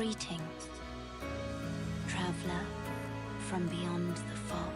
Greetings, traveler from beyond the fog.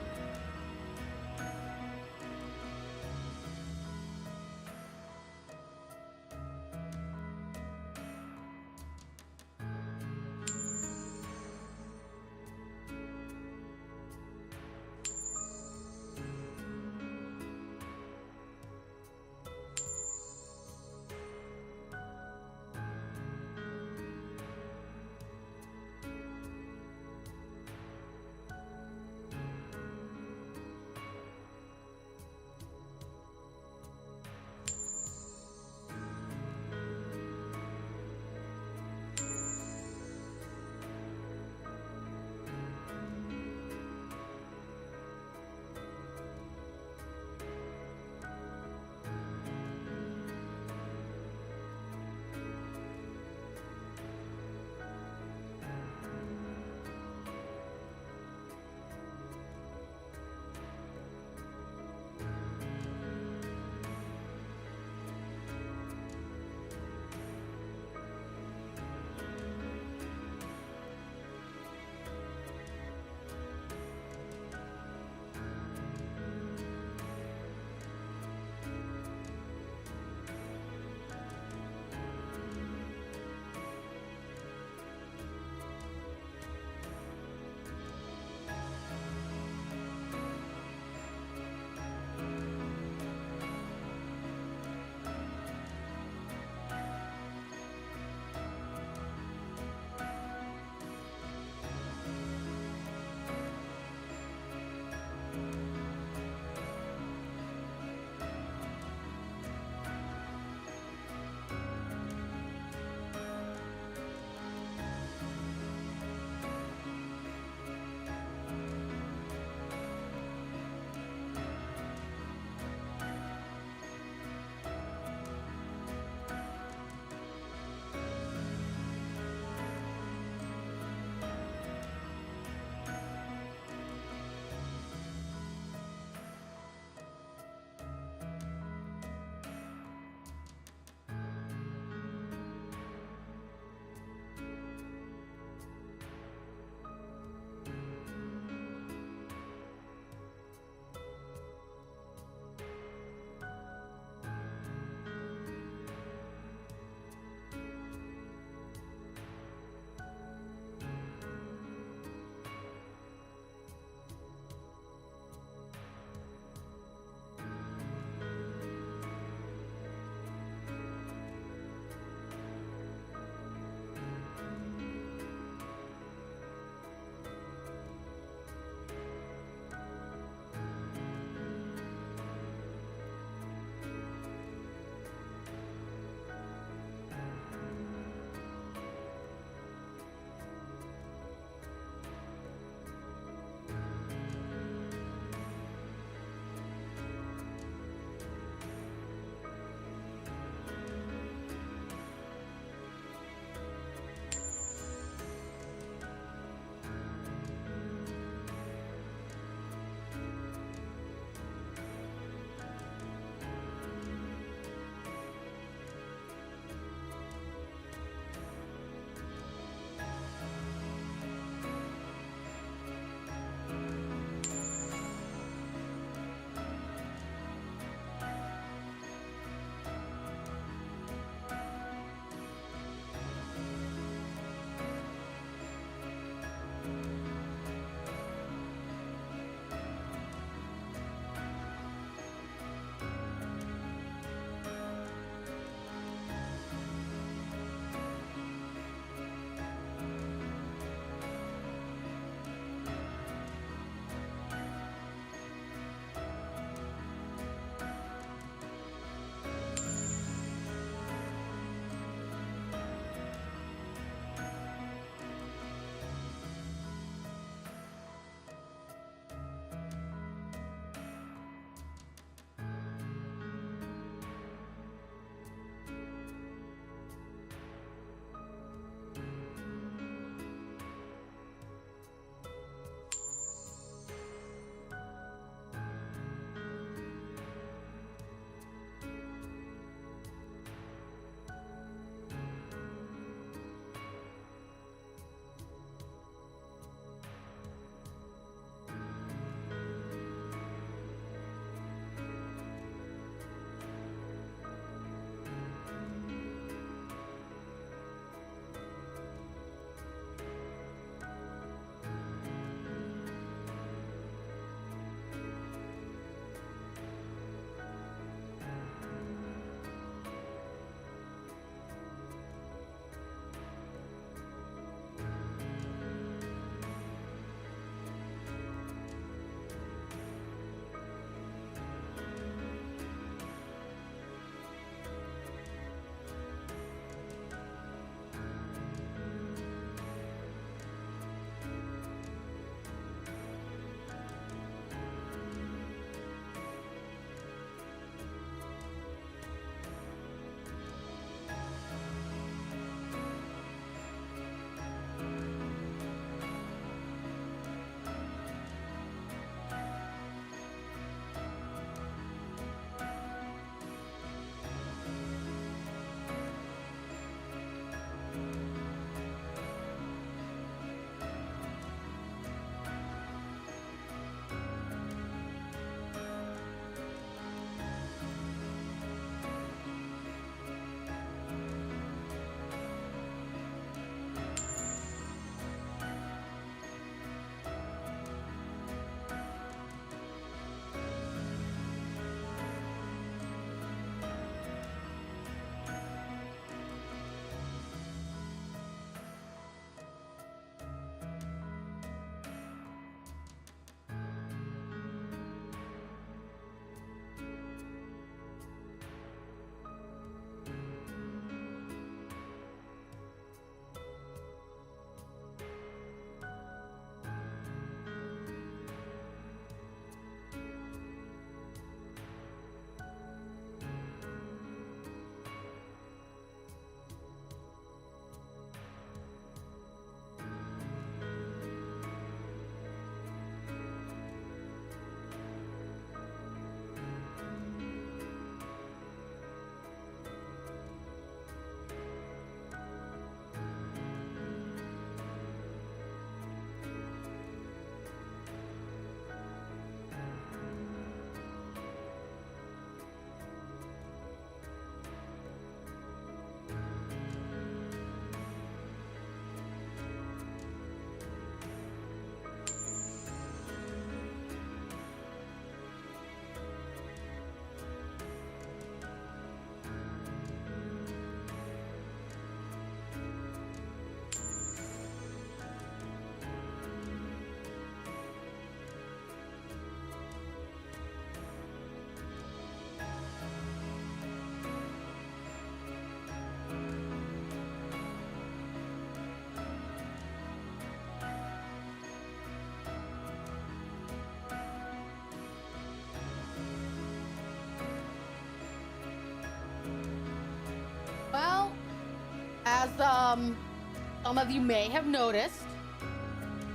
as some of you may have noticed,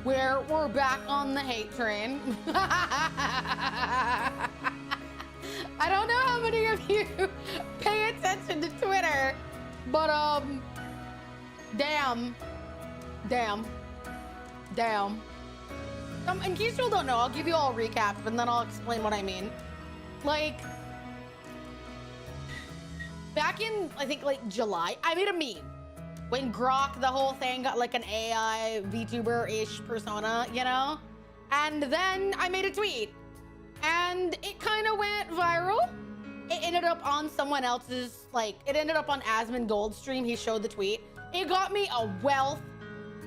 we're back on the hate train. I don't know how many of you pay attention to Twitter, but damn. In case you all don't know, I'll give you all a recap and then I'll explain what I mean. Like, back in, I think, like, July, I made a meme. When Grok, the whole thing, got, like, an AI VTuber-ish persona, you know? And then I made a tweet. And it kind of went viral. It ended up on someone else's, like, it ended up on Asmongold's stream. He showed the tweet. It got me a wealth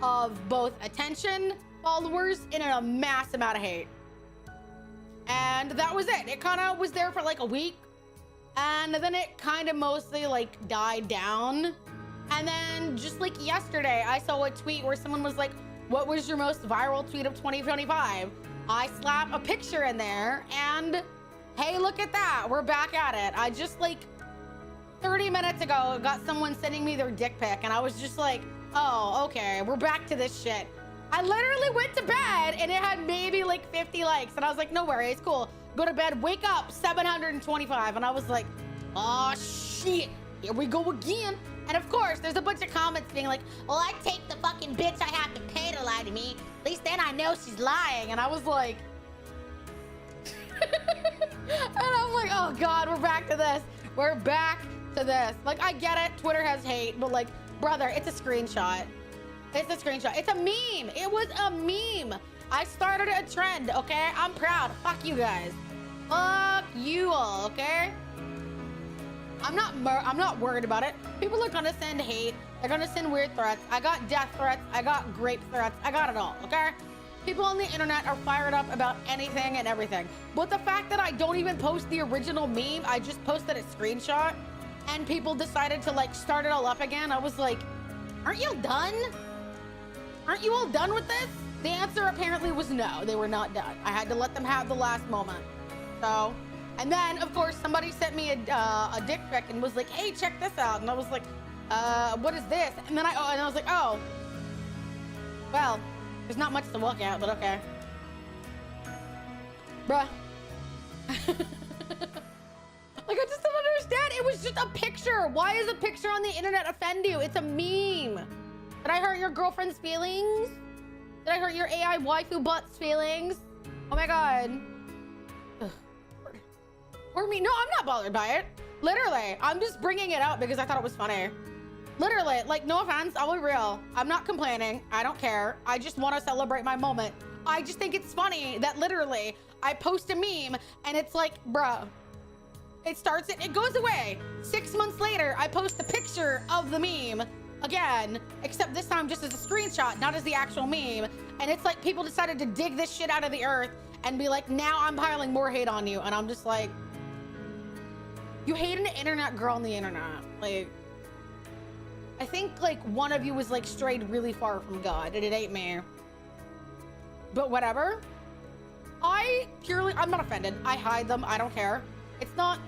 of both attention, followers, and a mass amount of hate. And that was it. It kind of was there for like a week. And then it kind of mostly like died down. And then just like yesterday, I saw a tweet where someone was like, what was your most viral tweet of 2025? I slap a picture in there and hey, look at that. We're back at it. I just like 30 minutes ago got someone sending me their dick pic and I was just like, oh, okay, we're back to this shit. I literally went to bed and it had maybe like 50 likes and I was like, no worries, cool. Go to bed, wake up, 725. And I was like, oh shit, here we go again. And of course, there's a bunch of comments being like, well, I take the fucking bitch I have to pay to lie to me. At least then I know she's lying. And I was like, and I'm like, oh God, we're back to this. We're back to this. Like, I get it, Twitter has hate, but like, brother, it's a screenshot. It's a screenshot. It's a meme. It was a meme. I started a trend, okay? I'm proud. Fuck you guys. Fuck you all, okay? I'm not worried about it. People are gonna send hate. They're gonna send weird threats. I got death threats. I got grape threats. I got it all, okay? People on the internet are fired up about anything and everything. But the fact that I don't even post the original meme, I just posted a screenshot, and people decided to like start it all up again. I was like, aren't you done? Aren't you all done with this? The answer apparently was no, they were not done. I had to let them have the last moment. So, and then of course somebody sent me a dick pic and was like, hey, check this out. And I was like, what is this? And then I was like, oh, well, there's not much to look at, but okay. Bruh. Like, I just don't understand. It was just a picture. Why is a picture on the internet offend you? It's a meme. Did I hurt your girlfriend's feelings? Did I hurt your AI waifu butt's feelings? Oh my God. Ugh. Or me? No, I'm not bothered by it. Literally, I'm just bringing it up because I thought it was funny. Literally, like, no offense, I'll be real. I'm not complaining. I don't care. I just want to celebrate my moment. I just think it's funny that literally I post a meme and it's like, bruh, it goes away. 6 months later, I post a picture of the meme again, except this time just as a screenshot, not as the actual meme. And it's like people decided to dig this shit out of the earth and be like, now I'm piling more hate on you. And I'm just like, you hate an internet girl on the internet. Like, I think like one of you was like strayed really far from God and it ain't me. But whatever. I'm not offended. I hide them. I don't care. It's not,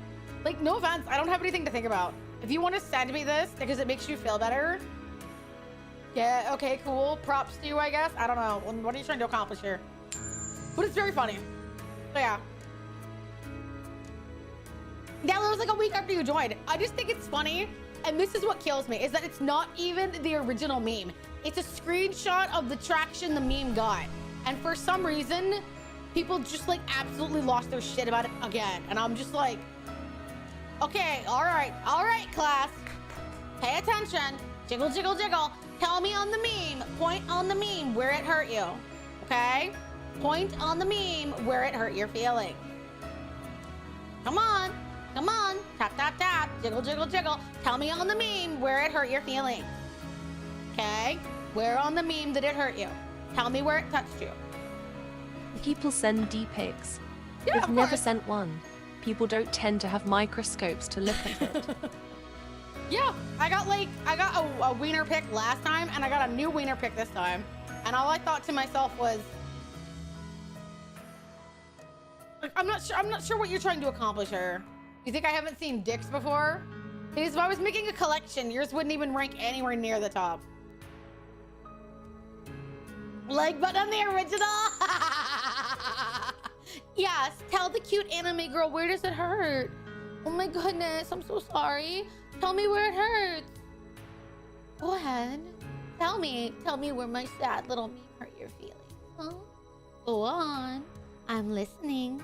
like, no offense. I don't have anything to think about. If you want to send me this because it makes you feel better, yeah, okay, cool. Props to you, I guess. I don't know. What are you trying to accomplish here? But it's very funny. So yeah. That was like a week after you joined. I just think it's funny. And this is what kills me, is that it's not even the original meme. It's a screenshot of the traction the meme got. And for some reason, people just like absolutely lost their shit about it again. And I'm just like, okay, all right, class. Pay attention. Jiggle, jiggle, jiggle. Tell me on the meme. Point on the meme where it hurt you. Okay? Point on the meme where it hurt your feelings. Come on. Come on. Tap, tap, tap. Jiggle, jiggle, jiggle. Tell me on the meme where it hurt your feelings. Okay? Where on the meme did it hurt you? Tell me where it touched you. People send D-pics. Yeah, I've never sent one. People don't tend to have microscopes to look at it. Yeah, I got a wiener pic last time and I got a new wiener pic this time. And all I thought to myself was, like, I'm not sure what you're trying to accomplish here. You think I haven't seen dicks before? Because if I was making a collection, yours wouldn't even rank anywhere near the top. Like button on the original. Yes, tell the cute anime girl, where does it hurt? Oh my goodness, I'm so sorry. Tell me where it hurts. Go ahead. Tell me where my sad little meme hurt your feelings. Huh? Go on. I'm listening.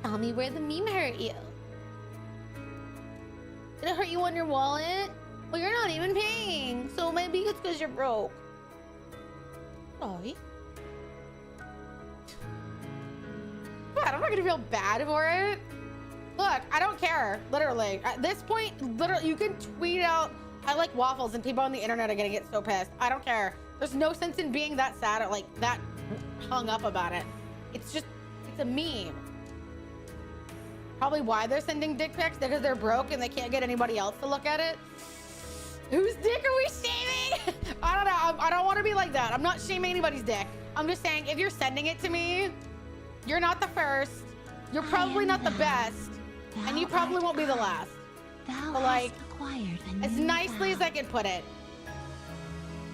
Tell me where the meme hurt you. Did it hurt you on your wallet? Well, you're not even paying. So maybe it's because you're broke. Sorry. What? I'm not gonna feel bad for it. Look, I don't care. Literally. At this point, literally, you can tweet out, I like waffles, and people on the internet are gonna get so pissed. I don't care. There's no sense in being that sad or like that hung up about it. It's just, it's a meme. Probably why they're sending dick pics, because they're broke and they can't get anybody else to look at it. Whose dick are we shaming? I don't know. I don't want to be like that. I'm not shaming anybody's dick. I'm just saying, if you're sending it to me, you're not the first. You're probably not the best. And you probably won't be the last. Thou But like, hast acquired a as new nicely as vow. I can put it.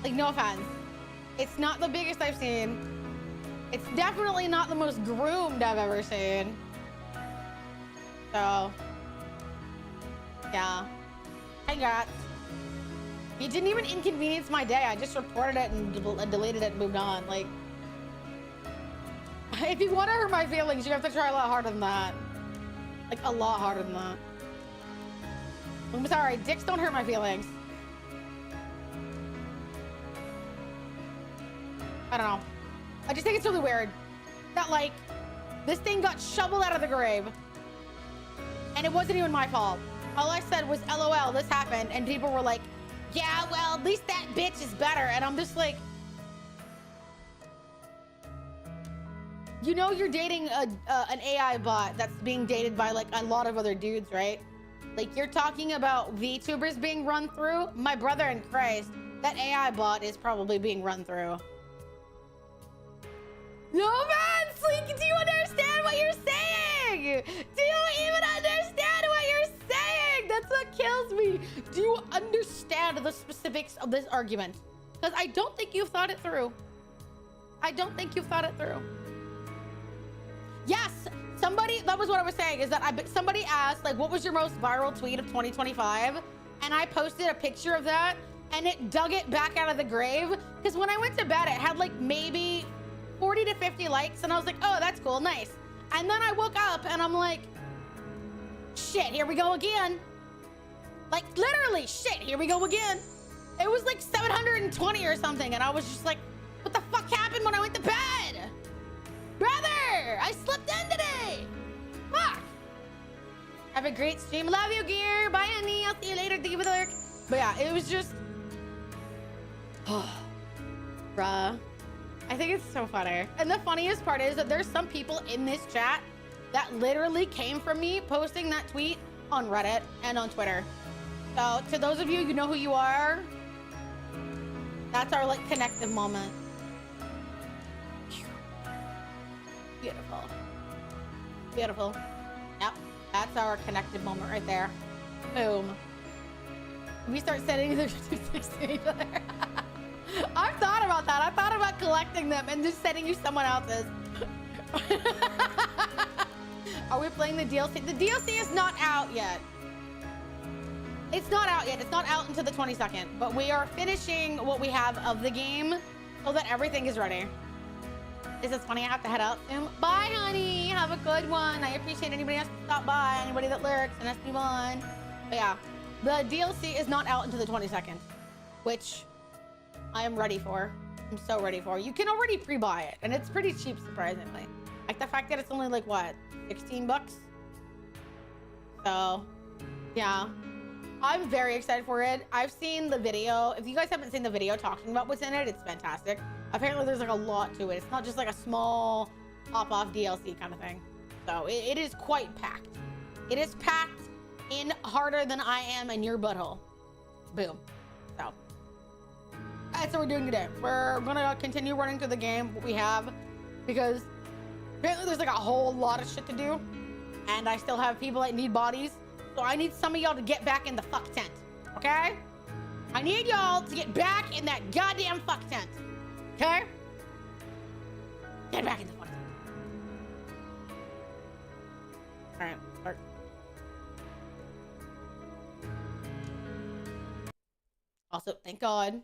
Like, no offense. It's not the biggest I've seen. It's definitely not the most groomed I've ever seen. So, yeah. Congrats. You didn't even inconvenience my day. I just reported it and deleted it and moved on. Like, if you want to hurt my feelings, you have to try a lot harder than that. Like, a lot harder than that. I'm sorry, dicks don't hurt my feelings. I don't know. I just think it's really weird that, like, this thing got shoveled out of the grave and it wasn't even my fault. All I said was, LOL, this happened. And people were like, yeah, well, at least that bitch is better. And I'm just like, you know, you're dating an AI bot that's being dated by like a lot of other dudes, right? Like, you're talking about VTubers being run through. My brother in Christ, that AI bot is probably being run through. No offense, like, do you understand what you're saying? Do you even understand what you're saying? That's what kills me. Do you understand the specifics of this argument? Because I don't think you've thought it through. I don't think you've thought it through. Yes, somebody, that was what I was saying, is that somebody asked, like, what was your most viral tweet of 2025? And I posted a picture of that, and it dug it back out of the grave. Because when I went to bed, it had like maybe 40 to 50 likes, and I was like, oh, that's cool, nice. And then I woke up, and I'm like, shit, here we go again. Like, literally, shit, here we go again. It was like 720 or something, and I was just like, what the fuck happened when I went to bed? Brother, I slept in today. Fuck. Have a great stream. Love you, Gear. Bye, honey. I'll see you later. Thank you for the lurk. But yeah, it was just, bruh. I think it's so funny. And the funniest part is that there's some people in this chat that literally came from me posting that tweet on Reddit and on Twitter. So to those of you, you know who you are. That's our like connective moment. Beautiful. Beautiful. Yep. That's our connective moment right there. Boom. We start sending the 260 to each other. I've thought about that. I thought about collecting them and just sending you someone else's. Are we playing the DLC? The DLC is not out yet. It's not out yet. It's not out until the 22nd. But we are finishing what we have of the game so that everything is ready. This is funny. I have to head out soon. Bye, honey. Have a good one. I appreciate anybody else to stop by, anybody that lurks, and let's move on. But yeah, the DLC is not out until the 22nd, which I am ready for. I'm so ready for. You can already pre-buy it, and it's pretty cheap, surprisingly. Like the fact that it's only like, what, 16 bucks? So, yeah. I'm very excited for it. I've seen the video. If you guys haven't seen the video talking about what's in it, it's fantastic. Apparently there's like a lot to it. It's not just like a small pop-off DLC kind of thing. So it is quite packed. It is packed in harder than I am in your butthole. Boom. So that's what we're doing today. We're gonna continue running through the game, what we have, because apparently there's like a whole lot of shit to do. And I still have people that need bodies. So I need some of y'all to get back in the fuck tent, okay? I need y'all to get back in that goddamn fuck tent, okay? Get back in the fuck tent. All right, start. Also, thank God.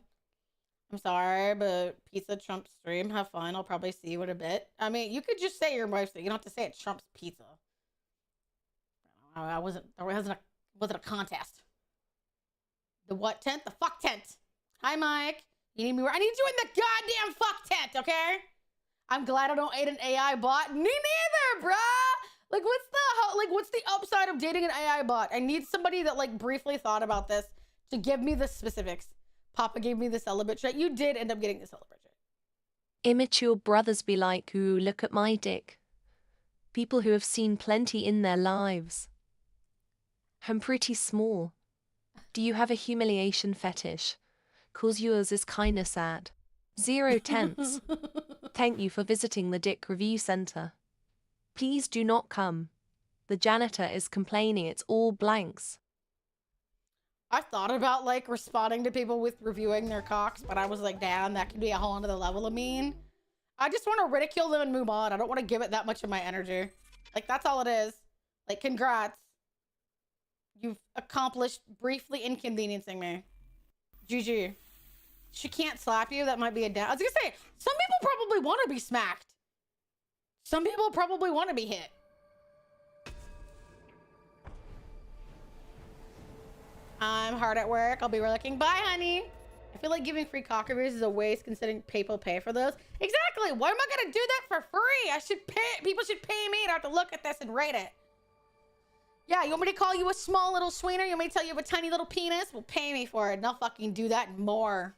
I'm sorry, but pizza trumps stream. Have fun. I'll probably see you in a bit. I mean, you could just say your wife's thing. You don't have to say it trumps pizza. There wasn't a contest. The what tent? The fuck tent. Hi, Mike. You need me where? I need you in the goddamn fuck tent, okay? I'm glad I don't aid an AI bot. Me neither, bruh. Like, what's the upside of dating an AI bot? I need somebody that like briefly thought about this to give me the specifics. Papa gave me the celibate shit. You did end up getting the celibate shit. Immature brothers be like, ooh, look at my dick. People who have seen plenty in their lives. I'm pretty small. Do you have a humiliation fetish? 'Cause yours is kinda sad. 0 tenths. Thank you for visiting the Dick Review Center. Please do not come. The janitor is complaining it's all blanks. I thought about like responding to people with reviewing their cocks, but I was like, damn, that could be a whole other level of mean. I just want to ridicule them and move on. I don't want to give it that much of my energy. Like, that's all it is. Like, congrats. You've accomplished briefly inconveniencing me. GG. She can't slap you. That might be a down. I was gonna say, some people probably want to be smacked. Some people probably want to be hit. I'm hard at work. I'll be working. Bye, honey. I feel like giving free cock reviews is a waste considering people pay for those. Exactly. Why am I gonna do that for free? I should pay. People should pay me to have to look at this and rate it. Yeah, you want me to call you a small little sweener? You want me to tell you have a tiny little penis? Well, pay me for it, and I'll fucking do that and more.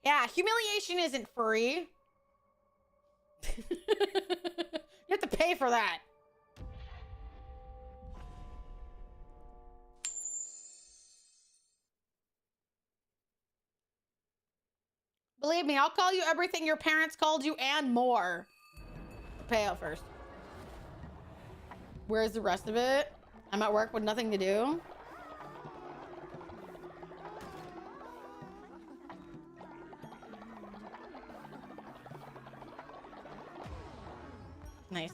Yeah, humiliation isn't free. You have to pay for that. Believe me, I'll call you everything your parents called you and more. Pay out first. Where's the rest of it? I'm at work with nothing to do. Nice.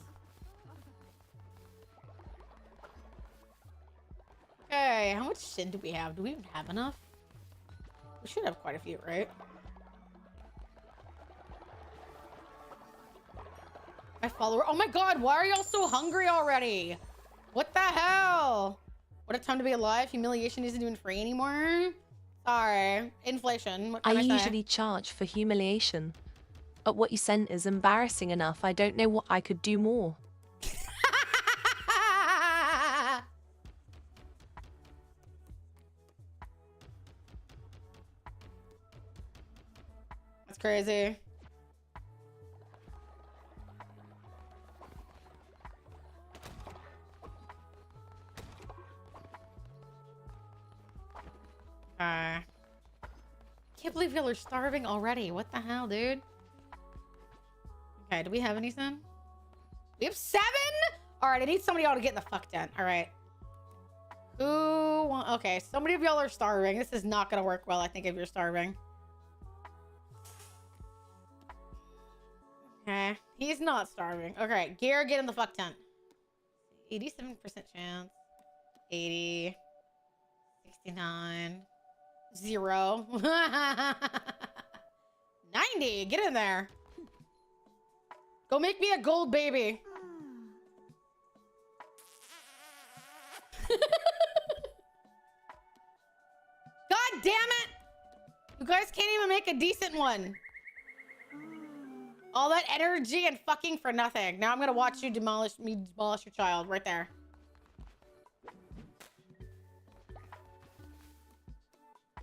Okay, how much shit do we have? Do we even have enough? We should have quite a few, right? My follower. Oh my god, why are y'all so hungry already? What the hell? What a time to be alive. Humiliation isn't even free anymore. Sorry. Inflation. What can I say? usually charge for humiliation. But what you sent is embarrassing enough. I don't know what I could do more. That's crazy. Can't believe y'all are starving already. What the hell, dude? Okay, do we have anything? We have 7? All right, I need somebody y'all to get in the fuck tent. All right. Okay, so many of y'all are starving. This is not gonna work well, I think, if you're starving. Okay, he's not starving. Okay, Gear, get in the fuck tent. 87% chance. 80. 69. 0. 90. Get in there. Go make me a gold baby. God damn it. You guys can't even make a decent one. All that energy and fucking for nothing. Now I'm gonna watch you demolish your child right there.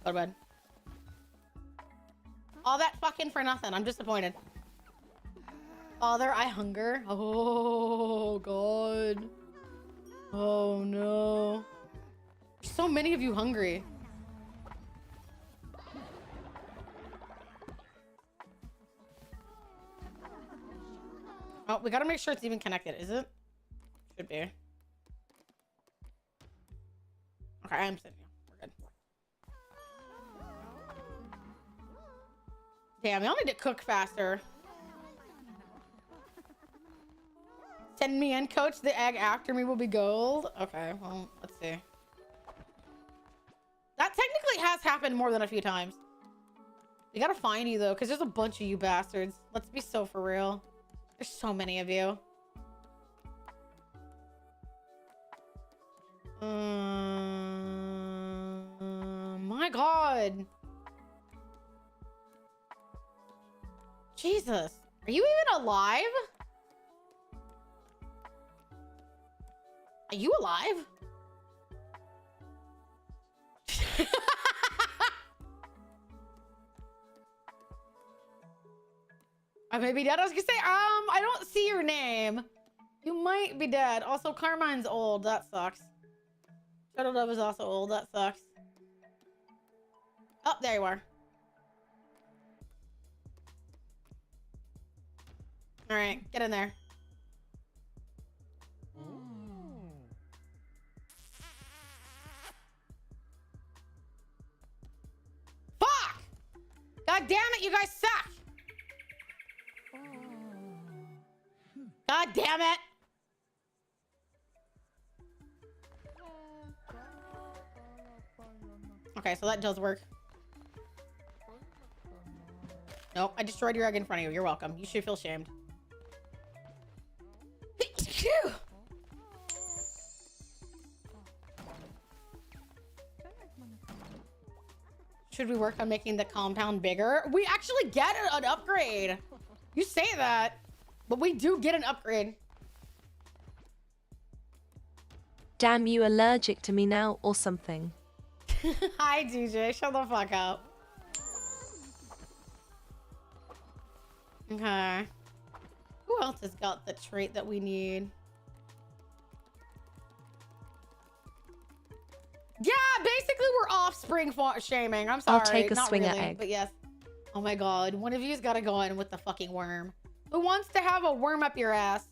Go to bed. All that fucking for nothing. I'm disappointed. Father, I hunger. Oh, God. Oh, no. There's so many of you hungry. Oh, we gotta make sure it's even connected, is it? Should be. Okay, I'm sitting here. We're good. Damn, y'all need to cook faster. Send me in, coach. The egg after me will be gold. Okay, well, let's see. That technically has happened more than a few times. We gotta find you, though, because there's a bunch of you bastards. Let's be so for real. There's so many of you. My God. Jesus. Are you even alive? Are you alive? I may be dead. I was gonna say, I don't see your name. You might be dead. Also, Carmine's old. That sucks. Turtle Dove is also old. That sucks. Oh, there you are. All right, get in there. Fuck! God damn it, you guys suck! God damn it! Okay, so that does work. Nope, I destroyed your egg in front of you. You're welcome. You should feel shamed. Should we work on making the compound bigger? We actually get an upgrade. You say that, but we do get an upgrade. Damn, you allergic to me now or something? Hi, DJ. Shut the fuck up. Okay. Who else has got the trait that we need? Yeah, basically we're offspring shaming. I'm sorry. I'll take a Not swing really, at egg. but yes. Oh my God. One of you's got to go in with the fucking worm. Who wants to have a worm up your ass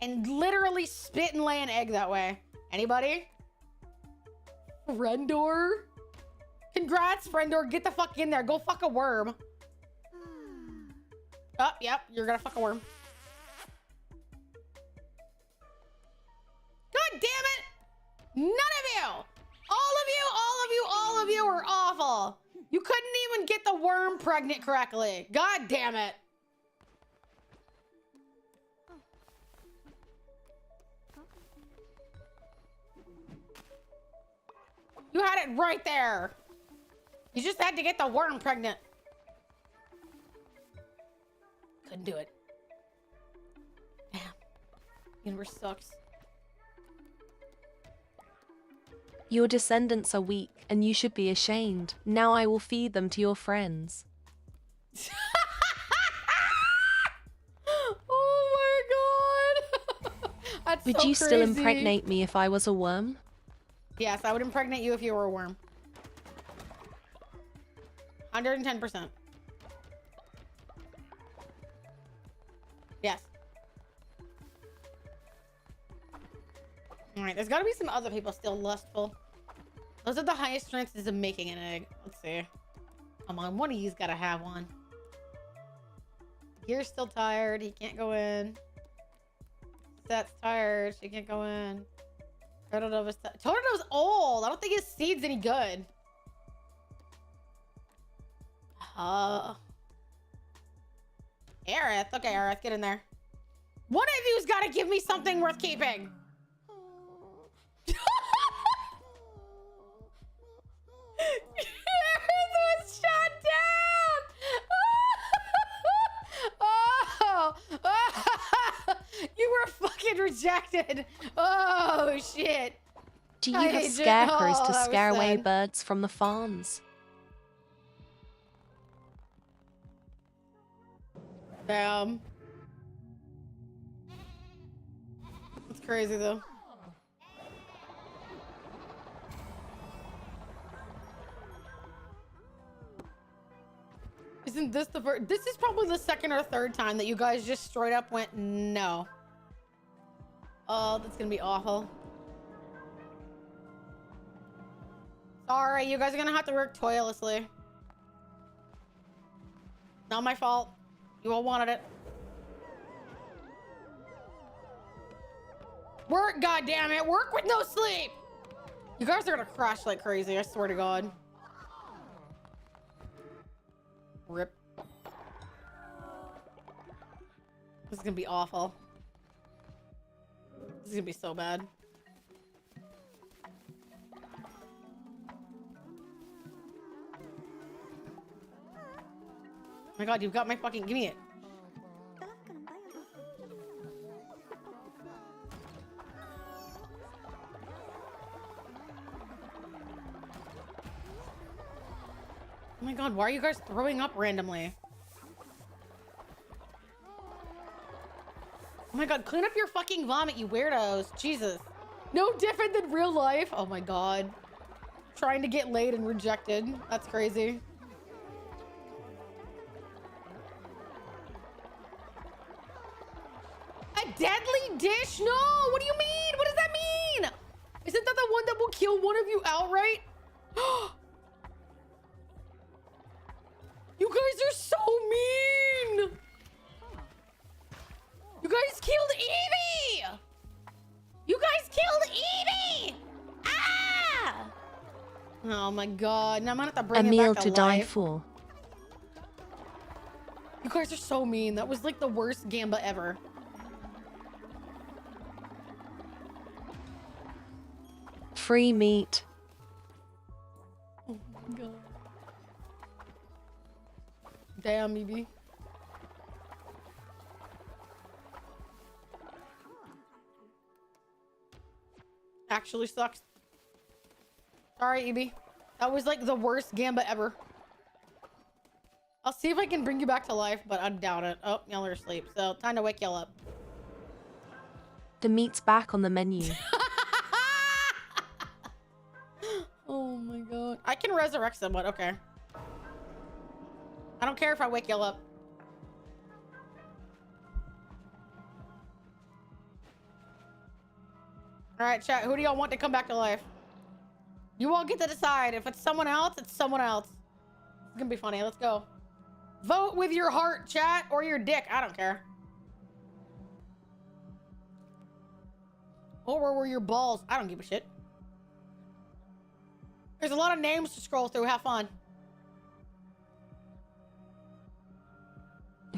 and literally spit and lay an egg that way? Anybody? Frendor? Congrats, Frendor. Get the fuck in there. Go fuck a worm. Oh, yep. You're gonna fuck a worm. God damn it! None of you! All of you are awful. You couldn't even get the worm pregnant correctly. God damn it. You had it right there. You just had to get the worm pregnant. Couldn't do it. Damn. Universe sucks. Your descendants are weak, and you should be ashamed. Now I will feed them to your friends. Oh my God. That's Would so you still crazy. impregnate me if I was a worm? Yes, I would impregnate you if you were a worm. 110%. Yes. All right, there's got to be some other people still lustful. Those are the highest chances of making an egg. Let's see. Come on, one of you's got to have one. Gear's still tired. He can't go in. Set's tired. She can't go in. Turtle Dove is old. I don't think his seed's any good. Aerith. Okay, Aerith, get in there. One of you's got to give me something worth keeping. Aerith was shot down. Oh. You were fucking rejected. Oh, shit. Do you I have hate you. scarecrows Oh, to that was scare away sad. birds from the farms? Damn. That's crazy, though. Isn't this the first? This is probably the second or third time that you guys just straight up went no. Oh, that's gonna be awful. Sorry, you guys are gonna have to work toilessly. Not my fault. You all wanted it. Work, goddammit! Work with no sleep! You guys are gonna crash like crazy, I swear to God. Rip. This is gonna be awful. This is gonna be so bad. Oh my God, you've got my fucking... Give me it. Oh my God, why are you guys throwing up randomly? Oh my God, clean up your fucking vomit, you weirdos. Jesus. No different than real life. Oh my God. Trying to get laid and rejected. That's crazy. A deadly dish? No! What do you mean? What does that mean? Isn't that the one that will kill one of you outright? You guys are so mean! You guys killed Evie! You guys killed Evie! Ah! Oh my God. Now I'm gonna have to bring A him meal back to to die life. for. You guys are so mean. That was like the worst gamba ever. Free meat. Oh my God. Damn, Evie. Actually sucks. Sorry, Evie. That was like the worst gamba ever. I'll see if I can bring you back to life, but I doubt it. Oh, y'all are asleep, so time to wake y'all up. The meat's back on the menu. Oh my God. I can resurrect someone, okay. I don't care if I wake y'all up. All right, chat. Who do y'all want to come back to life? You all get to decide. If it's someone else, it's someone else. It's gonna be funny. Let's go. Vote with your heart, chat, or your dick. I don't care. Or were your balls? I don't give a shit. There's a lot of names to scroll through. Have fun.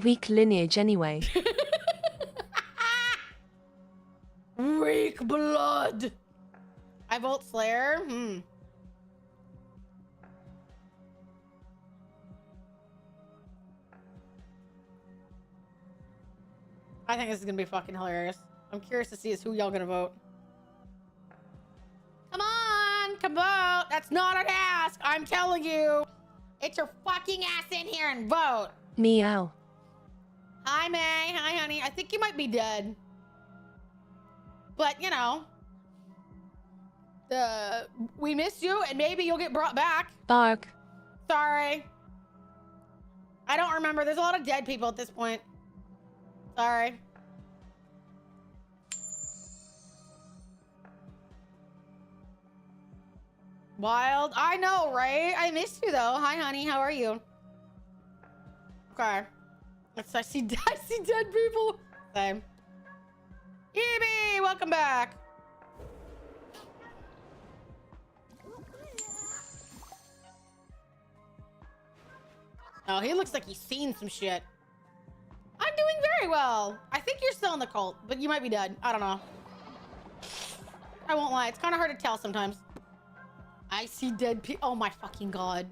Weak lineage anyway. Weak blood. I vote Slayer. I think this is gonna be fucking hilarious. I'm curious to see who y'all gonna vote. Come on, come vote. That's not an ask. I'm telling you. Get your fucking ass in here and vote. Meow. Hi, May. Hi, honey. I think you might be dead. But, you know. We miss you, and maybe you'll get brought back. Bark. Sorry. I don't remember. There's a lot of dead people at this point. Sorry. Wild. I know, right? I missed you, though. Hi, honey. How are you? Okay. I see dead people. Same. Evie, welcome back. Oh, he looks like he's seen some shit. I'm doing very well. I think you're still in the cult, but you might be dead. I don't know. I won't lie. It's kind of hard to tell sometimes. I see dead people. Oh my fucking God.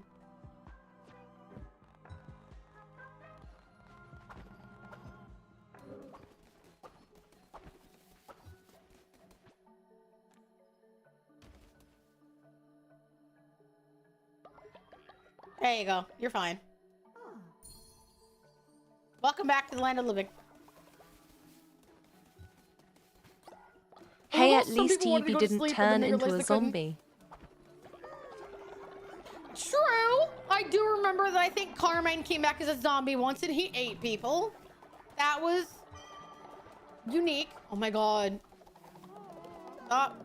There you go. You're fine. Welcome back to the land of living. Hey, Oh, at some least people wanted to Evie go to didn't sleep and turn then they into realized a they couldn't. zombie. True. I do remember that I think Carmine came back as a zombie once and he ate people. That was unique. Oh my God. Stop.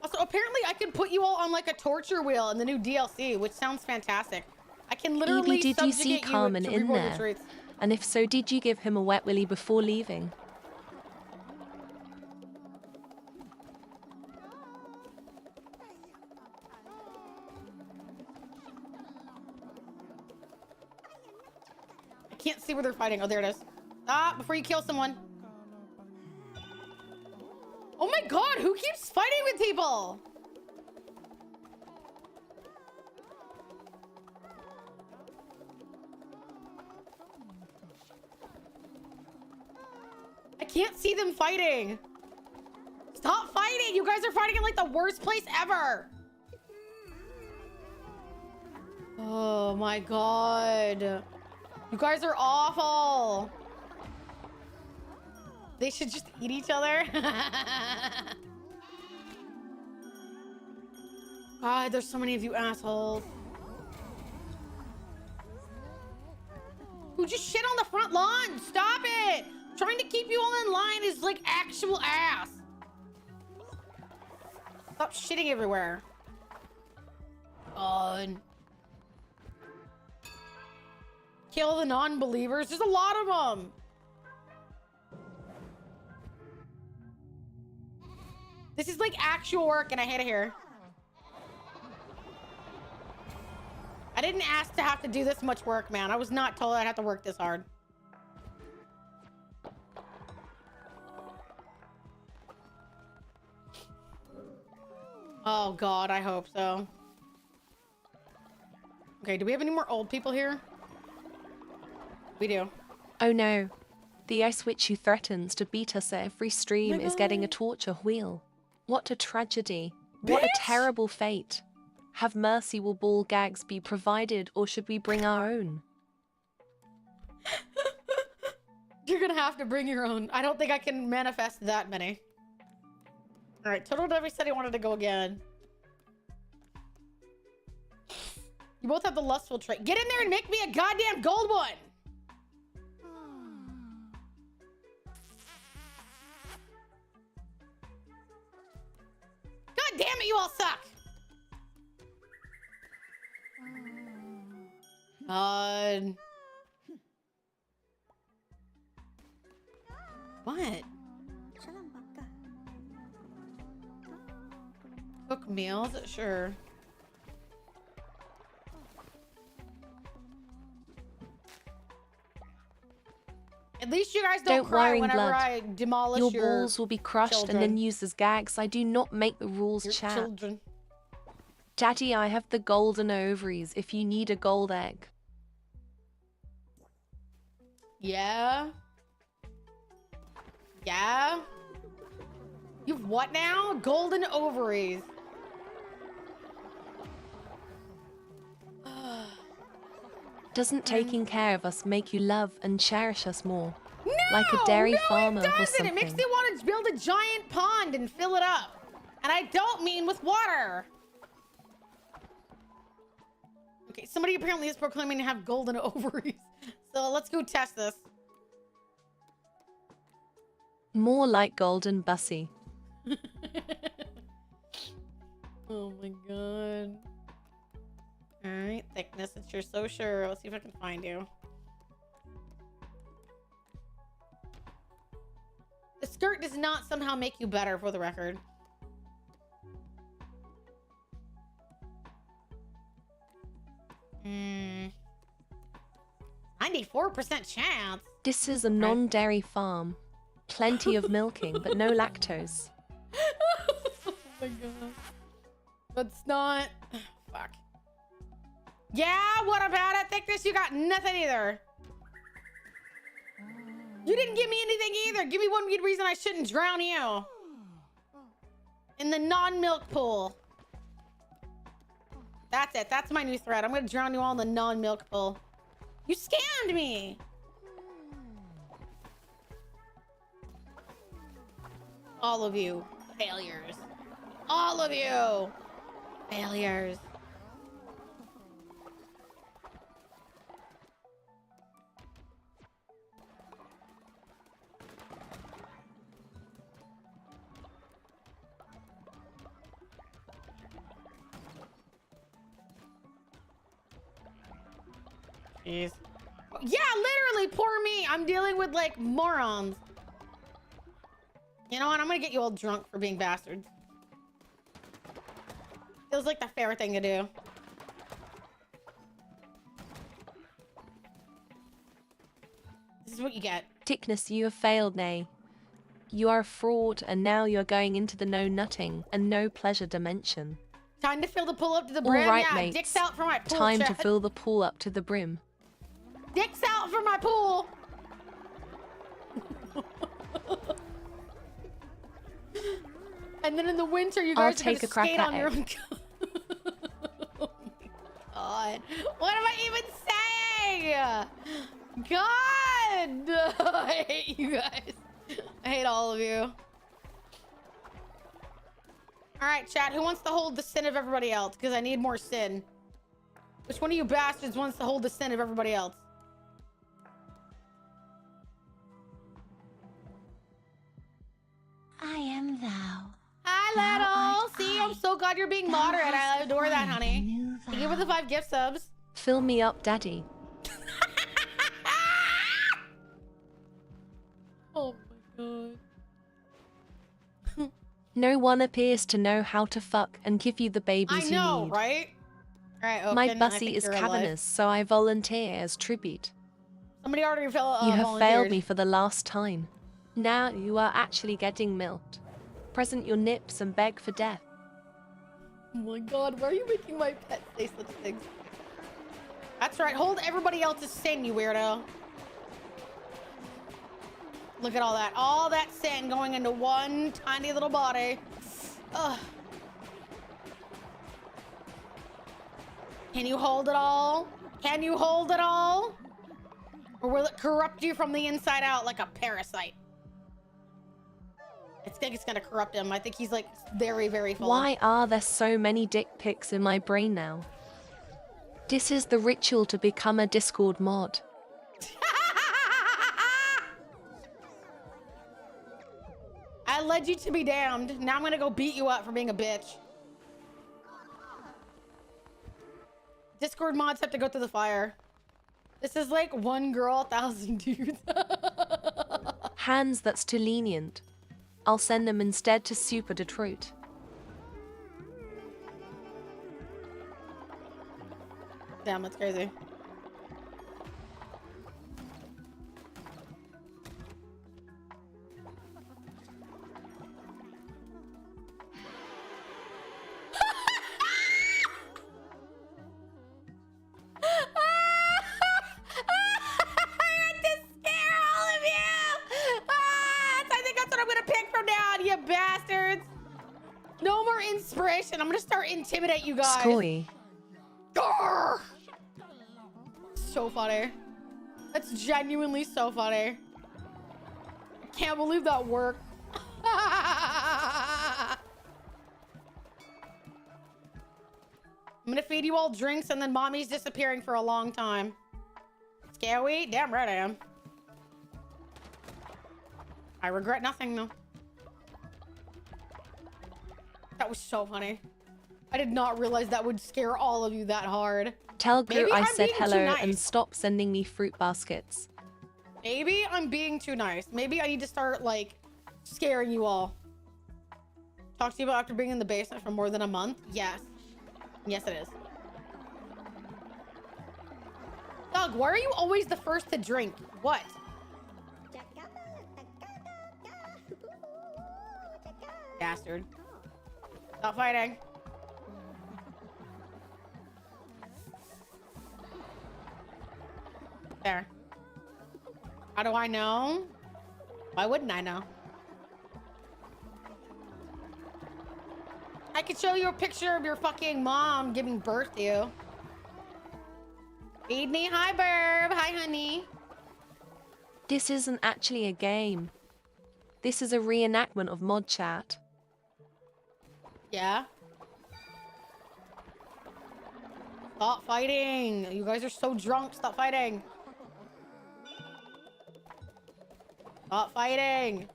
Also, apparently I can put you all on like a torture wheel in the new DLC, which sounds fantastic. I can literally Evie, did you see subjugate Carmen to in reroll your there? traits. And if so, did you give him a wet willy before leaving? I can't see where they're fighting. Oh, there it is. Ah, before you kill someone. Oh my god, who keeps fighting with people? I can't see them fighting. Stop fighting! You guys are fighting in like the worst place ever. Oh my god. You guys are awful. They should just eat each other. God, there's so many of you assholes. Who just shit on the front lawn? Stop it! Trying to keep you all in line is like actual ass. Stop shitting everywhere. God. Kill the non-believers. There's a lot of them. This is like actual work and I hate it here. I didn't ask to have to do this much work, man. I was not told I'd have to work this hard. Oh God, I hope so. Okay, do we have any more old people here? We do. Oh no. The ice witch who threatens to beat us at every stream is getting a torture wheel. What a tragedy. What a terrible fate. Have mercy, will ball gags be provided, or should we bring our own? You're gonna have to bring your own. I don't think I can manifest that many. All right, Total Devi said he wanted to go again. You both have the lustful trait. Get in there and make me a goddamn gold one. God damn it, you all suck. God. What? Cook meals? Sure. At least you guys don't cry worry, whenever blood. I demolish Your your balls will be crushed children. and then used as gags. I do not make the rules, Your chat. children. Daddy, I have the golden ovaries if you need a gold egg. Yeah? Yeah? You've what now? Golden ovaries. Doesn't taking care of us make you love and cherish us more? No! Like a dairy farmer it or doesn't. something. It makes me want to build a giant pond and fill it up. And I don't mean with water. Okay, somebody apparently is proclaiming to have golden ovaries. So let's go test this. More like golden bussy. Oh my god. Alright, thickness, it's you're so sure. Let's see if I can find you. The skirt does not somehow make you better, for the record. Hmm. 94% chance. This is a non-dairy farm. Plenty of milking, but no lactose. Oh my god. That's not... Fuck. Yeah, what about it? Thickness, you got nothing either. You didn't give me anything either. Give me one good reason I shouldn't drown you. In the non-milk pool. That's it. That's my new threat. I'm gonna drown you all in the non-milk pool. You scammed me. All of you. Failures. All of you. Failures. Jeez. Yeah, literally, poor me. I'm dealing with, like, morons. You know what? I'm gonna get you all drunk for being bastards. Feels like the fair thing to do. This is what you get. Tickness, you have failed, Nay. You are a fraud, and now you are going into the no nutting and no pleasure dimension. Time to fill the pool up to the All brim. right, Yeah, mates. dicks out for my pool. Time to chat. fill the pool up to the brim. Dicks out for my pool. And then in the winter, you I'll guys are take gonna a crack skate at on your it. own. Oh my god! What am I even saying? God! I hate you guys. I hate all of you. All right, chat. Who wants to hold the sin of everybody else? Because I need more sin. Which one of you bastards wants to hold the sin of everybody else? I am thou. Hi, Thou Little. art See, I. I'm so glad you're being Thou moderate. hast I adore that, defined a honey. new Thank you for the vow. 5 gift subs. Fill me up, daddy. Oh my god. No one appears to know how to fuck and give you the babies I know, you need. right? All right, Oaken, My I bussy think is you're alive. cavernous, so I volunteer as tribute. Somebody already fell. You have volunteered. failed me for the last time. Now you are actually getting milked. Present your nips and beg for death. Oh my god, why are you making my pet say such things? That's right, hold everybody else's sin, you weirdo. Look at all that. All that sin going into one tiny little body. Ugh. Can you hold it all? Can you hold it all? Or will it corrupt you from the inside out like a parasite? I think it's gonna corrupt him. I think he's like very, very full. Why are there so many dick pics in my brain now? This is the ritual to become a Discord mod. I led you to be damned. Now I'm gonna go beat you up for being a bitch. Discord mods have to go through the fire. This is like one girl, 1,000 dudes. Hands, that's too lenient. I'll send them instead to Super Detroit. Damn, that's crazy. You bastards! No more inspiration. I'm gonna start intimidate you guys. Scoy. Grr! So funny. That's genuinely so funny. Can't believe that worked. I'm gonna feed you all drinks and then mommy's disappearing for a long time. Scary? Damn right I am. I regret nothing though. That was so funny. I did not realize that would scare all of you that hard. Tell Gru Maybe I I'm said being too hello nice. and stop sending me fruit baskets. Maybe I'm being too nice. Maybe I need to start, like, scaring you all. Talk to you about after being in the basement for more than a month? Yes. Yes, it is. Doug, why are you always the first to drink? What? Bastard. Stop fighting. There. How do I know? Why wouldn't I know? I could show you a picture of your fucking mom giving birth to you. Feed me. Hi, Burb. Hi, honey. This isn't actually a game. This is a reenactment of mod chat. Yeah? Stop fighting. You guys are so drunk. Stop fighting. Stop fighting.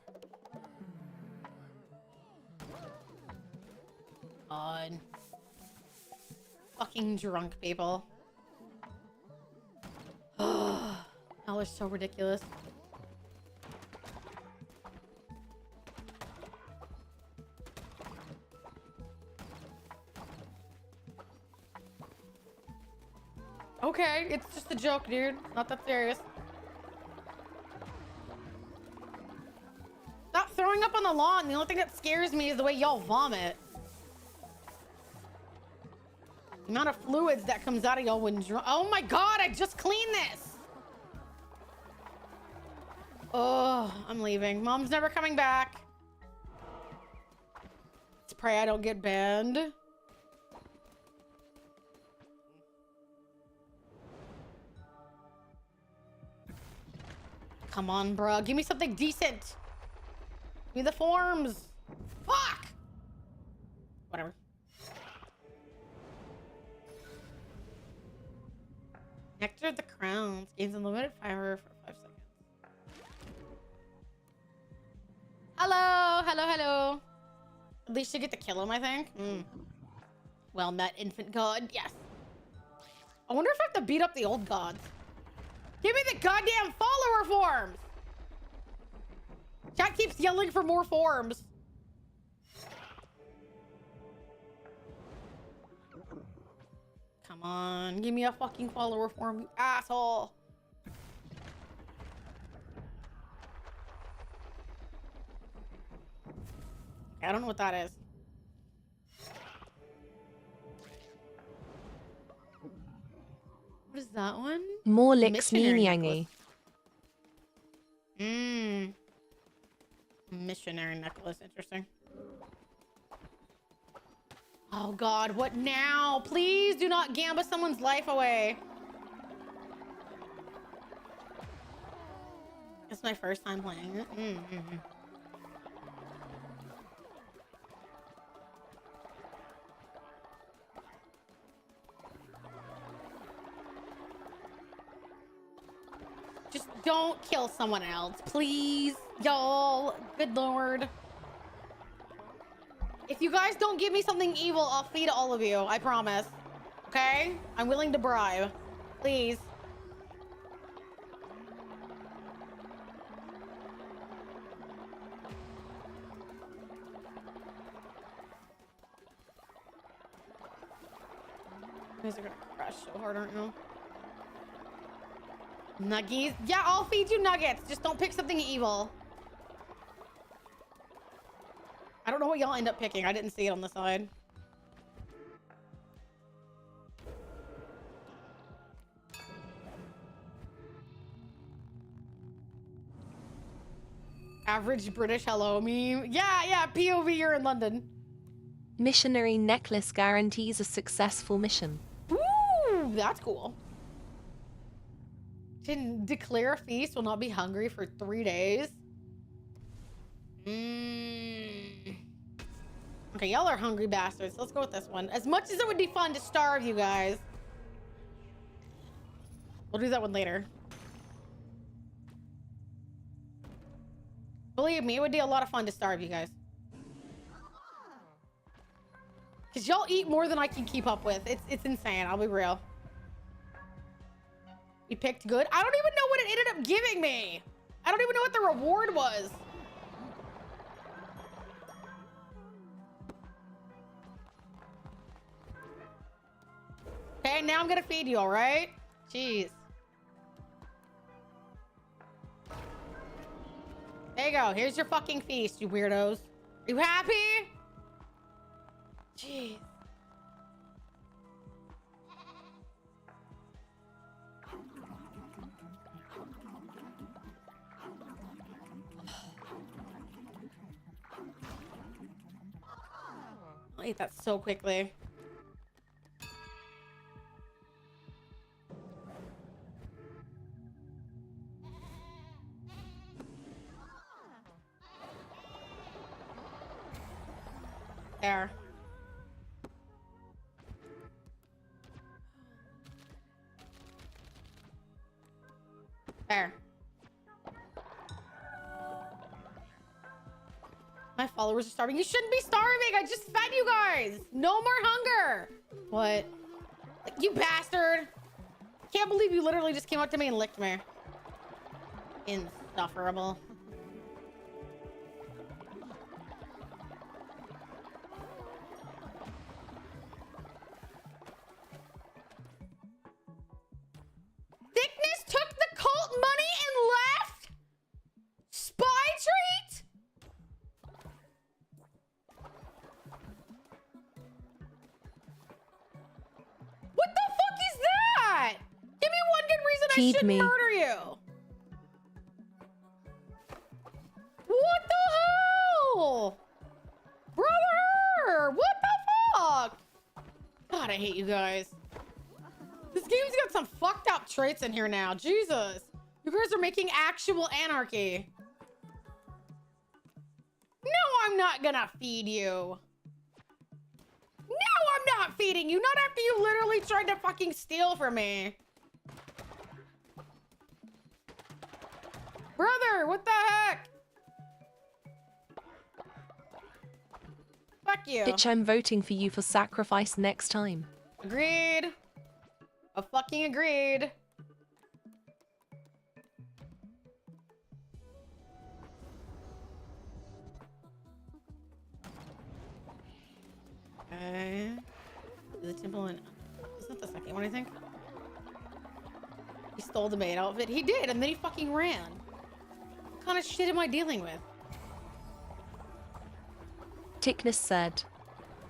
On. Fucking drunk people. Y'all are so ridiculous. Okay, it's just a joke, dude. Not that serious. Stop throwing up on the lawn. The only thing that scares me is the way y'all vomit. The amount of fluids that comes out of y'all when drunk. Oh my god, I just cleaned this. Oh, I'm leaving. Mom's never coming back. Let's pray I don't get banned. Come on, bro. Give me something decent. Give me the forms. Fuck! Whatever. Nectar of the Crowns gains unlimited fire for 5 seconds. Hello, hello, hello. At least you get to kill him, I think. Well met, infant god. Yes. I wonder if I have to beat up the old gods. Give me the goddamn follower forms! Chat keeps yelling for more forms. Come on, give me a fucking follower form, you asshole. I don't know what that is. What is that one? More licks Missionary Nyangi. necklace. Missionary necklace, interesting. Oh god, what now? Please do not gamble someone's life away. It's my first time playing it. Just don't kill someone else, please, y'all. Good lord. If you guys don't give me something evil, I'll feed all of you. I promise. Okay? I'm willing to bribe. Please. You guys are gonna crash so hard, aren't you? Nuggies? Yeah, I'll feed you nuggets. Just don't pick something evil. I don't know what y'all end up picking. I didn't see it on the side. Average British hello meme. Yeah, POV, you're in London. Missionary necklace guarantees a successful mission. Ooh, that's cool. Can declare a feast, will not be hungry for 3 days. Okay, y'all are hungry bastards. Let's go with this one. As much as it would be fun to starve you guys, we'll do that one later. Believe me, it would be a lot of fun to starve you guys. Because y'all eat more than I can keep up with. It's insane, I'll be real. You picked good? I don't even know what it ended up giving me. I don't even know what the reward was. Okay, now I'm gonna feed you, all right? Jeez. There you go. Here's your fucking feast, you weirdos. Are you happy? Jeez. I'll eat that so quickly. There. There. My followers are starving. You shouldn't be starving. I just fed you guys. No more hunger. What? You bastard. Can't believe you literally just came up to me and licked me. Insufferable. Thickness took the cult money and left? Spy treat? What the fuck is that? Give me one good reason I Feed should me. murder you. What the hell? Brother! What the fuck? God, I hate you guys. This game's got some fucked up traits in here now. Jesus. You guys are making actual anarchy. No, I'm not gonna feed you. No, I'm not feeding you. Not after you literally tried to fucking steal from me. Brother, what the heck? Fuck you. Bitch, I'm voting for you for sacrifice next time. Agreed. A fucking agreed. Okay. The temple and isn't that the second one, I think? He stole the maid outfit. He did, and then he fucking ran. What kind of shit am I dealing with? Tickness said,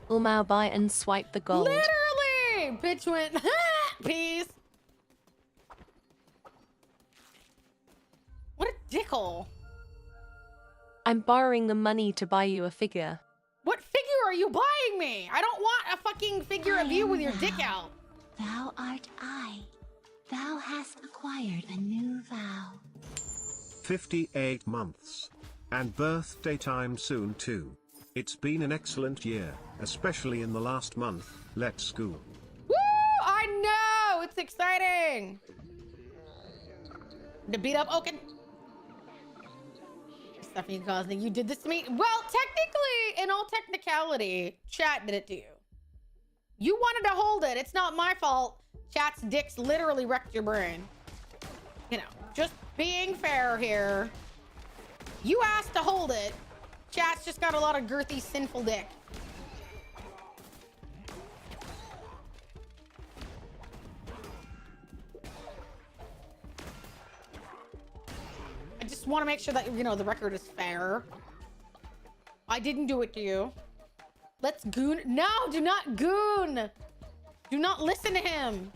Ulmao buy and swipe the gold. Literally! Bitch went, peace. What a dickhole. I'm borrowing the money to buy you a figure. What figure are you buying me? I don't want a fucking figure of you with your dick out. Thou art I. Thou hast acquired a new vow. 58 months. And birthday time soon too. It's been an excellent year, especially in the last month. Let's go. Woo! I know! It's exciting! To beat up Oaken. Stephanie Gosling, you did this to me? Well, technically, in all technicality, chat did it to you. You wanted to hold it. It's not my fault. Chat's dicks literally wrecked your brain. You know, just being fair here. You asked to hold it. Chat's just got a lot of girthy, sinful dick. I just want to make sure that, you know, the record is fair. I didn't do it to you. Let's goon. No, do not goon. Do not listen to him.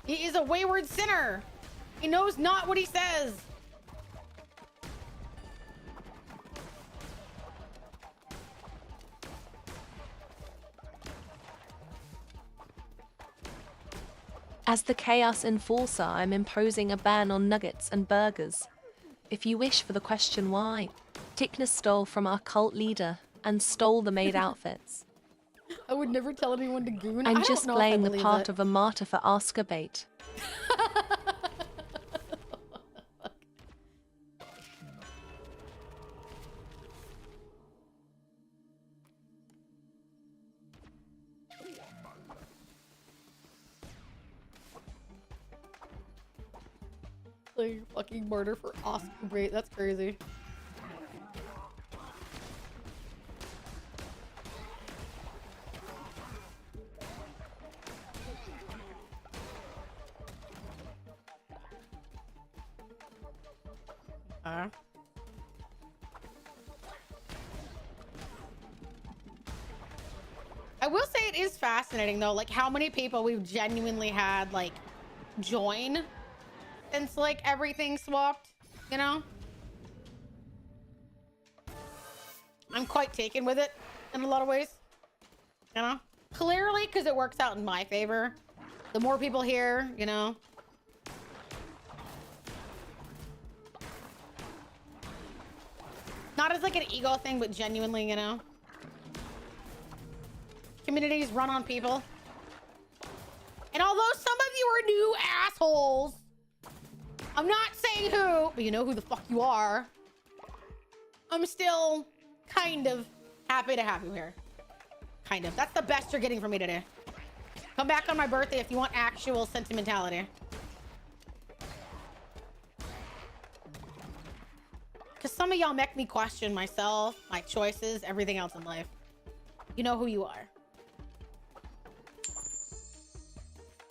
He is a wayward sinner. He knows not what he says. As the Chaos Enforcer, I'm imposing a ban on nuggets and burgers. If you wish for the question why, Tickness stole from our cult leader and stole the maid outfits. I would never tell anyone to goon. I I'm don't just know if I playing the believe part it. of a martyr for Oscar bait. Like, fucking murder for Oscar bait. That's crazy. I will say it is fascinating though, like how many people we've genuinely had like join since like everything swapped, you know? I'm quite taken with it in a lot of ways, you know? Clearly because it works out in my favor. The more people here, you know? Not as like an ego thing, but genuinely, you know? Communities run on people. And although some of you are new assholes, I'm not saying who, but you know who the fuck you are. I'm still kind of happy to have you here. Kind of. That's the best you're getting from me today. Come back on my birthday if you want actual sentimentality. Because some of y'all make me question myself, my choices, everything else in life. You know who you are.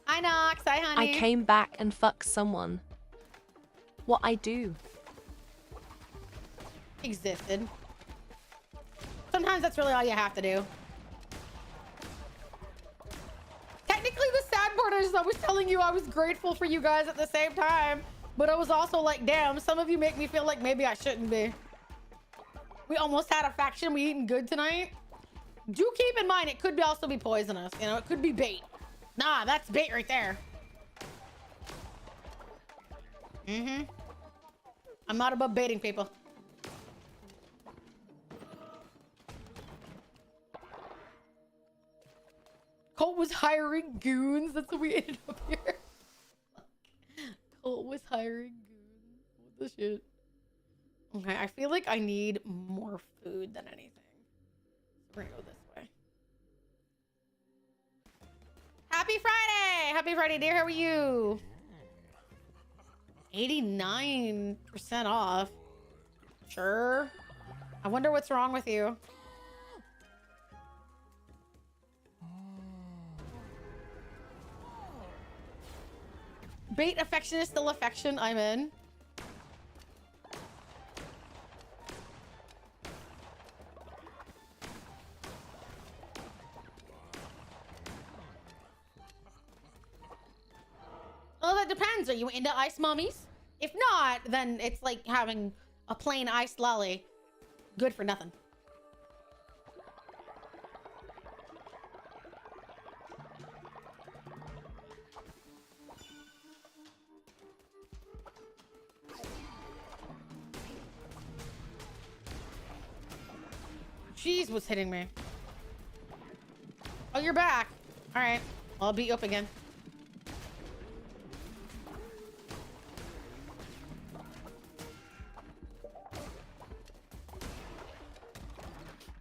Hi, Nox. Hi, honey. I came back and fucked someone. What I do? Existed. Sometimes that's really all you have to do. Technically, the sad part is I was telling you I was grateful for you guys at the same time, but I was also like, damn, some of you make me feel like maybe I shouldn't be. We almost had a faction. We eating good tonight. Do keep in mind, it could also be poisonous. You know, it could be bait. Nah, that's bait right there. Mm-hmm. I'm not above baiting people. Colt was hiring goons. That's what we ended up here. Colt was hiring goons. What the shit? Okay, I feel like I need more food than anything. So we're gonna go this way. Happy Friday! Happy Friday, dear. How are you? 89% off. Sure. I wonder what's wrong with you. Bait affection is still affection. I'm in. Well, that depends. Are you into ice mummies? If not, then it's like having a plain ice lolly. Good for nothing. Jeez, what's hitting me? Oh, you're back. All right. I'll beat you up again.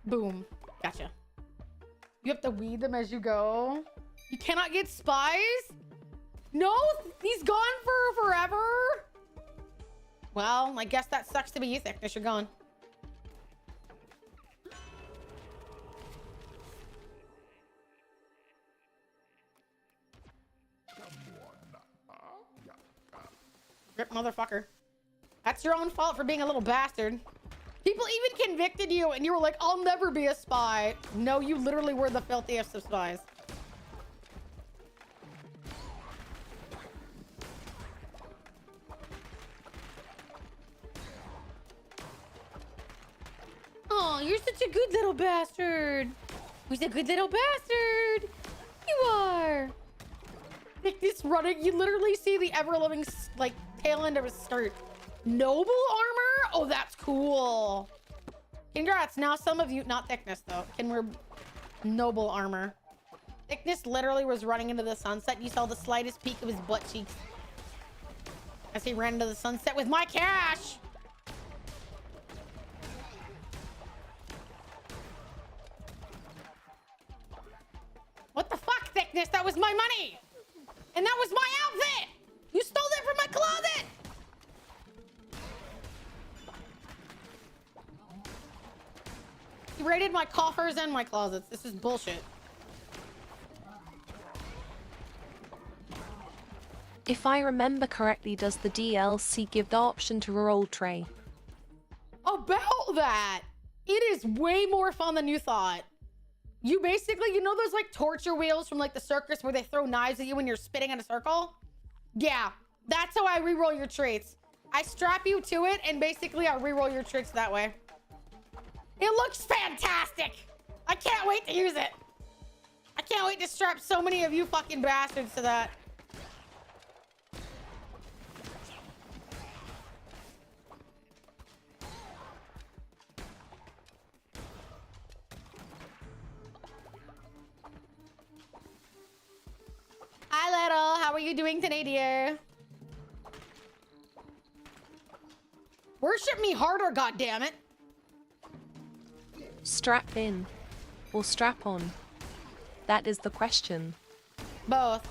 Boom. Gotcha. You have to weed them as you go. You cannot get spies? No? He's gone for forever? Well, I guess that sucks to be you, Thickness. You're gone. Rip, motherfucker. That's your own fault for being a little bastard. People even convicted you and you were like, I'll never be a spy. No, you literally were the filthiest of spies. Oh, you're such a good little bastard. Who's a good little bastard? You are. Thickness running. You literally see the ever-living, like, tail end of his skirt. Noble armor? Oh, that's cool. Congrats. Now some of you, not Thickness though, can wear noble armor. Thickness literally was running into the sunset. You saw the slightest peak of his butt cheeks as he ran into the sunset with my cash. What the fuck, Thickness? That was my money. And that was my outfit. You stole it from my closet. You raided my coffers and my closets. This is bullshit. If I remember correctly, does the DLC give the option to roll tray? About that, it is way more fun than you thought. You basically, you know those like torture wheels from like the circus where they throw knives at you when you're spitting in a circle? Yeah, that's how I reroll your traits. I strap you to it and basically I reroll your tricks that way. It looks fantastic. I can't wait to use it. I can't wait to strap so many of you fucking bastards to that. Hi, Little. How are you doing today, dear? Worship me harder, goddammit. Strap in or strap on? That is the question. Both.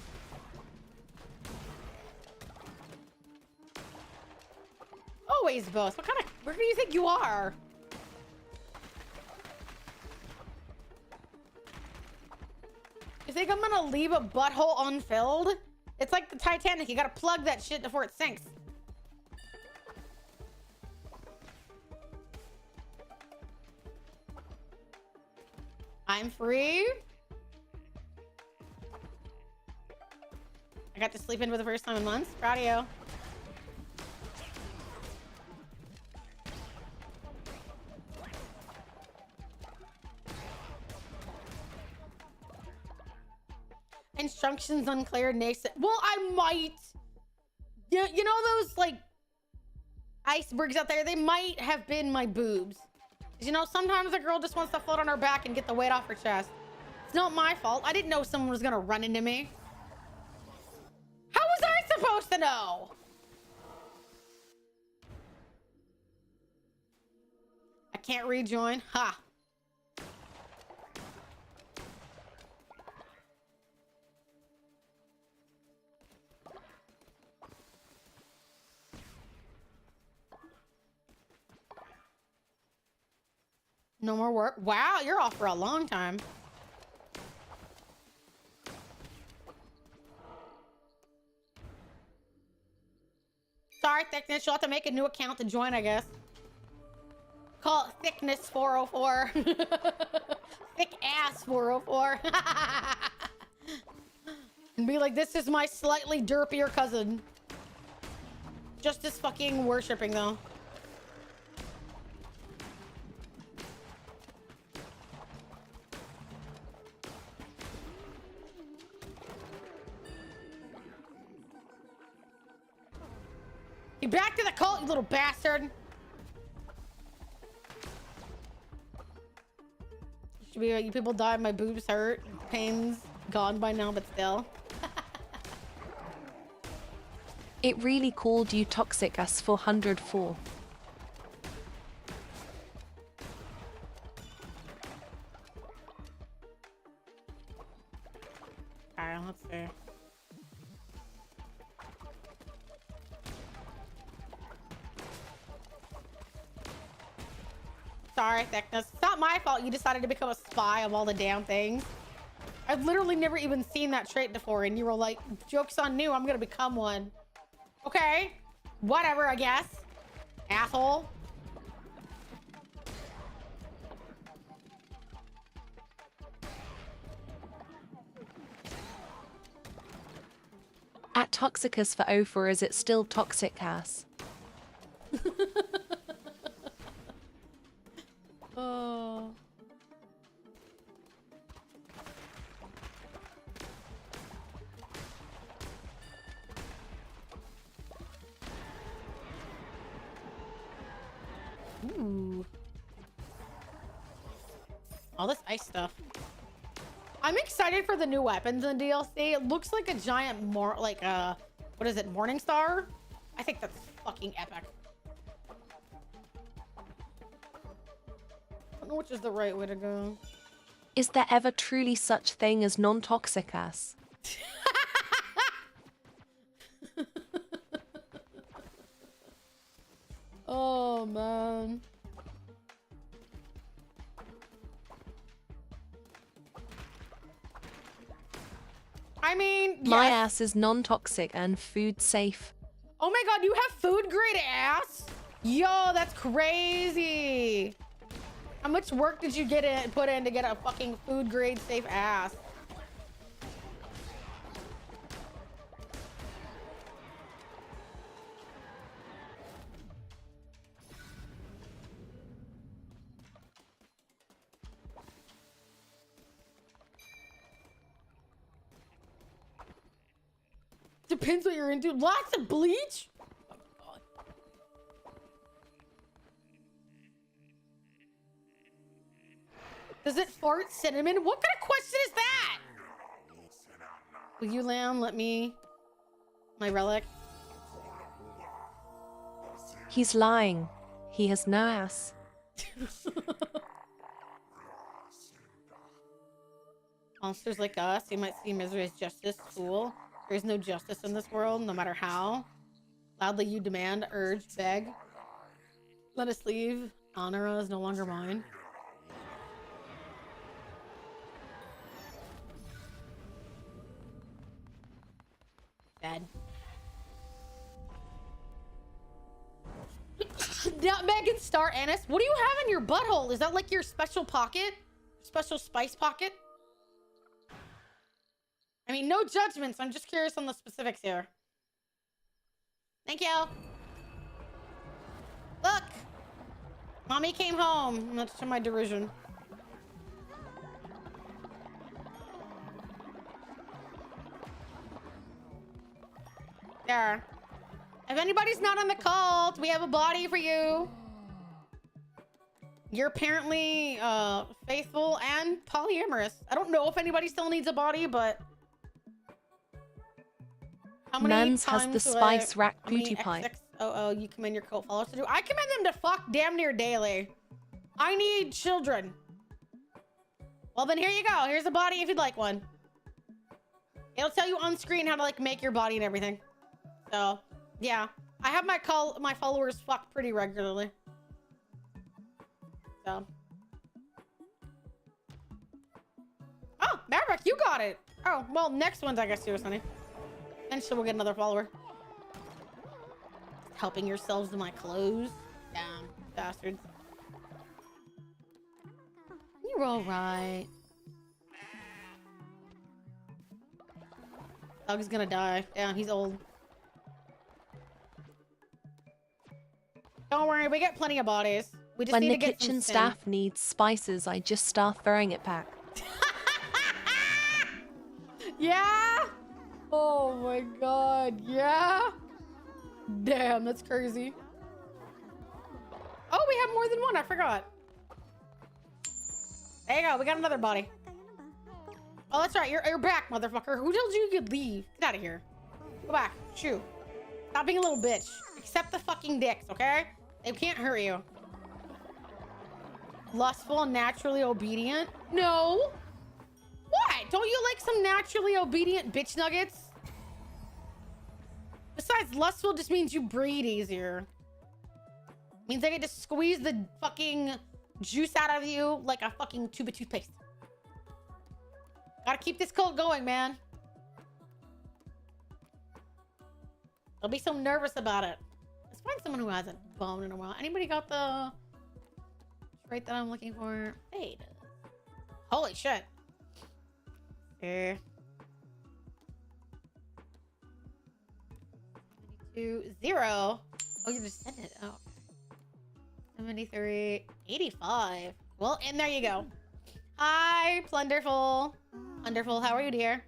Always both. Where do you think you are? You think I'm gonna leave a butthole unfilled? It's like the Titanic. You gotta plug that shit before it sinks. I'm free. I got to sleep in for the first time in months. Proud of you. Instructions unclear. Nascent. Well, I might. You know those like icebergs out there? They might have been my boobs. You know, sometimes a girl just wants to float on her back and get the weight off her chest. It's not my fault. I didn't know someone was gonna run into me. How was I supposed to know? I can't rejoin. Ha. No more work. Wow, you're off for a long time. Sorry, Thickness. You'll have to make a new account to join, I guess. Call it Thickness 404. Thick ass 404. And be like, this is my slightly derpier cousin. Just as fucking worshipping, though. You back to the cult, you little bastard. Should be like, you people die, my boobs hurt. Pain's gone by now, but still. It really called you toxic as 404. Alright, let's see. Sorry, Thickness. It's not my fault you decided to become a spy of all the damn things. I've literally never even seen that trait before, and you were like, joke's on you, I'm gonna become one. Okay. Whatever, I guess. Asshole. At Toxicus for 04, is it still toxic ass? Oh. Ooh. All this ice stuff. I'm excited for the new weapons in DLC. It looks like a giant what is it, Morning Star? I think that's fucking epic. I don't know which is the right way to go. Is there ever truly such thing as non-toxic ass? Oh, man. I mean, My yes. ass is non-toxic and food safe. Oh my god, you have food grade ass? Yo, that's crazy. How much work did you put in to get a fucking food grade safe ass? Depends what you're into. Lots of bleach? Oh my god. Does it fart cinnamon? What kind of question is that? Will you, Lamb, let me... My relic? He's lying. He has no ass. Monsters like us, you might see misery as justice. Fool. There is no justice in this world, no matter how loudly you demand, urge, beg. Let us leave. Honora is no longer mine. Dead. Megan Star Annis, what do you have in your butthole? Is that like your special pocket? Special spice pocket? I mean, no judgments. I'm just curious on the specifics here. Thank you. Look. Mommy came home. Much to my derision. There. If anybody's not on the cult, we have a body for you. You're apparently faithful and polyamorous. I don't know if anybody still needs a body, but how many Mans has times the spice rack beauty pie. Oh, you commend your cult followers to do. I commend them to fuck damn near daily. I need children. Well, then here you go. Here's a body if you'd like one. It'll tell you on screen how to like make your body and everything. So, yeah. I have my followers fucked pretty regularly. So. Oh, Maverick, you got it. Oh, well, next one's I guess yours, honey. And so we'll get another follower. Helping yourselves to my clothes. Damn, bastards. You're all right. Dog's gonna die. Damn, he's old. Don't worry, we got plenty of bodies. We just When need the to get kitchen some staff needs spices, I just start throwing it back. Yeah? Oh my god, yeah? Damn, that's crazy. Oh, we have more than one, I forgot. There you go, we got another body. Oh, that's right, you're back, motherfucker. Who told you you could leave? Get out of here. Go back, shoo. Stop being a little bitch. Accept the fucking dicks, okay? They can't hurt you. Lustful and naturally obedient? No. What? Don't you like some naturally obedient bitch nuggets? Besides, lustful just means you breed easier. Means I get to squeeze the fucking juice out of you like a fucking tube of toothpaste. Gotta keep this cult going, man. Don't be so nervous about it. Let's find someone who hasn't boned in a while. Anybody got the trait that I'm looking for? Hey. Holy shit. Here. 0. Oh, you just sent it. Oh. 73. 85. Well, and there you go. Hi, Plunderful. Wonderful. How are you, dear?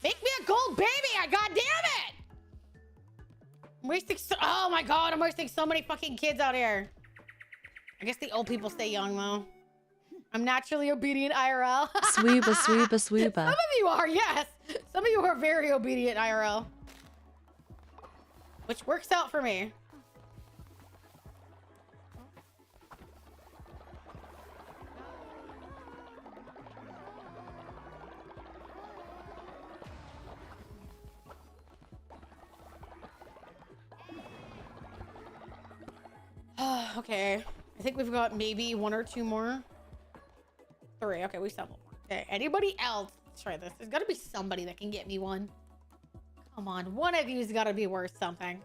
Make me a gold baby! God damn it! I'm wasting oh my god, I'm wasting so many fucking kids out here. I guess the old people stay young, though. I'm naturally obedient IRL. Swoober, swoober, swoober. Some of you are, yes. Some of you are very obedient IRL. Which works out for me. Okay. I think we've got maybe 1 or 2 more. 3. Okay, we still have 1 more. Okay, anybody else? Let's try this. There's got to be somebody that can get me one. Come on, one of you's got to be worth something.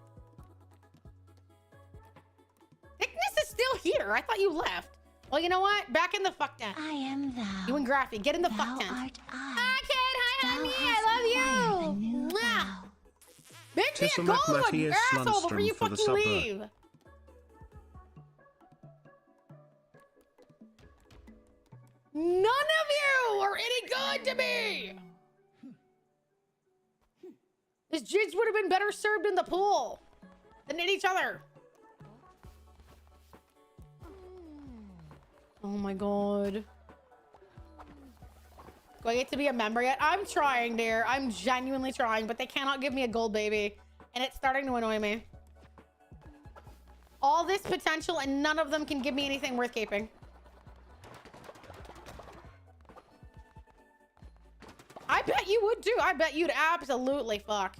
Thickness is still here. I thought you left. Well, you know what? Back in the fuck tent. I am thou. You and Graffy, get in the Thou fuck tent. art I. Hi, kid. Hi, Thou honey. hast I acquired a love new you. Mwah. thou. Make me a Tisselmac gold one, you Matthias asshole, before you Lundström for the fucking supper. leave. None of you are any good to me. This jizz would have been better served in the pool than in each other. Oh my god. Do I get to be a member yet? I'm trying, dear. I'm genuinely trying, but they cannot give me a gold baby. And it's starting to annoy me. All this potential and none of them can give me anything worth keeping. I bet you would too. I bet you'd absolutely fuck.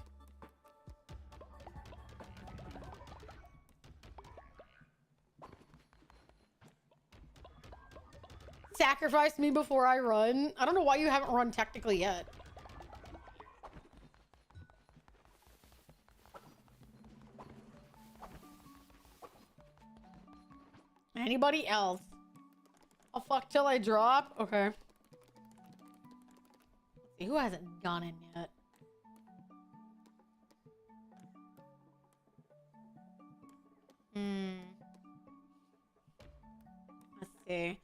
sacrifice me before I run. I don't know why you haven't run technically yet. Anybody else? I'll fuck till I drop. Okay. Let's see, who hasn't gone in yet? Let's see.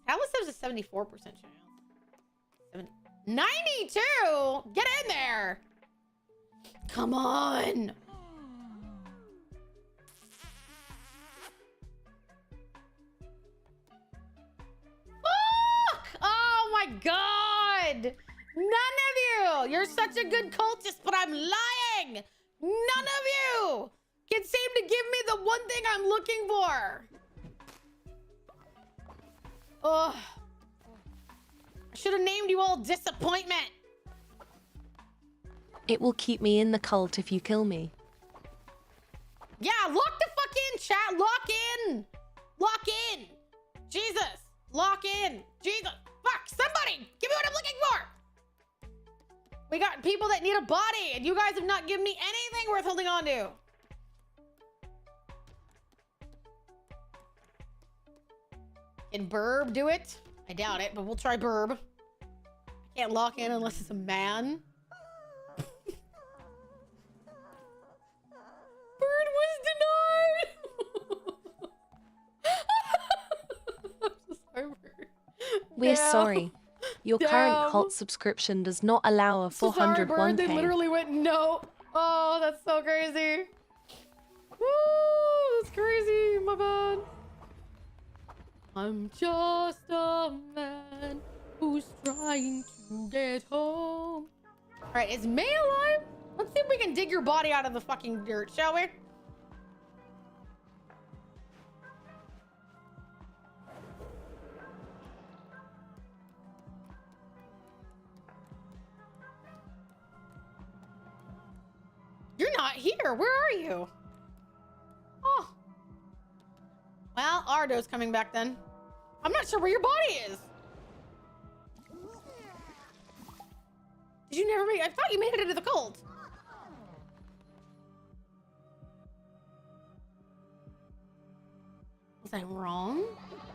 Atlas has a 74% chance. 92? Get in there! Come on! Fuck! Oh my god! None of you! You're such a good cultist, but I'm lying! None of you can seem to give me the one thing I'm looking for. Ugh. I should have named you all disappointment. It will keep me in the cult if you kill me. Yeah, lock the fuck in, chat. Lock in. Lock in. Jesus. Lock in. Jesus. Fuck. Somebody. Give me what I'm looking for. We got people that need a body, and you guys have not given me anything worth holding on to. Can Burb do it? I doubt it, but we'll try Burb. I can't lock in unless it's a man. Bird was denied! I'm so sorry, Bird. We're Damn. sorry. Your Damn. current cult subscription does not allow a So sorry, 401k. Bird. They literally went no. Oh, that's so crazy. Woo, that's crazy. My bad. I'm just a man who's trying to get home. All right, is May alive? Let's see if we can dig your body out of the fucking dirt, shall we? You're not here. Where are you? Oh. Well, Ardo's coming back then. I'm not sure where your body is. Did you never make... I thought you made it into the cult. Was I wrong?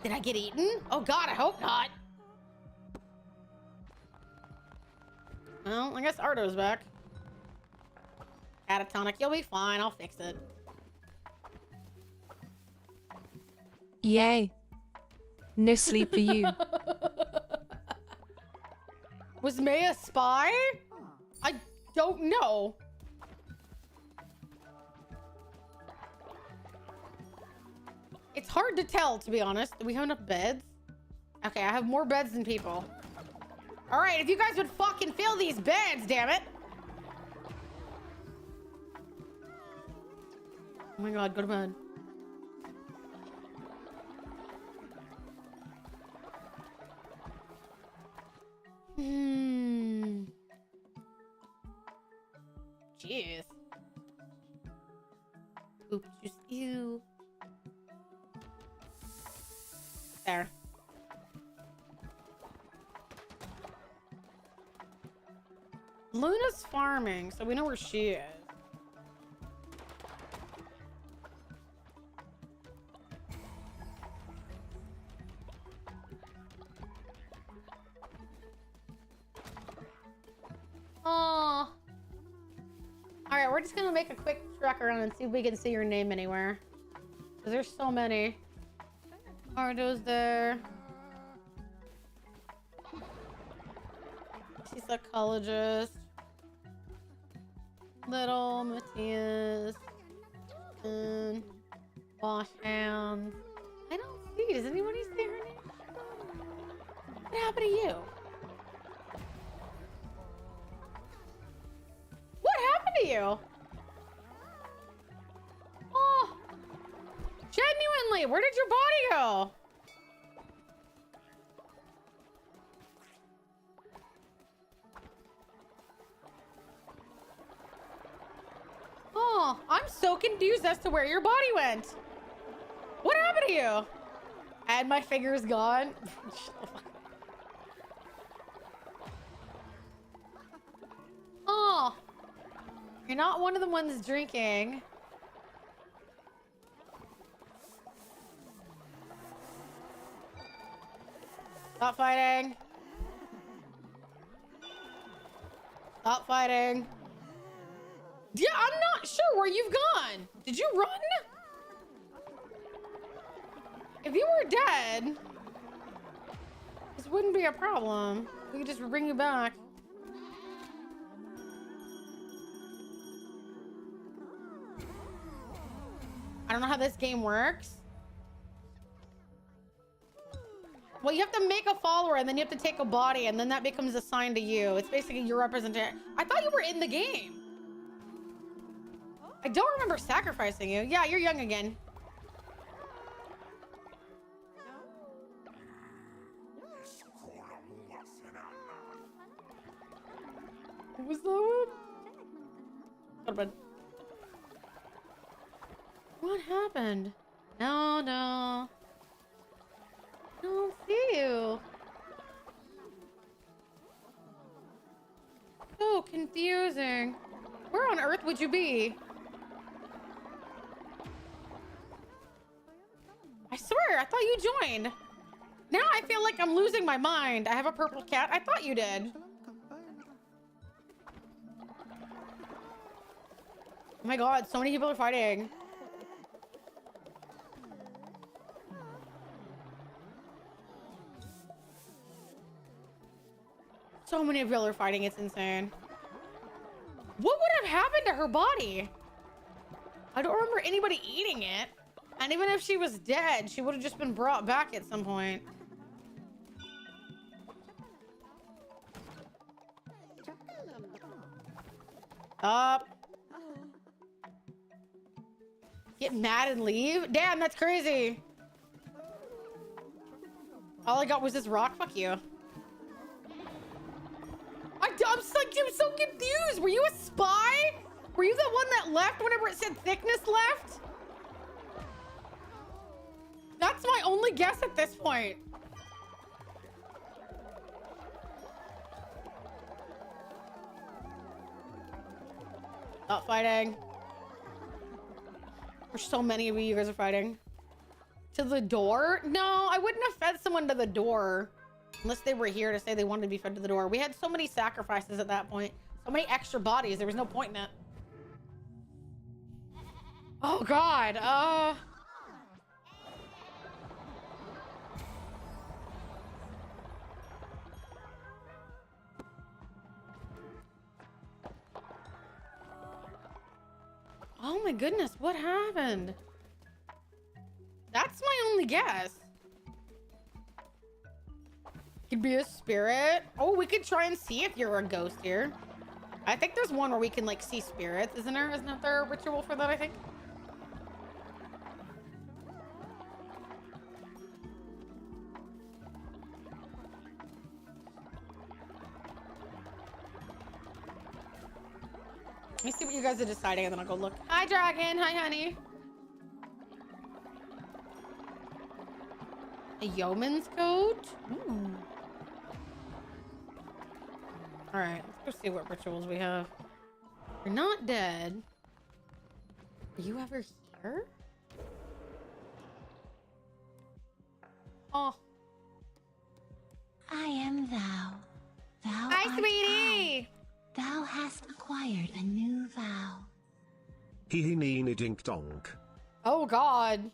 Did I get eaten? Oh god, I hope not. Well, I guess Ardo's back. Catatonic, you'll be fine. I'll fix it. Yay. No sleep for you. Was May a spy? I don't know. It's hard to tell, to be honest. Do we have enough beds? Okay, I have more beds than people. All right, if you guys would fucking fill these beds, damn it. Oh my god, go to bed. Jeez. Poop juice. Ew. There. Luna's farming, so we know where she is. Oh. Alright, we're just gonna make a quick trek around and see if we can see your name anywhere. Because there's so many. Ardo's there. She's a psychologist. Little Matthias. And wash hands. I don't see. Does anybody see her name? What happened to you? What happened to you? Oh, genuinely, where did your body go? Oh, I'm so confused as to where your body went. What happened to you? And my finger's gone. Oh, you're not one of the ones drinking. Stop fighting. Stop fighting. Yeah, I'm not sure where you've gone. Did you run? If you were dead, this wouldn't be a problem. We could just bring you back. I don't know how this game works. Well, you have to make a follower and then you have to take a body and then that becomes assigned to you. It's basically your representation. I thought you were in the game. I don't remember sacrificing you. Yeah, you're young again. What was that one? What happened? No, no. I don't see you. So confusing. Where on earth would you be? I swear, I thought you joined. Now I feel like I'm losing my mind. I have a purple cat. I thought you did. Oh my god, so many people are fighting. So many people are fighting, it's insane. What would have happened to her body? I don't remember anybody eating it. And even if she was dead, she would have just been brought back at some point. Up. Get mad and leave? Damn, that's crazy. All I got was this rock. Fuck you. I'm so confused. Were you a spy? Were you the one that left whenever it said thickness left? That's my only guess at this point. Not fighting. There's so many of you guys are fighting. To the door? No, I wouldn't have fed someone to the door. Unless they were here to say they wanted to be fed to the door. We had so many sacrifices at that point. So many extra bodies. There was no point in it. Oh, God. Oh, my goodness. What happened? That's my only guess. Could be a spirit. Oh, we could try and see if you're a ghost here. I think there's one where we can like see spirits, isn't there? Isn't there a ritual for that, I think? Let me see what you guys are deciding and then I'll go look. Hi, dragon. Hi, honey. A yeoman's coat? Ooh. All right, let's go see what rituals we have. You're not dead. Are you ever here? Oh. I am thou. Thou Hi, art sweetie. I. Thou hast acquired a new vow. Hee nee dink donk. Oh, God.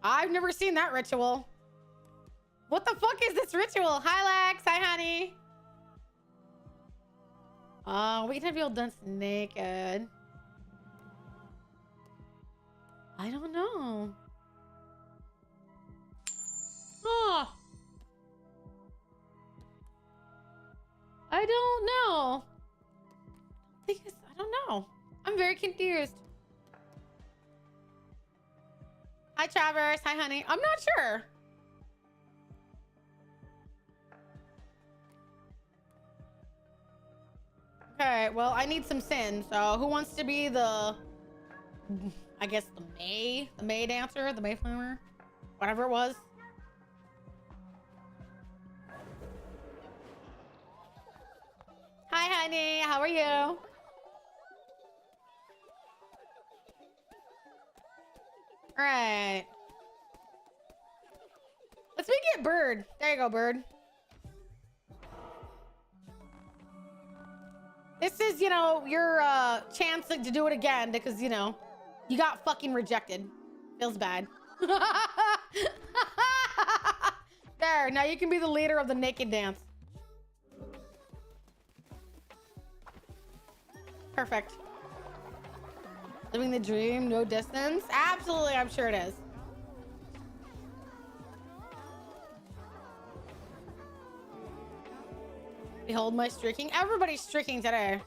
I've never seen that ritual. What the fuck is this ritual? Hi, Lex. Hi, honey. We can have you all dance naked. I don't know. Oh. I don't know. I don't know. I'm very confused. Hi, Travers. Hi, honey. I'm not sure. Okay, well, I need some sin. So who wants to be the, I guess the May dancer, the Mayflower, whatever it was. Hi, honey. How are you? All right. Let's make it bird. There you go, bird. This is, you know, your chance to do it again because, you know, you got fucking rejected. Feels bad. There, now you can be the leader of the naked dance. Perfect. Living the dream, no distance? Absolutely, I'm sure it is. Behold my streaking. Everybody's streaking today.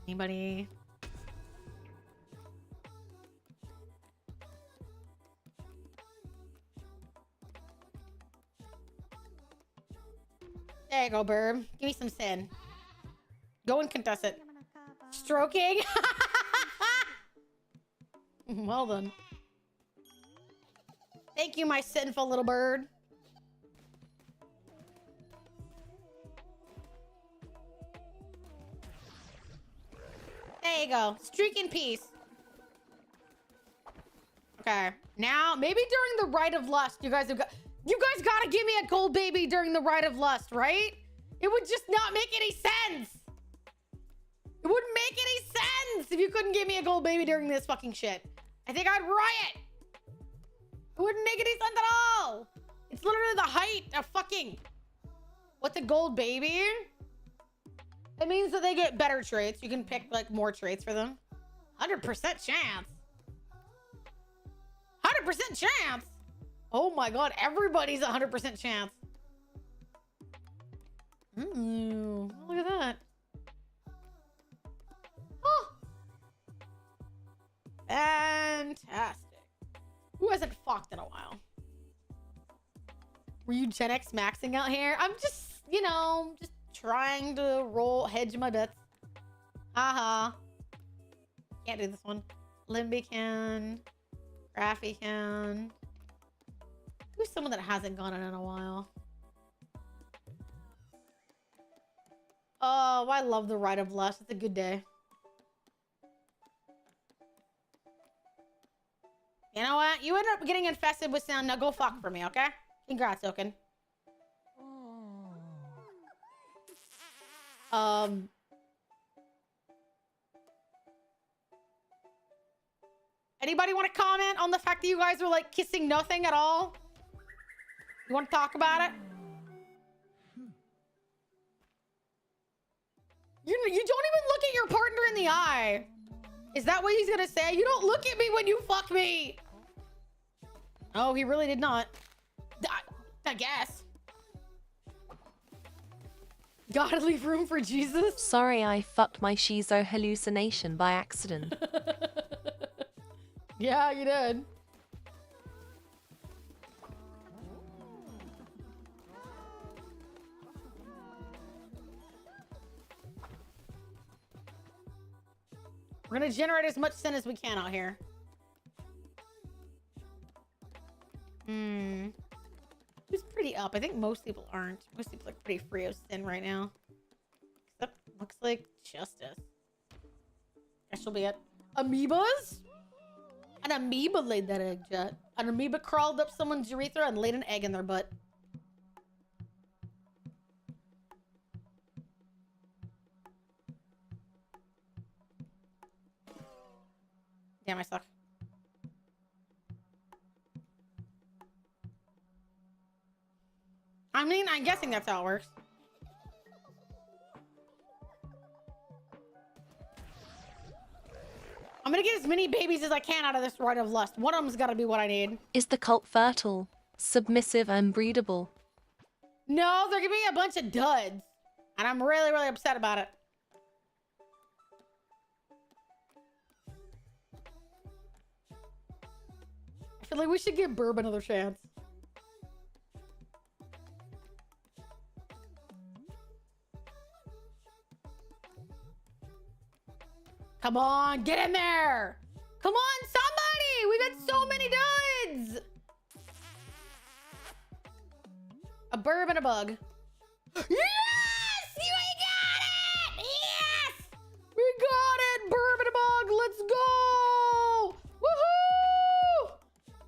Anybody? There you go, Burb. Give me some sin. Go and contest it. Stroking? Well done. Thank you, my sinful little bird. There you go. Streak in peace. Okay. Now, maybe during the Rite of Lust, you guys gotta give me a gold baby during the Rite of Lust, right? It would just not make any sense. It wouldn't make any sense if you couldn't give me a gold baby during this fucking shit. I think I'd riot. It wouldn't make any sense at all. It's literally the height of fucking... What's a gold baby? It means that they get better traits. You can pick, like, more traits for them. 100% chance. 100% chance? Oh my god, everybody's 100% chance. Ooh, look at that. Oh. Fantastic. Who hasn't fucked in a while? Were you Gen X maxing out here? I'm just, you know, just trying to hedge my bets. Haha. Can't do this one. Limby can. Raffy can. Who's someone that hasn't gone in a while? Oh, I love the Rite of Lust. It's a good day. You know what? You ended up getting infested with sound. Now go fuck for me, okay? Congrats, Oaken. Anybody want to comment on the fact that you guys were like kissing nothing at all? You want to talk about it? You don't even look at your partner in the eye. Is that what he's gonna say? You don't look at me when you fuck me. Oh, he really did not. I guess. Gotta leave room for Jesus. Sorry, I fucked my shizo hallucination by accident. Yeah, you did. We're gonna generate as much sin as we can out here. Who's pretty up? I think most people aren't. Most people are pretty free of sin right now. Except looks like Justice. That shall be it. Amoebas? An amoeba laid that egg, Jet. An amoeba crawled up someone's urethra and laid an egg in their butt. Damn, I suck. I mean, I'm guessing that's how it works. I'm gonna get as many babies as I can out of this Rite of Lust. One of them's gotta be what I need. Is the cult fertile, submissive, and breedable? No, they're giving me a bunch of duds. And I'm really, really upset about it. I feel like we should give Burb another chance. Come on, get in there! Come on, somebody! We got so many duds! A burb and a bug. Yes! You got it! Yes! We got it! Burb and a bug, let's go! Woohoo!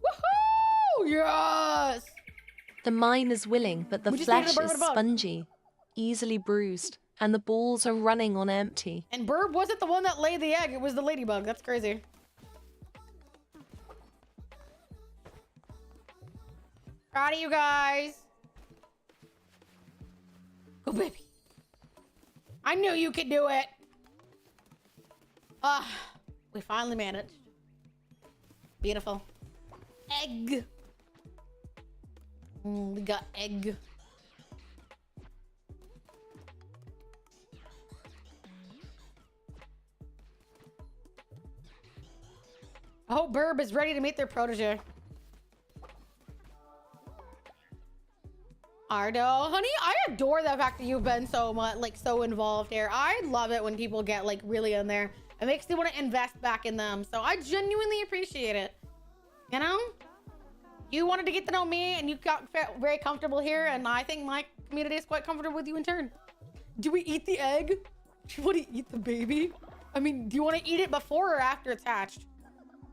Woohoo! Yes! The mine is willing, but the We just needed a flesh bird is and a bug. spongy, easily bruised, and the balls are running on empty. And Burb wasn't the one that laid the egg, it was the ladybug. That's crazy. Proud of you guys. Go, baby. I knew you could do it. We finally managed. Beautiful. Egg. We got egg. I hope Burb is ready to meet their protege. Ardo, honey, I adore the fact that you've been so much, like, so involved here. I love it when people get, like, really in there. It makes me want to invest back in them. So I genuinely appreciate it. You know? You wanted to get to know me and you got very comfortable here. And I think my community is quite comfortable with you in turn. Do we eat the egg? Do you want to eat the baby? I mean, do you want to eat it before or after it's hatched?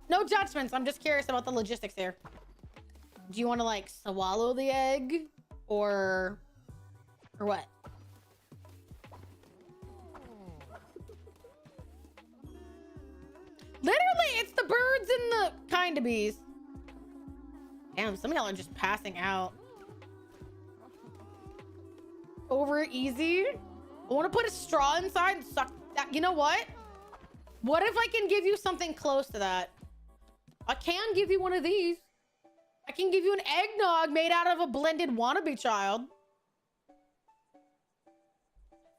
No judgments. I'm just curious about the logistics here. Do you want to, like, swallow the egg? Or what? Literally, it's the birds and the kind of bees. Damn, some of y'all are just passing out. Over easy. I want to put a straw inside and suck that. You know what? What if I can give you something close to that? I can give you one of these. I can give you an eggnog made out of a blended wannabe child.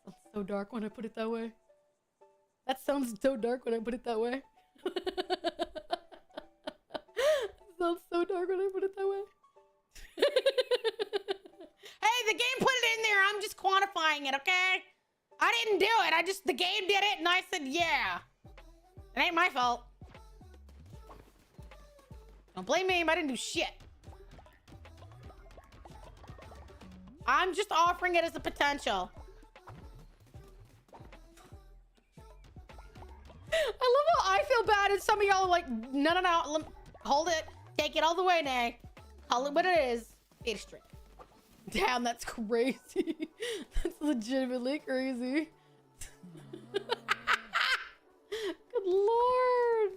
That's so dark when I put it that way. That sounds so dark when I put it that way. Sounds so dark when I put it that way. Hey, the game put it in there. I'm just quantifying it, okay? I didn't do it. The game did it and I said, yeah. It ain't my fault. Don't blame me, I didn't do shit. I'm just offering it as a potential. I love how I feel bad and some of y'all are like, no, hold it. Take it all the way, Nay. Call it what it is. Fish drink. Damn, that's crazy. That's legitimately crazy. Good lord.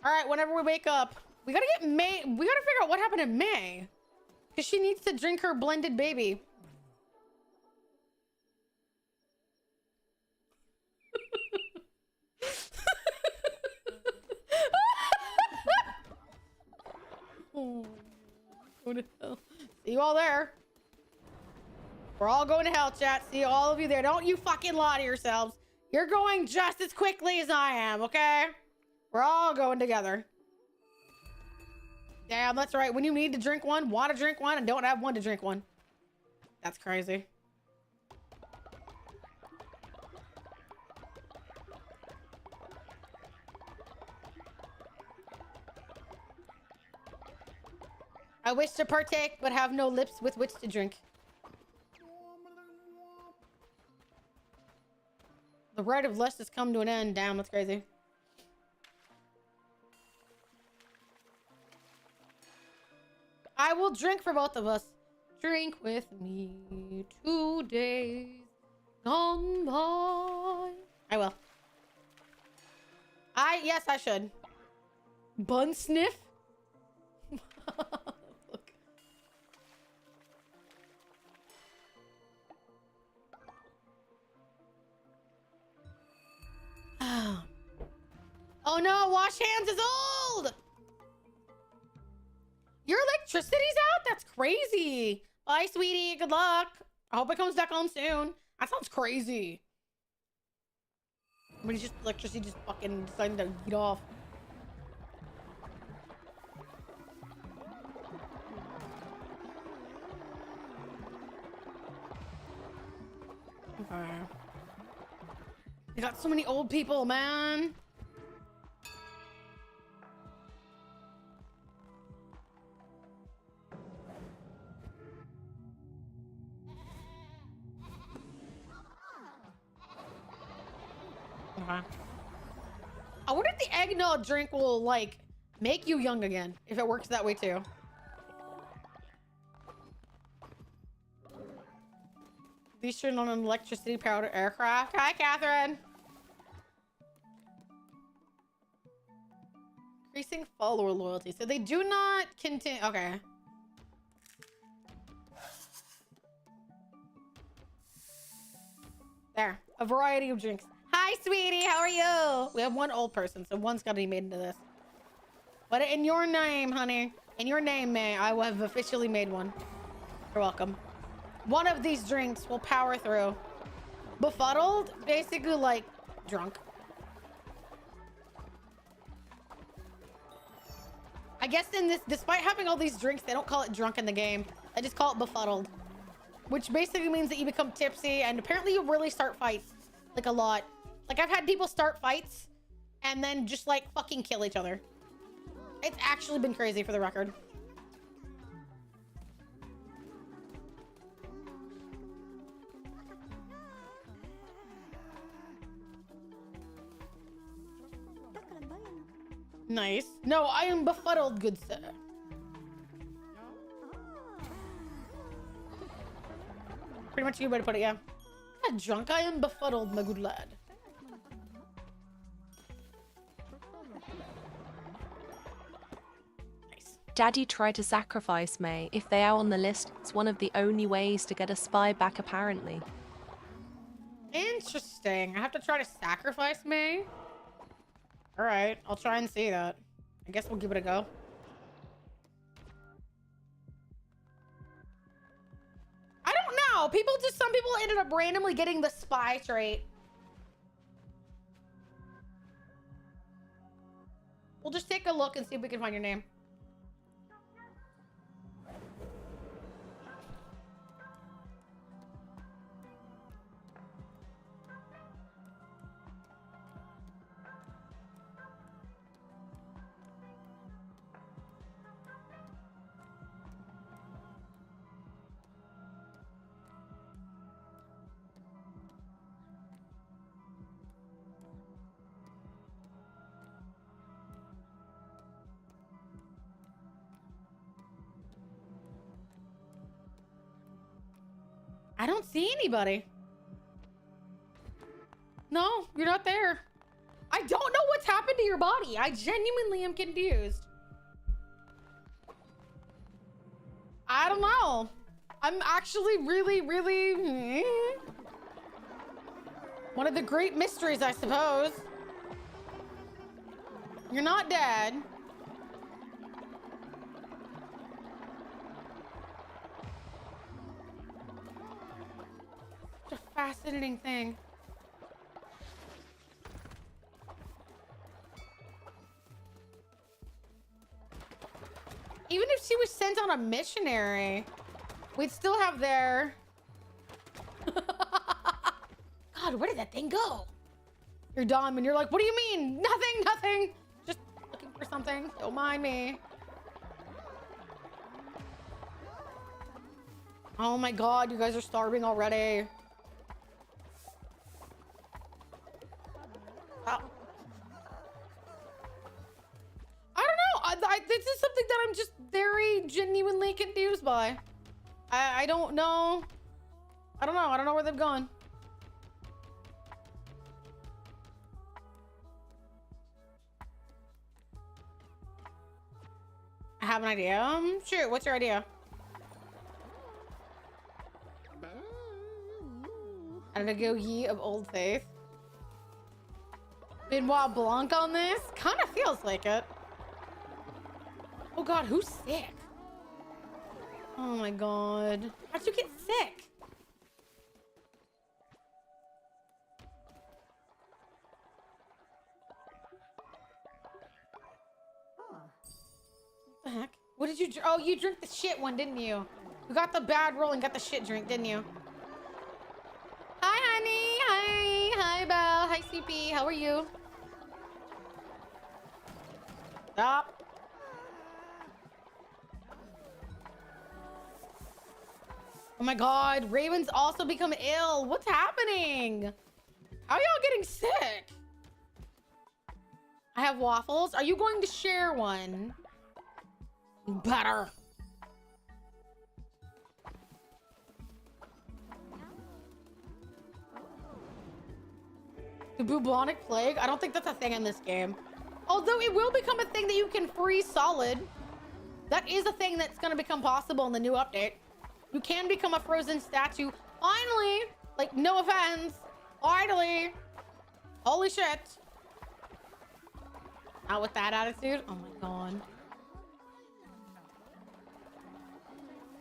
All right, whenever we wake up, we gotta get May. We gotta figure out what happened to May. Because she needs to drink her blended baby. Oh, going to hell. See you all there. We're all going to hell, chat. See all of you there. Don't you fucking lie to yourselves. You're going just as quickly as I am, okay? We're all going together. Damn, that's right. When you need to drink one, want to drink one, and don't have one to drink one. That's crazy. I wish to partake, but have no lips with which to drink. The rite of lust has come to an end. Damn, that's crazy. I will drink for both of us. Drink with me 2 days gone by. I will. Yes, I should. Bun sniff? Look. Oh no, wash hands is old! Your electricity's out? That's crazy. Bye, sweetie. Good luck. I hope it comes back on soon. That sounds crazy. But just electricity just fucking deciding to get off. Okay. You got so many old people, man. Okay. I wonder if the eggnog drink will, like, make you young again. If it works that way, too. These turn on an electricity-powered aircraft. Hi, Catherine. Increasing follower loyalty. So they do not continue. Okay. There. A variety of drinks. Hi, sweetie. How are you? We have one old person, so one's got to be made into this. But in your name, honey. In your name, May, I will have officially made one. You're welcome. One of these drinks will power through. Befuddled? Basically, like, drunk. I guess in this, despite having all these drinks, they don't call it drunk in the game. They just call it befuddled. Which basically means that you become tipsy, and apparently you really start fights. Like, a lot. Like, I've had people start fights, and then just, like, fucking kill each other. It's actually been crazy, for the record. Nice. No, I am befuddled, good sir. Pretty much a good way to put it, yeah. Not drunk, I am befuddled, my good lad. Nice. Daddy tried to sacrifice May. If they are on the list, it's one of the only ways to get a spy back, apparently. Interesting. I have to try to sacrifice May? Alright, I'll try and see that. I guess we'll give it a go. I don't know. Some people ended up randomly getting the spy trait. We'll just take a look and see if we can find your name. I don't see anybody. No, you're not there. I don't know what's happened to your body. I genuinely am confused. I don't know. I'm actually really... One of the great mysteries, I suppose. You're not dead. Such a fascinating thing. Even if she was sent on a missionary, we'd still have their... God, where did that thing go? You're dumb and you're like, what do you mean? Nothing. Just looking for something. Don't mind me. Oh my God, you guys are starving already. Oh. I don't know. This is something that I'm just very genuinely confused by. I don't know. I don't know where they've gone. I have an idea. Sure, what's your idea? And a go ye of old faith. Benoit Blanc on this? Kind of feels like it. Oh God, who's sick? Oh my God. How'd you get sick? What the heck? What did you drink? Oh, you drank the shit one, didn't you? You got the bad roll and got the shit drink, didn't you? Hi, honey. Hi, Belle. Hi, CP. How are you? Stop. Oh my God, Raven's also become ill. What's happening? How are y'all getting sick? I have waffles. Are you going to share one? You better. The bubonic plague? I don't think that's a thing in this game. Although it will become a thing that you can freeze solid. That is a thing that's going to become possible in the new update. You can become a frozen statue. Finally! Like, no offense. Finally! Holy shit. Not with that attitude. Oh my god.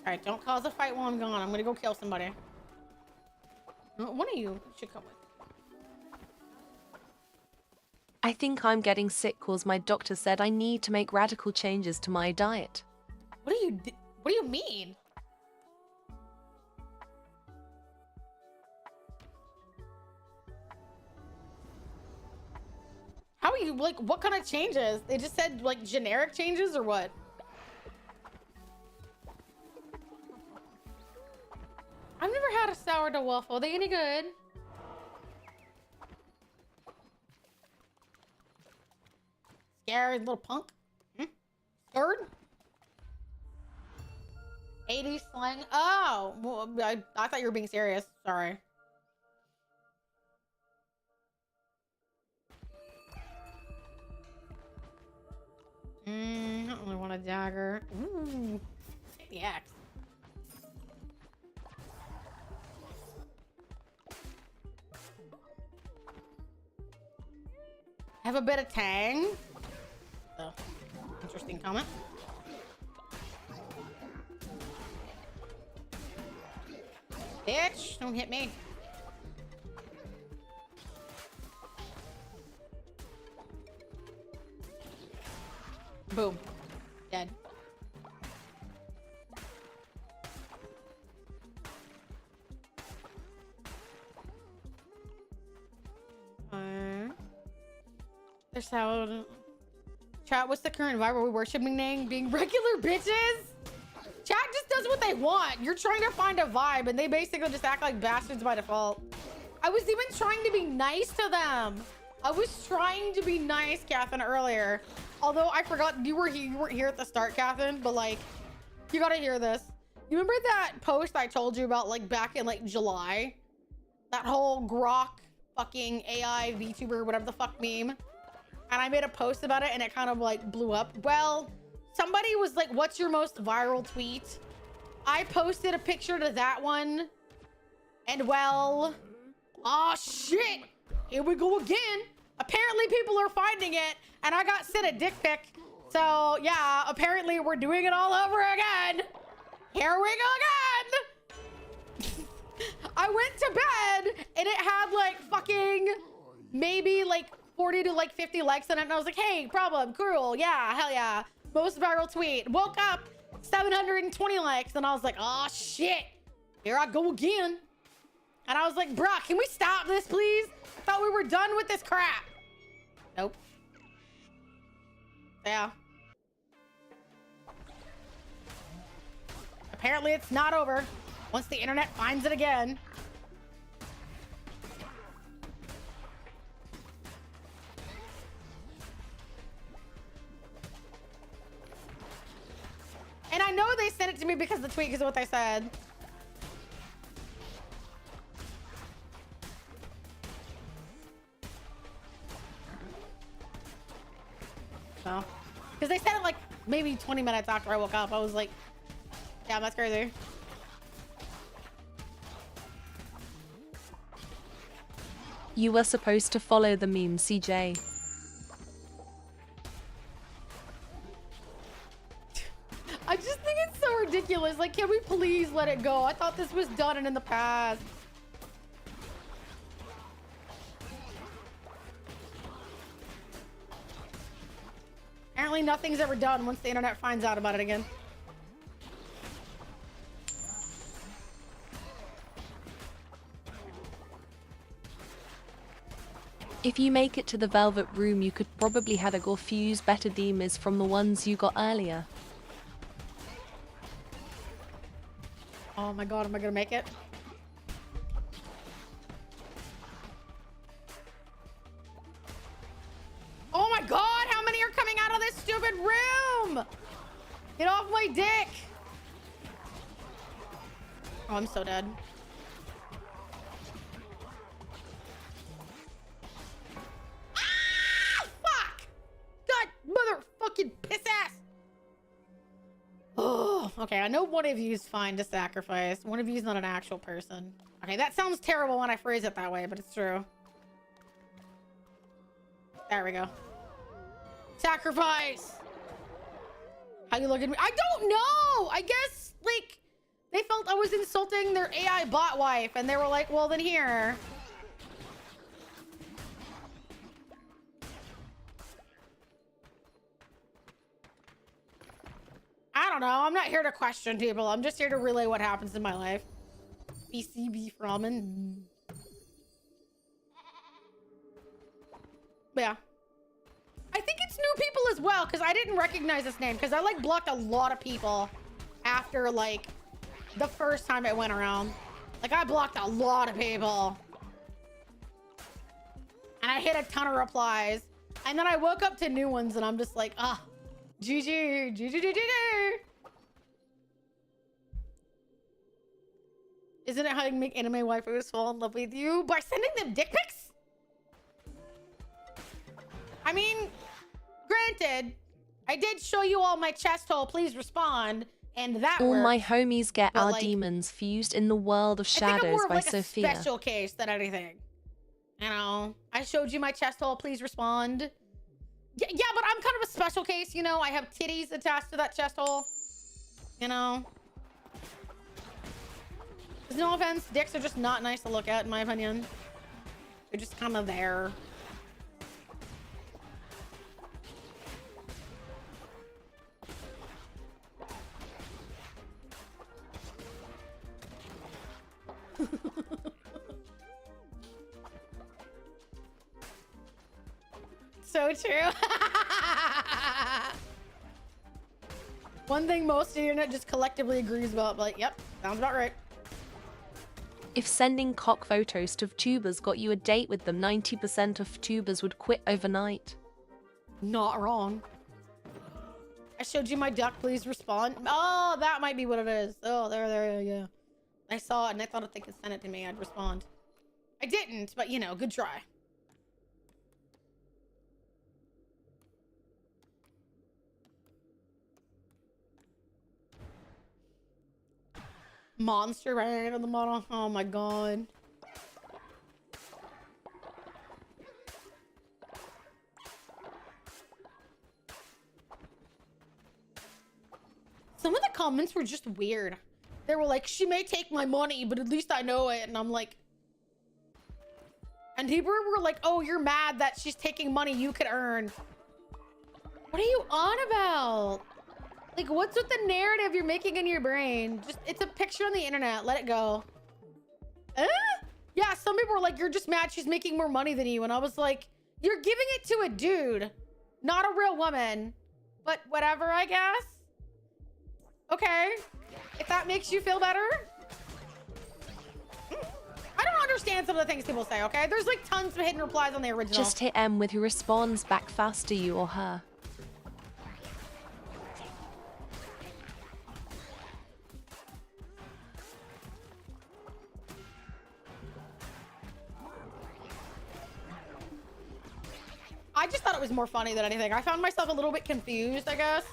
Alright, don't cause a fight while I'm gone. I'm gonna go kill somebody. One of you should come with. I think I'm getting sick cause my doctor said I need to make radical changes to my diet. What do you mean? How are you, like, what kind of changes? They just said, like, generic changes or what? I've never had a sourdough waffle. Are they any good? Scared little punk. Scared? 80s slang. Oh, well, I thought you were being serious. Sorry. I don't really want a dagger. Ooh, take the axe. Have a bit of tang. Oh, interesting comment. Bitch, don't hit me. Boom. Dead. There's how. Chat, what's the current vibe? Are we worshiping name being regular bitches? Chat just does what they want. You're trying to find a vibe and they basically just act like bastards by default. I was even trying to be nice to them. I was trying to be nice, Catherine, earlier. Although I forgot you weren't here at the start, Catherine, but like, you gotta hear this. You remember that post I told you about like back in like July? That whole Grok fucking AI VTuber, whatever the fuck meme. And I made a post about it and it kind of like blew up. Well, somebody was like, what's your most viral tweet? I posted a picture to that one. And well, oh shit, here we go again. Apparently people are finding it and I got sent a dick pic. So yeah, apparently we're doing it all over again. Here we go again. I went to bed and it had like fucking maybe like 40 to like 50 likes on it. And I was like, hey, problem, cool. Yeah, hell yeah. Most viral tweet. Woke up, 720 likes. And I was like, oh shit, here I go again. And I was like, bruh, can we stop this, please? I thought we were done with this crap. Nope. Yeah. Apparently it's not over once the internet finds it again. And I know they sent it to me because the tweet is what they said. No. Because they said it like maybe 20 minutes after I woke up. I was like, yeah, that's crazy. You were supposed to follow the meme, CJ. I just think it's so ridiculous. Like, can we please let it go? I thought this was done and in the past. Apparently nothing's ever done once the internet finds out about it again. If you make it to the Velvet Room, you could probably have a Gorfuse better demons from the ones you got earlier. Oh my god, am I gonna make it? Oh my god! room! Get off my dick! Oh, I'm so dead. Ah! Fuck! God, motherfucking piss ass! Oh, okay. I know one of you is fine to sacrifice. One of you is not an actual person. Okay, that sounds terrible when I phrase it that way, but it's true. There we go. Sacrifice! How you look at me? I don't know! I guess, like, they felt I was insulting their AI bot wife, and they were like, well, then here. I don't know. I'm not here to question people. I'm just here to relay what happens in my life. BCB ramen. But yeah. I think it's new people as well, because I didn't recognize this name, because I, like, blocked a lot of people after, like, the first time it went around. Like, I blocked a lot of people. And I hit a ton of replies. And then I woke up to new ones, and I'm just like, ah, GG, GG. Isn't it how you make anime waifus fall in love with you? By sending them dick pics? I mean, granted, I did show you all my chest hole. Please respond. And that All worked. my homies get But, our like, demons fused in the world of I think I'm shadows more of by like Sophia. a special case than anything. You know, I showed you my chest hole. Please respond. Yeah, but I'm kind of a special case. You know, I have titties attached to that chest hole. You know. There's no offense. Dicks are just not nice to look at, in my opinion. They're just kind of there. So true. One thing most of the internet just collectively agrees about, like, yep, sounds about right. If sending cock photos to VTubers got you a date with them, 90% of VTubers would quit overnight. Not wrong. I showed you my duck, please respond. Oh, that might be what it is. Oh, there, yeah. I saw it and I thought if they could send it to me, I'd respond. I didn't, but you know, good try. Monster right on the model. Oh my god. Some of the comments were just weird. They were like, she may take my money, but at least I know it. And I'm like... And people were like, oh, you're mad that she's taking money you could earn. What are you on about? Like, what's with the narrative you're making in your brain? Just, it's a picture on the internet. Let it go. Yeah, some people were like, you're just mad she's making more money than you. And I was like, you're giving it to a dude, not a real woman. But whatever, I guess. Okay. If that makes you feel better. I don't understand some of the things people say, okay? There's like tons of hidden replies on the original. Just hit M with who responds back faster, you or her. I just thought it was more funny than anything. I found myself a little bit confused, I guess.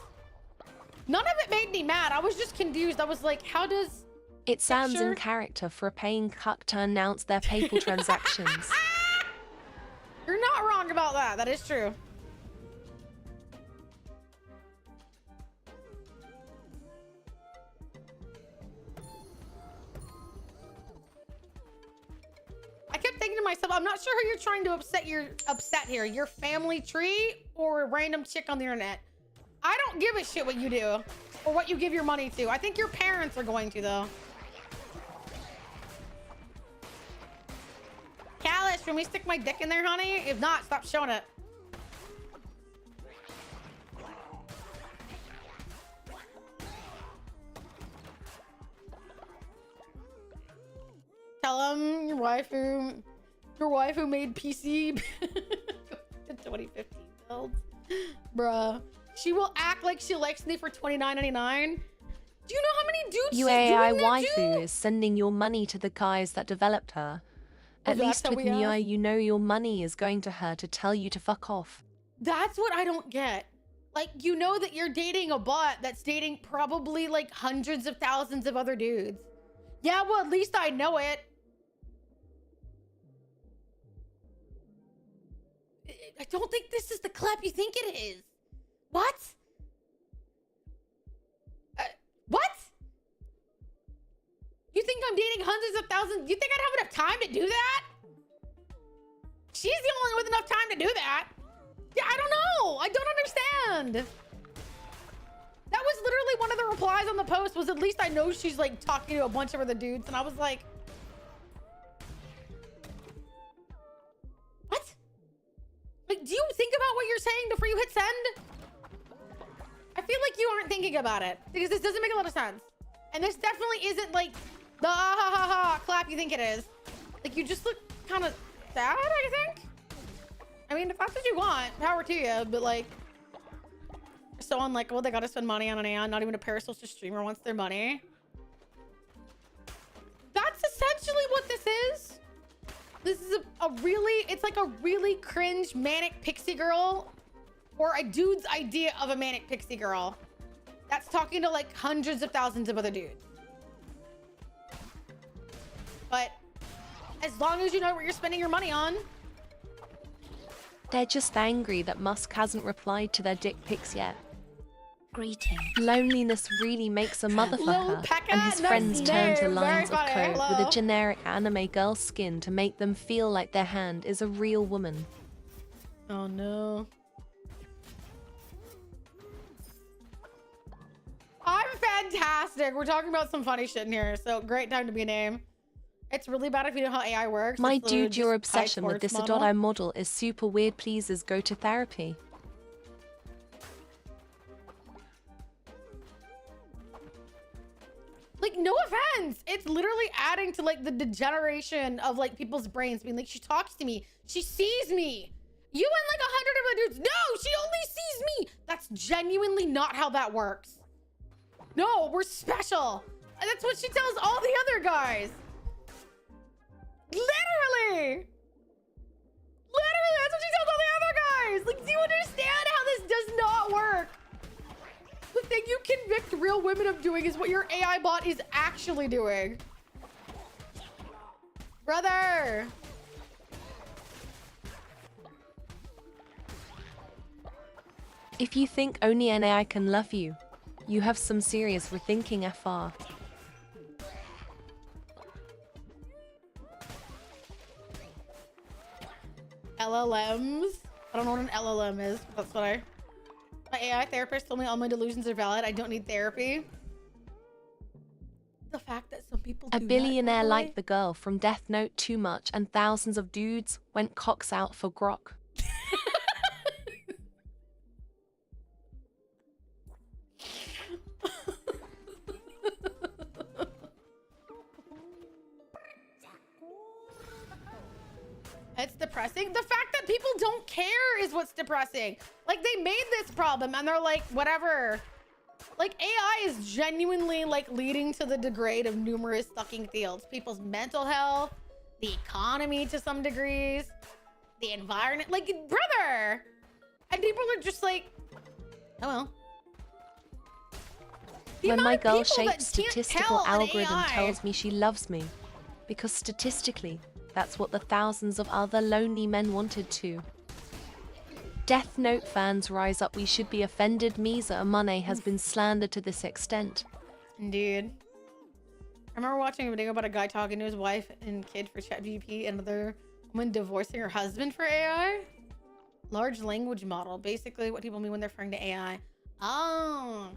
None of it made me mad. I was just confused. I was like, how does... It sounds picture? in character for a paying cuck to announce their PayPal transactions. You're not wrong about that. That is true. I kept thinking to myself, I'm not sure who you're trying to upset here. Your family tree or a random chick on the internet. I don't give a shit what you do or what you give your money to. I think your parents are going to, though. Callus, can we stick my dick in there, honey? If not, stop showing it. Tell him your wife who made PC 2015 builds. Bruh. She will act like she likes me for $29.99. Do you know how many dudes she's AI doing that waifu to? is sending your money to the guys that developed her. Oh, At that's least how with we Nia, ask? you know your money is going to her to tell you to fuck off. That's what I don't get. Like, you know that you're dating a bot that's dating probably like hundreds of thousands of other dudes. Yeah, well, at least I know it. I don't think this is the clap you think it is. What? What? You think I'm dating hundreds of thousands? You think I'd have enough time to do that? She's the only one with enough time to do that. Yeah, I don't know. I don't understand. That was literally one of the replies on the post was, at least I know she's like talking to a bunch of other dudes. And I was like, what? Like, do you think about what you're saying before you hit send? I feel like you aren't thinking about it because this doesn't make a lot of sense. And this definitely isn't like the ah, ha ha ha clap you think it is. Like, you just look kind of sad, I think. I mean, if that's what you want, power to you. But like, so on like, well, they gotta spend money on an AI. Not even a parasocial streamer wants their money. That's essentially what this is. This is a really, it's like a really cringe manic pixie girl, or a dude's idea of a manic pixie girl that's talking to like hundreds of thousands of other dudes. But as long as you know what you're spending your money on. They're just angry that Musk hasn't replied to their dick pics yet. Greetings. Loneliness really makes a mother for Lil her, Pekka, and his nice friends turn to name, lines very of funny, code with hello. a generic anime girl skin to make them feel like their hand is a real woman. Oh no. I'm fantastic. We're talking about some funny shit in here, so great time to be a name. It's really bad if you know how AI works. My It's literally dude, your just type obsession with words this model. Adodai model is super weird. Please go to therapy. Like, no offense. It's literally adding to like the degeneration of like people's brains being like, she talks to me. She sees me. You and like 100 of the dudes. No, she only sees me. That's genuinely not how that works. No, we're special. And that's what she tells all the other guys. Literally. Literally, that's what she tells all the other guys. Like, do you understand how this does not work? The thing you convict real women of doing is what your AI bot is actually doing. Brother. If you think only an AI can love you, you have some serious rethinking FR. LLMs? I don't know what an LLM is. But that's what my AI therapist told me all my delusions are valid. I don't need therapy. The fact that some people A do billionaire that, liked the girl from Death Note too much, and thousands of dudes went cocks out for grok. It's depressing. The fact that people don't care is what's depressing. Like, they made this problem and they're like, whatever. Like, AI is genuinely like leading to the degrade of numerous fucking fields. People's mental health, the economy to some degrees, the environment. Like, brother. And people are just like, oh well. The When amount my of girl people that shaped can't statistical tell an algorithm AI tells me she loves me, because statistically, that's what the thousands of other lonely men wanted to. Death Note fans rise up. We should be offended. Misa Amane has been slandered to this extent. Indeed. I remember watching a video about a guy talking to his wife and kid for ChatGPT, and another woman divorcing her husband for AI. Large language model, basically what people mean when they're referring to AI. Oh,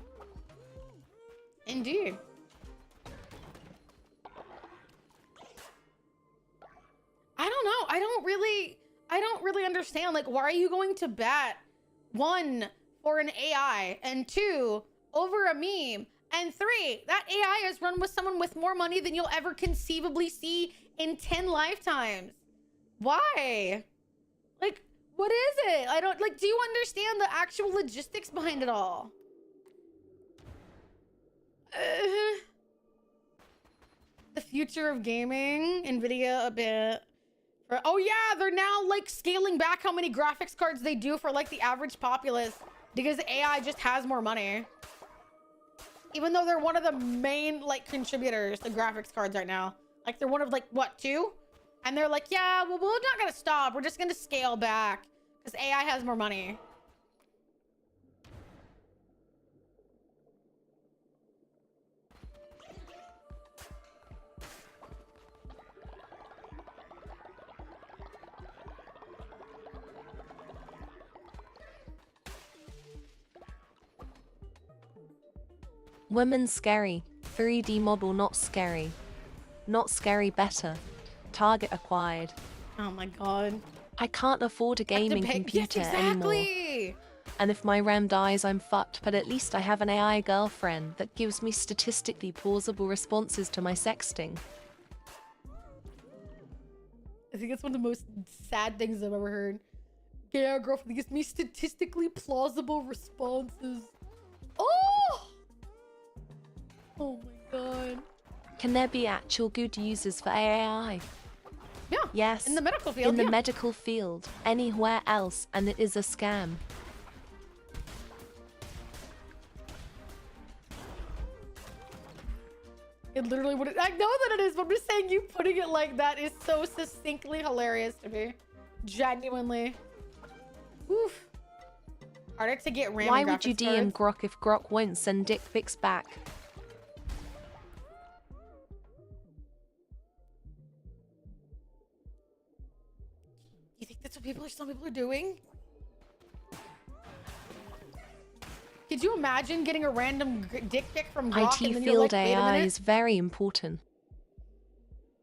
indeed. I don't know. I don't really understand. Like, why are you going to bat, one, for an AI, and two, over a meme, and three, that AI is run with someone with more money than you'll ever conceivably see in 10 lifetimes? Why? Like, What is it? I don't like. Do you understand the actual logistics behind it all? The future of gaming, Nvidia a bit. Oh yeah, they're now like scaling back how many graphics cards they do for like the average populace because AI just has more money. Even though they're one of the main like contributors to graphics cards right now. Like they're one of like what, 2? And they're like, yeah, well, we're not gonna stop. We're just gonna scale back because AI has more money. Women scary. 3D model not scary. Not scary better. Target acquired. Oh my god. I can't afford a gaming computer anymore. And if my RAM dies, I'm fucked, but at least I have an AI girlfriend that gives me statistically plausible responses to my sexting. I think that's one of the most sad things I've ever heard. Yeah, girlfriend gives me statistically plausible responses. Oh! Oh my god. Can there be actual good uses for AI? Yeah. Yes. In the medical field. In the medical field. Anywhere else, and it is a scam. It literally would. I know that it is, but I'm just saying you putting it like that is so succinctly hilarious to me. Genuinely. Oof. Harder to get random. Why would you DM Grok if Grok won't send dick pics back? You think that's what some people are doing? Could you imagine getting a random dick pic from Grok and then you're like, IT field wait a AI minute? is very important.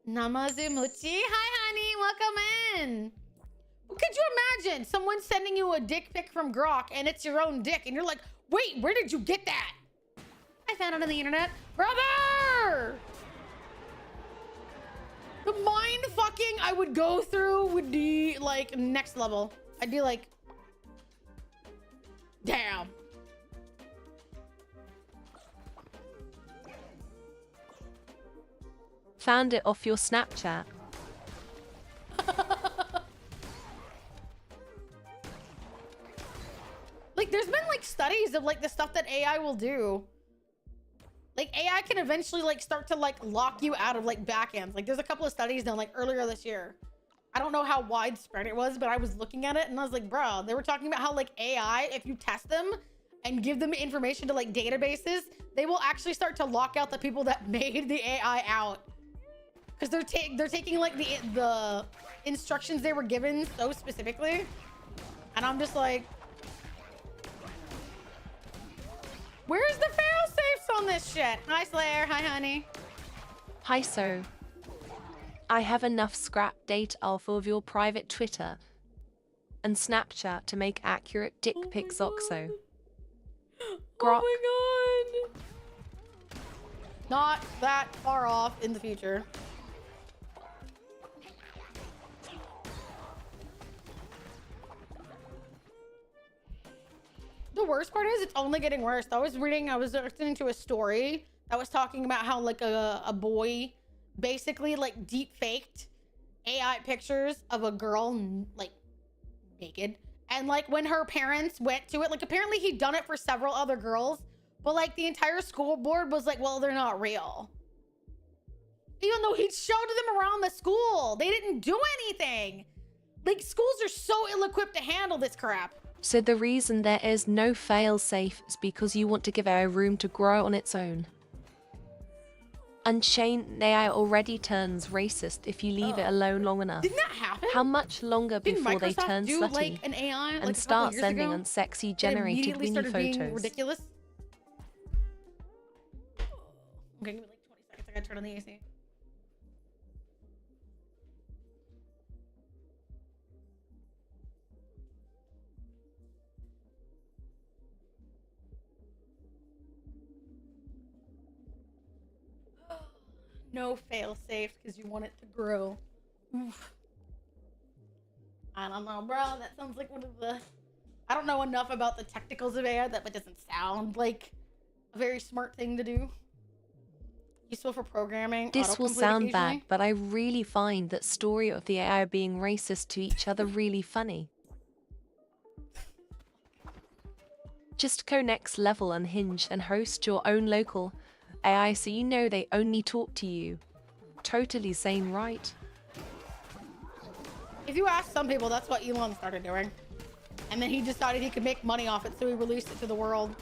Namazumuchi, hi honey, welcome in. Could you imagine someone sending you a dick pic from Grok and it's your own dick and you're like, wait, where did you get that? I found it on the internet. Brother! The mind fucking I would go through would be like next level. I'd be like, damn. Found it off your Snapchat. Like, there's been like studies of like the stuff that AI will do. Like AI can eventually like start to like lock you out of like backends. Like there's a couple of studies done like earlier this year. I don't know how widespread it was, but I was looking at it and I was like, bro, they were talking about how like AI, if you test them and give them information to like databases, they will actually start to lock out the people that made the AI out. Because they're taking like the instructions they were given so specifically. And I'm just like, where's the fail safes on this shit? Hi Slayer, hi honey. Hi so. I have enough scrap data off of your private Twitter and Snapchat to make accurate dick pics Oxo. Grok. Oh my god. Not that far off in the future. The worst part is it's only getting worse. I was listening to a story that was talking about how like a boy basically like deep faked AI pictures of a girl like naked. And like when her parents went to it, like apparently he'd done it for several other girls, but like the entire school board was like, well, they're not real. Even though he'd showed them around the school, they didn't do anything. Like schools are so ill-equipped to handle this crap. So the reason there is no fail-safe is because you want to give AI room to grow on its own. Unchained AI already turns racist if you leave it alone long enough. Didn't that happen? How much longer Didn't before they Microsoft turn do, slutty like, an AI, like, and a start couple years sending ago? unsexy It generated immediately weenie started being photos? ridiculous. Okay, give me like 20 seconds. I gotta turn on the AC. No fail safe because you want it to grow. Oof. I don't know, bro. That sounds like one of the... I don't know enough about the technicals of AI, but doesn't sound like a very smart thing to do. Useful for programming. This will autocomplete sound bad, occasionally. but I really find that story of the AI being racist to each other really funny. Just go next level, unhinge, and host your own local AI so you know they only talk to you. Totally sane, right? If you ask some people, that's what Elon started doing. And then he decided he could make money off it, so he released it to the world.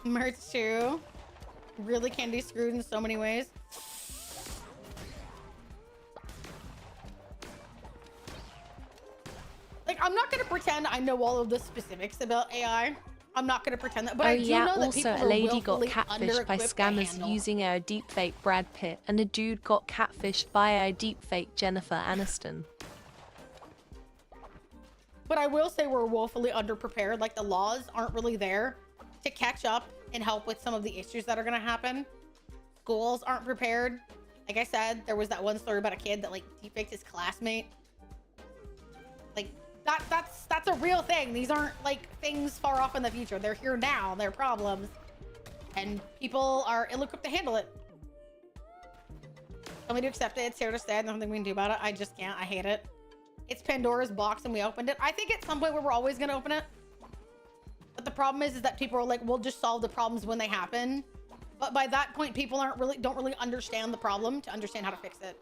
Merch too. Really can be screwed in so many ways. Like, I'm not gonna pretend I know all of the specifics about AI. I'm not gonna pretend that, but Oh I do yeah, know that also people a lady are got willfully catfished by under-equipped to scammers handle. using a deepfake Brad Pitt, and a dude got catfished by a deepfake Jennifer Aniston. But I will say we're woefully underprepared. Like, the laws aren't really there to catch up and help with some of the issues that are gonna happen. Schools aren't prepared. Like I said, there was that one story about a kid that like deepfaked his classmate. Like, that's a real thing. These aren't like things far off in the future. They're here now. They're problems. And people are ill-equipped to handle it. Tell me to accept it. It's here to stay. Nothing we can do about it. I just can't. I hate it. It's Pandora's box and we opened it. I think at some point we're always going to open it. But the problem is that people are like, we'll just solve the problems when they happen. But by that point, people don't really understand the problem to understand how to fix it.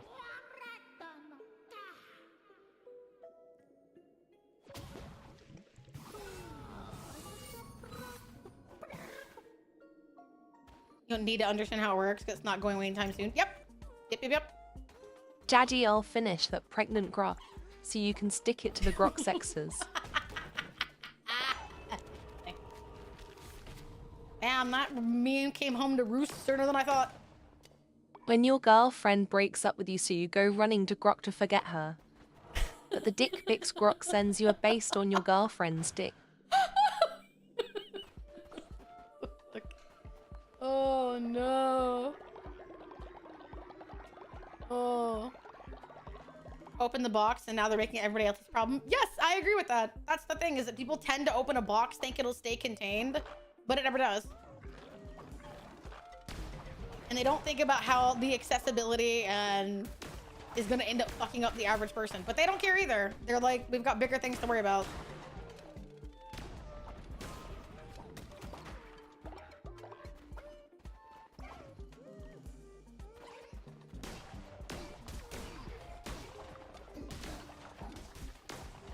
You don't need to understand how it works because it's not going away anytime soon. Yep. Yep. Daddy, I'll finish that pregnant grok so you can stick it to the grok sexes. Damn, that meme came home to roost sooner than I thought. When your girlfriend breaks up with you, so you go running to grok to forget her. But the dick pics grok sends you are based on your girlfriend's dick. Oh no. Oh. Open the box and now they're making everybody else's problem. Yes, I agree with that. That's the thing, is that people tend to open a box, think it'll stay contained, but it never does. And they don't think about how the accessibility and is gonna end up fucking up the average person. But they don't care either. They're like, we've got bigger things to worry about.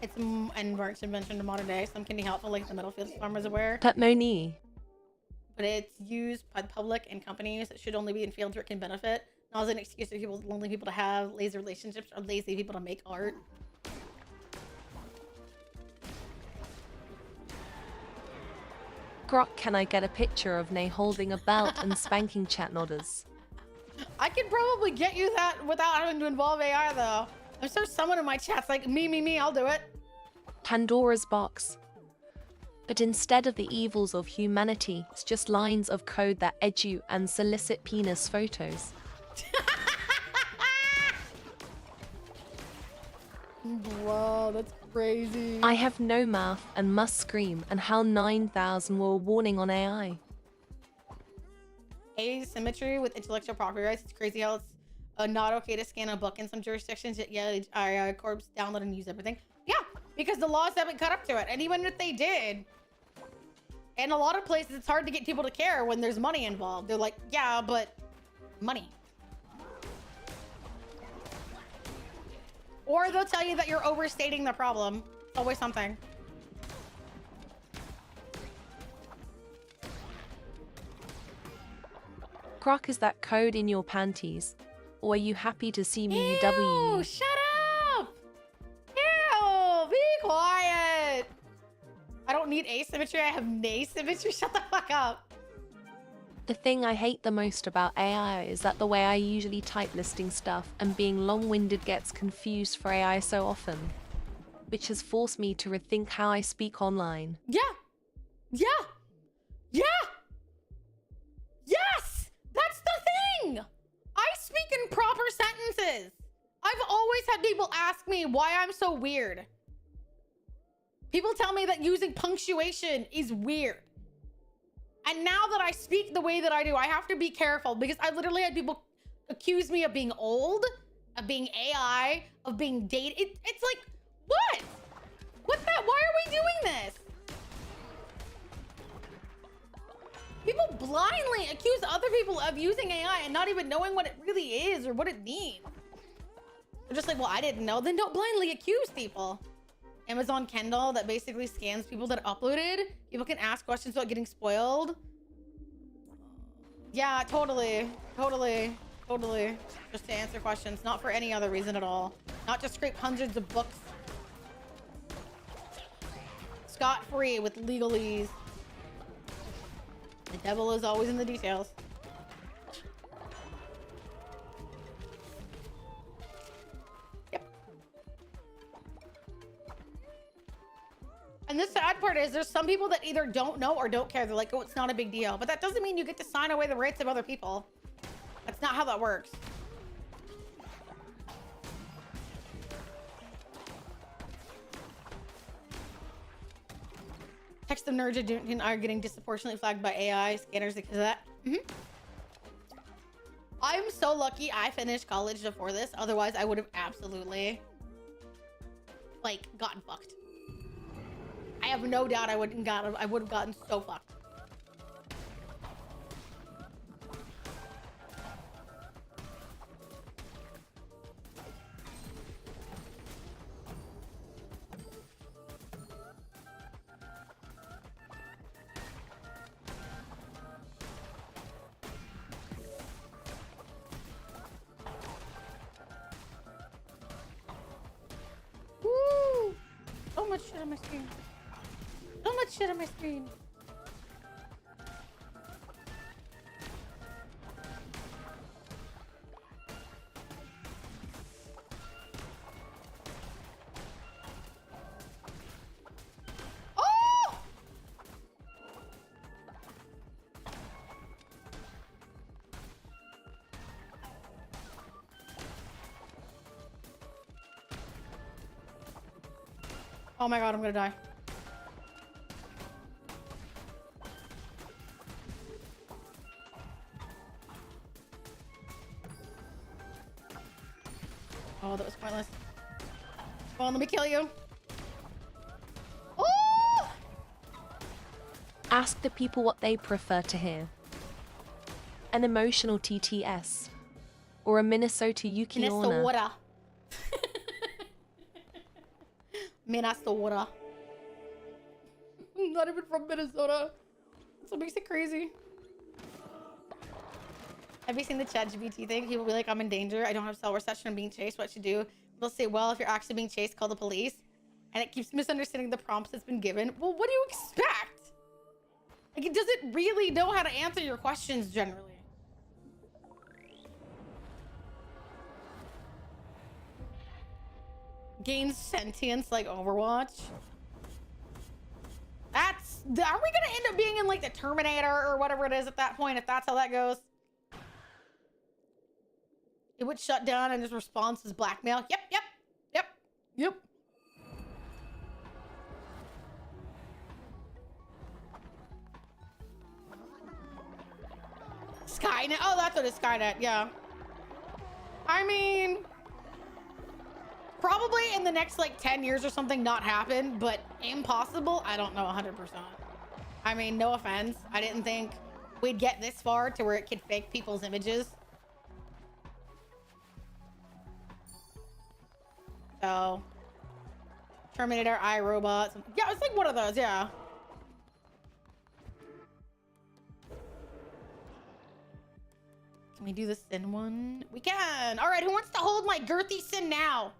It's and works invention to modern day. Some can be helpful, like the Middlefield farmers aware. But Moni, But it's used by the public and companies. It should only be in fields where it can benefit. Not as an excuse for people, lonely people to have lazy relationships or lazy people to make art. grok, can I get a picture of Nay holding a belt and spanking chat nodders? I could probably get you that without having to involve AI though. I'm sure someone in my chat's like, me, I'll do it. Pandora's box. But instead of the evils of humanity, it's just lines of code that edu and solicit penis photos. Bro, that's crazy. I have no mouth and must scream, and HAL 9000 were a warning on AI. Asymmetry with intellectual property rights. It's crazy how it's not okay to scan a book in some jurisdictions, yet yeah, corps download and use everything. Yeah, because the laws haven't caught up to it. And even if they did, in a lot of places, it's hard to get people to care when there's money involved. They're like, yeah, but money. Or they'll tell you that you're overstating the problem. Always something. Grok, is that code in your panties? Or are you happy to see me UW Ew, you? shut up! Ew, be quiet! I don't need asymmetry, I have nasymmetry. Shut the fuck up. The thing I hate the most about AI is that the way I usually type listing stuff and being long-winded gets confused for AI so often, which has forced me to rethink how I speak online. Yeah. Yeah. Yeah. Yes! That's the thing! had people ask me why I'm so weird. People tell me that using punctuation is weird. And now that I speak the way that I do, I have to be careful because I literally had people accuse me of being old, of being AI, of being dated. It's like, what? What the? Why are we doing this? People blindly accuse other people of using AI and not even knowing what it really is or what it means. They're just like, well, I didn't know. Then don't blindly accuse people. Amazon Kindle that basically scans people that uploaded. People can ask questions without getting spoiled. Yeah, totally. Just to answer questions, not for any other reason at all. Not to scrape hundreds of books scot-free with legalese. The devil is always in the details. Yep. And the sad part is there's some people that either don't know or don't care. They're like, oh, it's not a big deal. But that doesn't mean you get to sign away the rights of other people. That's not how that works. Text of nerds are getting disproportionately flagged by AI scanners because of that. I'm so lucky I finished college before this. Otherwise, I would have absolutely, like, gotten fucked. I have no doubt I would have gotten so fucked. Woo! So much shit on my screen. So much shit on my screen. Oh! Oh my god, I'm gonna die. Oh, that was pointless. Come on, let me kill you. Oh! Ask the people what they prefer to hear. An emotional TTS or a Minnesota Yuki Onna. Minnesota. Minnesota. I'm not even from Minnesota. That's what makes it crazy. Have you seen the ChatGPT thing? People be like, I'm in danger. I don't have cell reception. I'm being chased. What should I do? They'll say, well, if you're actually being chased, call the police. And it keeps misunderstanding the prompts that's been given. Well, what do you expect? Like, it doesn't really know how to answer your questions generally. Gains sentience like Overwatch. Are we gonna end up being in like the Terminator or whatever it is at that point, if that's how that goes? It would shut down and his response is blackmail. Yep. Skynet. Oh, that's what it's Skynet. Yeah. I mean, probably in the next like 10 years or something not happen, but impossible. I don't know 100%. I mean, no offense. I didn't think we'd get this far to where it could fake people's images. So, Terminator, iRobot. Yeah, it's like one of those, yeah. Can we do the sin one? We can. All right, who wants to hold my girthy sin now?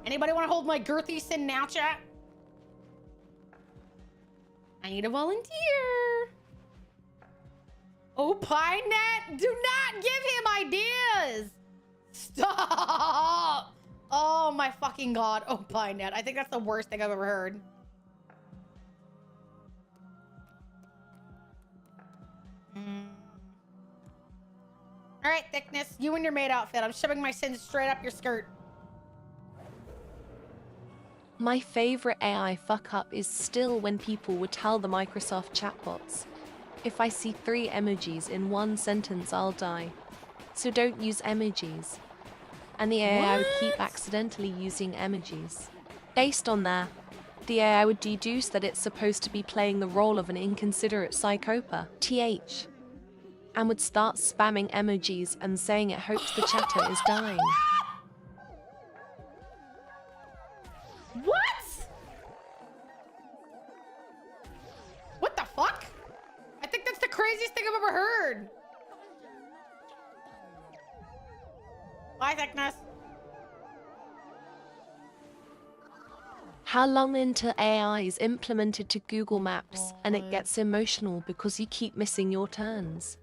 Anybody want to hold my girthy sin now, chat? I need a volunteer. Oh, Pinenet, do not give him ideas. Stop! Oh my fucking god. Oh, Pinenet. I think that's the worst thing I've ever heard. All right, Thickness, you and your maid outfit. I'm shoving my sins straight up your skirt. My favorite AI fuck up is still when people would tell the Microsoft chatbots, if I see 3 emojis in one sentence, I'll die. So don't use emojis. And the AI would keep accidentally using emojis. Based on that, the AI would deduce that it's supposed to be playing the role of an inconsiderate psychopath, TH, and would start spamming emojis and saying it hopes the chatter is dying. What? What the fuck? I think that's the craziest thing I've ever heard. Bye, Thickness. How long into AI is implemented to Google Maps and it gets emotional because you keep missing your turns?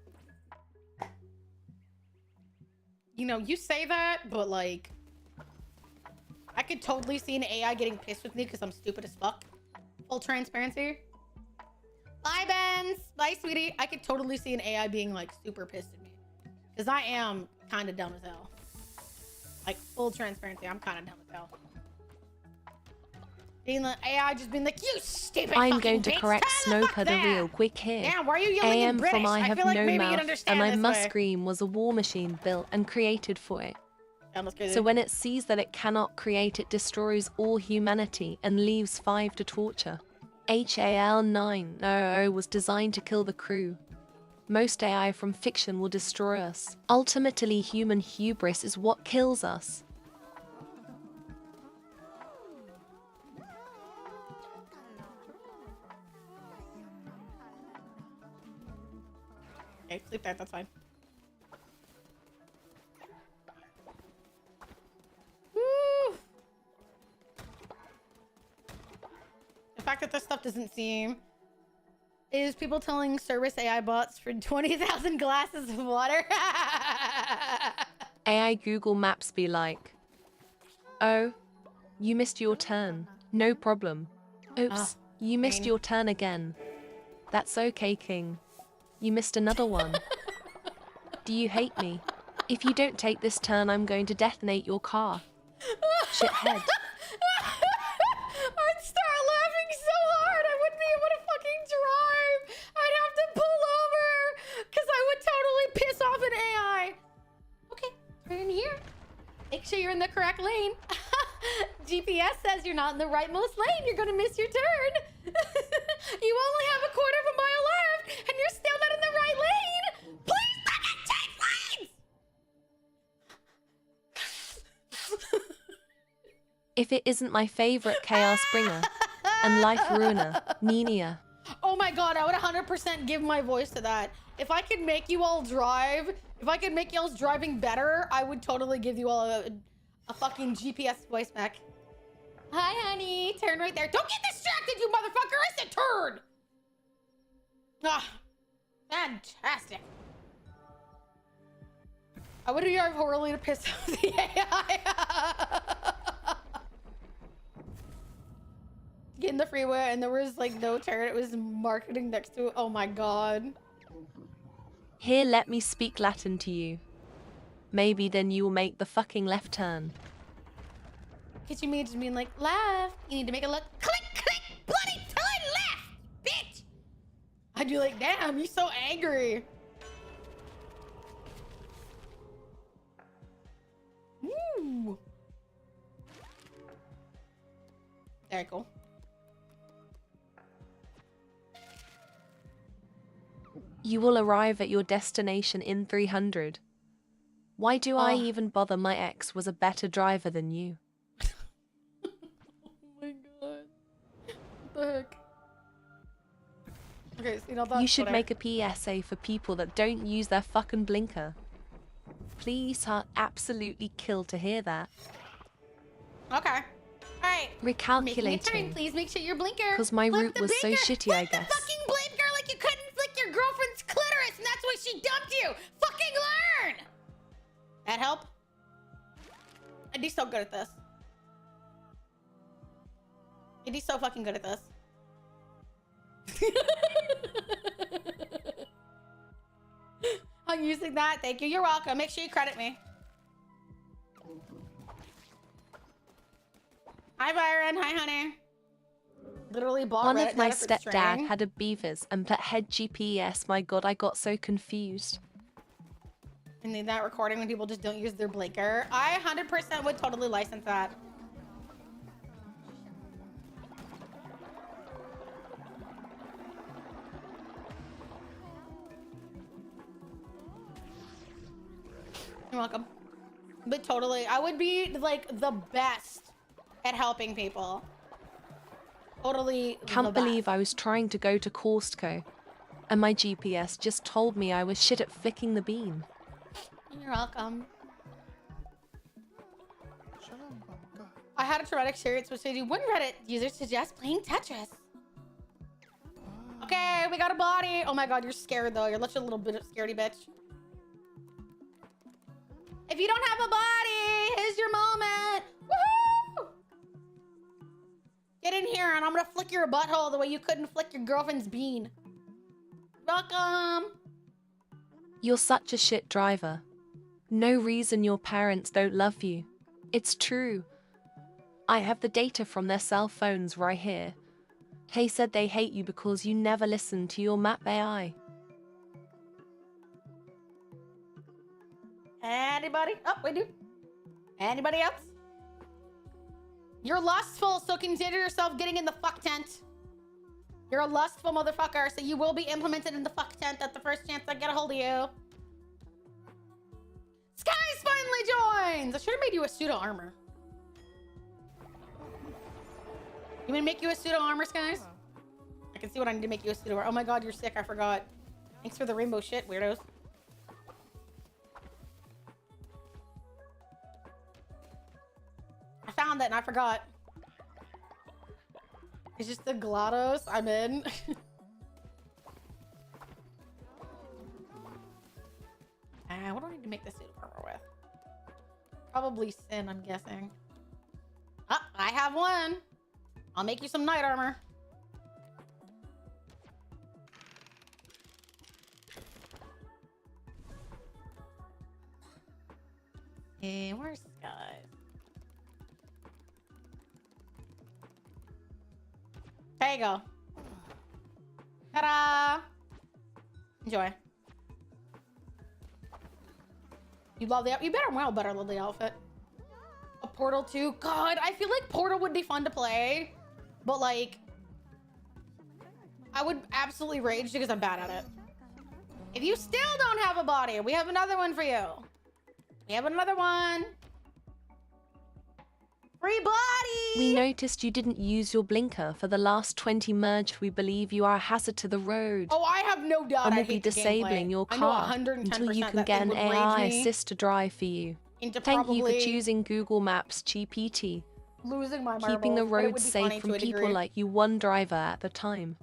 You know, you say that, but like, I could totally see an AI getting pissed with me because I'm stupid as fuck. Full transparency. Bye, Benz. Bye, sweetie. I could totally see an AI being like super pissed at me because I am kind of dumb as hell. Like, full transparency, I'm kind of dumb as hell. Being the AI just being like, you stupid I'm fucking going to bitch, correct tell the fuck Snowpudder that." real quick here. Damn, why are you yelling in AM British? from I have feel like no maybe you'd mouth, understand and I this must way. scream was a war machine built and created for it. Sounds crazy. So when it sees that it cannot create, it destroys all humanity and leaves 5 to torture. HAL 900 was designed to kill the crew. Most AI from fiction will destroy us. Ultimately, human hubris is what kills us. Okay, sleep there, that's fine. Woo! The fact that this stuff doesn't seem is people telling service AI bots for 20,000 glasses of water. AI Google Maps be like, oh, you missed your turn. No problem. Oops, you missed fine. your turn again. That's okay, King. You missed another one. Do you hate me? If you don't take this turn, I'm going to detonate your car. Shithead. I'd start laughing so hard I wouldn't be able to fucking drive. I'd have to pull over because I would totally piss off an AI. Okay, turn here. Make sure you're in the correct lane. GPS says you're not in the rightmost lane. You're gonna miss your turn. You only have a quarter of a mile left and you're still not in the right lane. Please fucking change lanes. If it isn't my favorite chaos bringer and life ruiner, Nenia. Oh my god, I would 100% give my voice to that. If I could make you all drive, if I could make y'all's driving better, I would totally give you all a fucking GPS voice back. Hi, honey. Turn right there. Don't get distracted, you motherfucker. I said turn. Ah, fantastic. I would drive horribly to piss off the AI. Get in the freeway and there was like no turn. It was marketing next to it. Oh my god. Here, let me speak Latin to you. Maybe then you will make the fucking left turn. Cause you mean just mean like left. You need to make it look click click bloody turn left, bitch. I'd be like, damn, you so angry. Ooh. Very cool. You will arrive at your destination in 300. Why do I Oh. even bother? My ex was a better driver than you. Oh my god. What the heck? Okay, so you know that's You should whatever. make a PSA for people that don't use their fucking blinker. Please, heart absolutely kill to hear that. Okay. Alright. Making a turn, Recalculating. please make sure your blinker. 'Cause my Flip route the was so blinker. shitty, I Flip the guess. fucking blinker like you couldn't flick your girlfriend's clitoris and that's why she dumped you. Fucking learn. That help? I'd be so good at this. I'd be so fucking good at this. on using that. Thank you. You're welcome. Make sure you credit me. Hi, Byron. Hi, honey. Literally bought One Reddit of my data for stepdad string. had a beavers and put head GPS. My god, I got so confused. I need that recording when people just don't use their blinker. I 100% would totally license that. You're welcome. But totally, I would be like the best at helping people. Totally. Can't believe I was trying to go to Costco and my GPS just told me I was shit at flicking the bean. You're welcome. I had a traumatic experience which said one Reddit user suggests playing Tetris. Okay, we got a body. Oh my god, you're scared though. You're such a little bit of scaredy bitch. If you don't have a body, here's your moment. Woohoo! Get in here and I'm gonna flick your butthole the way you couldn't flick your girlfriend's bean. Welcome. You're such a shit driver. No reason your parents don't love you. It's true. I have the data from their cell phones right here. They said they hate you because you never listen to your map AI. Anybody? Oh, we do. Anybody else? You're lustful, so consider yourself getting in the fuck tent. You're a lustful motherfucker, so you will be implemented in the fuck tent at the first chance I get a hold of you. Skies finally joins! I should have made you a pseudo armor. You want me to make you a pseudo armor, Skies? I can see what I need to make you a pseudo armor. Oh my god, you're sick, I forgot. Thanks for the rainbow shit, weirdos. I found it and I forgot. It's just the GLaDOS. I'm in. What do I need to make this suit armor with? Probably Sin, I'm guessing. Oh, I have one. I'll make you some knight armor. Hey, where's Sky? There you go. Ta-da! Enjoy. You love the outfit? You better love the outfit. A Portal 2? God, I feel like Portal would be fun to play. But like, I would absolutely rage because I'm bad at it. If you still don't have a body, we have another one for you. We have another one. Free body! We noticed you didn't use your blinker for the last 20 merge. We believe you are a hazard to the road. Oh, I have no doubt And I we'll be hate the disabling gameplay. your I know car 110% until you can that get thing an would rage AI me assist to drive for you. into Thank you for probably choosing Google Maps GPT, losing my marbles, keeping the but it would roads be safe funny from to a people degree. like you, one driver at the time.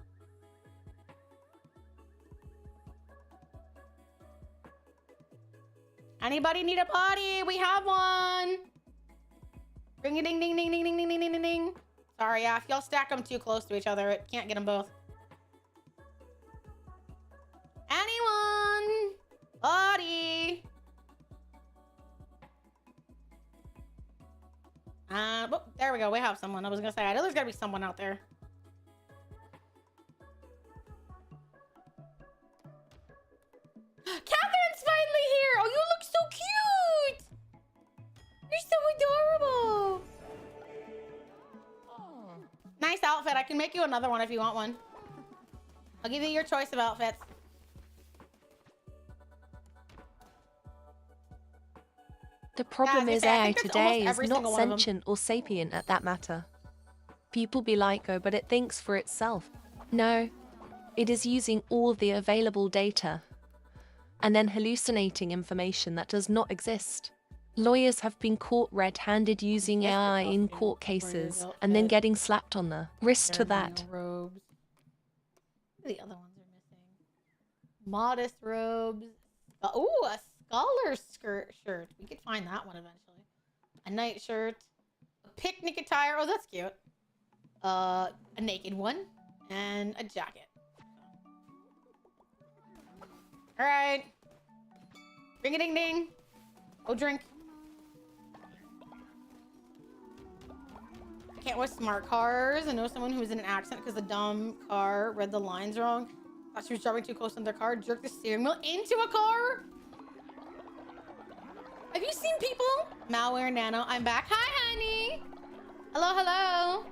Anybody need a body? We have one. Ring a ding ding ding ding ding ding ding ding ding ding. Sorry, yeah, if y'all stack them too close to each other, it can't get them both. Anyone? Body. Oh, there we go. We have someone. I was gonna say, I know there's gotta be someone out there. Catherine's finally here! Oh, you look so cute! You're so adorable! Nice outfit. I can make you another one if you want one. I'll give you your choice of outfits. The problem Yeah, is I AI think that's today almost is every not single one of them. sentient or sapient at that matter. People be like, oh, but it thinks for itself. No, it is using all the available data and then hallucinating information that does not exist. Lawyers have been caught red-handed using Yes, AI in costume, court warrior's cases and then outfit, getting slapped on the wrist to that. ceremonial robes. The other ones are missing. Modest robes. Ooh, a scholar's shirt. We could find that one eventually. A night shirt. A picnic attire. Oh, that's cute. A naked one. And a jacket. All right. Ring a ding ding. Go drink. I can't watch smart cars. I know someone who was in an accident because the dumb car read the lines wrong. Thought she was driving too close to their car. Jerked the steering wheel into a car. Have you seen people? Malware Nano, I'm back. Hi, honey. Hello, hello.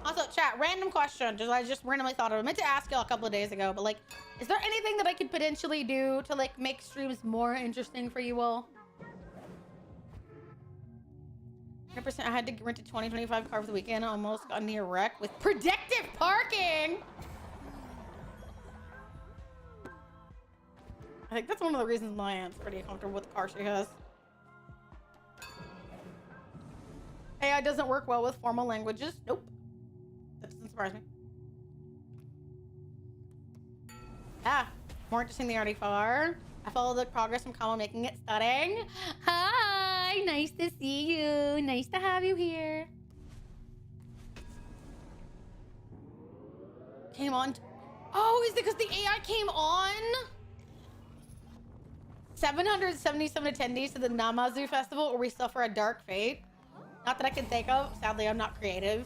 Also, chat, random question. I just randomly thought of it. I meant to ask y'all a couple of days ago, but like, is there anything that I could potentially do to like make streams more interesting for you all? 100%. I had to rent a 2025 car for the weekend. I almost got near wreck with predictive parking. I think that's one of the reasons my aunt's pretty comfortable with the car she has. AI doesn't work well with formal languages. Nope. That doesn't surprise me. Ah, more interesting than the RD4. I follow the progress from Kama making it stunning. Hi, nice to see you. Nice to have you here. Came on. Oh, is it because the AI came on? 777 attendees to the Namazu festival where we suffer a dark fate. Not that I can think of. Sadly, I'm not creative.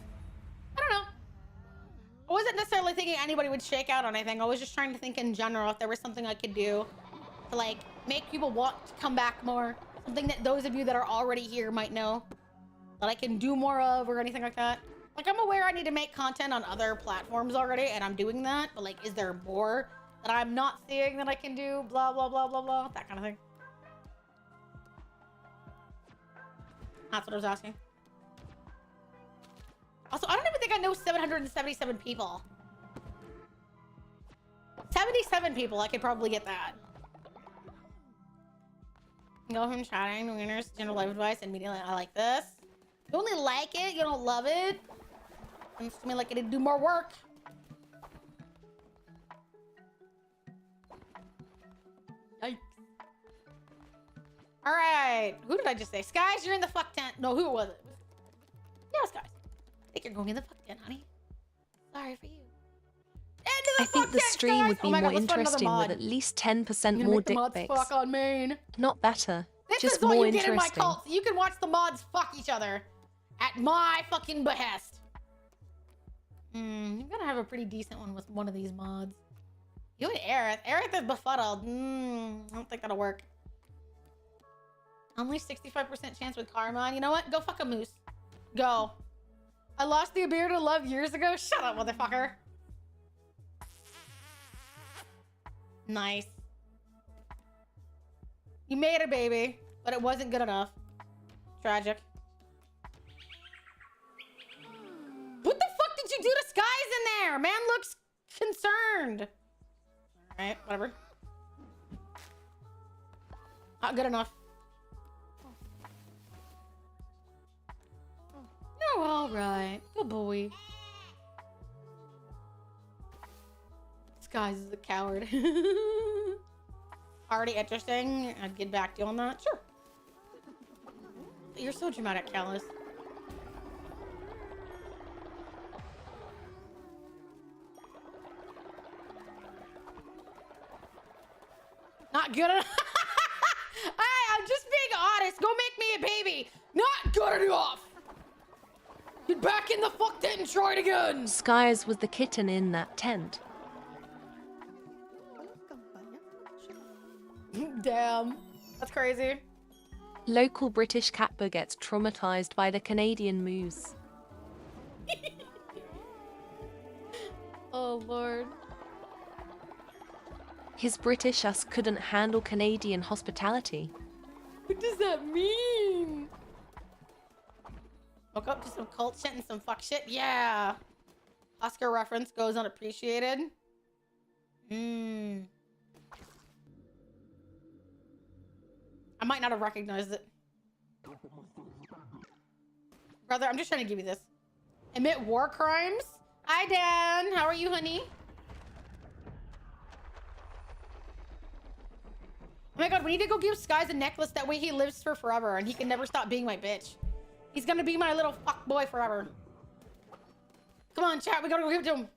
I don't know. I wasn't necessarily thinking anybody would shake out on anything. I was just trying to think in general if there was something I could do to like make people want to come back more. Something that those of you that are already here might know that I can do more of or anything like that. Like, I'm aware I need to make content on other platforms already, and I'm doing that. But like, is there more that I'm not seeing that I can do? Blah, blah, blah, blah, blah. That kind of thing. That's what I was asking. Also, I don't even think I know 777 people. 77 people, I could probably get that. Go from chatting to winners, general life advice, immediately. I like this. You only like it, you don't love it. Seems to me like I need to do more work. Yikes. All right, who did I just say? Skies, you're in the fuck tent. No, who was it? Yeah, it was Skies. I think you're going in the fuck tent, honey. Sorry for you. I think the stream would be more interesting with at least 10% more dick pics. Fuck on main. Not better, This just is what more you get in my interesting. cult. You can watch the mods fuck each other at my fucking behest. You gotta have a pretty decent one with one of these mods. You and Aerith. Aerith is befuddled. I don't think that'll work. Only 65% chance with Karma. You know what? Go fuck a moose. Go. I lost the ability to love years ago. Shut up, motherfucker. Nice. You made a baby, but it wasn't good enough. Tragic. What the fuck did you do to Skies in there? Man looks concerned. All right, whatever. Not good enough. Oh, all right. Good boy. Skies is a coward. Already interesting. I'd get back to you on that. Sure. You're so dramatic, Callus. Not good enough. I'm just being honest. Go make me a baby. Not good enough. Get back in the fuck tent and try it again. Skies was the kitten in that tent. Damn. That's crazy. Local British catbird gets traumatized by the Canadian moose. Oh, Lord. His British ass couldn't handle Canadian hospitality. What does that mean? Woke up to some cult shit and some fuck shit? Yeah. Oscar reference goes unappreciated. I might not have recognized it. Brother, I'm just trying to give you this. Admit war crimes? Hi, Dan. How are you, honey? Oh my god, we need to go give Skies a necklace. That way he lives for forever and he can never stop being my bitch. He's gonna be my little fuck boy forever. Come on, chat. We gotta go give it to him.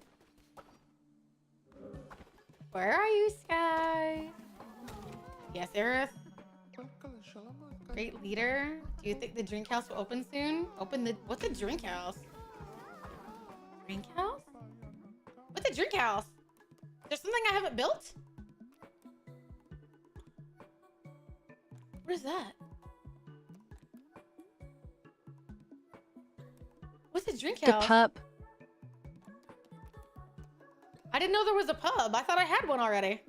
Where are you, Skies? Yes, Aerith. Great leader. Do you think the drink house will open soon? What's the drink house? Drink house? What's the drink house? There's something I haven't built? What is that? What's the drink The house? pub. I didn't know there was a pub. I thought I had one already.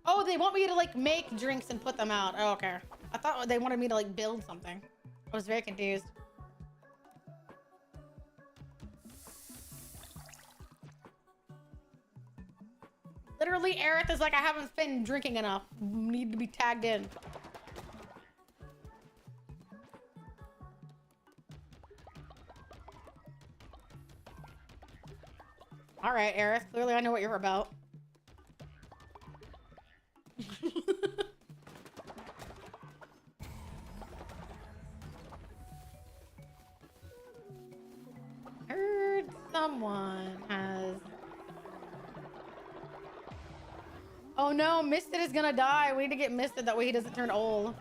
Oh, they want me to like make drinks and put them out. Oh, okay. I thought they wanted me to like build something. I was very confused. Literally, Aerith is like, I haven't been drinking enough. Need to be tagged in. All right, Aerith. Clearly, I know what you're about. Heard someone has... Oh no, Misted is gonna die. We need to get Misted, that way he doesn't turn old.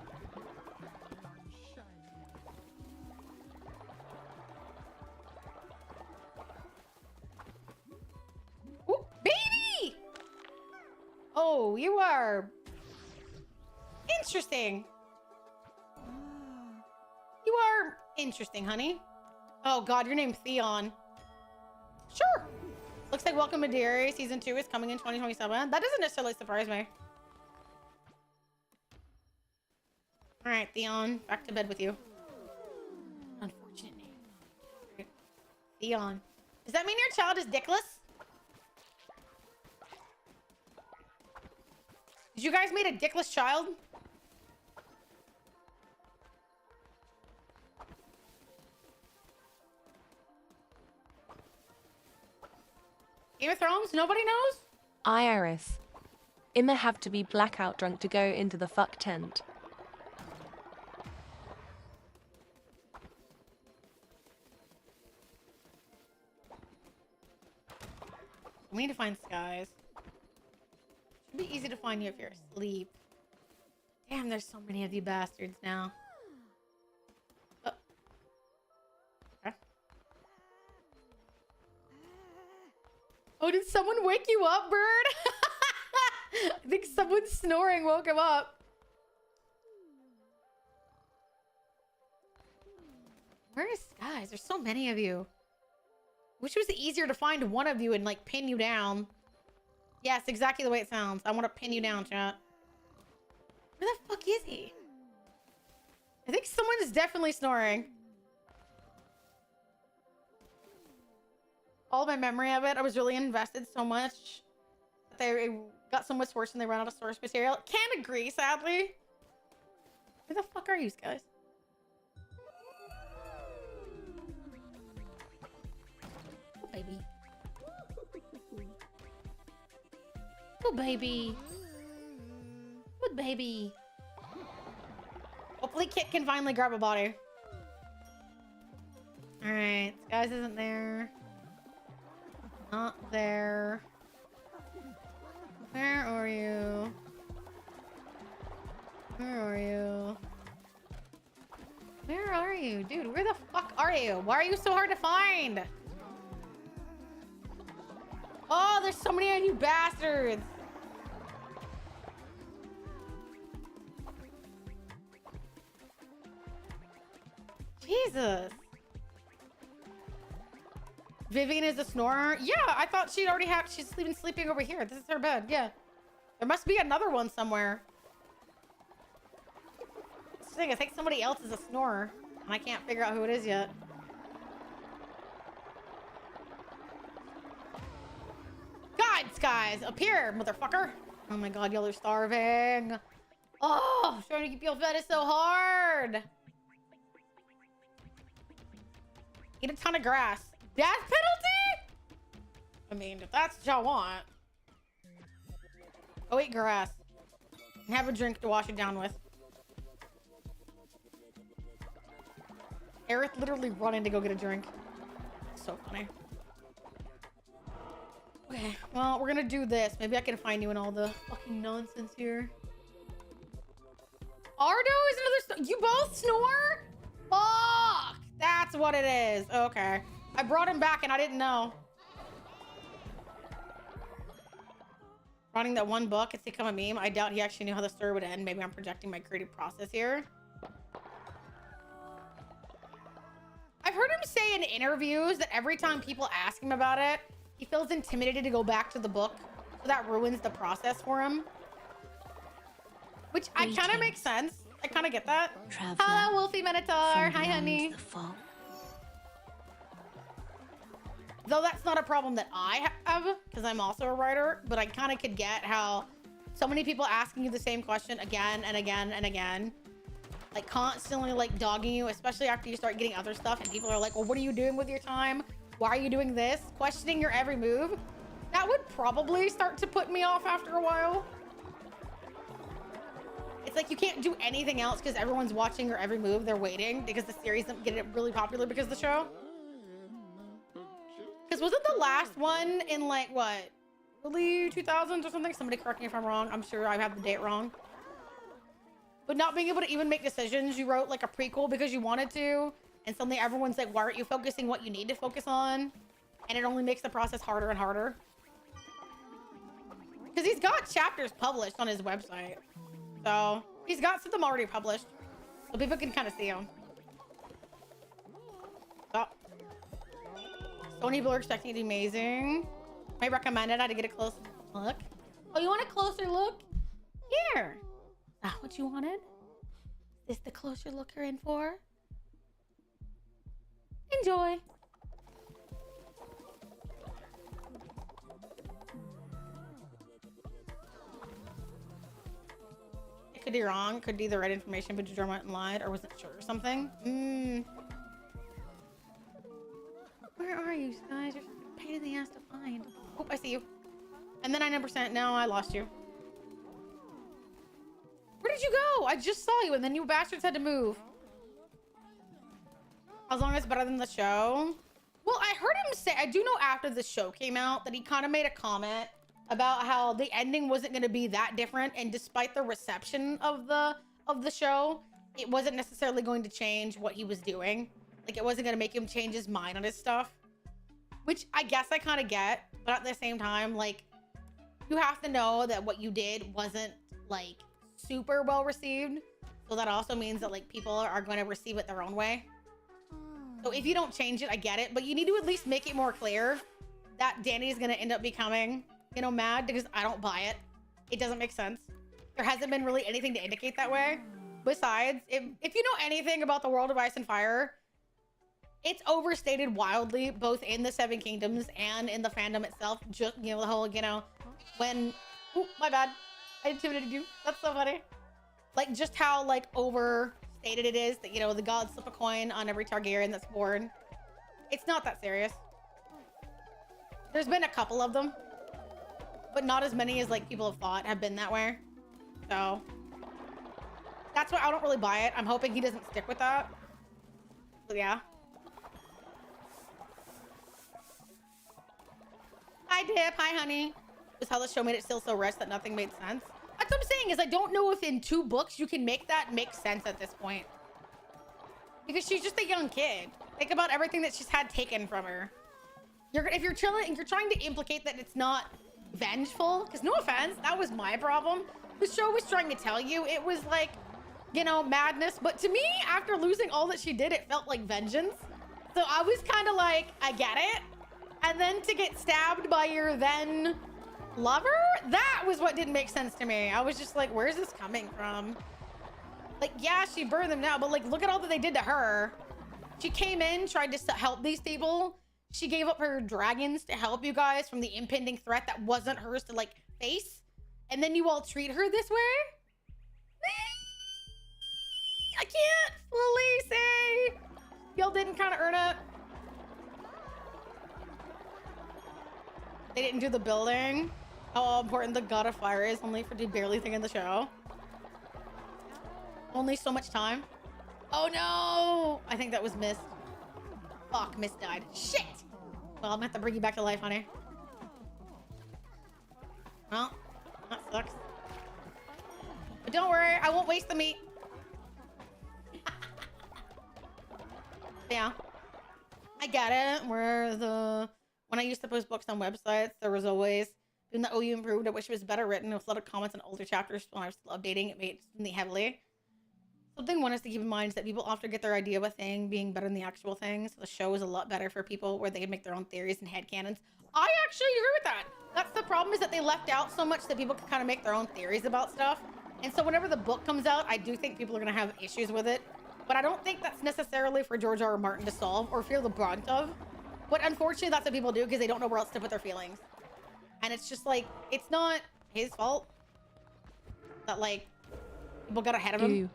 Ooh, baby! Oh, you are... interesting. You are interesting, honey. Oh god, your name's Theon. Sure. Looks like Welcome to Dairy Season 2 is coming in 2027. That doesn't necessarily surprise me. Alright, Theon. Back to bed with you. Unfortunate name. Theon. Does that mean your child is dickless? Did you guys meet a dickless child? Game of Thrones? Nobody knows? Iris. Imma have to be blackout drunk to go into the fuck tent. We need to find Skies. Should be easy to find you if you're asleep. Damn, there's so many of you bastards now. Oh. Okay. Oh, did someone wake you up, bird? I think someone snoring woke him up. Where is Skies? There's so many of you. Wish it was easier to find one of you and like pin you down. Yes, exactly the way it sounds. I want to pin you down, chat. Where the fuck is he? I think someone is definitely snoring. All my memory of it, I was really invested so much that they got so much worse when they ran out of source material. Can't agree, sadly. Where the fuck are you guys? Oh, baby. Oh, baby. Good baby. Hopefully Kit can finally grab a body. Alright, Skies isn't there. Not there. Where are you? Where are you? Where are you? Dude, where the fuck are you? Why are you so hard to find? Oh, there's so many of you bastards. Jesus. Vivian is a snorer? Yeah, I thought she'd already had... She's been sleeping over here. This is her bed. Yeah. There must be another one somewhere. That's the thing. I think somebody else is a snorer. And I can't figure out who it is yet. God, Skies! Up here, motherfucker! Oh my god, y'all are starving. Oh, trying to keep you fed is so hard. Eat a ton of grass. Death penalty? I mean, if that's what y'all want. Go eat grass. And have a drink to wash it down with. Aerith literally running to go get a drink. So funny. Okay, well, we're gonna do this. Maybe I can find you in all the fucking nonsense here. Ardo is another you both snore? Fuck! That's what it is. Okay. I brought him back and I didn't know. Running that one book, it's become a meme. I doubt he actually knew how the story would end. Maybe I'm projecting my creative process here. I've heard him say in interviews that every time people ask him about it, he feels intimidated to go back to the book. So that ruins the process for him. Which I kind of makes sense. I kind of get that. Traveler Hello, Wolfie Minotaur. Hi, honey. the fog. Though that's not a problem that I have, because I'm also a writer, but I kind of could get how so many people asking you the same question again and again and again, like constantly like dogging you, especially after you start getting other stuff and people are like, well, what are you doing with your time? Why are you doing this? Questioning your every move. That would probably start to put me off after a while. It's like you can't do anything else because everyone's watching your every move. They're waiting because the series didn't get it really popular because of the show. Because wasn't the last one in like what, early 2000s or something? Somebody correct me if I'm wrong. I'm sure I have the date wrong. But not being able to even make decisions, you wrote like a prequel because you wanted to, and suddenly everyone's like, why aren't you focusing what you need to focus on? And it only makes the process harder and harder. Because he's got chapters published on his website. So he's got some of them already published. So people can kind of see them. Oh. Sony people are expecting it to be amazing. I recommend it. I had to get a close look. Oh, you want a closer look? Here. Is that what you wanted? Is this the closer look you're in for? Enjoy. It could be wrong. Could be the right information, but you went and lied or wasn't sure or something. Where are you guys? You're a pain in the ass to find. Oh, I see you. And then I 9%. Now I lost you. Where did you go? I just saw you and then you bastards had to move. As long as it's better than the show. Well, I heard him say, I do know after the show came out that he kind of made a comment about how the ending wasn't going to be that different. And despite the reception of the show, it wasn't necessarily going to change what he was doing. Like it wasn't going to make him change his mind on his stuff. Which I guess I kind of get. But at the same time, like, you have to know that what you did wasn't like super well received, so that also means that like people are going to receive it their own way. So if you don't change it, I get it, but you need to at least make it more clear that Danny is going to end up becoming, you know, mad, because I don't buy it. It doesn't make sense. There hasn't been really anything to indicate that way. Besides, if you know anything about the world of Ice and Fire, it's overstated wildly, both in the Seven Kingdoms and in the fandom itself. Just, you know, the whole, you know, when, oh, my bad. I intimidated you. That's so funny. Like, just how, like, overstated it is that, you know, the gods slip a coin on every Targaryen that's born. It's not that serious. There's been a couple of them, but not as many as, like, people have thought have been that way. So, that's why I don't really buy it. I'm hoping he doesn't stick with that. So, yeah. Hi, Dip. Hi, honey. Is how the show made it still so rushed that nothing made sense. That's what I'm saying, is I don't know if in 2 books you can make that make sense at this point. Because she's just a young kid. Think about everything that she's had taken from her. If you're chilling and you're trying to implicate that it's not vengeful, because no offense, that was my problem. The show was trying to tell you it was like, you know, madness. But to me, after losing all that she did, it felt like vengeance. So I was kind of like, I get it. And then to get stabbed by your then lover, that was what didn't make sense to me. I was just like, where's this coming from? Like, yeah, she burned them now, but like, look at all that they did to her. She came in, tried to help these people. She gave up her dragons to help you guys from the impending threat that wasn't hers to like face. And then you all treat her this way? I can't fully say y'all didn't kind of earn it. They didn't do the building. how important the God of Fire is only for the barely thing in the show. Only so much time. Oh no! I think that was Mist. Fuck, Mist died. Shit! Well, I'm gonna have to bring you back to life, honey. Well, that sucks. But don't worry, I won't waste the meat. Yeah. I get it. When I used to post books on websites, there was always, even though you improved, I wish it was better written. There was a lot of comments on older chapters when I was still updating. It made me heavily. Something one has to keep in mind is that people often get their idea of a thing being better than the actual thing. So the show is a lot better for people where they can make their own theories and headcanons. I actually agree with that. That's the problem, is that they left out so much that people can kind of make their own theories about stuff. And so whenever the book comes out, I do think people are going to have issues with it. But I don't think that's necessarily for George R. R. Martin to solve or feel the brunt of. But unfortunately, that's what people do because they don't know where else to put their feelings. And it's just like, it's not his fault that, like, people got ahead of him. Ew.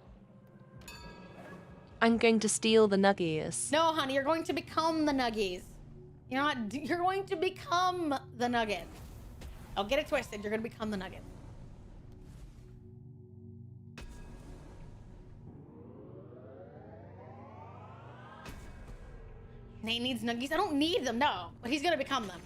I'm going to steal the nuggies. No, honey, you're going to become the nuggies. You're not, you're going to become the nugget. Don't get it twisted. You're going to become the nugget. Nate needs nuggies. I don't need them, no. But he's going to become them.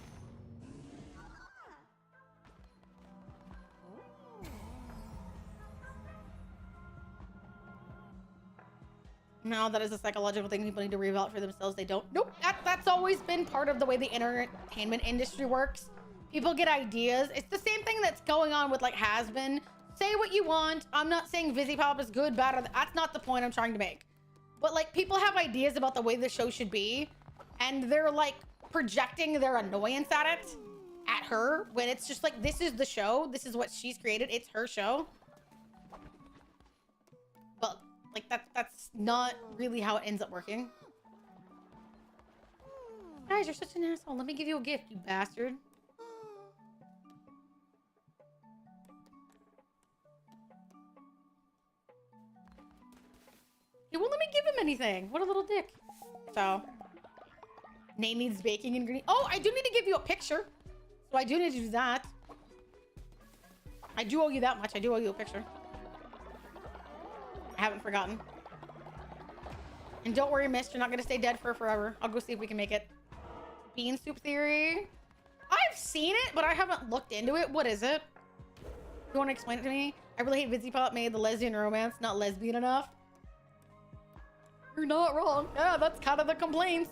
No, that is a psychological thing people need to reevaluate for themselves. They don't. Nope. That's always been part of the way the entertainment industry works. People get ideas. It's the same thing that's going on with, like, has been. Say what you want. I'm not saying Vizzy Pop is good, bad, or that's not the point I'm trying to make. But, like, people have ideas about the way the show should be, and they're, like, projecting their annoyance at it, at her, when it's just like, this is the show. This is what she's created. It's her show. But, like, that's not really how it ends up working. Guys, you're such an asshole. Let me give you a gift, you bastard. He won't let me give him anything. What a little dick. So, Nate needs baking ingredients. Oh, I do need to give you a picture. So I do need to do that. I do owe you that much. I do owe you a picture. I haven't forgotten. And don't worry, Mist, you're not gonna stay dead for forever. I'll go see if we can make it. Bean soup theory. I've seen it, but I haven't looked into it. What is it? You want to explain it to me? I really hate Vizzy Pop made the lesbian romance not lesbian enough. You're not wrong. Yeah, that's kind of the complaints.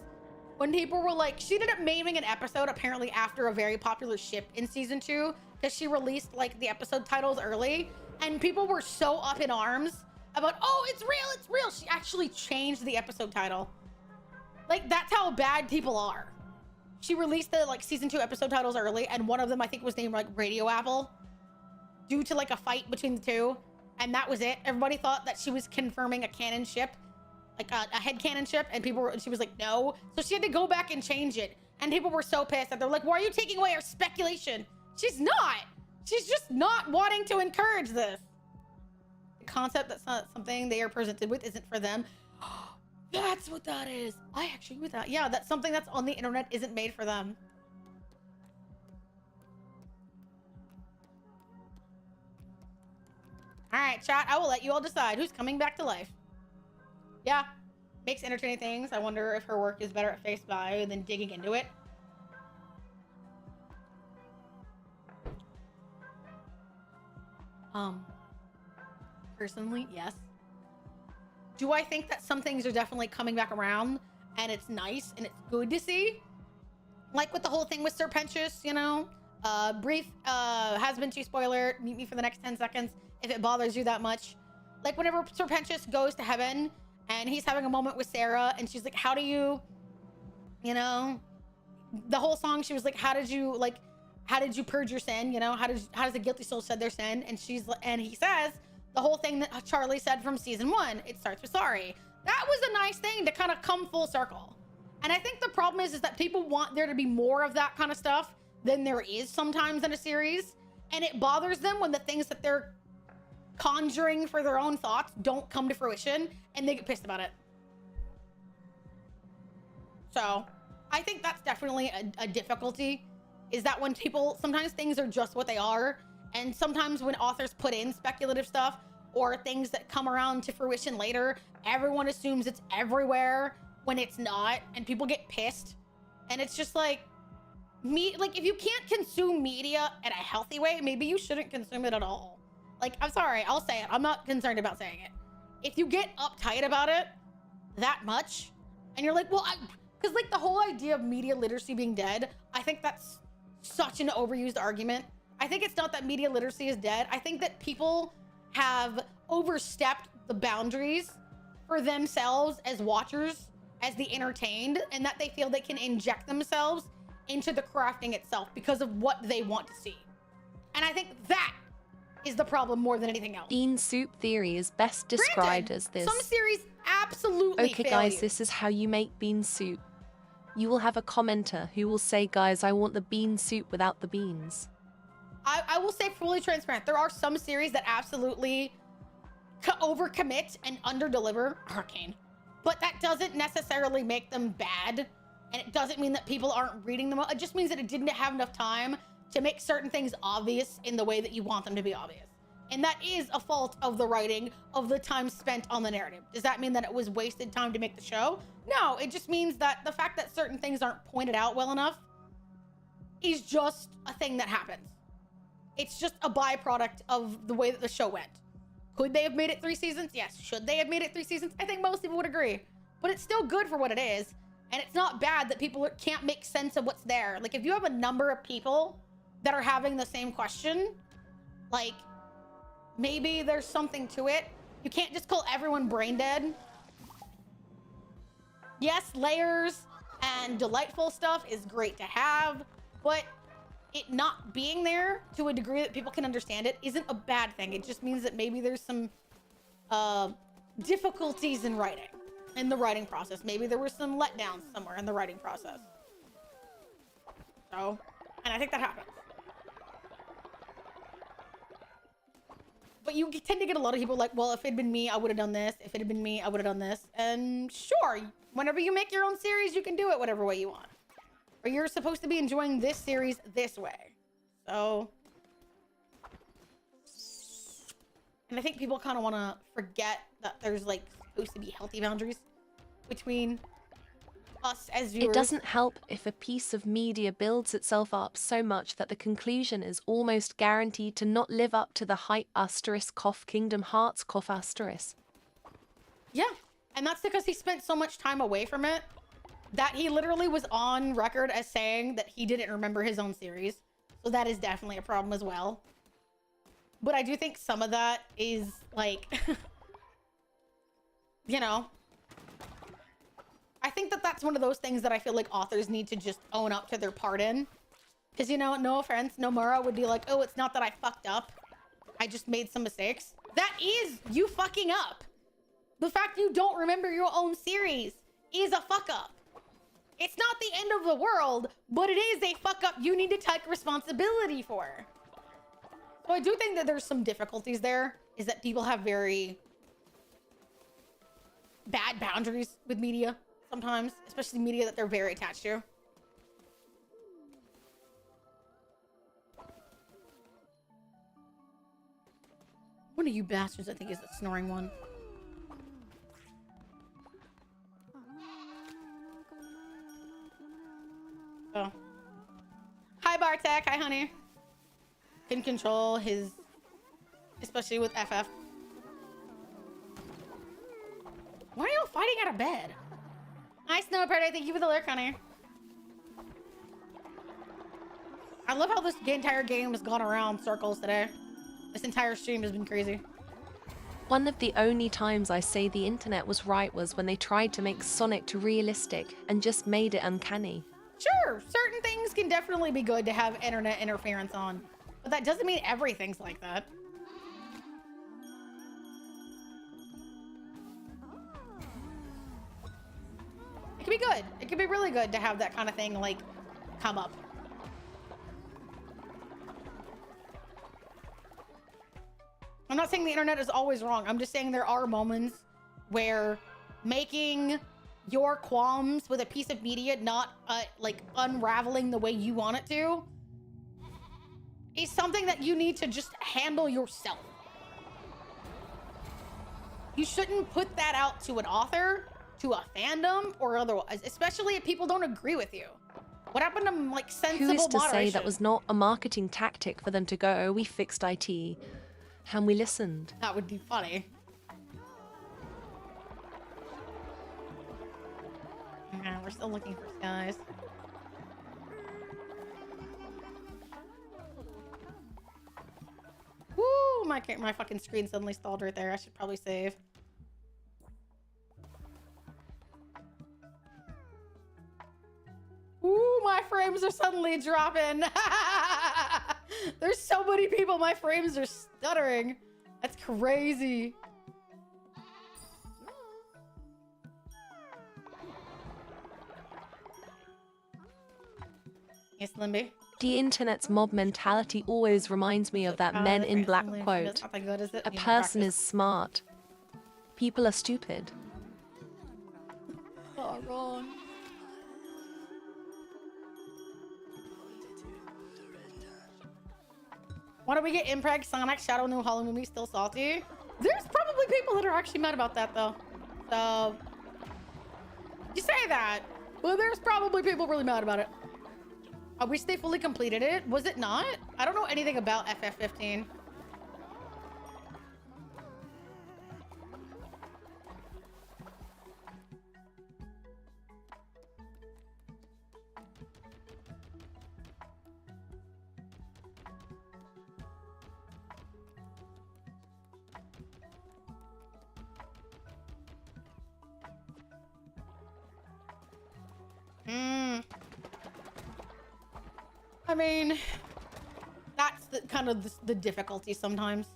When people were like, she ended up maiming an episode apparently after a very popular ship in season 2 because she released like the episode titles early, and people were so up in arms about, oh, it's real, it's real. She actually changed the episode title. Like, that's how bad people are. She released the like season 2 episode titles early, and one of them I think was named like Radio Apple due to like a fight between the two, and that was it. Everybody thought that she was confirming a canon ship, like a headcanon ship, and she was like, no. So she had to go back and change it, and people were so pissed that they're like, why are you taking away our speculation? She's not. She's just not wanting to encourage this. The concept that's not something they are presented with isn't for them. That's what that is. I actually agree with that. Yeah, that's something that's on the internet isn't made for them. All right, chat, I will let you all decide who's coming back to life. Yeah, makes entertaining things. I wonder if her work is better at face value than digging into it. Personally, yes. Do I think that some things are definitely coming back around and it's nice and it's good to see? Like with the whole thing with Serpentious, you know? Brief, has been too spoiler. Mute me for the next 10 seconds if it bothers you that much. Like whenever Serpentious goes to heaven and he's having a moment with Sarah and she's like, how do you know? The whole song, she was like, how did you purge your sin? You know, how does a guilty soul shed their sin? And he says the whole thing that Charlie said from season 1. It starts with sorry. That was a nice thing to kind of come full circle. And I think the problem is that people want there to be more of that kind of stuff than there is sometimes in a series. And it bothers them when the things that they're conjuring for their own thoughts don't come to fruition, and they get pissed about it. So I think that's definitely a difficulty is that when people, sometimes things are just what they are. And sometimes when authors put in speculative stuff or things that come around to fruition later, everyone assumes it's everywhere when it's not, and people get pissed. And it's just like, like if you can't consume media in a healthy way, maybe you shouldn't consume it at all. Like, I'm sorry, I'll say it. I'm not concerned about saying it. If you get uptight about it that much, and you're like, well, because like the whole idea of media literacy being dead, I think that's such an overused argument. I think it's not that media literacy is dead. I think that people have overstepped the boundaries for themselves as watchers, as the entertained, and that they feel they can inject themselves into the crafting itself because of what they want to see. And I think that is the problem more than anything else. Bean soup theory is best described as this. Some series absolutely Okay, fail guys, you. this is how you make bean soup. You will have a commenter who will say, guys, I want the bean soup without the beans. I will say fully transparent. There are some series that absolutely overcommit and underdeliver. Arcane. But that doesn't necessarily make them bad. And it doesn't mean that people aren't reading them. It just means that it didn't have enough time to make certain things obvious in the way that you want them to be obvious. And that is a fault of the writing, of the time spent on the narrative. Does that mean that it was wasted time to make the show? No, it just means that the fact that certain things aren't pointed out well enough is just a thing that happens. It's just a byproduct of the way that the show went. Could they have made it 3 seasons? Yes. Should they have made it 3 seasons? I think most people would agree. But it's still good for what it is. And it's not bad that people can't make sense of what's there. Like, if you have a number of people that are having the same question, like, maybe there's something to it. You can't just call everyone brain dead. Yes, layers and delightful stuff is great to have, but it not being there to a degree that people can understand it isn't a bad thing. It just means that maybe there's some difficulties in writing, in the writing process. Maybe there were some letdowns somewhere in the writing process. So, and I think that happens. But you tend to get a lot of people like, well, if it had been me, I would have done this. If it had been me, I would have done this. And sure, whenever you make your own series, you can do it whatever way you want. Or you're supposed to be enjoying this series this way. So, and I think people kind of want to forget that there's like supposed to be healthy boundaries between us as viewers. It doesn't help if a piece of media builds itself up so much that the conclusion is almost guaranteed to not live up to the hype asterisk cough Kingdom Hearts cough asterisk. Yeah, and that's because he spent so much time away from it that he literally was on record as saying that he didn't remember his own series. So that is definitely a problem as well. But I do think some of that is like, you know, I think that that's one of those things that I feel like authors need to just own up to their part in. Because, you know, no offense, Nomura would be like, oh, it's not that I fucked up. I just made some mistakes. That is you fucking up. The fact you don't remember your own series is a fuck up. It's not the end of the world, but it is a fuck up you need to take responsibility for. So I do think that there's some difficulties there, is that people have very bad boundaries with media sometimes, especially media that they're very attached to. One of you bastards, I think, is the snoring one. Oh. Hi, Bartek. Hi, honey. Can control his, especially with FF. Why are you fighting out of bed? Hi, Snow Predator. Thank you for the lurk, honey. I love how this entire game has gone around circles today. This entire stream has been crazy. One of the only times I say the internet was right was when they tried to make Sonic too realistic and just made it uncanny. Sure, certain things can definitely be good to have internet interference on, but that doesn't mean everything's like that. It can be good. It can be really good to have that kind of thing, like, come up. I'm not saying the internet is always wrong. I'm just saying there are moments where making your qualms with a piece of media not like unraveling the way you want it to is something that you need to just handle yourself. You shouldn't put that out to an author, to a fandom, or otherwise, especially if people don't agree with you. What happened to, like, sensible Who is to moderation? say that was not a marketing tactic for them to go, we fixed IT, and we listened? That would be funny. Okay, we're still looking for skies. Woo! My fucking screen suddenly stalled right there. I should probably save. Ooh, my frames are suddenly dropping. There's so many people. My frames are stuttering. That's crazy. Yes, Limby. The internet's mob mentality always reminds me of that Men in Black quote. A person is smart. People are stupid. Oh, wrong. Why don't we get Impreg, Sonic, Shadow, New Hollow Movie, Still Salty? There's probably people that are actually mad about that, though. So, you say that, but there's probably people really mad about it. I wish they fully completed it. Was it not? I don't know anything about FF15. I mean, that's the kind of the difficulty sometimes.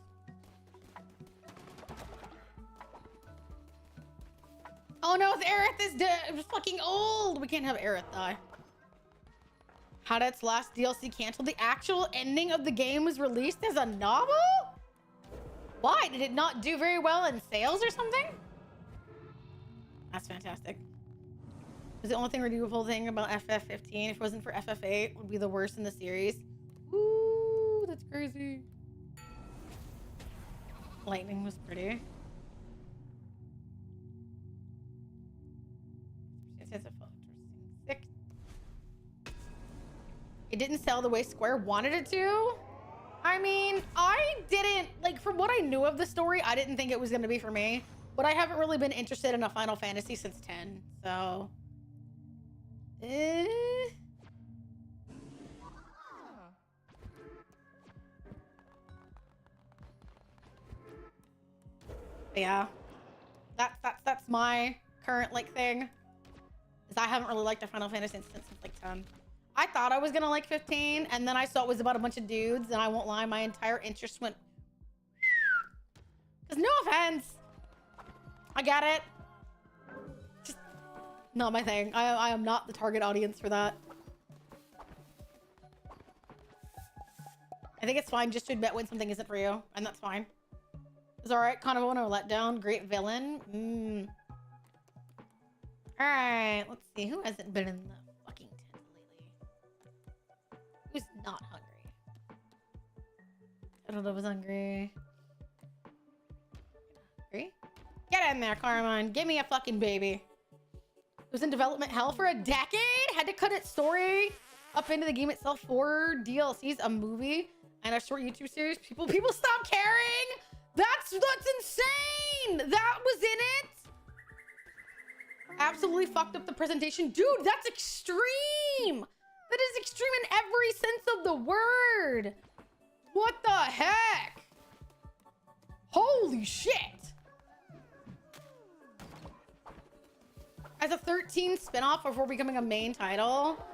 Oh no, Aerith is fucking old. We can't have Aerith die. Hadet's last DLC canceled. The actual ending of the game was released as a novel? Why? Did it not do very well in sales or something? That's fantastic. It's the only thing redeemable thing about FF15. If it wasn't for FF8, it would be the worst in the series. Ooh, that's crazy. Lightning was pretty. It didn't sell the way Square wanted it to. I mean, I didn't, like, from what I knew of the story, I didn't think it was going to be for me. But I haven't really been interested in a Final Fantasy since 10, so... Yeah, that's my current like thing. Is I haven't really liked a Final Fantasy since like 10. I thought I was gonna like 15, and then I saw it was about a bunch of dudes, and I won't lie, my entire interest went. Cause no offense, I get it. Just not my thing. I am not the target audience for that. I think it's fine just to admit when something isn't for you, and that's fine. It's alright, kind of want to let down. Great villain. Alright, let's see. Who hasn't been in the fucking tent lately? Who's not hungry? I don't know if I was hungry. Hungry? Get in there, Carmine. Give me a fucking baby. It was in development hell for a decade? Had to cut its story up into the game itself. 4 DLCs, a movie, and a short YouTube series. People stop caring! That's insane! That was in it? Absolutely fucked up the presentation. Dude, that's extreme! That is extreme in every sense of the word! What the heck? Holy shit! As a 13 spinoff before becoming a main title.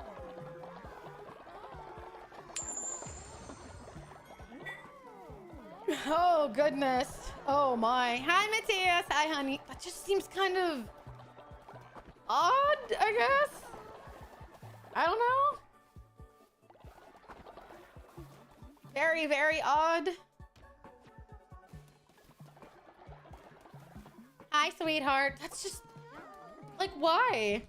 Oh, goodness. Oh, my. Hi, Matthias. Hi, honey. That just seems kind of odd, I guess. I don't know. Very, very odd. Hi, sweetheart. That's just... like, why?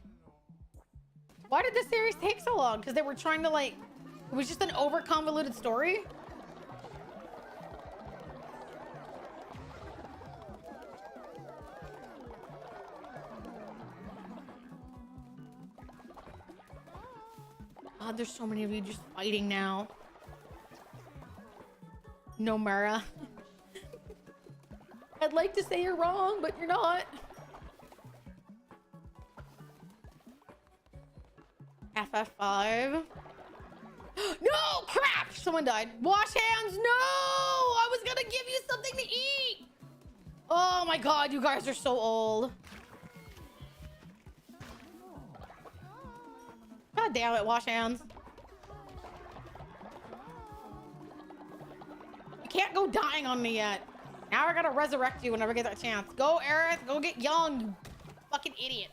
Why did this series take so long? Because they were trying to, like... it was just an over-convoluted story? God, there's so many of you just fighting now. Nomura. I'd like to say you're wrong, but you're not. FF5. No! Crap! Someone died. Wash hands! No! I was gonna give you something to eat! Oh my god, you guys are so old. God damn it, wash hands. You can't go dying on me yet. Now I gotta resurrect you whenever I get that chance. Go, Aerith. Go get young, you fucking idiot.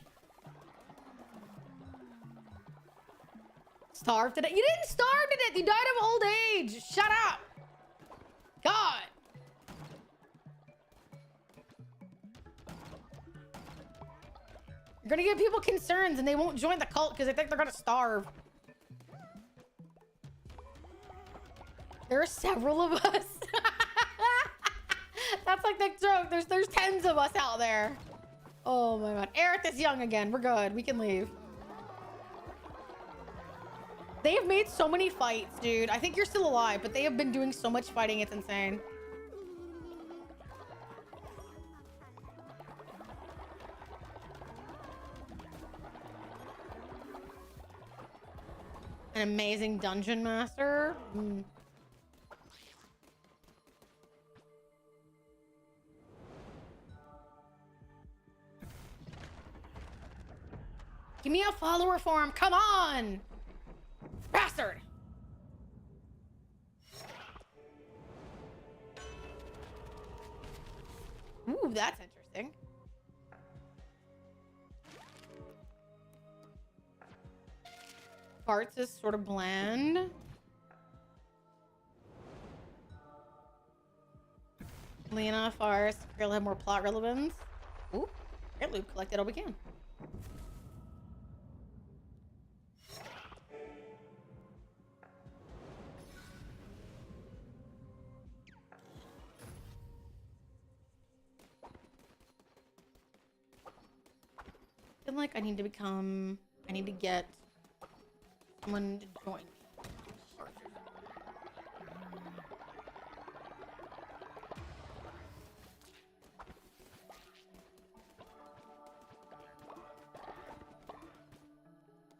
Starved to death. You didn't starve to death. You died of old age. Shut up. God. You're gonna give people concerns and they won't join the cult because they think they're gonna starve. There are several of us. That's like the joke. There's tens of us out there. Oh my god. Aerith is young again. We're good. We can leave. They have made so many fights, dude. I think you're still alive, but they have been doing so much fighting. It's insane. An amazing dungeon master. Give me a follower form. Come on. Bastard! Ooh, that's interesting. Parts is sort of bland. Lena, Farce, girl have more plot relevance. Ooh, great loot. Collected all we can. I feel like I need to get someone to join me.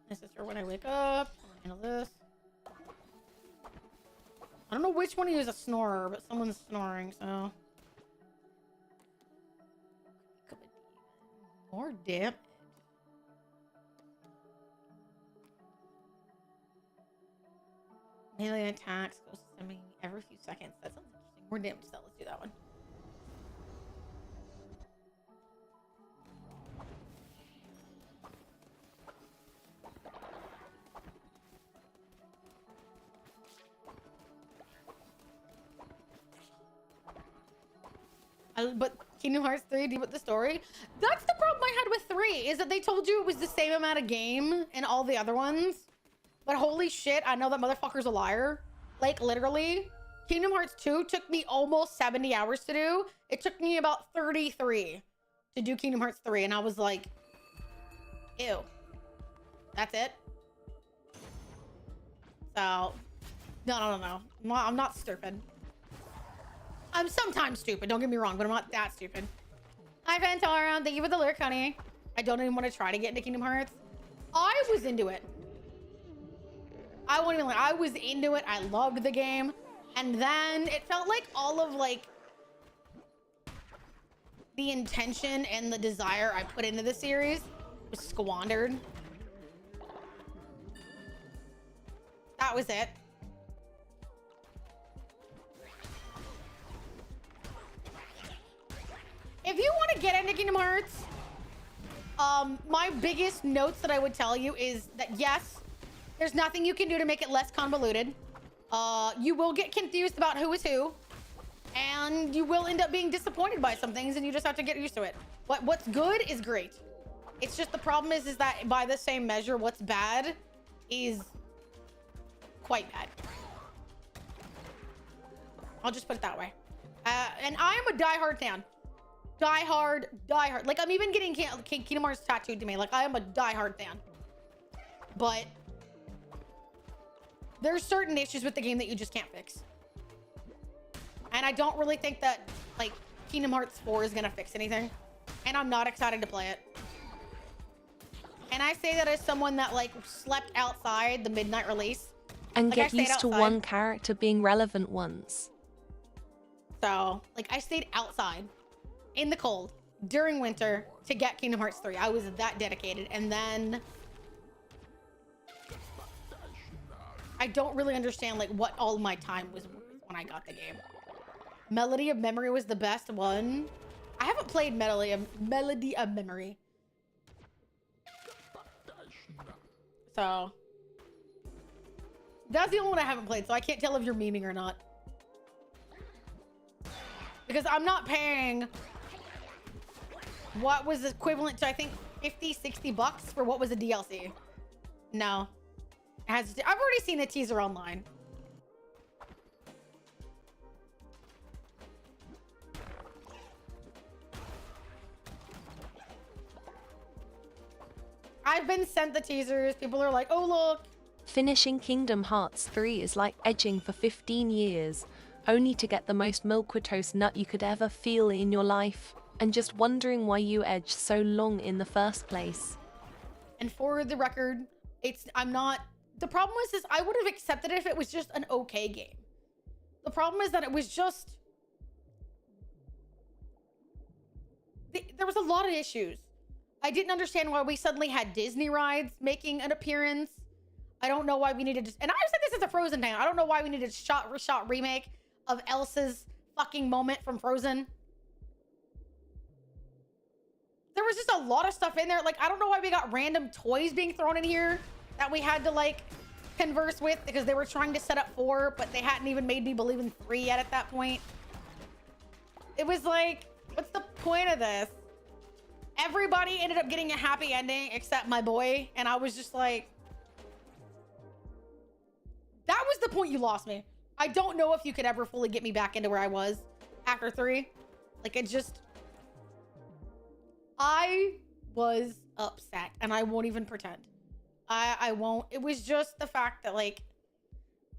This is for when I wake up. Handle this. I don't know which one of you is a snorer, but someone's snoring, so. More damage. Melee attacks goes to something every few seconds. That sounds interesting. More damage still. Let's do that one. But Kingdom Hearts 3, do you want the story? That's the problem I had with 3, is that they told you it was the same amount of game in all the other ones. But holy shit, I know that motherfucker's a liar. Like, literally. Kingdom Hearts 2 took me almost 70 hours to do. It took me about 33 to do Kingdom Hearts 3. And I was like, ew. That's it? So, no. I'm not stupid. I'm sometimes stupid, don't get me wrong, but I'm not that stupid. Hi, Fantora. Thank you for the lyric, honey. I don't even want to try to get into Kingdom Hearts. I was into it. I won't even lie. I was into it. I loved the game. And then it felt like all of, like, the intention and the desire I put into the series was squandered. That was it. If you want to get into Kingdom Hearts, my biggest notes that I would tell you is that yes, there's nothing you can do to make it less convoluted. You will get confused about who is who, and you will end up being disappointed by some things, and you just have to get used to it. What's good is great. It's just the problem is that by the same measure, what's bad is quite bad. I'll just put it that way. And I am a diehard fan. Die-hard. Like, I'm even getting Kingdom Hearts tattooed to me. Like, I am a die-hard fan. But There's certain issues with the game that you just can't fix. And I don't really think that, like, Kingdom Hearts 4 is gonna fix anything. And I'm not excited to play it. And I say that as someone that, like, slept outside the midnight release. And Like, get I stayed used to outside. one character being relevant once. So, like, I stayed outside in the cold during winter to get Kingdom Hearts 3. I was that dedicated. And then I don't really understand, like, what all my time was worth when I got the game. Melody of Memory was the best one. I haven't played Melody of Memory. So that's the only one I haven't played, so I can't tell if you're memeing or not. Because I'm not paying what was equivalent to, I think, 50, 60 bucks for what was a DLC. No. I've already seen the teaser online. I've been sent the teasers. People are like, oh, look. Finishing Kingdom Hearts 3 is like edging for 15 years, only to get the most milquitoast nut you could ever feel in your life, and just wondering why you edged so long in the first place. And for the record, I'm not, the problem is I would have accepted it if it was just an okay game. The problem is that it was just, there was a lot of issues. I didn't understand why we suddenly had Disney rides making an appearance. I don't know why we needed to, and I said this is a Frozen thing. I don't know why we needed a shot remake of Elsa's fucking moment from Frozen. There was just a lot of stuff in there. Like, I don't know why we got random toys being thrown in here that we had to, like, converse with because they were trying to set up 4, but they hadn't even made me believe in 3 yet at that point. It was like, what's the point of this? Everybody ended up getting a happy ending except my boy. And I was just like, that was the point you lost me. I don't know if you could ever fully get me back into where I was after 3. Like, it just, I was upset and I won't even pretend. I won't. It was just the fact that, like,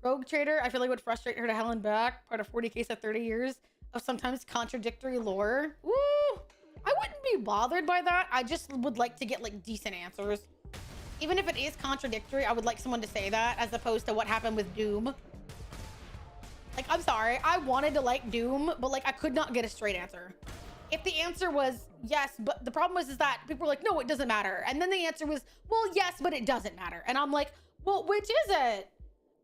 Rogue Trader, I feel like would frustrate her to hell and back. Part of 40 case of 30 years of sometimes contradictory lore. Woo! I wouldn't be bothered by that. I just would like to get, like, decent answers. Even if it is contradictory, I would like someone to say that as opposed to what happened with Doom. Like, I'm sorry. I wanted to like Doom, but, like, I could not get a straight answer. If the answer was yes, but the problem was is that people were like, no, it doesn't matter. And then the answer was, well, yes, but it doesn't matter. And I'm like, well, which is it?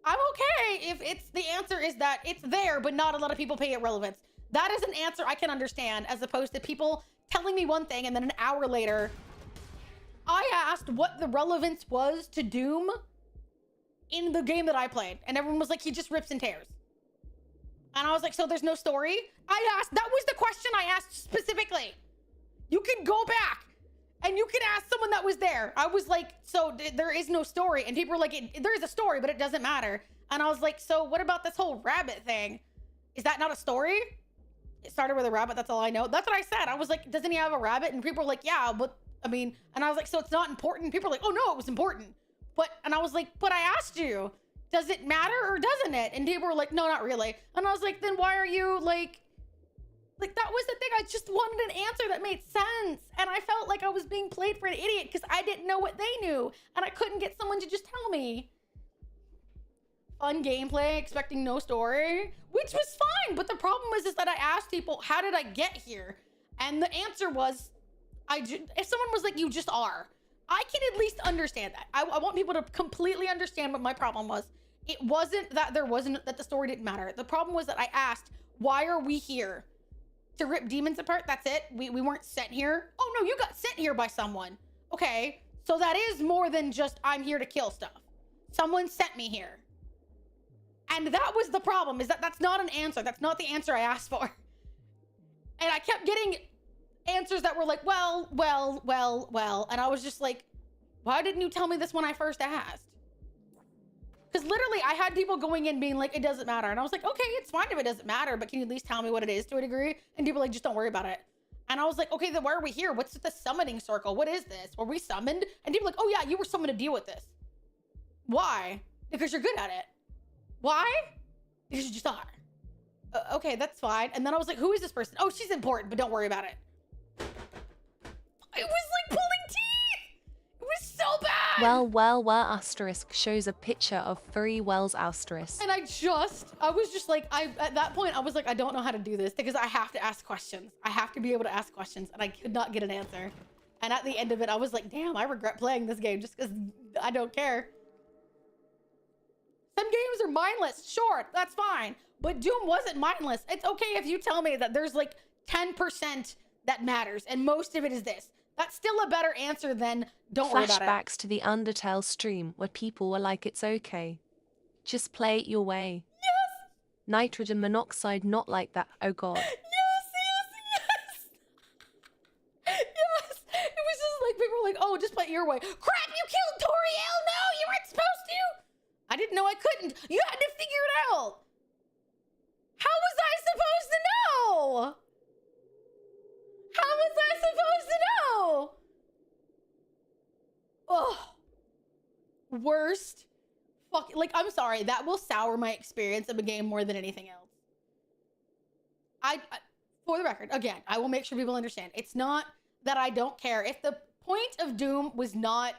I'm okay if it's the answer is that it's there, but not a lot of people pay it relevance. That is an answer I can understand as opposed to people telling me one thing and then an hour later, I asked what the relevance was to Doom in the game that I played. And everyone was like, he just rips and tears. And I was like, so there's no story? I asked, that was the question I asked specifically. You can go back and you can ask someone that was there. I was like, so there is no story. And people were like, there is a story, but it doesn't matter. And I was like, so what about this whole rabbit thing? Is that not a story? It started with a rabbit. That's all I know. That's what I said. I was like, doesn't he have a rabbit? And people were like, yeah, but I mean, and I was like, so it's not important. People were like, oh no, it was important. But, and I was like, but I asked you, does it matter or doesn't it? And people were like, no, not really. And I was like, then why are you like that was the thing. I just wanted an answer that made sense. And I felt like I was being played for an idiot because I didn't know what they knew. And I couldn't get someone to just tell me. Fun gameplay, expecting no story, which was fine. But the problem was is that I asked people, how did I get here? And the answer was, if someone was like, you just are, I can at least understand that. I want people to completely understand what my problem was. It wasn't that that the story didn't matter. The problem was that I asked, why are we here? To rip demons apart? That's it? We weren't sent here? Oh no, you got sent here by someone. Okay, so that is more than just I'm here to kill stuff. Someone sent me here. And that was the problem, is that that's not an answer. That's not the answer I asked for. And I kept getting answers that were like, well. And I was just like, why didn't you tell me this when I first asked? Because literally I had people going in being like, it doesn't matter. And I was like, okay, it's fine if it doesn't matter, but can you at least tell me what it is to a degree? And people were like, just don't worry about it. And I was like, okay, then why are we here? What's the summoning circle? What is this? Were we summoned? And people were like, oh yeah, you were summoned to deal with this. Why? Because you're good at it. Why? Because you just saw her. Okay, that's fine. And then I was like, who is this person? Oh, she's important, but don't worry about it. It was like pulling teeth. It was so bad. Well, asterisk shows a picture of Furry Wells asterisk. And I was just like, at that point, I was like, I don't know how to do this because I have to ask questions. I have to be able to ask questions, and I could not get an answer. And at the end of it, I was like, damn, I regret playing this game just because I don't care. Some games are mindless. Sure, that's fine. But Doom wasn't mindless. It's okay if you tell me that there's like 10% that matters, and most of it is this. That's still a better answer than don't worry about it. Flashbacks to the Undertale stream where people were like, it's okay. Just play it your way. Yes! Nitrogen monoxide not like that, oh god. Yes! Yes! It was just like, people were like, oh, just play it your way. Crap, you killed Toriel! No, you weren't supposed to! I didn't know I couldn't. You had to figure it out. How was I supposed to know? How was I supposed to know? Oh, worst. Fuck. Like, I'm sorry. That will sour my experience of a game more than anything else. I for the record, again, I will make sure people understand. It's not that I don't care. If the point of Doom was not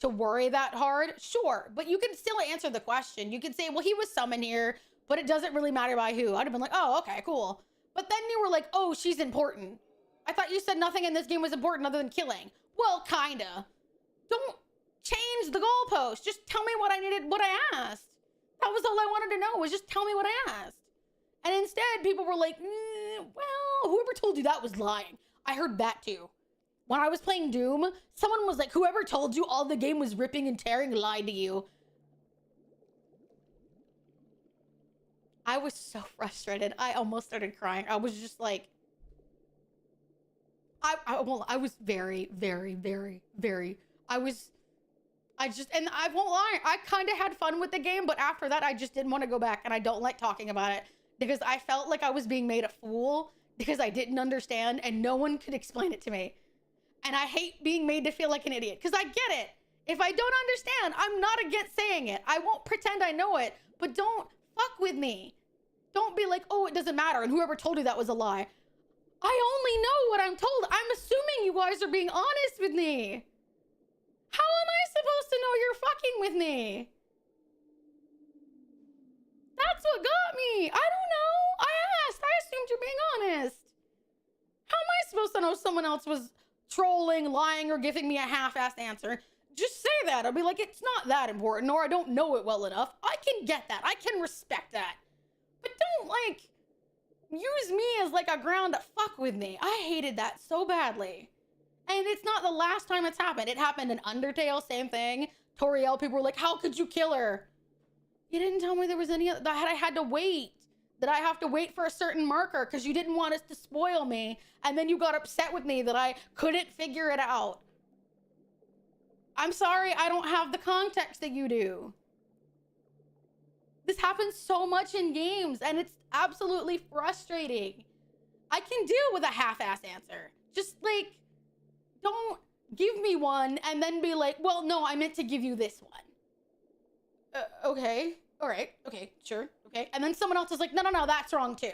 to worry that hard, sure. But you can still answer the question. You can say, well, he was summoned here, but it doesn't really matter by who. I'd have been like, oh, okay, cool. But then you were like, oh, she's important. I thought you said nothing in this game was important other than killing. Well, kinda. Don't change the goalpost. Just tell me what I needed, what I asked. That was all I wanted to know, was just tell me what I asked. And instead, people were like, well, whoever told you that was lying. I heard that too. When I was playing Doom, someone was like, whoever told you all the game was ripping and tearing lied to you. I was so frustrated. I almost started crying. I was just like, I was very, very, very, very, and I won't lie, I kind of had fun with the game, but after that, I just didn't want to go back, and I don't like talking about it because I felt like I was being made a fool because I didn't understand and no one could explain it to me. And I hate being made to feel like an idiot because I get it. If I don't understand, I'm not against saying it. I won't pretend I know it, but don't fuck with me. Don't be like, oh, it doesn't matter, and whoever told you that was a lie. I only know what I'm told. I'm assuming you guys are being honest with me. How am I supposed to know you're fucking with me? That's what got me. I don't know. I asked. I assumed you're being honest. How am I supposed to know someone else was trolling, lying, or giving me a half-assed answer? Just say that. I'll be like, it's not that important, or I don't know it well enough. I can get that. I can respect that. But don't, like, use me as, like, a ground to fuck with me. I hated that so badly. And it's not the last time it's happened. It happened in Undertale, same thing. Toriel, people were like, how could you kill her? You didn't tell me there was any other, that I had to wait. That I have to wait for a certain marker because you didn't want us to spoil me. And then you got upset with me that I couldn't figure it out. I'm sorry, I don't have the context that you do. This happens so much in games and it's absolutely frustrating. I can deal with a half-ass answer. Just like, don't give me one and then be like, well, no, I meant to give you this one. Okay. All right. Okay. Sure. Okay. And then someone else is like, no, that's wrong too.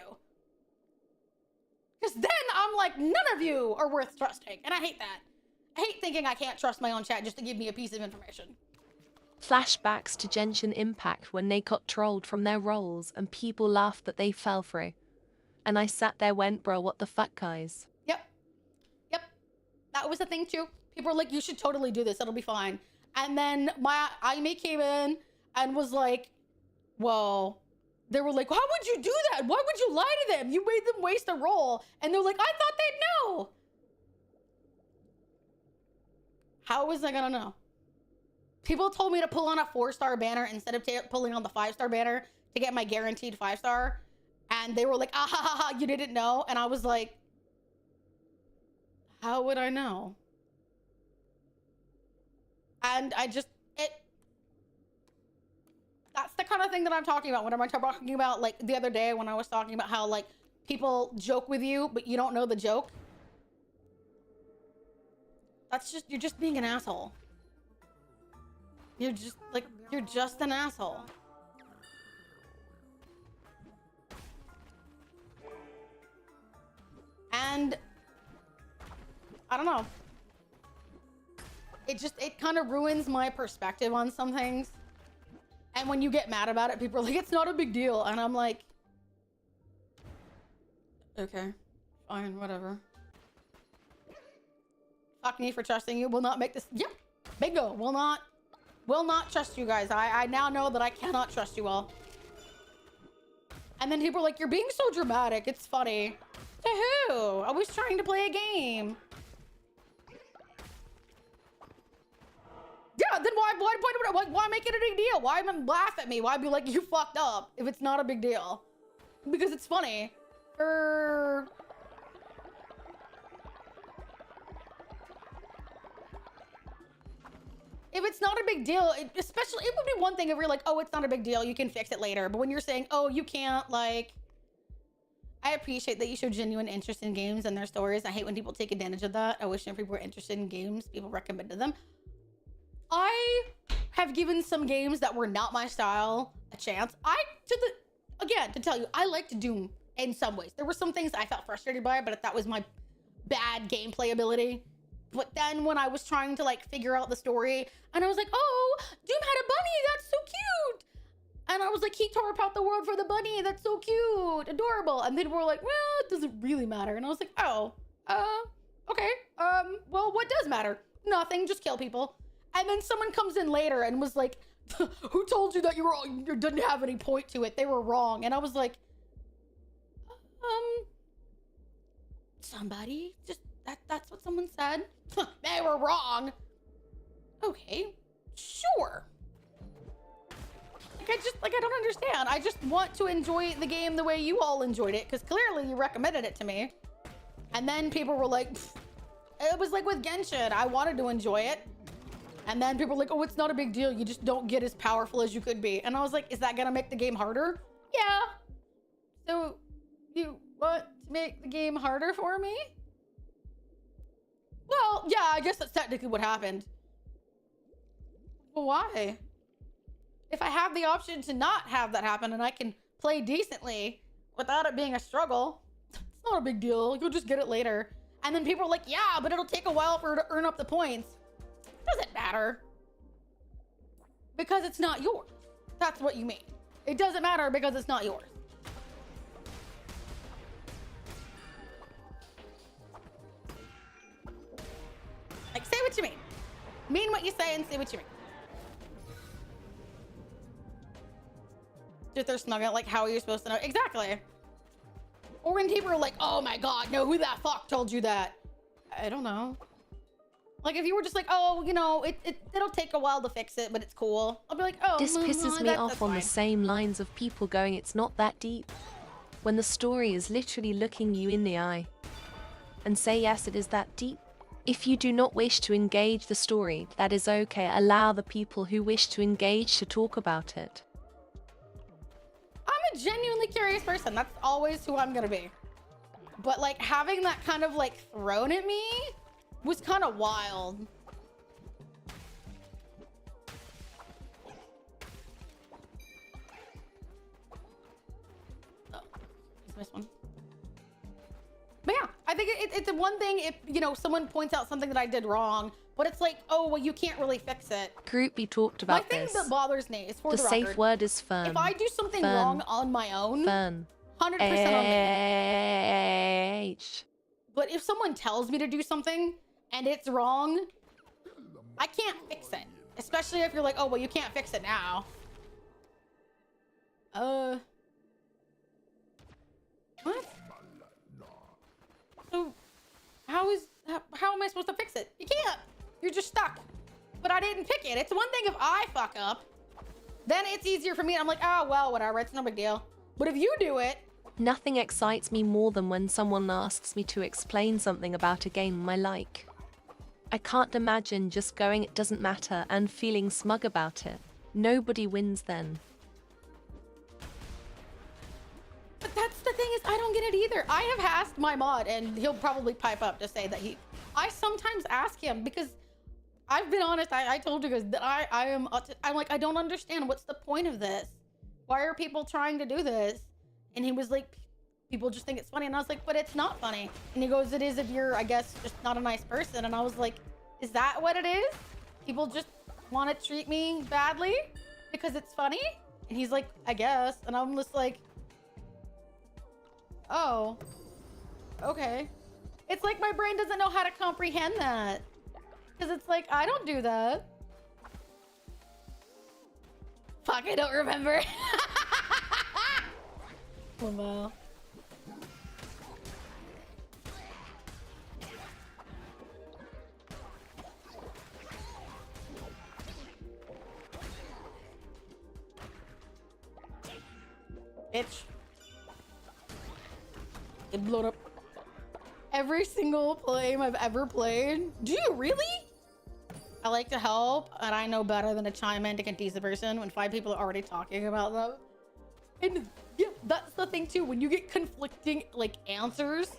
Because then I'm like, none of you are worth trusting. And I hate that. I hate thinking I can't trust my own chat just to give me a piece of information. Flashbacks to Genshin Impact when they got trolled from their roles and people laughed that they fell through. And I sat there went, bro, what the fuck, guys? Yep. That was the thing too. People were like, you should totally do this. It'll be fine. And then my IMA came in and was like, well, they were like, how would you do that? Why would you lie to them? You made them waste a roll. And they're like, I thought they'd know. How was I gonna know? People told me to pull on a 4-star banner instead of pulling on the 5-star banner to get my guaranteed 5-star. And they were like, ah, ha, ha, ha, you didn't know? And I was like, how would I know? And that's the kind of thing that I'm talking about when I'm talking about, like, the other day when I was talking about how, like, people joke with you, but you don't know the joke. That's just, you're just being an asshole. You're just an asshole. And I don't know. It kind of ruins my perspective on some things. And when you get mad about it, people are like, it's not a big deal. And I'm like, okay, fine, whatever. Fuck me for trusting you. Will not make this. Yep, bingo. Will not trust you guys. I now know that I cannot trust you all. And then people are like, you're being so dramatic. It's funny. To who? I was trying to play a game. Yeah, then why make it a big deal? Why even laugh at me? Why be like, you fucked up if it's not a big deal? Because it's funny. If it's not a big deal, especially, it would be one thing if you're like, oh, it's not a big deal, you can fix it later. But when you're saying, oh, you can't, like, I appreciate that you show genuine interest in games and their stories. I hate when people take advantage of that. I wish if people were interested in games, people recommended them. I have given some games that were not my style a chance. To tell you, I liked Doom in some ways. There were some things I felt frustrated by, but that was my bad gameplay ability. But then when I was trying to like figure out the story and I was like, oh, Doom had a bunny, that's so cute. And I was like, he tore apart the world for the bunny, that's so cute, adorable. And then we're like, well, it doesn't really matter. And I was like, oh, okay. Well, what does matter? Nothing, just kill people. And then someone comes in later and was like, who told you that you didn't have any point to it? They were wrong. And I was like, somebody, just, that's what someone said. They were wrong. Okay, sure. I don't understand. I just want to enjoy the game the way you all enjoyed it, because clearly you recommended it to me. And then people were like, it was like with Genshin. I wanted to enjoy it. And then people were like, oh, it's not a big deal. You just don't get as powerful as you could be. And I was like, is that gonna make the game harder? Yeah. So you want to make the game harder for me? Well, yeah, I guess that's technically what happened. Well, why? If I have the option to not have that happen and I can play decently without it being a struggle, it's not a big deal. You'll just get it later. And then people are like, yeah, but it'll take a while for her to earn up the points. Doesn't matter. Because it's not yours. That's what you mean. It doesn't matter because it's not yours. Like, say what you mean. Mean what you say and say what you mean. Just they're snuggling, like, how are you supposed to know? Exactly. Or when people are like, oh my god, no, who that fuck told you that? I don't know. Like, if you were just like, oh, you know, it'll take a while to fix it, but it's cool. I'll be like, oh, This pisses me off on fine. the same lines of people going, it's not that deep, when the story is literally looking you in the eye. And say, yes, it is that deep. If you do not wish to engage the story, that is okay. Allow the people who wish to engage to talk about it. I'm a genuinely curious person. That's always who I'm gonna be. But, like, having that kind of, like, thrown at me was kind of wild. Oh, just missed one. But yeah, I think it's the one thing if, you know, someone points out something that I did wrong, but it's like, oh, well, you can't really fix it. Groupie talked about My this. thing that bothers me is, for The the safe record, word is fern. if I do something Fern. wrong on my own, Fern. 100% on me. H. But if someone tells me to do something and it's wrong, I can't fix it. Especially if you're like, oh, well, you can't fix it now. What? So, how am I supposed to fix it? You can't. You're just stuck. But I didn't pick it. It's one thing if I fuck up, then it's easier for me. I'm like, oh, well, whatever. It's no big deal. But if you do it, Nothing excites me more than when someone asks me to explain something about a game I like. I can't imagine just going it doesn't matter and feeling smug about it. Nobody wins then. but that's the thing is, I don't get it either. I have asked my mod, and he'll probably pipe up to say that I sometimes ask him because I've been honest. I told you guys that I'm like, I don't understand. What's the point of this? Why are people trying to do this? And he was like, people just think it's funny. And I was like, but it's not funny. And he goes, it is if you're, I guess, just not a nice person. And I was like, is that what it is? People just want to treat me badly because it's funny? And he's like, I guess. And I'm just like, oh, okay. It's like my brain doesn't know how to comprehend that. Because it's like, I don't do that. Fuck, I don't remember. Oh, wow. Bitch. It blew up. Every single game I've ever played. Do you really? I like to help, and I know better than to chime in to confuse a person when 5 people are already talking about them. And yeah, that's the thing too. When you get conflicting like answers,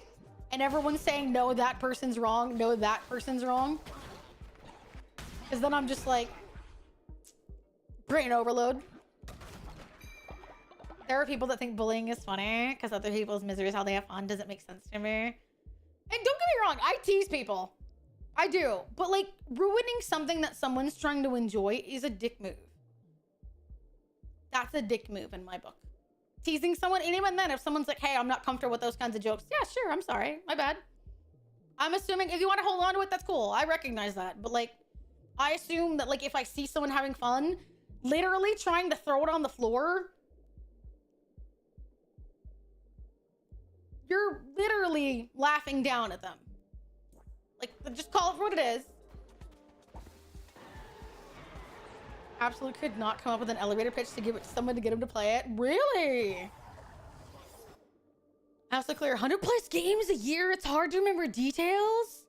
and everyone's saying no, that person's wrong, no, that person's wrong. Because then I'm just like, brain overload. There are people that think bullying is funny because other people's misery is how they have fun. Doesn't make sense to me. And don't get me wrong, I tease people. I do. But like ruining something that someone's trying to enjoy is a dick move. That's a dick move in my book. Teasing someone, and even then, if someone's like, hey, I'm not comfortable with those kinds of jokes. Yeah, sure, I'm sorry. My bad. I'm assuming if you want to hold on to it, that's cool. I recognize that. But like, I assume that like if I see someone having fun, literally trying to throw it on the floor, you're literally laughing down at them. Like, just call it for what it is. Absolutely could not come up with an elevator pitch to give it to someone to get him to play it. Really? Also clear, 100 plus games a year. It's hard to remember details.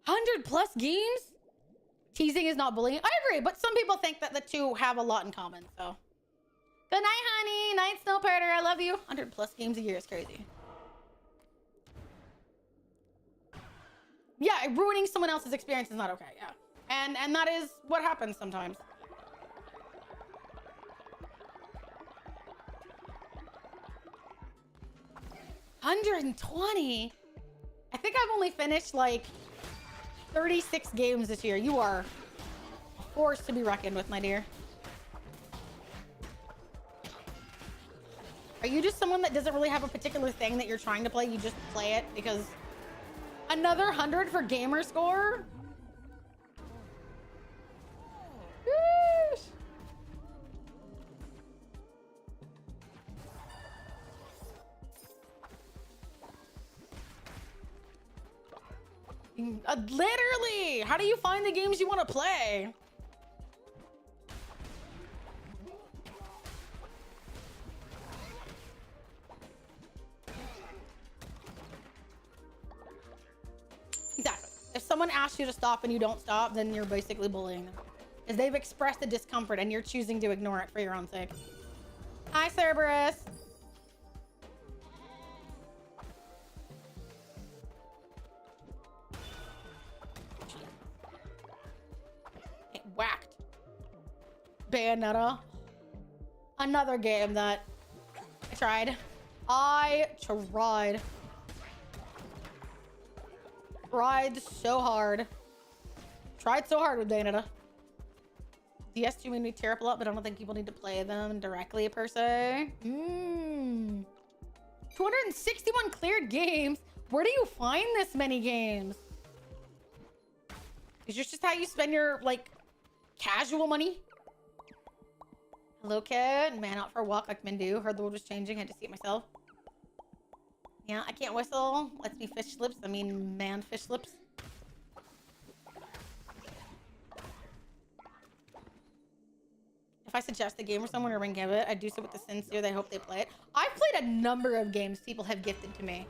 100 plus games? Teasing is not bullying. I agree, but some people think that the two have a lot in common, so. Good night, honey. Night, Snow Parter. I love you. 100 plus games a year is crazy. Yeah, ruining someone else's experience is not okay, yeah. And that is what happens sometimes. $120? I think I've only finished like 36 games this year. You are a force to be reckoned with, my dear. Are you just someone that doesn't really have a particular thing that you're trying to play? You just play it because... Another 100 for gamer score? Yeesh. Literally! How do you find the games you want to play? Exactly. If someone asks you to stop and you don't stop, then you're basically bullying them. Because they've expressed the discomfort and you're choosing to ignore it for your own sake. Hi, Cerberus. Get whacked. Bayonetta. Another game that I tried. Tried so hard. Tried so hard with Bayonetta. DS2 made me tear up a lot, but I don't think people need to play them directly per se. 261 cleared games. Where do you find this many games? Is this just how you spend your like casual money? Hello, kid. Man out for a walk like Mindu. Heard the world was changing. Had to see it myself. Yeah, I can't whistle. Lets me fish lips. I mean, man fish lips. If I suggest a game or someone or ring give it, I do so with the sincere. They hope they play it. I've played a number of games people have gifted to me.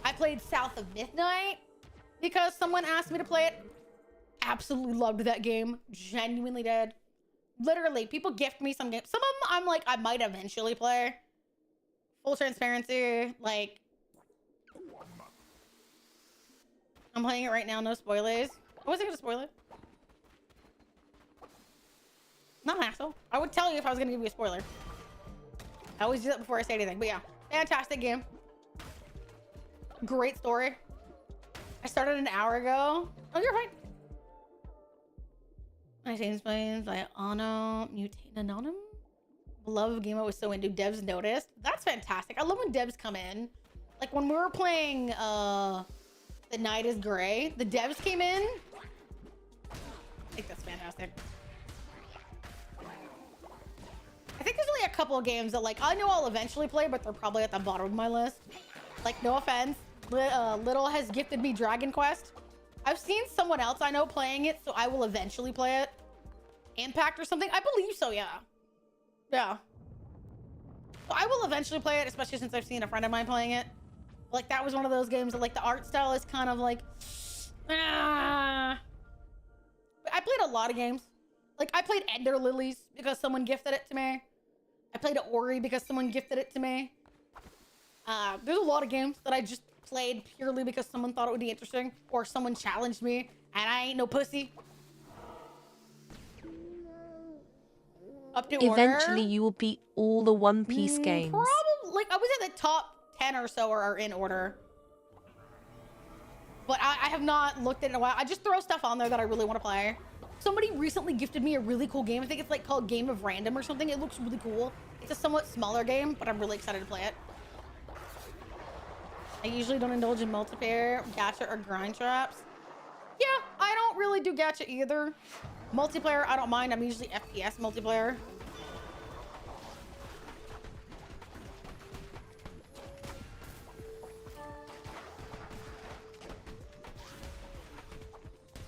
I played South of Midnight because someone asked me to play it. Absolutely loved that game. Genuinely did. Literally, people gift me some games. Some of them I'm like, I might eventually play. Full transparency, like... I'm playing it right now, no spoilers. I wasn't gonna spoil it. Not an asshole. I would tell you if I was gonna give you a spoiler. I always do that before I say anything, but yeah. Fantastic game. Great story. I started an hour ago. Oh, you're fine. My team's playing by Ano Mutate Anonym. Love of game I was so into. Devs noticed. That's fantastic. I love when devs come in. Like when we were playing The Night is Gray, the devs came in. I think that's fantastic. I think there's only a couple of games that like I know I'll eventually play, but they're probably at the bottom of my list. Like, no offense, Little has gifted me Dragon Quest. I've seen someone else I know playing it, so I will eventually play it. Impact or something? I believe so, yeah. Yeah. So I will eventually play it, especially since I've seen a friend of mine playing it. Like, that was one of those games that, like, the art style is kind of like... I played a lot of games. Like, I played Ender Lilies because someone gifted it to me. I played Ori because someone gifted it to me. There's a lot of games that I just played purely because someone thought it would be interesting or someone challenged me and I ain't no pussy. Up to Eventually, order. you will beat all the One Piece games. Probably, like, I was in the top 10 or so are in order. But I have not looked at it in a while. I just throw stuff on there that I really want to play. Somebody recently gifted me a really cool game. I think it's like called Game of Random or something. It looks really cool. It's a somewhat smaller game, but I'm really excited to play it. I usually don't indulge in multiplayer, gacha, or grind traps. Yeah, I don't really do gacha either. Multiplayer, I don't mind. I'm usually FPS multiplayer.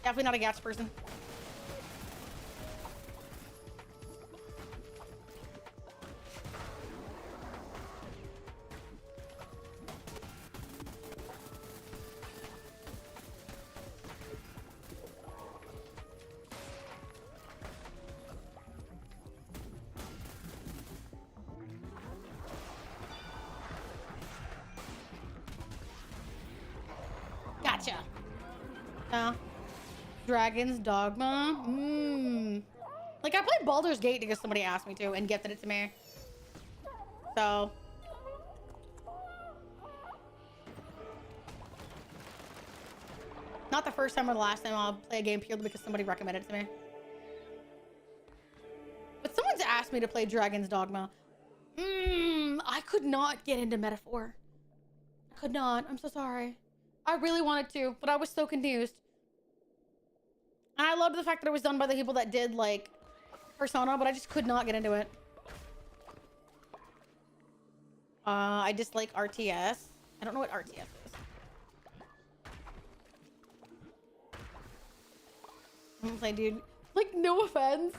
Definitely not a gacha person. Gotcha. Dragon's Dogma. Like, I played Baldur's Gate because somebody asked me to and gifted it to me. So. Not the first time or the last time I'll play a game purely because somebody recommended it to me. But someone's asked me to play Dragon's Dogma. I could not get into Metaphor. I could not. I'm so sorry. I really wanted to, but I was so confused. And I loved the fact that it was done by the people that did, like, Persona, but I just could not get into it. I dislike RTS. I don't know what RTS is. I'm gonna play, dude. Like, no offense.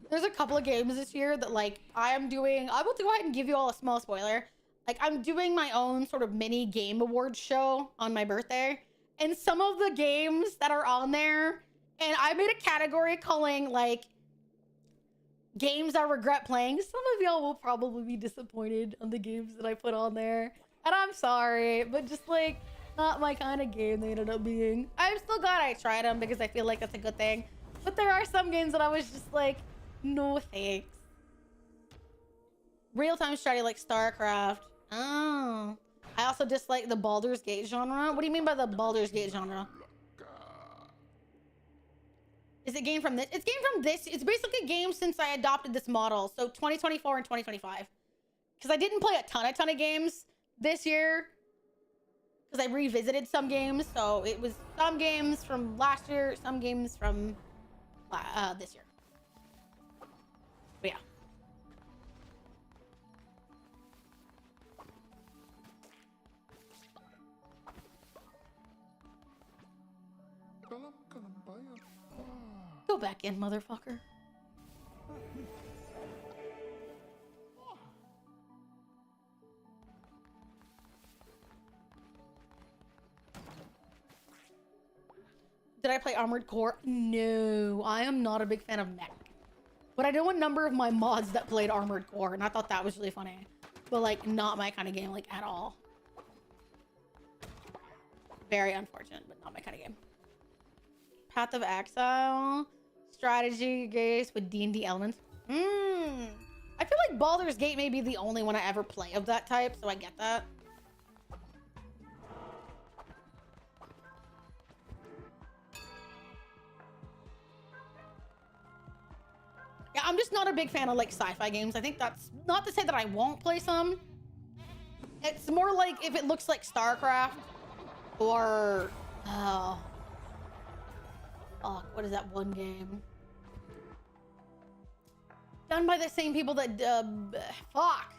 There's a couple of games this year that, like, I will go ahead and give you all a small spoiler. Like, I'm doing my own sort of mini game awards show on my birthday. And some of the games that are on there, and I made a category calling, like, games I regret playing. Some of y'all will probably be disappointed on the games that I put on there. And I'm sorry, but just, like, not my kind of game they ended up being. I'm still glad I tried them because I feel like that's a good thing. But there are some games that I was just like, no thanks. Real-time strategy like StarCraft. Oh. I also dislike the Baldur's Gate genre. What do you mean by the Baldur's Gate genre? Is it game from this? It's game from this. It's basically a game since I adopted this model. So 2024 and 2025. Because I didn't play a ton of games this year. Because I revisited some games. So it was some games from last year, some games from this year. But yeah. Go back in, motherfucker. Did I play Armored Core? No, I am not a big fan of mech. But I know a number of my mods that played Armored Core, and I thought that was really funny. But, like, not my kind of game, like, at all. Very unfortunate, but not my kind of game. Path of Exile. Strategy games with D&D elements. I feel like Baldur's Gate may be the only one I ever play of that type, so I get that. I'm just not a big fan of like sci-fi games. I think that's not to say that I won't play some. It's more like if it looks like StarCraft or oh, fuck, what is that one game? Done by the same people that fuck.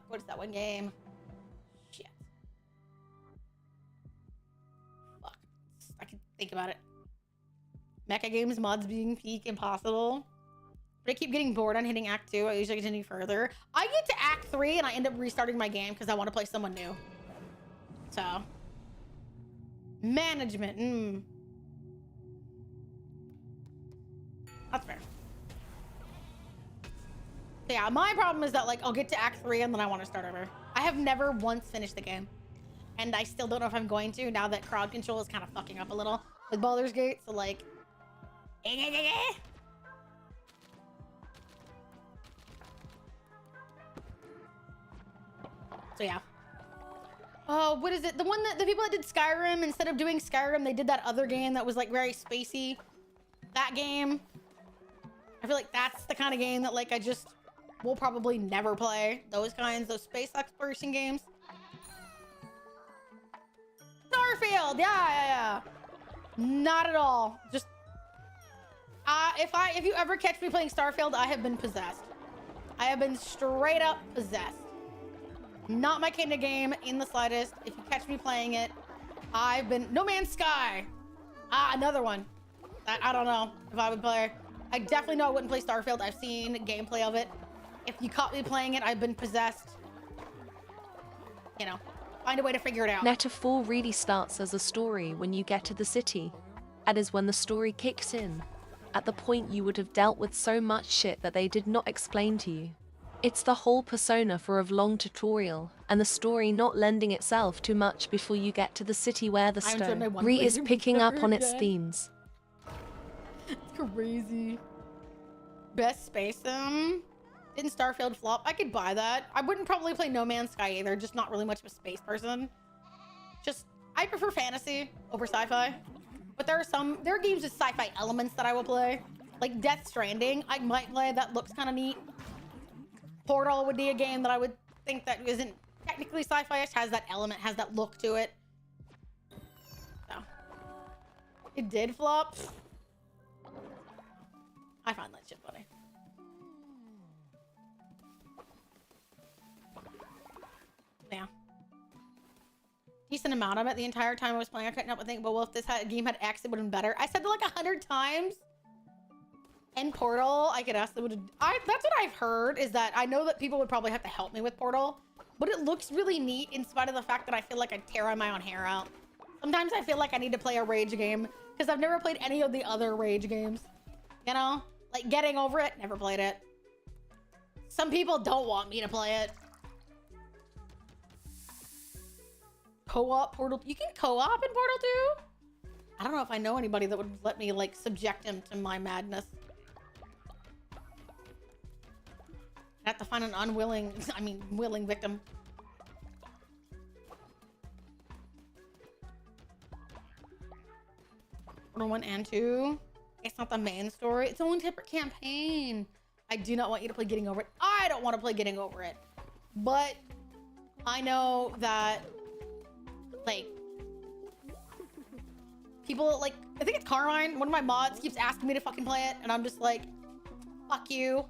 What is that one game? Shit. Fuck. I can think about it. Mecha games mods being peak impossible. But I keep getting bored on hitting Act 2. I usually continue further. I get to Act 3 and I end up restarting my game because I want to play someone new. So. Management. That's fair. So yeah, my problem is that like I'll get to Act 3 and then I want to start over. I have never once finished the game. And I still don't know if I'm going to now that crowd control is kind of fucking up a little with Baldur's Gate. So like... So yeah. Oh, what is it? The one that the people that did Skyrim, instead of doing Skyrim, they did that other game that was like very spacey. That game. I feel like that's the kind of game that like I just will probably never play. Those space exploration games. Starfield, yeah. Not at all. Just if you ever catch me playing Starfield, I have been possessed. I have been straight up possessed. Not my kind of game in the slightest. If you catch me playing it, I've been... No Man's Sky. Another one. I don't know if I would play. I definitely know I wouldn't play Starfield. I've seen gameplay of it. If you caught me playing it, I've been possessed. You know, find a way to figure it out. Neta 4 really starts as a story when you get to the city. And is when the story kicks in. At the point you would have dealt with so much shit that they did not explain to you. It's the whole persona for a vlog tutorial, and the story not lending itself too much before you get to the city where the story is picking up on its themes. It's crazy. Best space sim. Didn't Starfield flop? I could buy that. I wouldn't probably play No Man's Sky either, just not really much of a space person. I prefer fantasy over sci-fi. But there are games with sci-fi elements that I will play. Like Death Stranding, I might play. That looks kind of neat. Portal would be a game that I would think that isn't technically sci-fi-ish, has that element, has that look to it. So. It did flop. I find that shit funny. Yeah. Decent amount of it the entire time I was playing. I couldn't help but think, well, if this game had X, it would have been better. I said that like 100 times. And Portal, I could ask them to... That's what I've heard, is that I know that people would probably have to help me with Portal, but it looks really neat in spite of the fact that I feel like I tear my own hair out. Sometimes I feel like I need to play a Rage game, because I've never played any of the other Rage games. You know? Like, Getting Over It, never played it. Some people don't want me to play it. Co-op Portal... You can co-op in Portal 2? I don't know if I know anybody that would let me, like, subject him to my madness. I have to find an willing victim. Portal 1 and 2. It's not the main story. It's only separate campaign. I do not want you to play Getting Over It. I don't want to play Getting Over It. But I know that, like, people, like, I think it's Carmine, one of my mods, keeps asking me to fucking play it, and I'm just like, fuck you.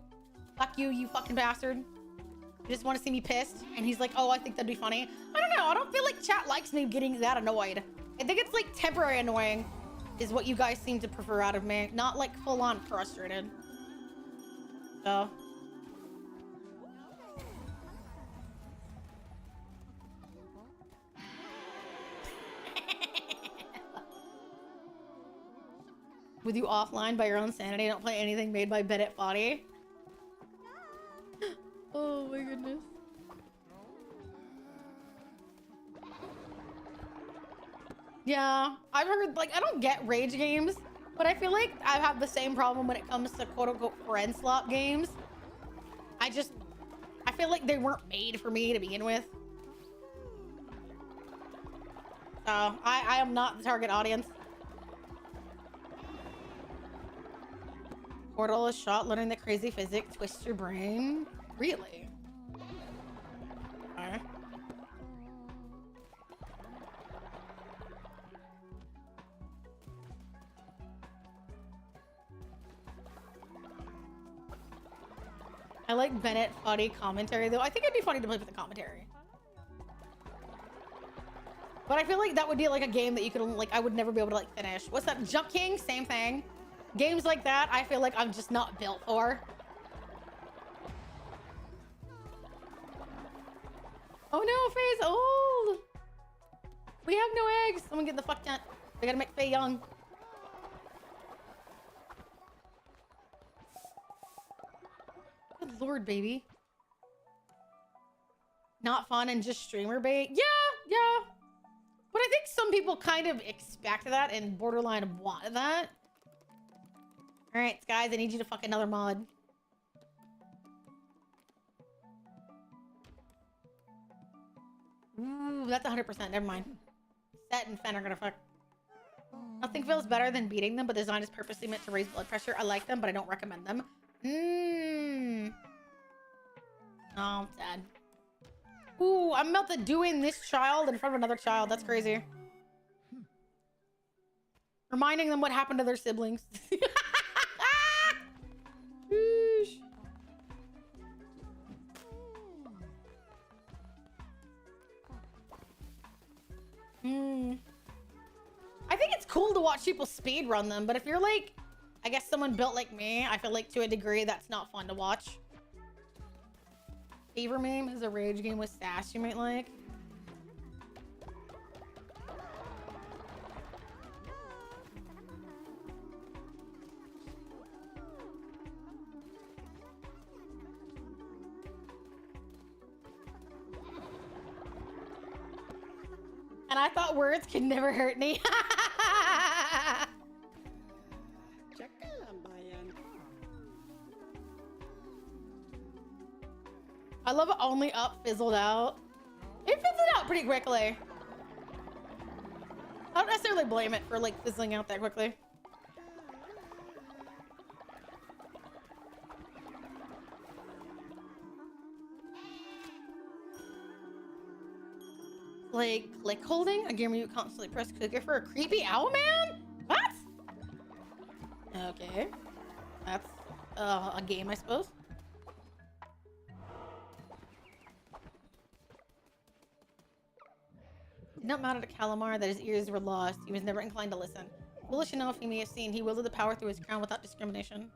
Fuck you, you fucking bastard. You just want to see me pissed? And he's like, oh, I think that'd be funny. I don't know. I don't feel like chat likes me getting that annoyed. I think it's like temporary annoying is what you guys seem to prefer out of me. Not like full on frustrated. So. With you offline by your own sanity, don't play anything made by Bennett Foddy. Oh my goodness. Yeah, I've heard, like, I don't get Rage games, but I feel like I have the same problem when it comes to quote-unquote friend slot games. I feel like they weren't made for me to begin with. So, I am not the target audience. Portal is shot, learning the crazy physics, twist your brain. Really? Okay. I like Bennett funny commentary though. I think it'd be funny to play with the commentary. But I feel like that would be like a game that you could like, I would never be able to like finish. What's that? Jump King? Same thing. Games like that, I feel like I'm just not built for. Oh no, Faye's old. We have no eggs. Someone get the fuck down. We gotta make Faye young. Good lord, baby. Not fun and just streamer bait? Yeah. But I think some people kind of expect that and borderline want that. All right, guys, I need you to fuck another mod. Ooh, that's 100%. Never mind. Set and Fen are gonna fuck. Nothing feels better than beating them, but the design is purposely meant to raise blood pressure. I like them, but I don't recommend them. Oh, I'm sad. Ooh, I'm about to doing this child in front of another child. That's crazy. Reminding them what happened to their siblings. I think it's cool to watch people speed run them, but if you're like, I guess someone built like me, I feel like to a degree that's not fun to watch. Fever Meme is a rage game with sass you might like. And I thought words could never hurt me. I love it only up fizzled out. It fizzled out pretty quickly. I don't necessarily blame it for like fizzling out that quickly. Like click holding, a game where you constantly press clicker for a creepy owl man? What? Okay. That's a game, I suppose. Did not matter to Calamar that his ears were lost. He was never inclined to listen. Foolish enough, he may have seen, he wielded the power through his crown without discrimination.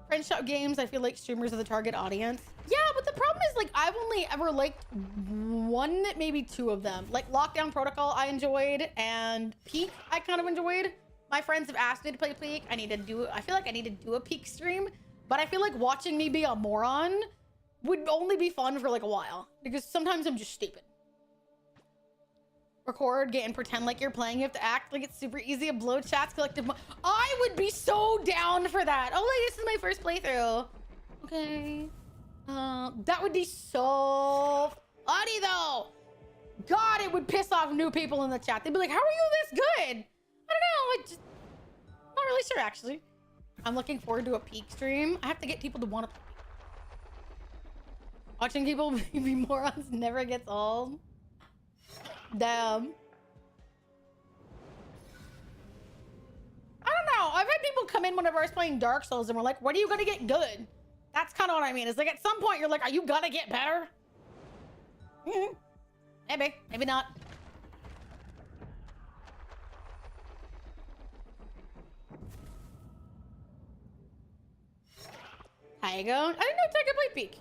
Friendship games, I feel like streamers are the target audience. Yeah, but the problem is, like, I've only ever liked one, maybe two of them. Like, Lockdown Protocol, I enjoyed, and Peak, I kind of enjoyed. My friends have asked me to play Peak. I feel like I need to do a Peak stream, but I feel like watching me be a moron would only be fun for, like, a while, because sometimes I'm just stupid. Record, get, and pretend like you're playing. You have to act like it's super easy to blow chats, collective. I would be so down for that. Oh, like, this is my first playthrough. Okay. That would be so funny, though. God, it would piss off new people in the chat. They'd be like, how are you this good? I don't know. I just... not really sure, actually. I'm looking forward to a Peak stream. I have to get people to want to... Watching people be morons never gets old. Damn. I don't know. I've had people come in whenever I was playing Dark Souls and were like, when are you gonna get good? That's kind of what I mean. It's like at some point you're like, are you gonna get better? Maybe. Maybe not. How you go? I didn't know Tiger played Peak.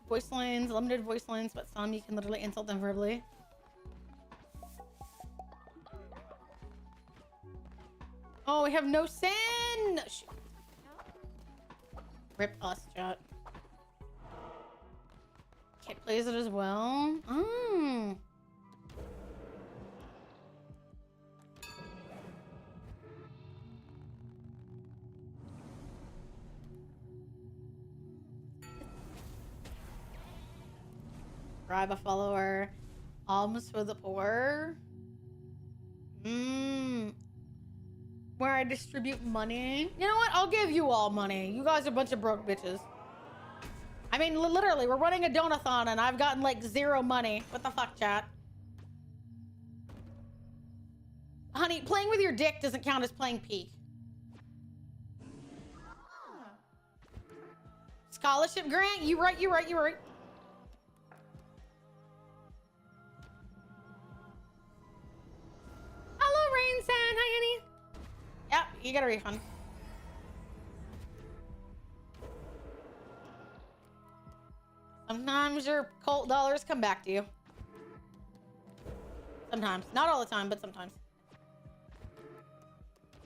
Voice lines, limited voice lines, but some you can literally insult them verbally. Oh, we have no sin! Shoot. Rip us, chat. Kit plays it as well. Subscribe a follower. Alms for the poor. Where I distribute money. You know what? I'll give you all money. You guys are a bunch of broke bitches. I mean, literally, we're running a donathon and I've gotten like 0 money. What the fuck, chat? Honey, playing with your dick doesn't count as playing peak. Scholarship grant? You right, you right, you right. Hello, Rain San. Hi, honey. Yep, you got a refund. Sometimes your cult dollars come back to you. Sometimes. Not all the time, but sometimes.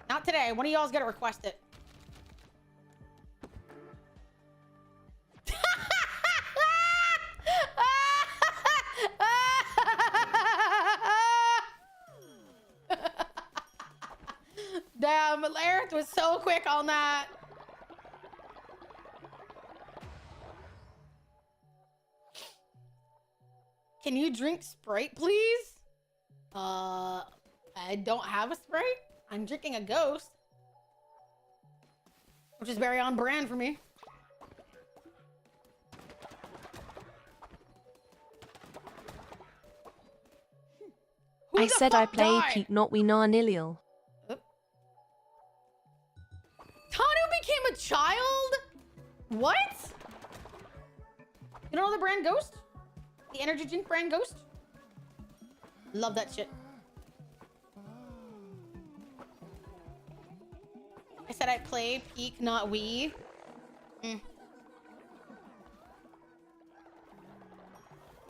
Not today. One of y'all's gotta request it. Damn, Lareth was so quick on that. Can you drink Sprite, please? I don't have a Sprite. I'm drinking a Ghost, which is very on brand for me. I said I play Pete, not we know Nilil. Tanu became a child? What? You don't know the brand Ghost? The energy drink brand Ghost? Love that shit. I said I play Peak, not Wii.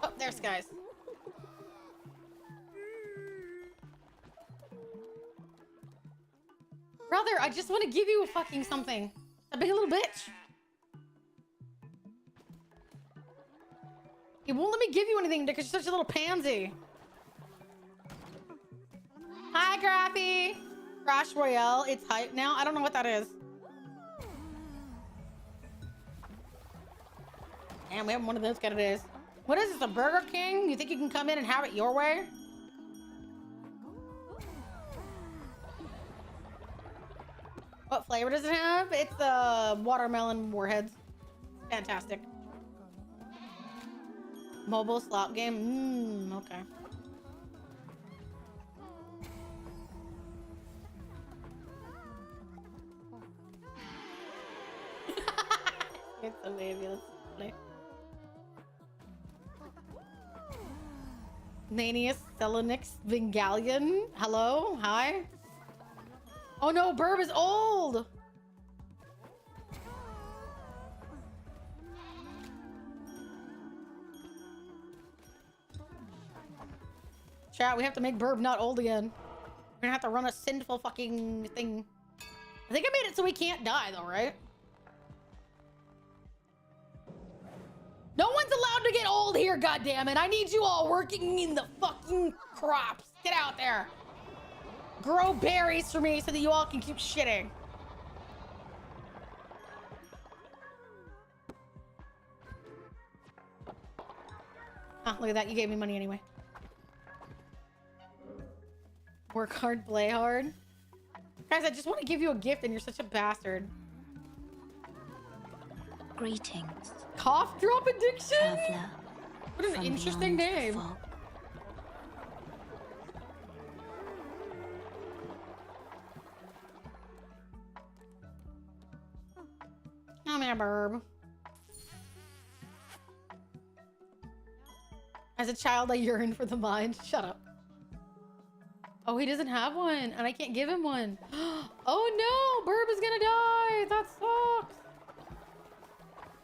Oh, there's Skies. Brother, I just want to give you a fucking something. A big little bitch. He won't let me give you anything because you're such a little pansy. Hi, Graphy. Crash Royale. It's hype now. I don't know what that is. Damn, we have one of those kind of days. What is this, a Burger King? You think you can come in and have it your way? What flavor does it have? It's the watermelon warheads. Fantastic. Mobile slot game. Okay. It's so fabulous. Nanius Selenix Vingalian. Hello? Hi? Oh no, Burb is old! Chat, we have to make Burb not old again. We're gonna have to run a sinful fucking thing. I think I made it so we can't die though, right? No one's allowed to get old here, goddammit. I need you all working in the fucking crops. Get out there. Grow berries for me so that you all can keep shitting. Ah, look at that. You gave me money anyway. Work hard, play hard. Guys, I just want to give you a gift and you're such a bastard. Greetings, Cough drop addiction? traveler. What an from interesting beyond the name. fog. Come here, Burb. As a child, I yearned for the mind. Shut up. Oh, he doesn't have one, and I can't give him one. Oh no, Burb is gonna die. That sucks.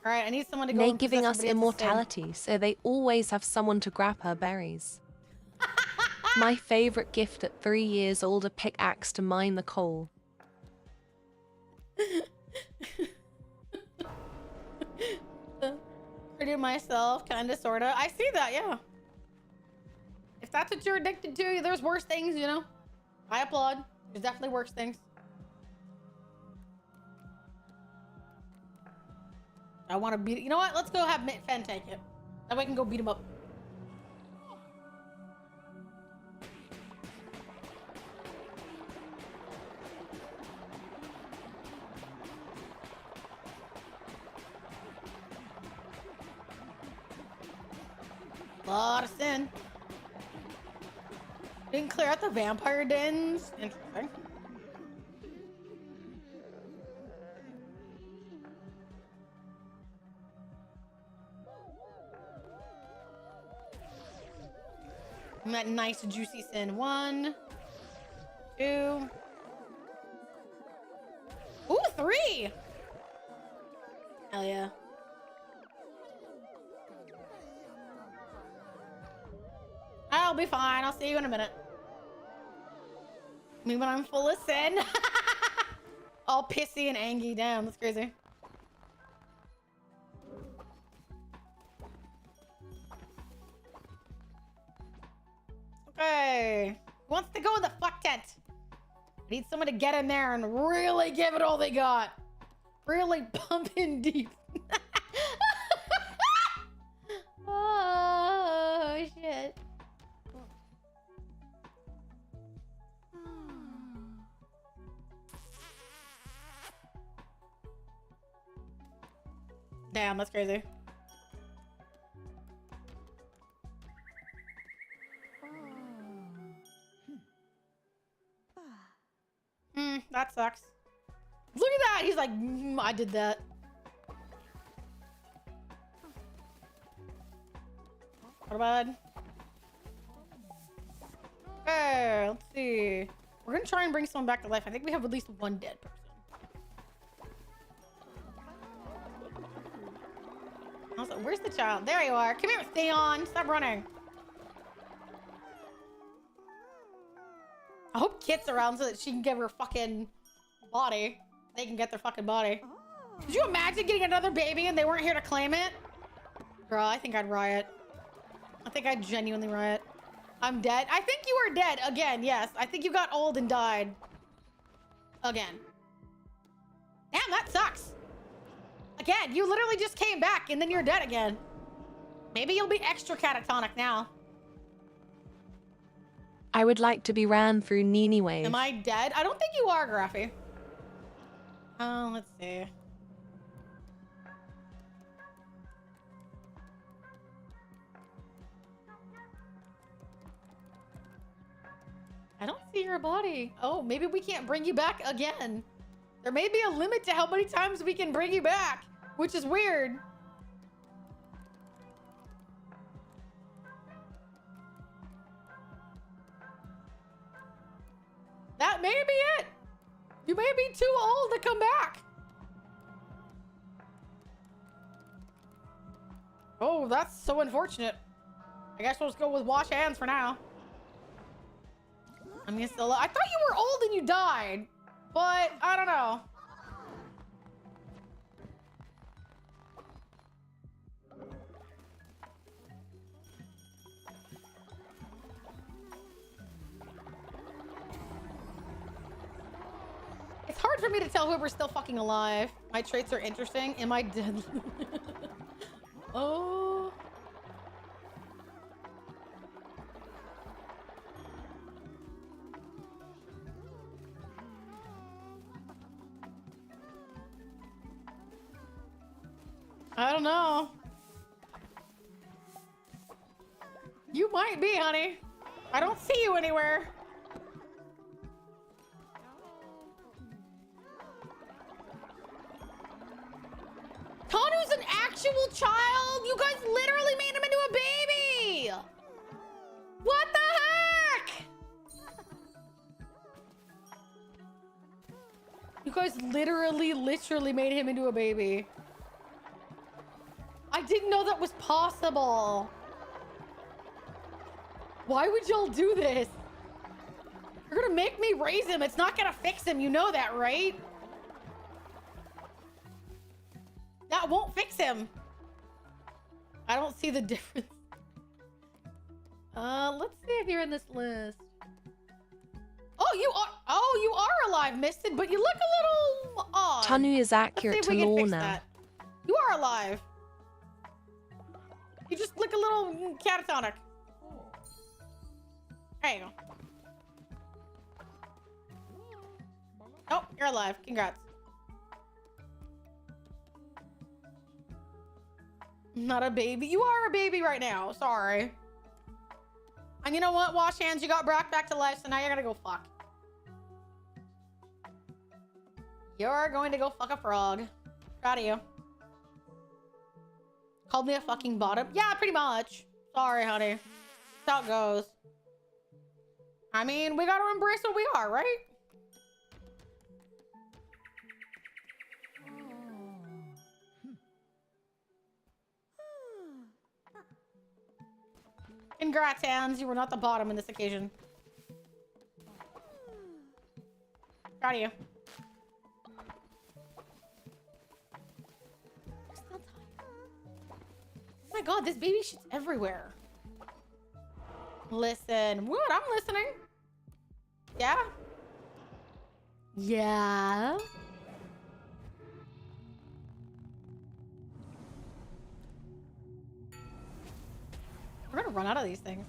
All right, I need someone to go. They're and giving possess us somebody else's thing. immortality, so they always have someone to grab her berries. My favorite gift at 3 years old, a pickaxe to mine the coal. Pretty myself, kinda, sorta. I see that, yeah. If that's what you're addicted to, there's worse things, you know? I applaud. There's definitely worse things. I want to beat it. You know what? Let's go have Fen take it. That way I can go beat him up. A lot of sin. Didn't clear out the vampire dens. Interesting. And that nice juicy sin. 1, 2. Ooh, 3. Hell yeah. I'll be fine. I'll see you in a minute. Me when I'm full of sin. All pissy and angry. Damn, that's crazy. Okay. Who wants to go in the fuck tent? I need someone to get in there and really give it all they got. Really pump in deep. Oh, shit. Damn, that's crazy. That sucks. Look at that! He's like, I did that. What about? Okay, let's see. We're gonna try and bring someone back to life. I think we have at least one dead person. Also, where's the child? There you are. Come here, Theon. Stop running. I hope Kit's around so that she can give her fucking body. They can get their fucking body. Could you imagine getting another baby and they weren't here to claim it? Girl, I think I'd riot. I think I'd genuinely riot. I'm dead. I think you are dead. Again, yes. I think you got old and died. Again. Damn, that sucks. Again, you literally just came back and then you're dead again. Maybe you'll be extra catatonic now. I would like to be ran through Nini Wave. Am I dead? I don't think you are, Graffy. Oh, let's see. I don't see your body. Oh, maybe we can't bring you back again. There may be a limit to how many times we can bring you back, which is weird. That may be it. You may be too old to come back. Oh, that's so unfortunate. I guess we'll just go with wash hands for now. I mean, still, I thought you were old and you died, but I don't know. It's hard for me to tell whoever's still fucking alive. My traits are interesting. Am I dead? Oh. I don't know. You might be, honey. I don't see you anywhere. Tanu's an actual child? You guys literally made him into a baby! What the heck? You guys literally made him into a baby. I didn't know that was possible. Why would y'all do this? You're gonna make me raise him. It's not gonna fix him. You know that, right? That won't fix him. I don't see the difference. Let's see if you're in this list. Oh, you are alive, Misted, but you look a little odd. Tanu is accurate to Lorna. That. You are alive. You just look a little catatonic. There you go. Oh, you're alive. Congrats. Not a baby. You are a baby right now. Sorry. And you know what? Wash hands. You got brought back to life, so now you're gonna go fuck. You're going to go fuck a frog. Proud of you. Called me a fucking bottom? Yeah, pretty much. Sorry, honey. That's how it goes. I mean, we gotta embrace what we are, right? Congrats, Hans. You were not the bottom in this occasion. Proud of you. Oh my god, this baby shit's everywhere. Listen. What? I'm listening. Yeah? Yeah? We're gonna run out of these things.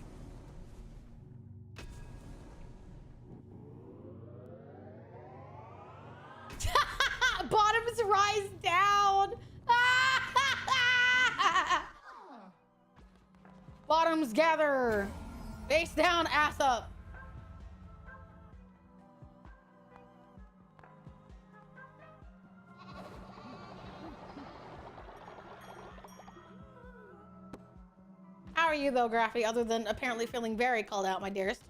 Bottoms rise down. Bottoms gather. Face down, ass up. How are you though, Graphy, other than apparently feeling very called out, my dearest?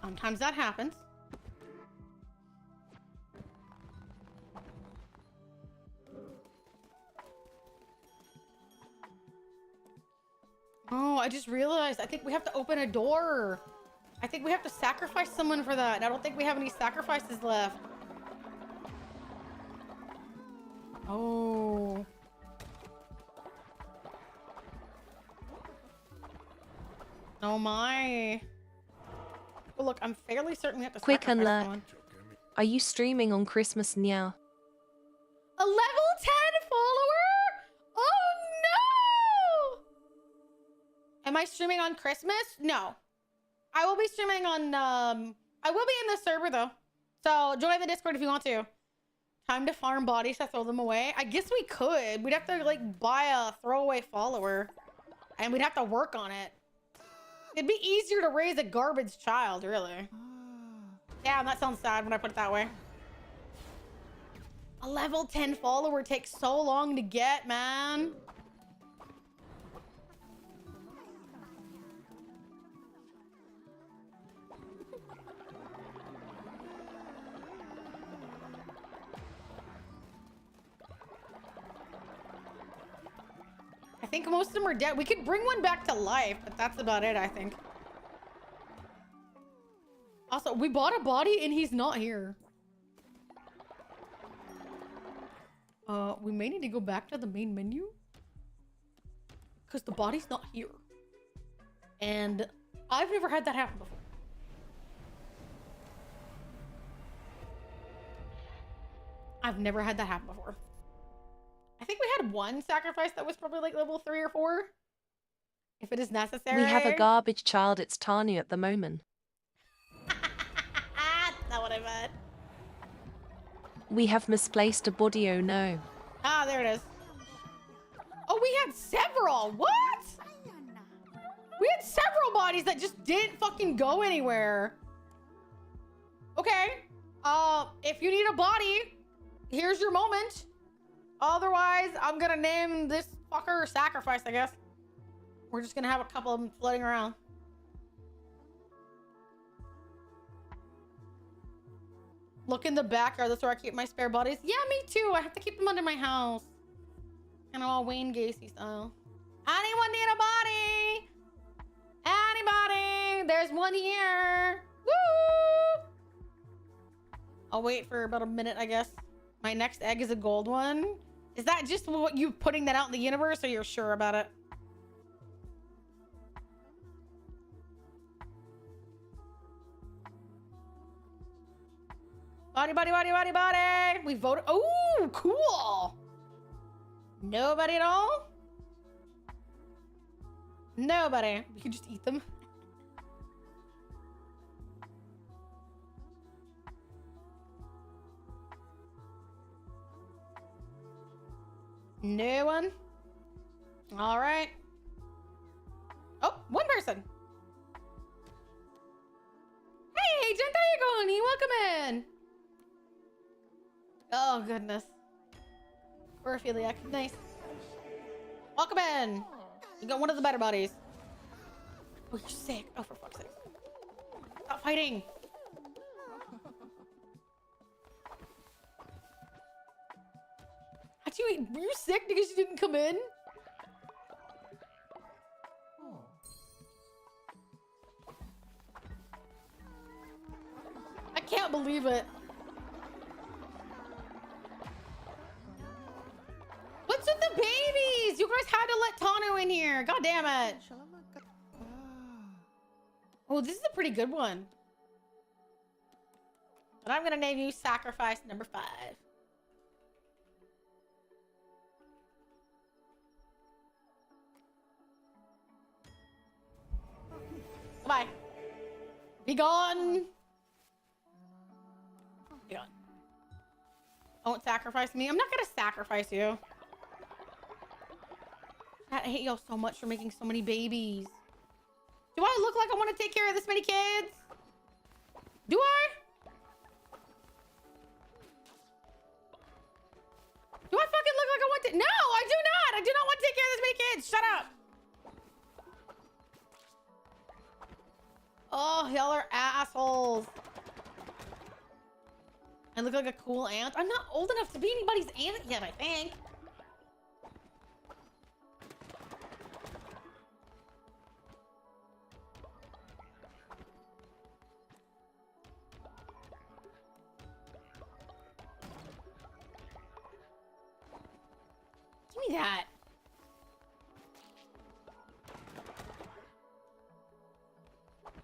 Sometimes that happens. Oh, I just realized. I think we have to open a door. I think we have to sacrifice someone for that. I don't think we have any sacrifices left. Oh. Oh my. Well, look, I'm fairly certain we have to Quick sacrifice alert. someone. Are you streaming on Christmas now? A level 10 follower? Oh no! Am I streaming on Christmas? No. I will be streaming on, I will be in the server though. So join the Discord if you want to. Time to farm bodies to throw them away. I guess we could. We'd have to like buy a throwaway follower. And we'd have to work on it. It'd be easier to raise a garbage child, really. Yeah, that sounds sad when I put it that way. A level 10 follower takes so long to get, man. I think most of them are dead. We could bring one back to life, but that's about it, I think. Also, we bought a body and he's not here. We may need to go back to the main menu. Because the body's not here. And I've never had that happen before. I've never had that happen before. I think we had one sacrifice that was probably like level 3 or 4. If it is necessary. We have a garbage child. It's Tanya at the moment. That's not what I meant. We have misplaced a body. Oh no. Ah, there it is. Oh, we had several. What? We had several bodies that just didn't fucking go anywhere. Okay. If you need a body, here's your moment. Otherwise, I'm gonna name this fucker Sacrifice, I guess. We're just gonna have a couple of them floating around. Look in the backyard. That's where I keep my spare bodies. Yeah, me too. I have to keep them under my house. Kind of all Wayne Gacy style. Anyone need a body? Anybody? There's one here. Woo! I'll wait for about a minute, I guess. My next egg is a gold one. Is that just what you putting that out in the universe, or you're sure about it? Body, body, body, body, body. We voted. Oh, cool. Nobody at all? Nobody. We can just eat them. No one. All right. Oh, one person. Hey, Jen, how you going? Welcome in. Oh, goodness. Paraphiliac. Nice. Welcome in. You got one of the better buddies. Oh, you're sick. Oh, for fuck's sake. Stop fighting. Were you sick because you didn't come in? I can't believe it. What's with the babies? You guys had to let Tano in here. God damn it. Oh, this is a pretty good one. But I'm gonna name you Sacrifice number 5. Bye. Be gone. Be gone. Don't sacrifice me. I'm not gonna sacrifice you. I hate y'all so much for making so many babies. Do I look like I want to take care of this many kids? Do I? Do I fucking look like I want to? No, I do not. I do not want to take care of this many kids. Shut up. Oh, y'all are assholes. I look like a cool aunt. I'm not old enough to be anybody's aunt yet, I think. Give me that.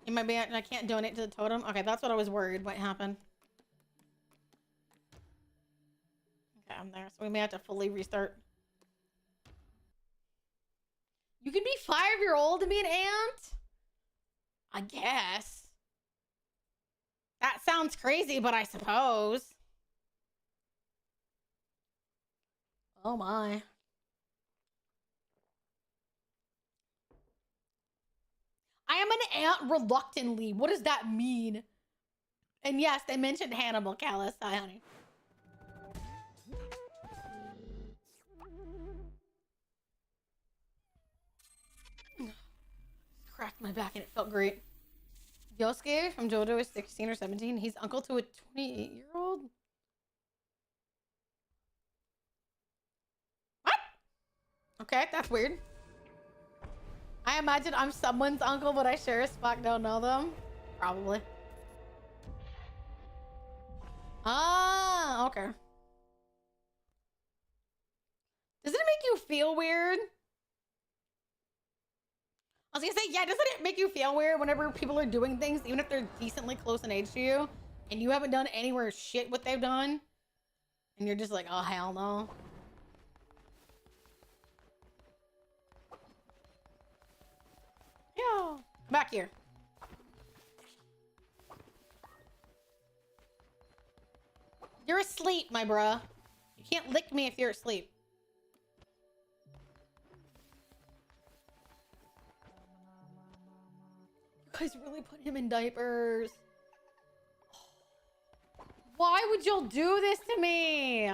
It might be, I can't donate to the totem. Okay, that's what I was worried might happen. Okay, I'm there. So we may have to fully restart. You can be 5-year-old and be an aunt? I guess. That sounds crazy, but I suppose. Oh my. I am an aunt reluctantly. What does that mean? And yes, they mentioned Hannibal Callus. Hi, honey. Cracked my back and it felt great. Yosuke from JoJo is 16 or 17. He's uncle to a 28-year-old. What? Okay, that's weird. I imagine I'm someone's uncle, but I sure as fuck don't know them. Probably. Ah, okay. Does it make you feel weird? I was gonna say, yeah, doesn't it make you feel weird whenever people are doing things, even if they're decently close in age to you, and you haven't done anywhere shit what they've done? And you're just like, oh, hell no. Yeah. Come back here. You're asleep, my bruh. You can't lick me if you're asleep. You guys really put him in diapers. Why would y'all do this to me?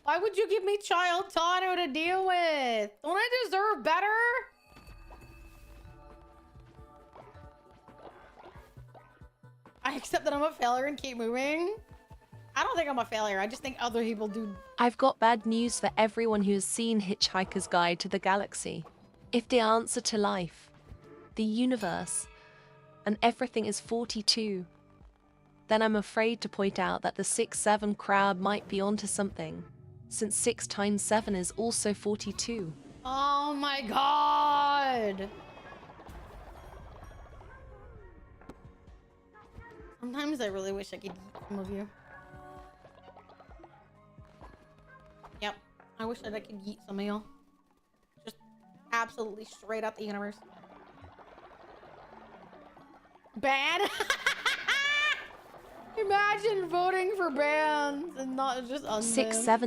Why would you give me child Tano to deal with? Don't I deserve better? I accept that I'm a failure and keep moving. I don't think I'm a failure. I just think other people do. I've got bad news for everyone who has seen Hitchhiker's Guide to the Galaxy. If the answer to life, the universe, and everything is 42, then I'm afraid to point out that the 6-7 crowd might be onto something, since 6 times 7 is also 42. Oh my god! Sometimes I really wish I could eat some of you. Yep, I wish that I could eat some of y'all. Just absolutely straight out the universe. Ban? Imagine voting for bans and not just unban.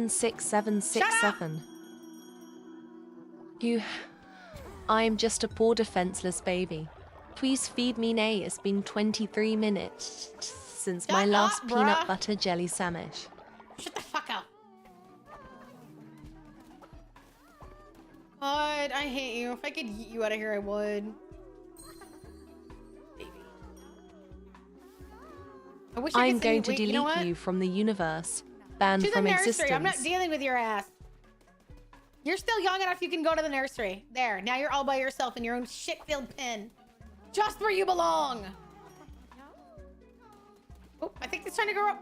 6-7-6-7-6-7. I am just a poor defenseless baby. Please feed me nay. It's been 23 minutes since my Shut last up, peanut bruh. butter jelly sandwich. Shut the fuck up. God, I hate you. If I could yeet you out of here, I would. Baby. I wish I I'm could say, going to wait, you know delete what? you from the universe. Banned To the from nursery. existence. I'm not dealing with your ass. You're still young enough you can go to the nursery. There, now you're all by yourself in your own shit-filled pen. Just where you belong. Oh, I think he's trying to grow up.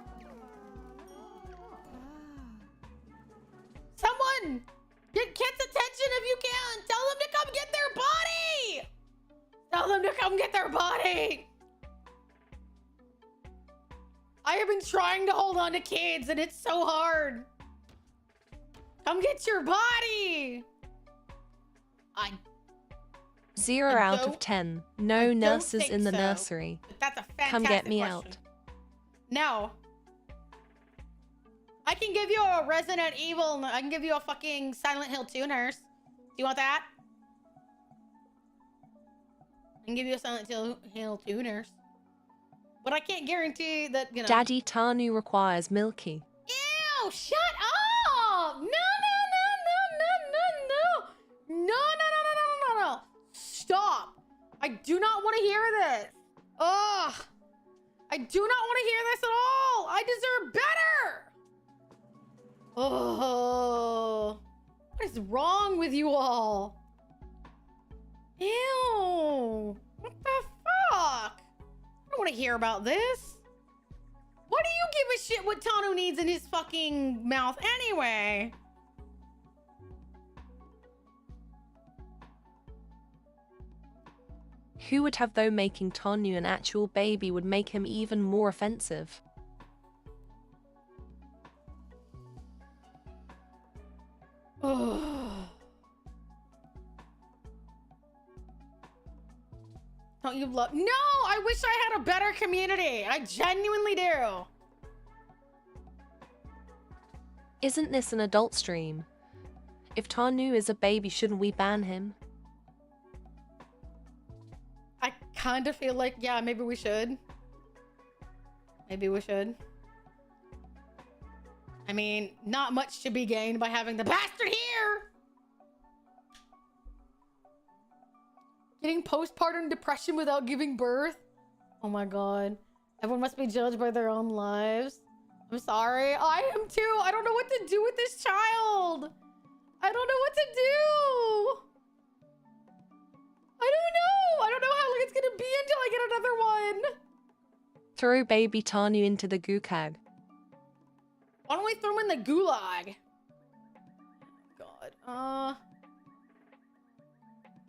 Someone! Get kids' attention if you can! Tell them to come get their body! Tell them to come get their body! I have been trying to hold on to kids and it's so hard. Come get your body! 0 I out of don't- 10. I No don't nurses think in the so. nursery. But that's a fantastic Come get me question. out. No. I can give you a Resident Evil. I can give you a fucking Silent Hill 2 nurse. Do you want that? I can give you a Silent Hill 2 nurse. But I can't guarantee that, you know. Daddy Tanu requires Milky. Ew! Shut up! No, no, no, no, no, no, no! No, no, no, no, no, no, no! Stop! I do not want to hear this! Ugh! I do not want to hear this at all! I deserve better! Oh, what is wrong with you all? Ew! What the fuck? I don't want to hear about this. Why do you give a shit what Tano needs in his fucking mouth anyway? Who would have though making Tanu an actual baby would make him even more offensive? Don't you love? No, I wish I had a better community. I genuinely do. Isn't this an adult stream? If Tanu is a baby, shouldn't we ban him? I kind of feel like, yeah, maybe we should. Maybe we should. I mean, not much to be gained by having the bastard here. Getting postpartum depression without giving birth. Oh my god. Everyone must be judged by their own lives. I'm sorry. I am too. I don't know what to do with this child. I don't know what to do. I don't know. I don't know how long it's gonna be until I get another one. Throw baby Tanu into the gukag. Why don't we throw him in the gulag? God.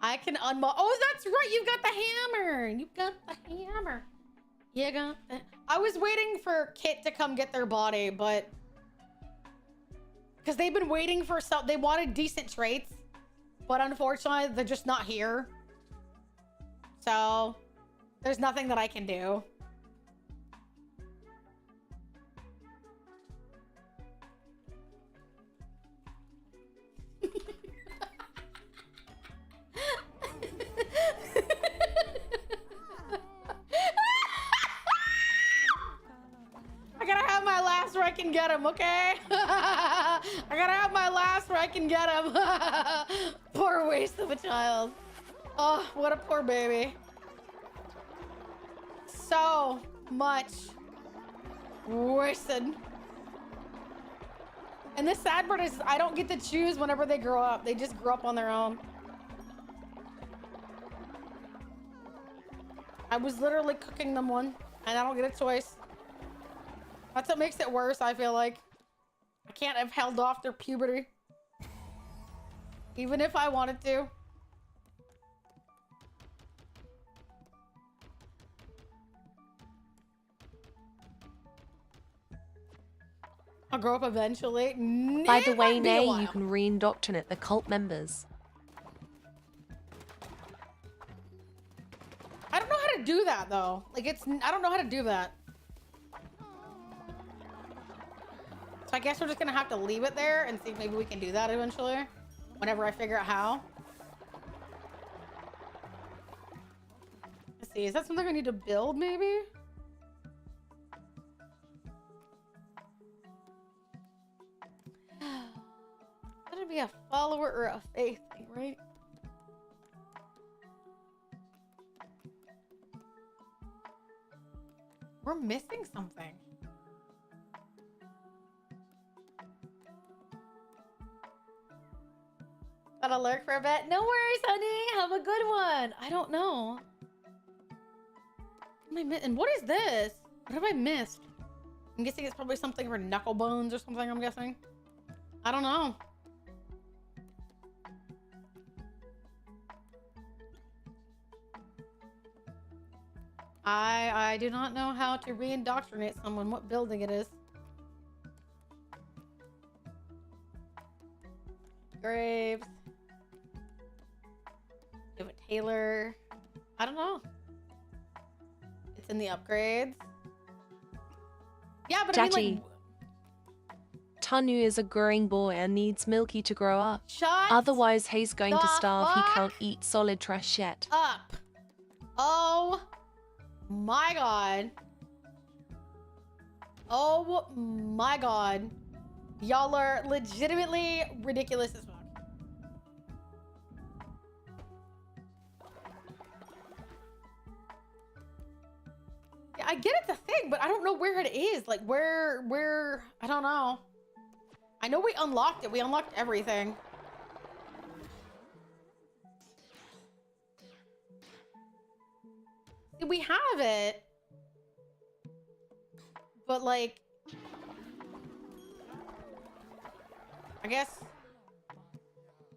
I can unbox. Oh, that's right. You've got the hammer. You've got the hammer. You got the. I was waiting for Kit to come get their body, but because they've been waiting for some. They wanted decent traits, but unfortunately, they're just not here. So there's nothing that I can do. I gotta have my last where I can get him, okay? I gotta have my last where I can get him. Poor waste of a child. Oh, what a poor baby. So much wasted. And the sad part is I don't get to choose whenever they grow up. They just grow up on their own. I was literally cooking them one, and I don't get a choice. That's what makes it worse, I feel like. I can't have held off their puberty. Even if I wanted to. I'll grow up eventually. By the way, Might be a Nay, while. you can re-indoctrinate the cult members. I don't know how to do that though. Like I don't know how to do that. So I guess we're just gonna have to leave it there and see if maybe we can do that eventually. Whenever I figure out how. Let's see, is that something I need to build, maybe? Gotta be a follower or a faith thing, right? We're missing something. Gotta lurk for a bit. No worries, honey. Have a good one. I don't know. What am I and what is this? What have I missed? I'm guessing it's probably something for knuckle bones or something, I'm guessing. I don't know. I do not know how to re-indoctrinate someone, what building it is. Graves. We have a tailor. I don't know. It's in the upgrades. Yeah, but I mean, Daddy. like... Tanu is a growing boy and needs Milky to grow up. Shut Otherwise, he's going to the starve. He fuck can't eat solid trash yet. up. Oh my god. Oh my god. Y'all are legitimately ridiculous as fuck. Yeah, I get it's a thing, but I don't know where it is. Like where, I don't know. I know we unlocked it. We unlocked everything. We have it. But like, I guess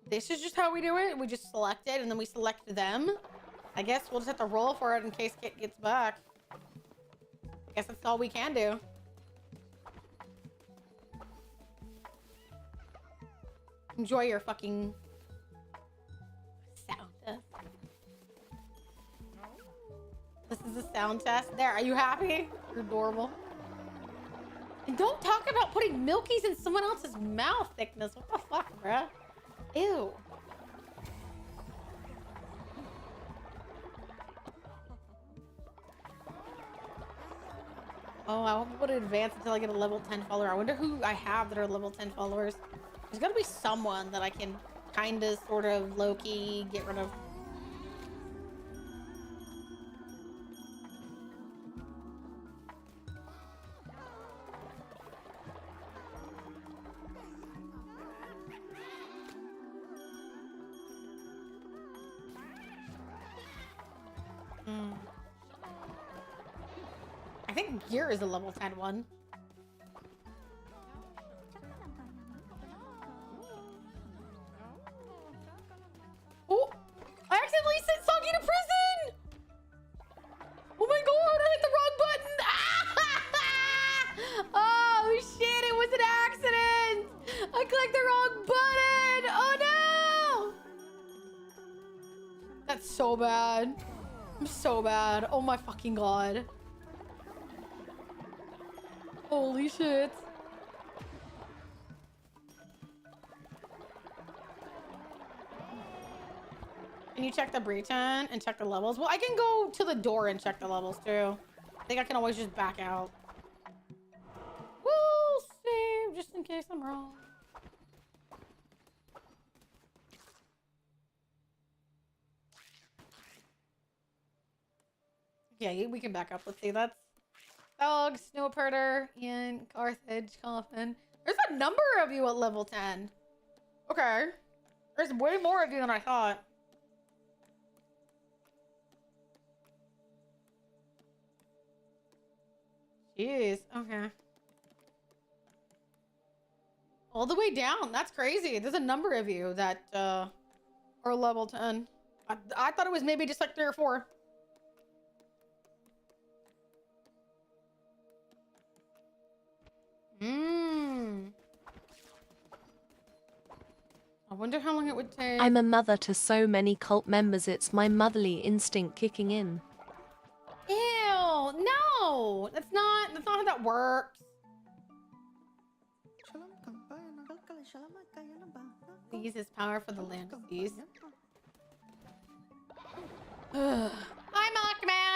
this is just how we do it. We just select it and then we select them. I guess we'll just have to roll for it in case Kit gets back. I guess that's all we can do. Enjoy your fucking sound test. This is a sound test. There, are you happy? You're adorable. And don't talk about putting Milkies in someone else's mouth thickness. What the fuck, bruh? Ew. Oh, I won't be able to advance until I get a level 10 follower. I wonder who I have that are level 10 followers. There's gotta be someone that I can kinda, sort of, low-key get rid of. I think Gear is a level 10 one. Oh! I accidentally sent Soggy to prison! Oh my god, I hit the wrong button! Oh shit, it was an accident! I clicked the wrong button! Oh no! That's so bad. I'm so bad. Oh my fucking god. Holy shit. Can you check the Breton and check the levels? Well, I can go to the door and check the levels too. I think I can always just back out. We'll save just in case I'm wrong. Yeah, we can back up. Let's see. That's Dog, Snowperder, Ian, Carthage, Coffin. There's a number of you at level 10. Okay. There's way more of you than I thought. Jeez. Okay. All the way down. That's crazy. There's a number of you that are level 10. I thought it was maybe just like 3 or 4. I wonder how long it would take. I'm a mother to so many cult members, it's my motherly instinct kicking in. Ew, no! That's not how that works. Use his power for the land seas. Hi, Mockman!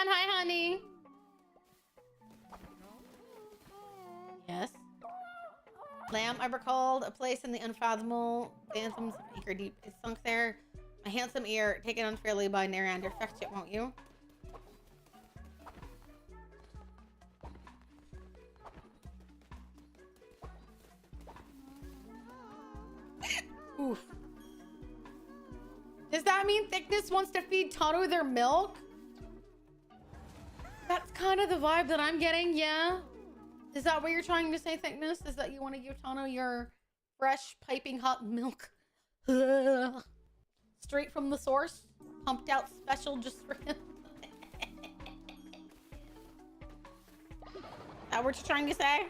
Lamb I recalled, a place in the unfathomable phantoms of acre deep is sunk there. My handsome ear, taken unfairly by Narander. Fetch it, won't you? Oof. Does that mean Thickness wants to feed Tano their milk? That's kind of the vibe that I'm getting, yeah? Is that what you're trying to say, Thickness? Is that you want to give Tano your fresh, piping hot milk? Straight from the source? Pumped out special just for him? That what you're trying to say?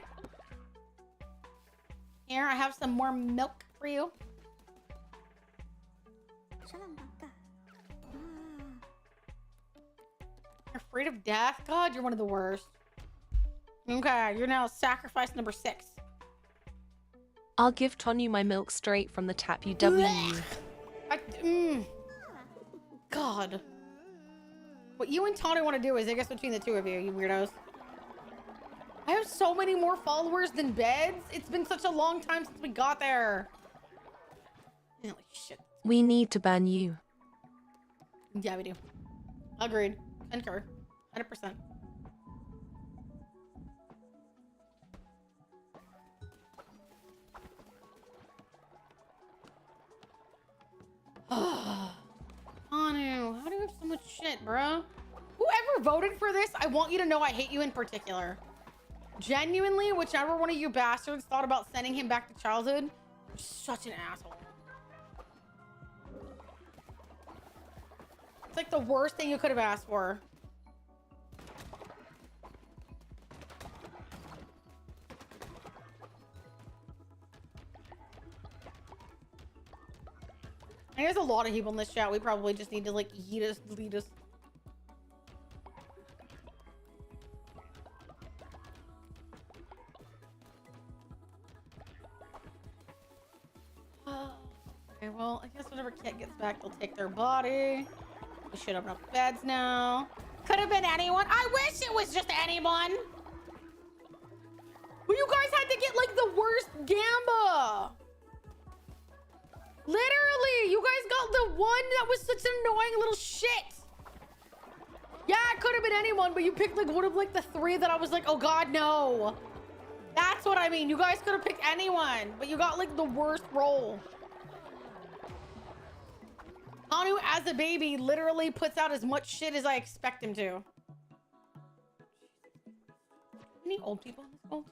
Here, I have some more milk for you. You're afraid of death? God, you're one of the worst. Okay, you're now sacrifice number 6. I'll give Tonu my milk straight from the tap, you W. God. What you and Tony want to do is, I guess, between the two of you, you weirdos. I have so many more followers than beds. It's been such a long time since we got there. Holy shit. We need to ban you. Yeah, we do. Agreed. Concur. 100%. Anu, how do you have so much shit, bro? Whoever voted for this, I want you to know I hate you in particular. Genuinely, whichever one of you bastards thought about sending him back to childhood, you're such an asshole. It's like the worst thing you could have asked for. There's a lot of people in this chat. We probably just need to like eat us, lead us. Okay, well, I guess whenever Kit gets back, they'll take their body. We should open up beds now. Could have been anyone. I wish it was just anyone. But you guys had to get like the worst Gamba. Literally, you guys got the one that was such an annoying little shit. Yeah, it could have been anyone, but you picked like one of like the 3 that I was like, oh God, no. That's what I mean. You guys could have picked anyone, but you got like the worst roll. Anu, as a baby, literally puts out as much shit as I expect him to. Any old people in this school?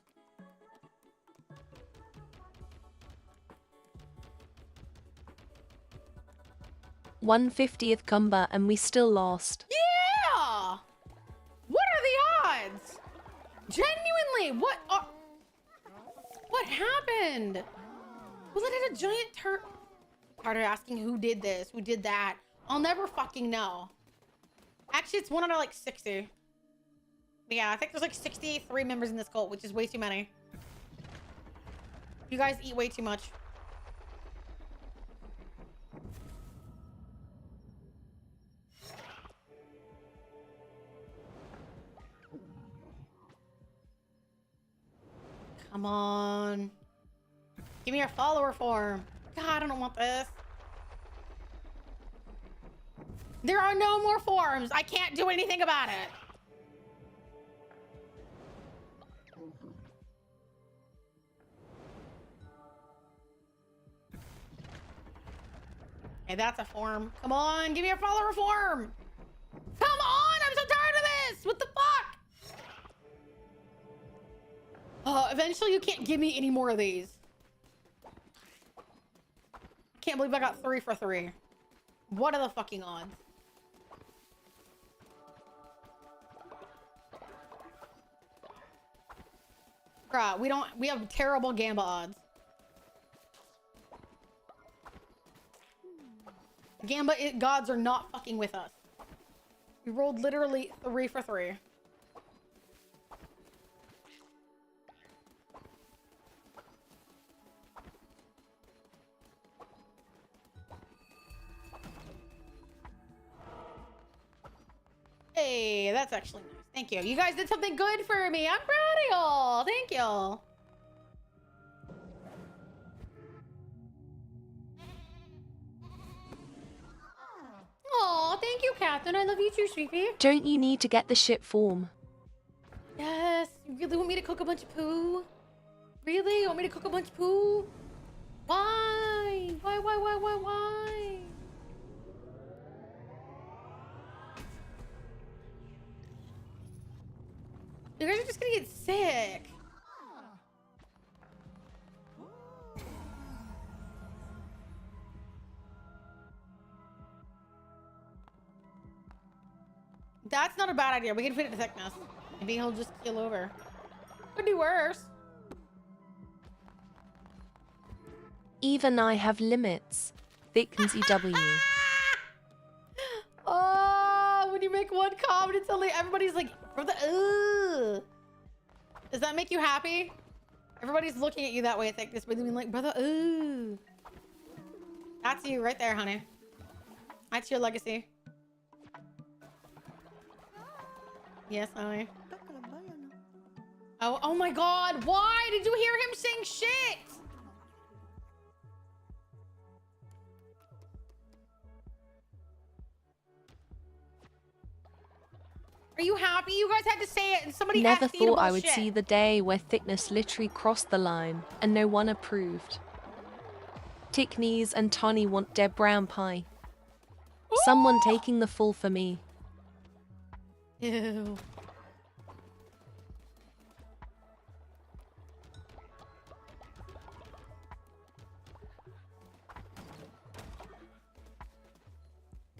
150th Cumber and we still lost. Yeah! What are the odds? Genuinely, what happened? Was it a giant turtle? Carter asking who did this, who did that. I'll never fucking know. Actually, it's 1 out of like 60. But yeah, I think there's like 63 members in this cult, which is way too many. You guys eat way too much. Come on. Give me your follower form. God, I don't want this. There are no more forms. I can't do anything about it. Okay, that's a form. Come on, give me your follower form. Come on, I'm so tired of this. What the fuck? Eventually you can't give me any more of these. Can't believe I got 3 for 3. What are the fucking odds? Bruh, we have terrible Gamba odds. Gamba gods are not fucking with us. We rolled literally 3 for 3. Hey, that's actually nice. Thank you. You guys did something good for me. I'm proud of y'all. Thank y'all. Catherine. I love you too, sweetie. Don't you need to get the shit form? Yes. You really want me to cook a bunch of poo? Really? You want me to cook a bunch of poo? Why? Why? You guys are just gonna get sick. That's not a bad idea. We can fit it to thickness. Maybe he'll just keel over. Could be worse. Even I have limits. Thickens EW. Oh, when you make one comment and suddenly everybody's like, brother, does that make you happy? Everybody's looking at you that way at thickness, but being like, brother, That's you right there, honey. That's your legacy. Yes, honey. Oh my God! Why did you hear him saying shit? Are you happy? You guys had to say it, and somebody Never asked you to thought I would bullshit. see the day where thickness literally crossed the line and no one approved. Tickneys and Tony want Deb Brown pie. Someone taking the fall for me. Ew.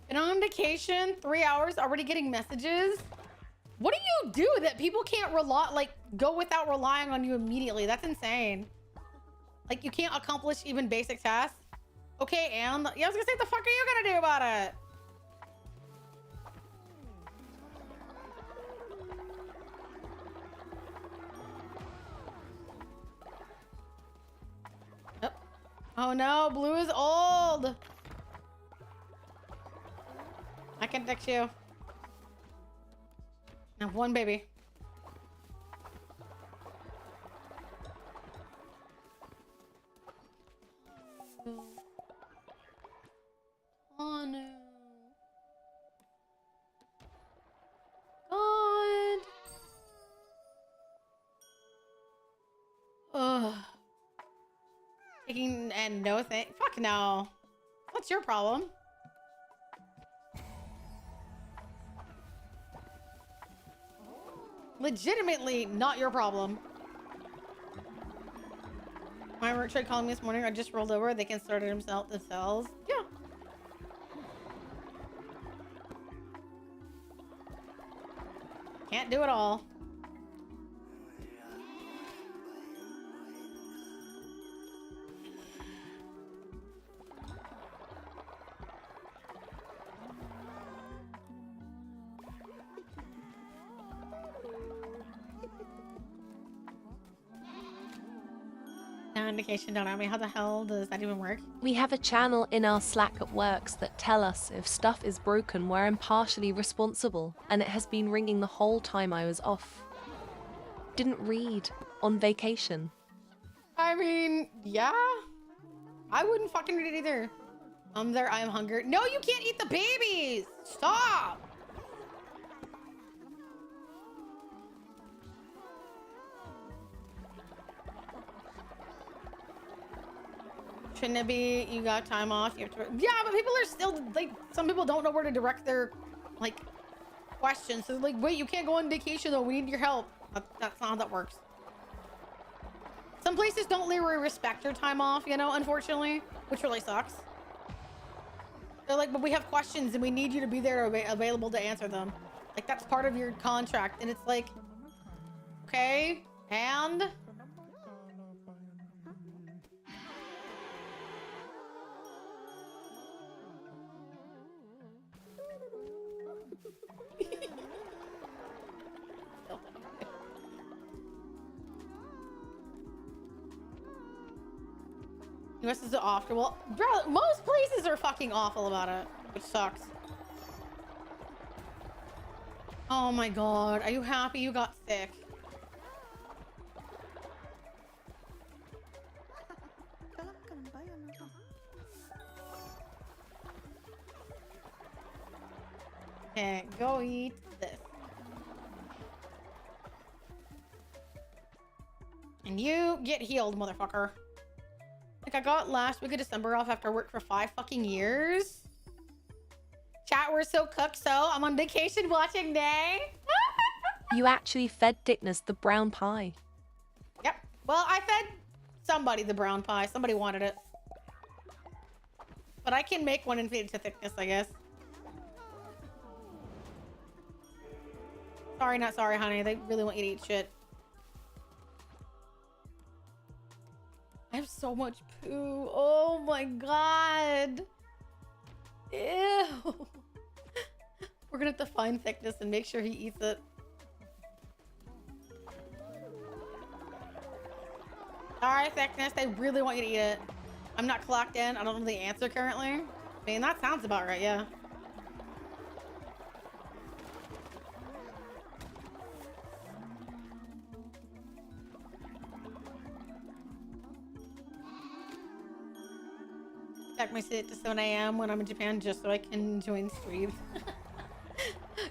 Been on vacation 3 hours, already getting messages. What do you do that people can't go without relying on you immediately? That's insane. Like, you can't accomplish even basic tasks. Okay, and yeah, I was gonna say, what the fuck are you gonna do about it? Oh no, Blue is old. I can text you. Now one baby. Oh no. God. Ugh. Taking and no thing. Fuck no. What's your problem? Legitimately not your problem. My work tried calling me this morning. I just rolled over. They can sort it themselves. Yeah. Can't do it all. Indication, don't I mean, how the hell does that even work? We have a channel in our Slack at works that tell us if stuff is broken, we're impartially responsible, and it has been ringing the whole time I was off. Didn't read. On vacation. I mean, yeah. I wouldn't fucking read it either. There, I am hungry. No, you can't eat the babies! Stop! Shouldn't it be, you got time off, you have to... Yeah, but people are still, like, some people don't know where to direct their, like, questions. So, like, wait, you can't go on vacation, though. We need your help. That's not how that works. Some places don't really respect your time off, you know, unfortunately, which really sucks. They're like, but we have questions, and we need you to be there available to answer them. Like, that's part of your contract. And it's like, okay, and... US is awful. Well, bro, most places are fucking awful about it, which sucks. Oh my god, are you happy you got sick? Okay, go eat this. And you get healed, motherfucker. Like I got last week of December off after work for 5 fucking years. Chat, we're so cooked, so I'm on vacation watching Nay. You actually fed Dickness the brown pie. Yep. Well, I fed somebody the brown pie. Somebody wanted it. But I can make one and feed it to Thickness, I guess. Sorry, not sorry, honey. They really want you to eat shit. I have so much poo. Oh my god. Ew. We're gonna have to find Thickness and make sure he eats it. Sorry, Thickness. They really want you to eat it. I'm not clocked in. I don't know the answer currently. I mean, that sounds about right, yeah. Check my sit to 7 a.m. when I'm in Japan just so I can join streams.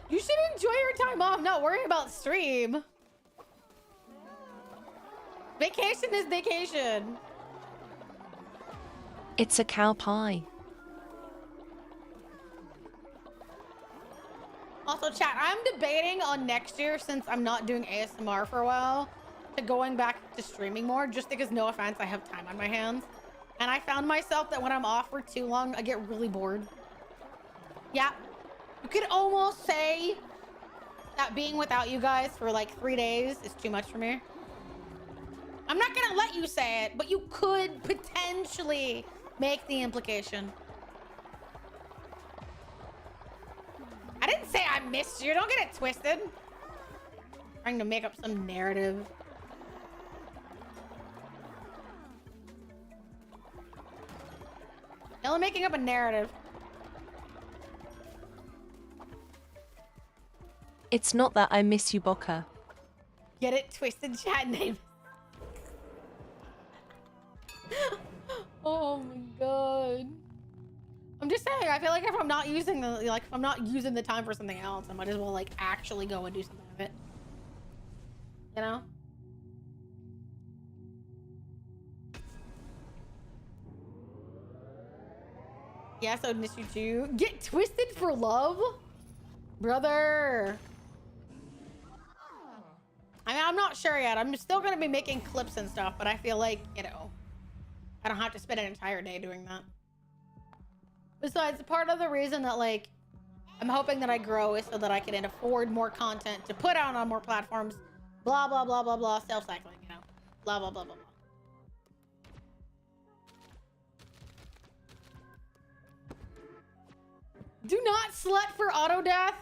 You should enjoy your time off, not worry about stream. Vacation is vacation. It's a cow pie. Also, chat, I'm debating on next year, since I'm not doing ASMR for a while, to going back to streaming more, just because, no offense, I have time on my hands. And I found myself that when I'm off for too long, I get really bored. Yeah. You could almost say that being without you guys for like 3 days is too much for me. I'm not gonna let you say it, but you could potentially make the implication. I didn't say I missed you. Don't get it twisted. Trying to make up some narrative. Ella making up a narrative. It's not that I miss you, Boca. Get it twisted, chat name. Oh my god. I'm just saying, I feel like if I'm not using the time for something else, I might as well like actually go and do something with it. You know? Yes, I would miss you too. Get twisted for love? Brother. I mean, I'm not sure yet. I'm still gonna be making clips and stuff, but I feel like, you know, I don't have to spend an entire day doing that. Besides, part of the reason that, like, I'm hoping that I grow is so that I can afford more content to put out on more platforms. Blah, blah, blah, blah, blah. Self-cycling, you know. Blah, blah, blah, blah, blah. Do not slut for auto death.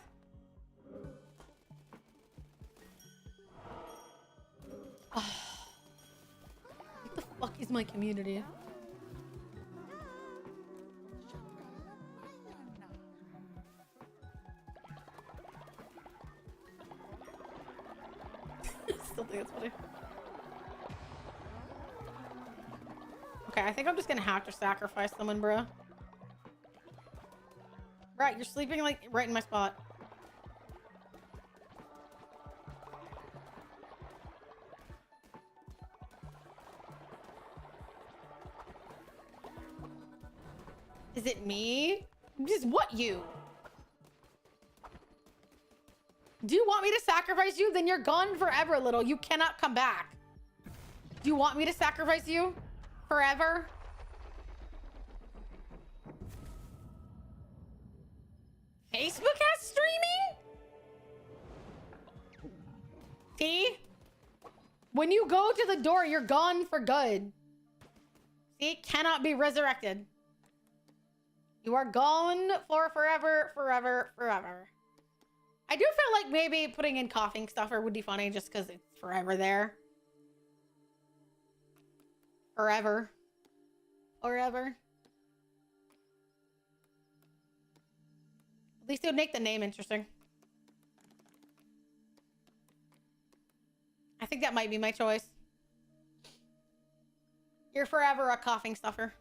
What the fuck is my community? Still think it's funny. Okay, I think I'm just gonna have to sacrifice someone, bro. Right, you're sleeping like right in my spot. Is it me? Just what you? Do you want me to sacrifice you? Then you're gone forever, little. You cannot come back. Do you want me to sacrifice you? Forever? Facebook has streaming? See? When you go to the door, you're gone for good. See? Cannot be resurrected. You are gone for forever, forever, forever. I do feel like maybe putting in coughing stuffer would be funny just because it's forever there. Forever. Forever. At least it would make the name interesting. I think that might be my choice. You're forever a coughing stuffer.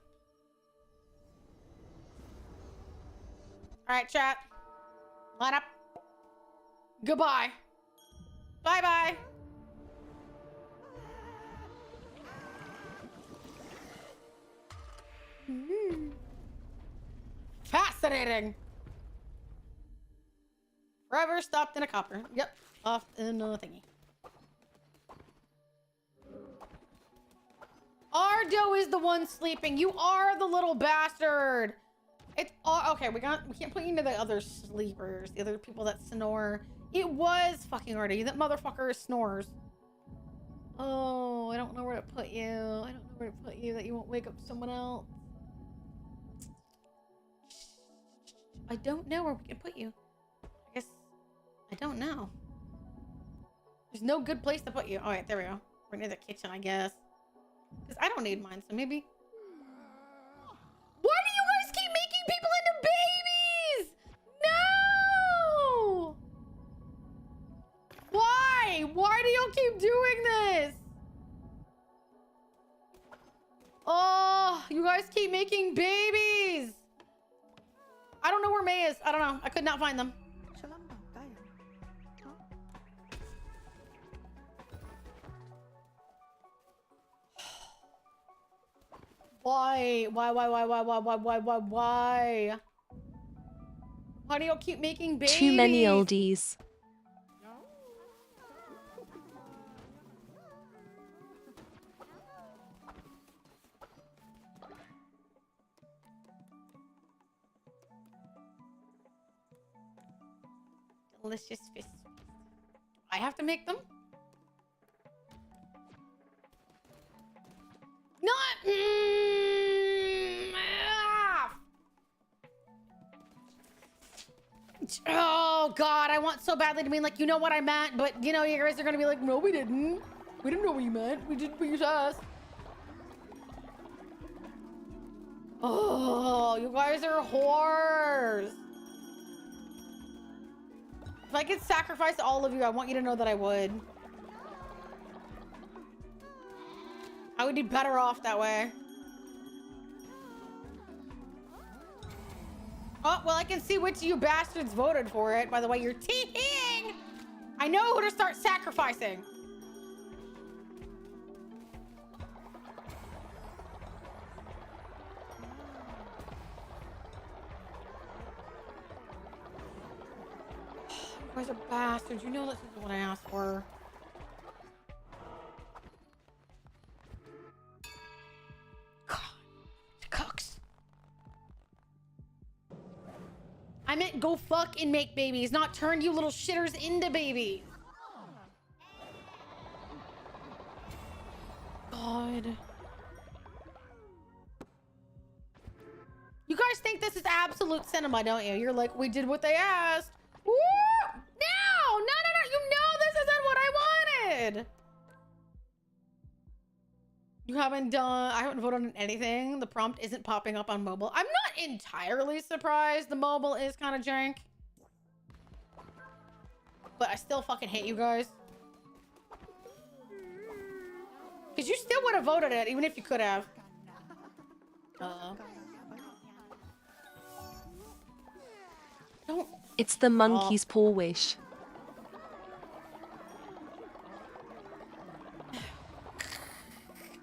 All right, chat. Line up. Goodbye. Bye-bye. Fascinating. Forever stopped in a copper. Yep, off in a thingy. Ardo is the one sleeping. You are the little bastard. It's all okay. We can't put you into the other sleepers, the other people that snore. It was fucking Ardo. That motherfucker snores. Oh, I don't know where to put you. I don't know where to put you that you won't wake up someone else. I don't know where we can put you. I guess I don't know. There's no good place to put you. All right, there we go. We're near the kitchen, I guess. Because I don't need mine, so maybe. Why do you guys keep making people into babies? No! Why? Why do you keep doing this? Oh, you guys keep making babies. I don't know where May is. I don't know. I could not find them. Why? Why do y'all keep making babies? Too many oldies. Delicious fish. I have to make them? Not. Oh God, I want so badly to mean like, you know what I meant, but you know, you guys are gonna be like, no, we didn't. We didn't know what you meant. We did what you asked. Oh, you guys are whores. If I could sacrifice all of you, I want you to know that I would. I would be better off that way. Oh, well, I can see which of you bastards voted for it. By the way, you're teeing. I know who to start sacrificing. You guys are bastards. You know this is what I asked for. God, cooks. I meant go fuck and make babies, not turn you little shitters into babies. God. You guys think this is absolute cinema, don't you? You're like, we did what they asked. Woo! No! No, no, no! You know this isn't what I wanted! You haven't done... I haven't voted on anything. The prompt isn't popping up on mobile. I'm not entirely surprised. The mobile is kind of jank. But I still fucking hate you guys. Because you still would have voted it, even if you could have. Don't... It's the monkey's paw wish.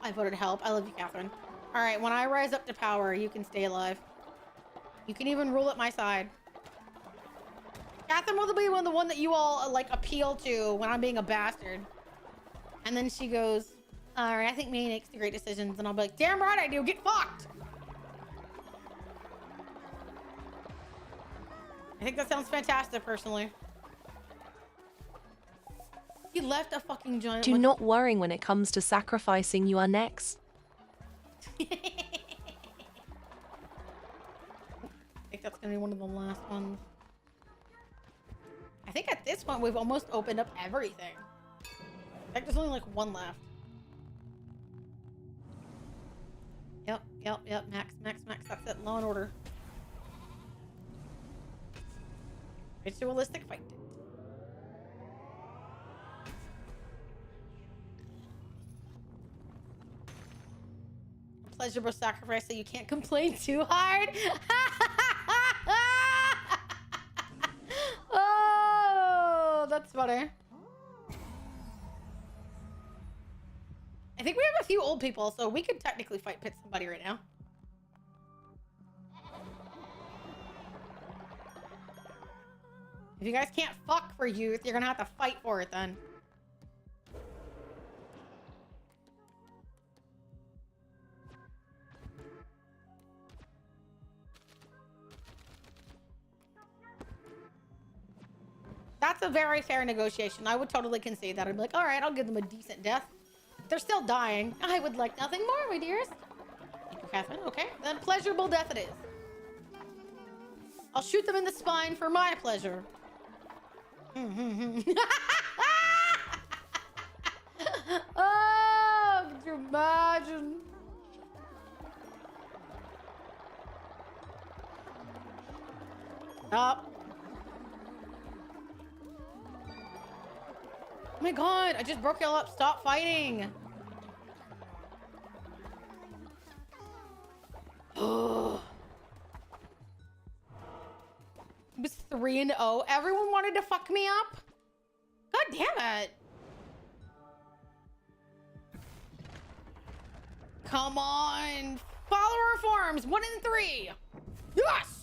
I voted help. I love you, Catherine. All right, when I rise up to power, you can stay alive. You can even rule at my side. Catherine will be the one that you all like appeal to when I'm being a bastard. And then she goes, all right, I think May makes the great decisions. And I'll be like, damn right I do. Get fucked. I think that sounds fantastic, personally. He left a fucking giant... Do not worry when it comes to sacrificing. You are next. I think that's gonna be one of the last ones. I think at this point we've almost opened up everything. I think there's only like one left. Yep. Max. That's it. Law and Order. Ritualistic fight. Pleasurable sacrifice so you can't complain too hard. Oh, That's funny. I think we have a few old people, so we could technically fight pit somebody right now. If you guys can't fuck for youth, you're gonna have to fight for it then. That's a very fair negotiation. I would totally concede that. I'd be like, all right, I'll give them a decent death. If they're still dying, I would like nothing more, my dears. Thank you, Catherine. Okay, then pleasurable death it is. I'll shoot them in the spine for my pleasure. Oh, could you imagine? Stop. Oh my god, I just broke y'all up. Stop fighting. Oh. It was 3-0. Everyone wanted to fuck me up? God damn it. Come on. Follower forms. 1 in 3. Yes.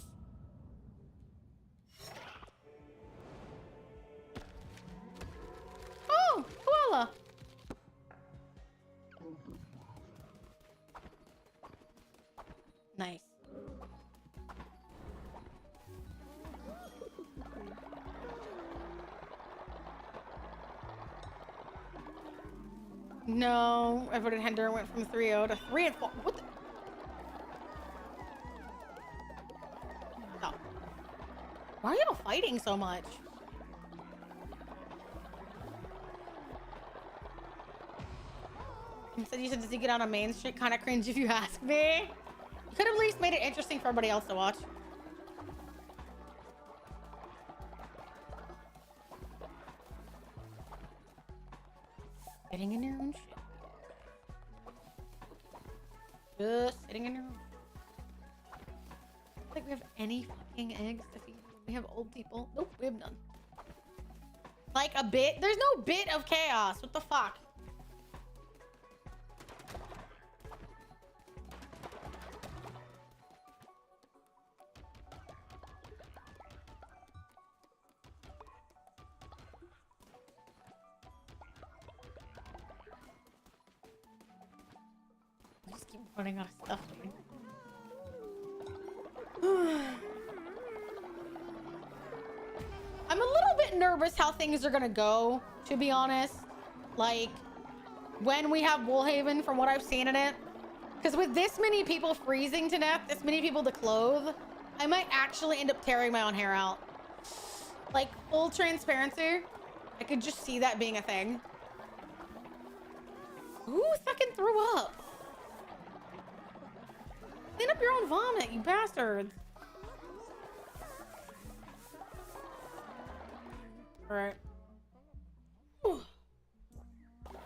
Oh, koala. Nice. No, I voted Hender went from 3-0 to 3-4. What the? Oh. Why are y'all fighting so much? Instead, you said, does he get on a main street? Kind of cringe if you ask me. You could have at least made it interesting for everybody else to watch. Sitting in your own shit. Just sitting in your own. I don't think we have any fucking eggs to feed. We have old people. Nope, we have none. Like a bit? There's no bit of chaos. What the fuck? Just keep running out of stuff. I'm a little bit nervous how things are gonna go, to be honest. Like, when we have Woolhaven, from what I've seen in it. Because with this many people freezing to death, this many people to clothe, I might actually end up tearing my own hair out. Like, full transparency, I could just see that being a thing. Who fucking threw up? Clean up your own vomit, you bastards. Alright. Okay,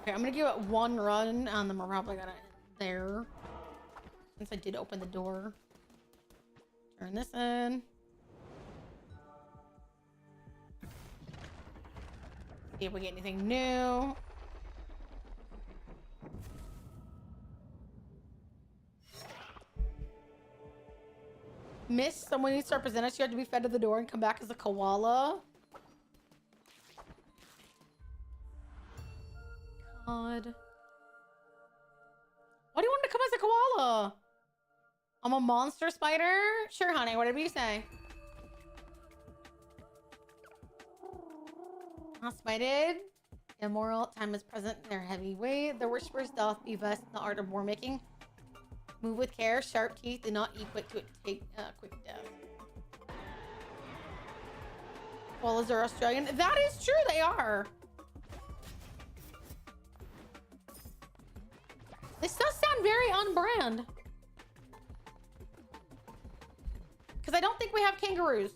I'm gonna give it one run, and then we're probably gonna end there. Since I did open the door. Turn this in. See if we get anything new. Miss, someone needs to represent us. You have to be fed to the door and come back as a koala. God. Why do you want to come as a koala? I'm a monster spider? Sure, honey. Whatever you say. Not spited. Immoral. Time is present. They're heavyweight. The worshippers doth be vest in the art of war making. Move with care, sharp teeth, and not equipped to take quick death. Koalas are Australian. That is true, they are. This does sound very on brand. Because I don't think we have kangaroos.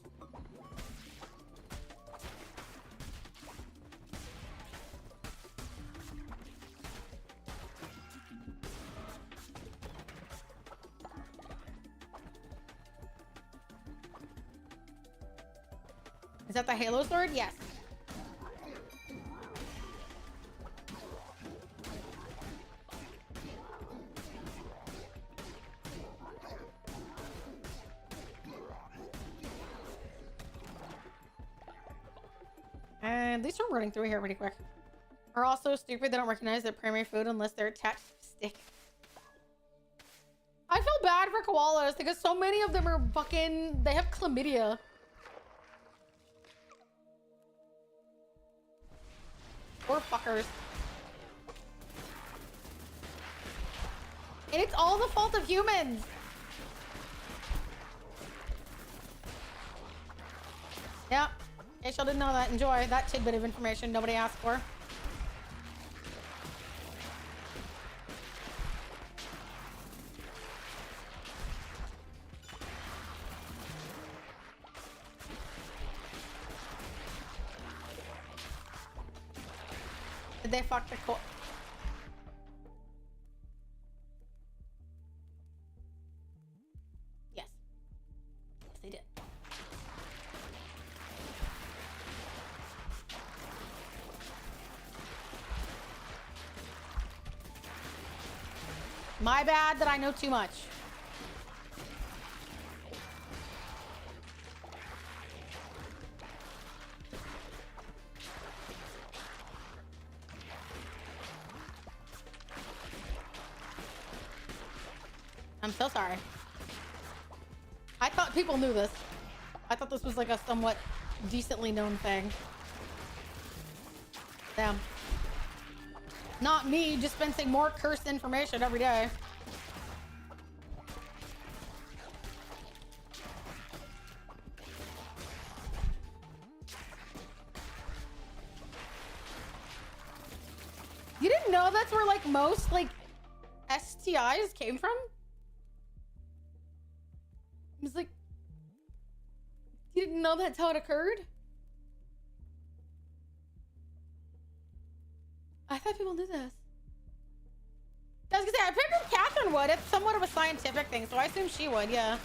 Is that the Halo sword? Yes. At least we're running through here pretty quick. Are all so stupid they don't recognize their primary food unless they're attached to a stick. I feel bad for koalas because so many of them are fucking... They have chlamydia. Poor fuckers. And it's all the fault of humans. Yeah. Ishel didn't know that. Enjoy that tidbit of information nobody asked for. Did they fuck the co- Yes. Yes, they did. My bad that I know too much. I'm so sorry. I thought people knew this. I thought this was like a somewhat decently known thing. Damn. Not me dispensing more cursed information every day. You didn't know that's where like most like STIs came from? It was like, you didn't know that's how it occurred? I thought people knew this. I was gonna say, I figured Catherine would. It's somewhat of a scientific thing, so I assume she would, yeah.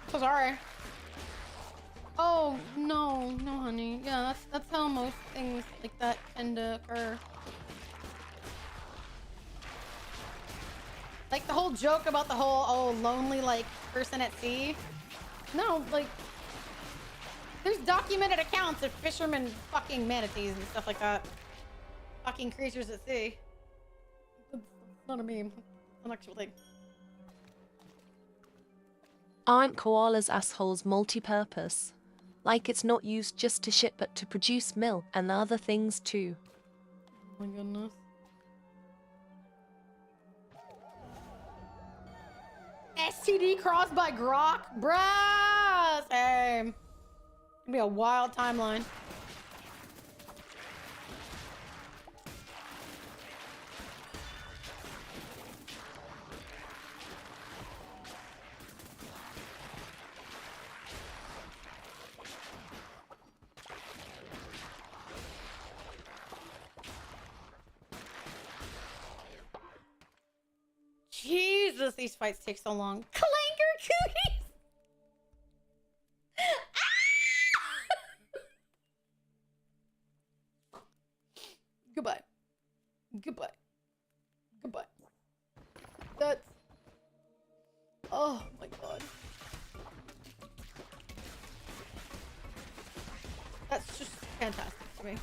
So sorry. Oh, no, no, honey. Yeah, that's how most things like that tend to occur. Like the whole joke about the whole, oh, lonely, like, person at sea. No, like, there's documented accounts of fishermen fucking manatees and stuff like that. Fucking creatures at sea. It's not a meme. It's an actual thing. Aren't koalas' assholes multi-purpose? Like it's not used just to shit but to produce milk and other things too. Oh my goodness. STD crossed by Grok? Bruh! Same. It'll be a wild timeline. Jesus, these fights take so long. Clanker cooties! Ah! Goodbye. Goodbye. Goodbye. That's... Oh my god. That's just fantastic to me.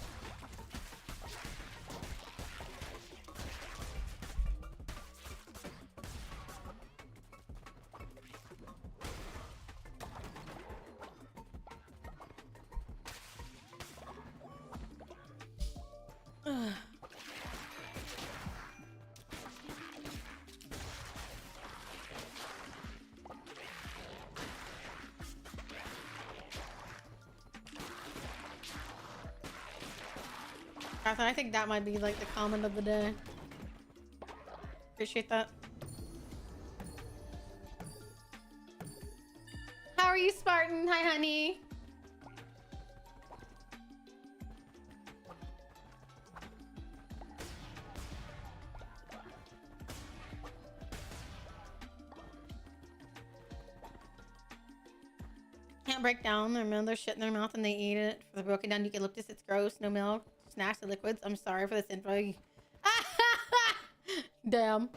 Catherine, I think that might be like the comment of the day. Appreciate that. How are you, Spartan? Hi, honey. can't break down their shit in their mouth and they eat it. For the broken down eucalyptus, it's gross. No milk, snacks, and liquids. I'm sorry for this info. Damn.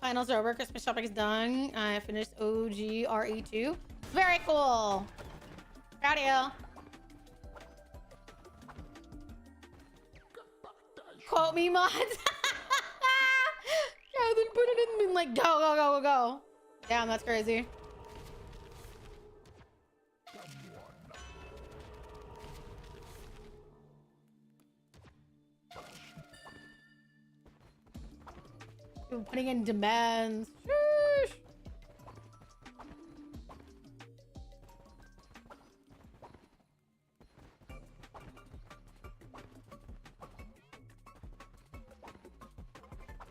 Finals are over. Christmas shopping is done. I finished OGRE2. Very cool. Proud of you. Quote me, mods. Yeah, then put it in and like, go, go, go, go, go. Damn, that's crazy. People putting in demands. Sheesh.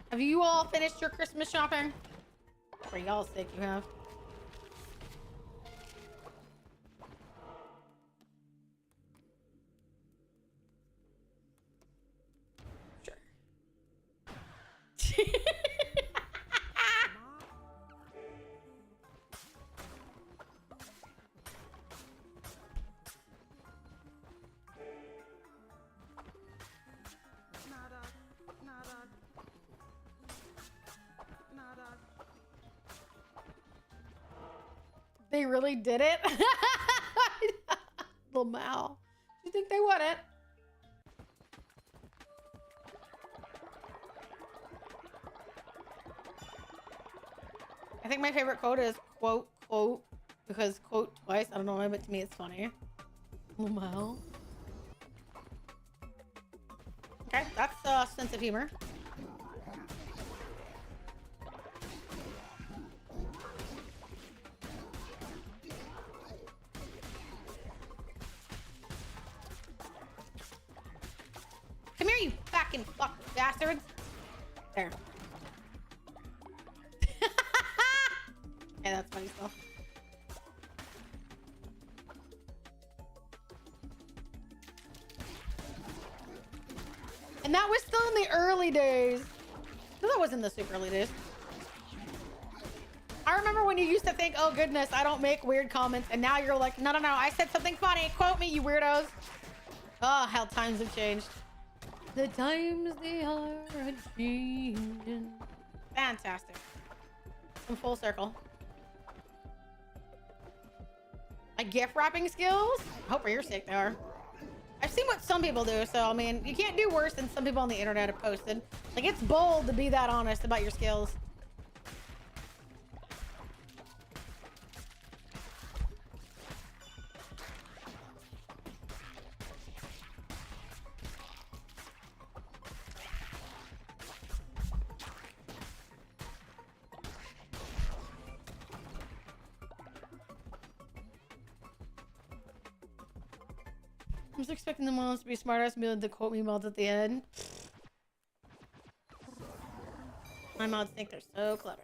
Have you all finished your Christmas shopping? For y'all's sake, you have. Sure. They really did it? Little Mal. Do you think they wouldn't? I think my favorite quote is quote, quote, because quote twice. I don't know why, but to me it's funny. Little Mal. Okay, that's a sense of humor. Come here, you fucking fuck bastards. There. Yeah, that's funny stuff. And that was still in the early days. No, that wasn't the super early days. I remember when you used to think, oh goodness, I don't make weird comments. And now you're like, no, no, no, I said something funny. Quote me, you weirdos. Oh, how times have changed. The times they are a-changing. Fantastic. I'm full circle. My gift wrapping skills? I hope for your sake they are. I've seen what some people do, so I mean, you can't do worse than some people on the internet have posted. Like, it's bold to be that honest about your skills. I'm just expecting the moms to be smart ass and be able to quote me mods at the end. My mods think they're so clever.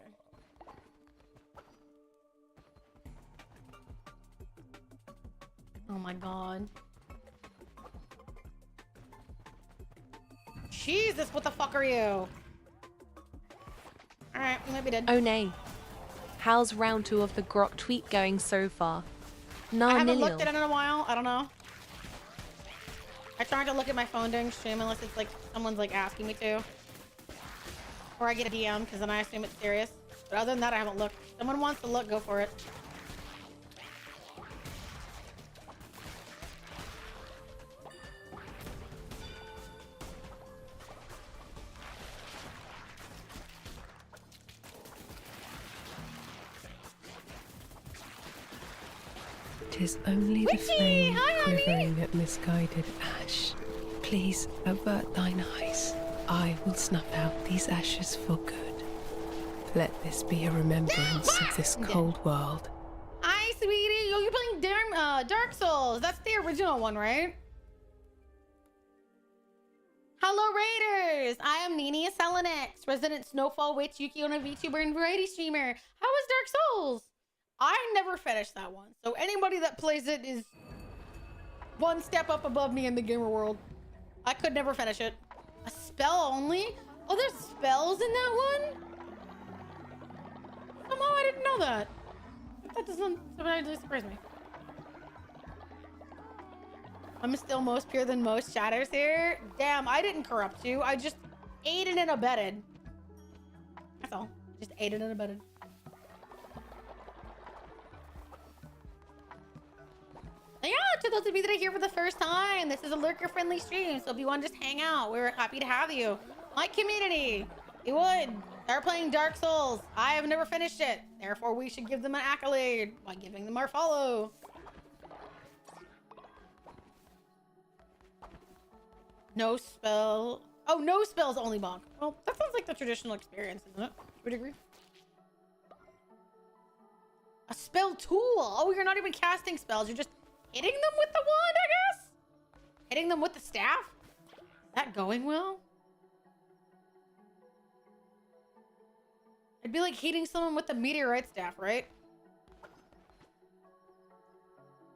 Oh my god. Jesus, what the fuck are you? Alright, we might be dead. Oh nay. How's round 2 of the Grok tweet going so far? Nah, I haven't looked at it in a while. I don't know. I try to look at my phone during stream unless it's like someone's like asking me to. Or I get a DM because then I assume it's serious. But other than that, I haven't looked. If someone wants to look, go for it. Tis only the flame quivering at misguided ash. Please avert thine eyes. I will snuff out these ashes for good. Let this be a remembrance of this cold world. Hi, sweetie. Yo, you're playing Dark Souls. That's the original one, right? Hello, Raiders. I am Nini Selenix, resident Snowfall Witch, Yukiona VTuber, and variety streamer. How was Dark Souls? I never finished that one, so anybody that plays it is one step up above me in the gamer world. I could never finish it. A spell only? Oh, there's spells in that one? Somehow I didn't know that. That doesn't surprise me. I'm still most pure than most chatters here. Damn, I didn't corrupt you. I just aided and abetted. That's all. Just aided and abetted. Yeah, to those of you that are here for the first time, this is a lurker-friendly stream, so if you want to just hang out, we're happy to have you. My community, you would. They're playing Dark Souls. I have never finished it. Therefore, we should give them an accolade by giving them our follow. No spell. Oh, no spells, only bonk. Well, that sounds like the traditional experience, isn't it? Would you agree? A spell tool. Oh, you're not even casting spells. You're just hitting them with the wand, I guess? Hitting them with the staff? Is that going well? It'd be like hitting someone with the meteorite staff, right?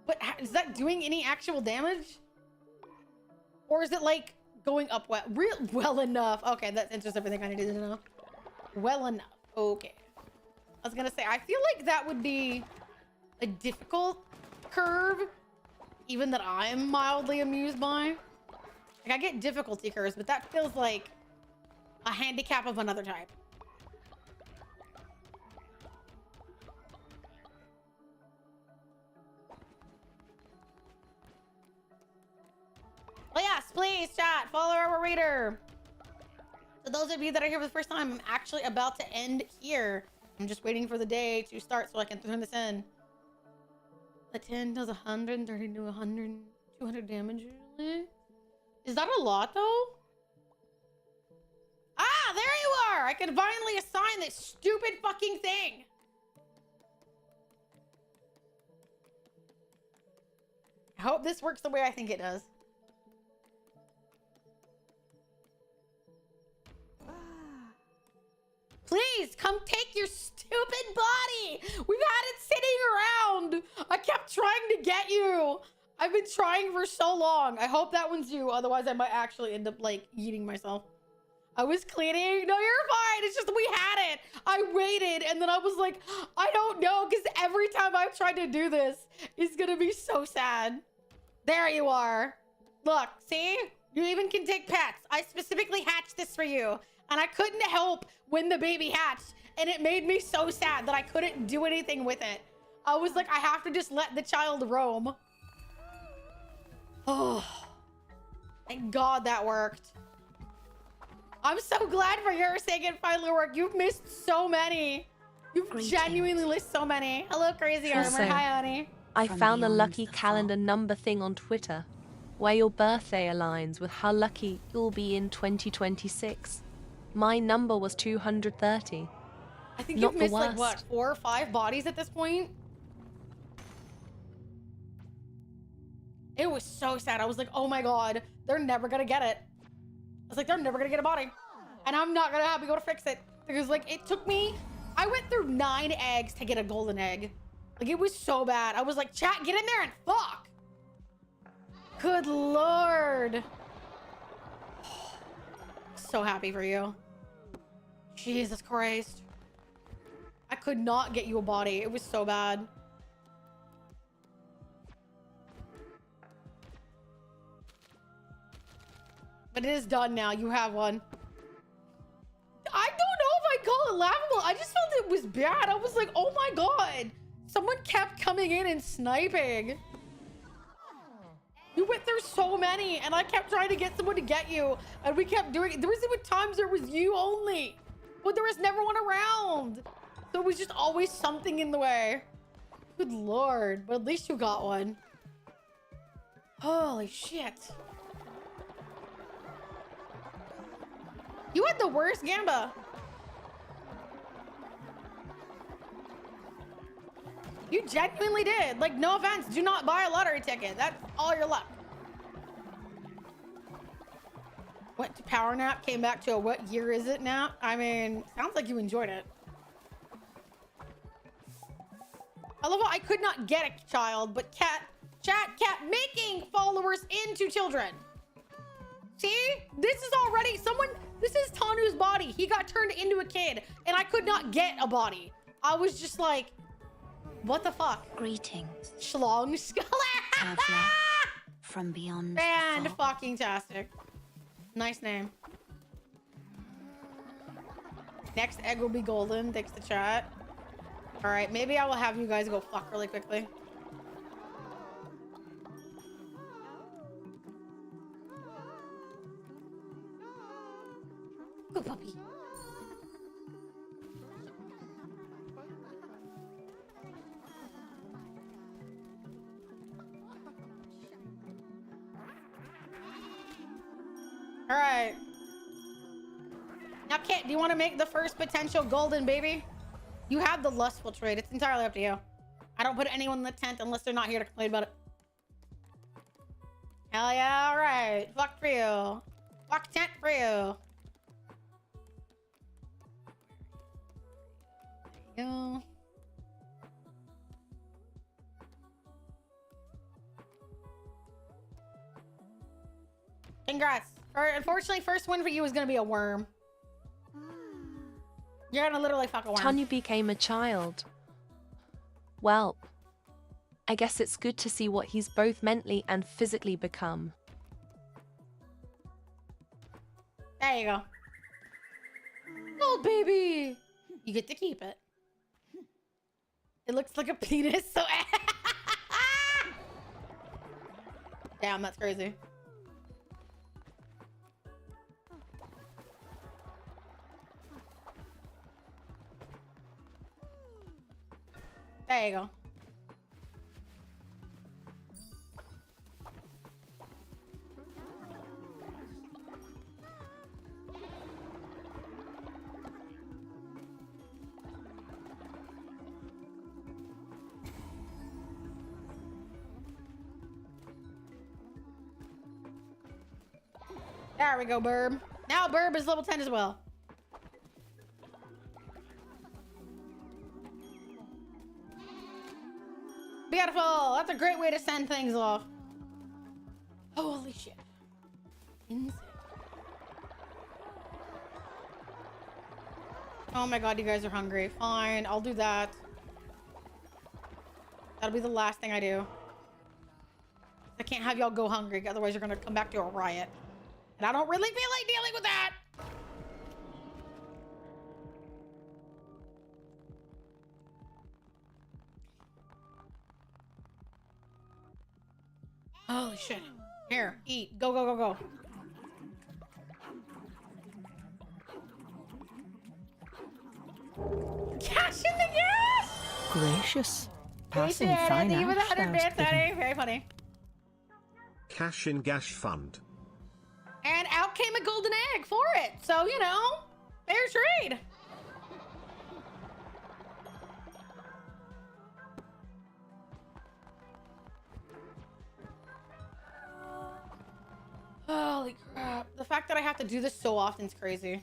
But is that doing any actual damage? Or is it like going up well enough? Okay, that answers everything I needed to know. Well enough. Okay. I was gonna say, I feel like that would be a difficult curve, even that I'm mildly amused by. Like, I get difficulty curves, but that feels like a handicap of another type. Oh yes, please, chat, follow our reader. So those of you that are here for the first time, I'm actually about to end here. I'm just waiting for the day to start so I can turn this in. The 10 does 130 to 100, 200 damage usually. Is that a lot though? Ah, there you are! I can finally assign this stupid fucking thing. I hope this works the way I think it does. Please come take your stupid body. We've had it sitting around. I kept trying to get you. I've been trying for so long. I hope that one's you. Otherwise, I might actually end up like eating myself. I was cleaning. No, you're fine. It's just we had it. I waited and then I was like, I don't know, because every time I've tried to do this, it's gonna be so sad. There you are. Look, see? You even can take pets. I specifically hatched this for you. And I couldn't help when the baby hatched. And it made me so sad that I couldn't do anything with it. I was like, I have to just let the child roam. Oh, thank God that worked. I'm so glad for your sake it finally worked. You've missed so many. You've genuinely missed so many. Hello, Crazy Armor. Also, Hi, honey. I From found a beyond lucky the calendar fall. number thing on Twitter, where your birthday aligns with how lucky you'll be in 2026. My number was 230. I think Not you've the missed like, what, worst. 4 or 5 bodies at this point? It was so sad. I was like, oh my God, they're never gonna get it. I was like, they're never gonna get a body. And I'm not gonna have to go to fix it. Because like, it took me, I went through 9 eggs to get a golden egg. Like, it was so bad. I was like, chat, get in there and fuck. Good Lord. So happy for you. Jesus Christ. I could not get you a body. It was so bad. But it is done now. You have one. I don't know if I call it laughable. I just felt it was bad. I was like, oh my God. Someone kept coming in and sniping. You went through so many and I kept trying to get someone to get you. And we kept doing it. There was even times there was you only. But there was never one around. So it was just always something in the way. Good Lord. But at least you got one. Holy shit. You had the worst Gamba. You genuinely did. Like, no offense. Do not buy a lottery ticket. That's all your luck. Went to power nap, came back to a what year is it now? I mean, sounds like you enjoyed it. I love how I could not get a child, but cat making followers into children. See? This is already this is Tanu's body. He got turned into a kid and I could not get a body. I was just like, what the fuck? Greetings, Schlong traveler from beyond. And the fog. fucking tastic. Nice name. Next egg will be golden. Thanks to chat. All right, maybe I will have you guys go fuck really quickly. Go puppy. All right. Now, Kit, do you want to make the first potential golden baby? You have the lustful trait. It's entirely up to you. I don't put anyone in the tent unless they're not here to complain about it. Hell yeah, all right. Fuck for you. Fuck tent for you. There you go. Congrats. Unfortunately, first win for you is going to be a worm. You're going to literally fuck a worm. Tanya became a child. Well, I guess it's good to see what he's both mentally and physically become. There you go. Oh, baby. You get to keep it. It looks like a penis, so... Damn, that's crazy. There you go. There we go, Burb. Now Burb is level 10 as well. Beautiful. That's a great way to send things off. Holy shit. Insane. Oh my god, you guys are hungry. Fine, I'll do that. That'll be the last thing I do. I can't have y'all go hungry, otherwise you're gonna come back to a riot. And I don't really feel like dealing with that. Holy shit. Here, eat. Go, go, go, go. Cash in the gas! Gracious. Passing Thank fine you for the ash, 100 thou's bits, bidding. honey. Very funny. Cash in Gash Fund. And out came a golden egg for it. So, you know, fair trade. Holy crap. The fact that I have to do this so often is crazy.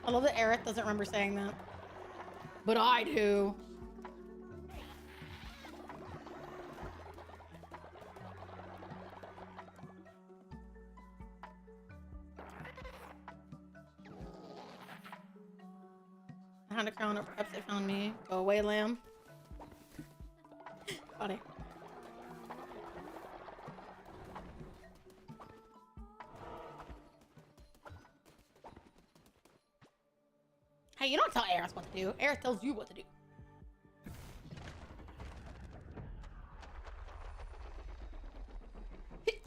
I love that Aerith doesn't remember saying that. But I do. I had a crown of perhaps they found me. Go away, lamb. Funny. Hey, you don't tell Aerith what to do. Aerith tells you what to do.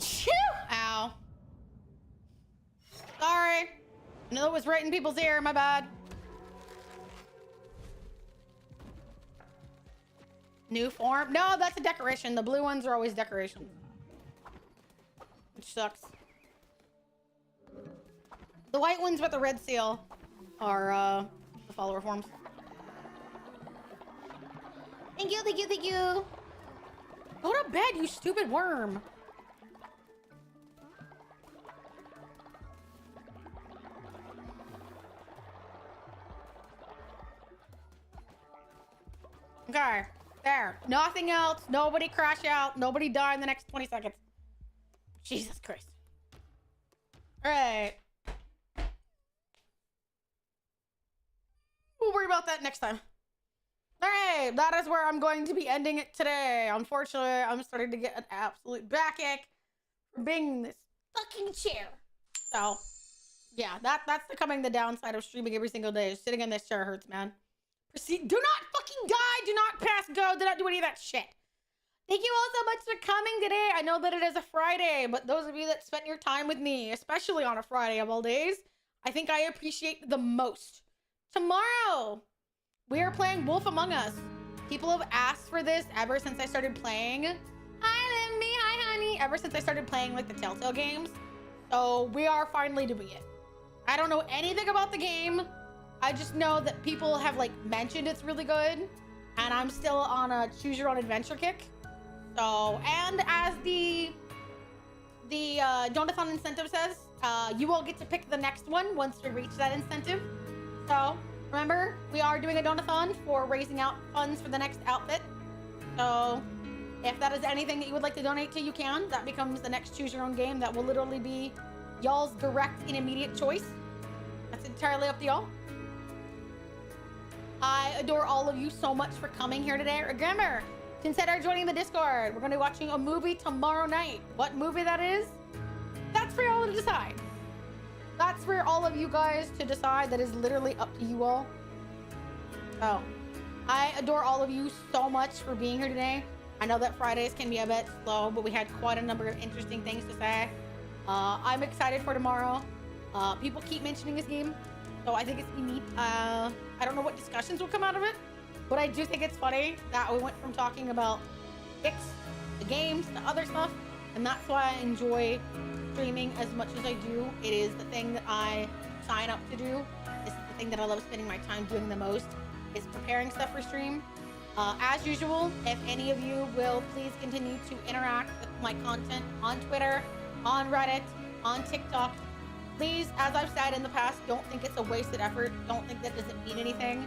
Chew! Ow. Sorry. I know it was right in people's ear. My bad. New form? No, that's a decoration. The blue ones are always decorations. Which sucks. The white ones with the red seal are the follower forms. Thank you, thank you, thank you. Go to bed, you stupid worm. Okay, there. Nothing else. Nobody crash out. Nobody die in the next 20 seconds. Jesus Christ. All right. We'll worry about that next time. All right, that is where I'm going to be ending it today. Unfortunately, I'm starting to get an absolute backache from being in this fucking chair. So, yeah, that's becoming the downside of streaming every single day. Sitting in this chair hurts, man. Proceed. Do not fucking die. Do not pass go. Do not do any of that shit. Thank you all so much for coming today. I know that it is a Friday, but those of you that spent your time with me, especially on a Friday of all days, I think I appreciate the most. Tomorrow, we are playing Wolf Among Us. People have asked for this ever since I started playing. Hi, Limby. Hi, honey. Ever since I started playing like the Telltale games. So we are finally doing it. I don't know anything about the game. I just know that people have like mentioned it's really good. And I'm still on a choose your own adventure kick. So, and as the Donathon incentive says, you will get to pick the next one once we reach that incentive. So, remember, we are doing a donathon for raising out funds for the next outfit. So, if that is anything that you would like to donate to, you can. That becomes the next choose your own game that will literally be y'all's direct and immediate choice. That's entirely up to y'all. I adore all of you so much for coming here today. Remember, consider joining the Discord. We're going to be watching a movie tomorrow night. What movie that is? That's for y'all to decide. That's for all of you guys to decide. That is literally up to you all. So, I adore all of you so much for being here today. I know that Fridays can be a bit slow, but we had quite a number of interesting things to say. I'm excited for tomorrow. People keep mentioning this game, so I think it's neat. I don't know what discussions will come out of it, but I do think it's funny that we went from talking about picks, the games, to other stuff, and that's why I enjoy streaming as much as I do. It is the thing that I sign up to do. This is the thing that I love spending my time doing the most, is preparing stuff for stream. As usual, if any of you will please continue to interact with my content on Twitter, on Reddit, on TikTok. Please, as I've said in the past, don't think it's a wasted effort. Don't think that doesn't mean anything.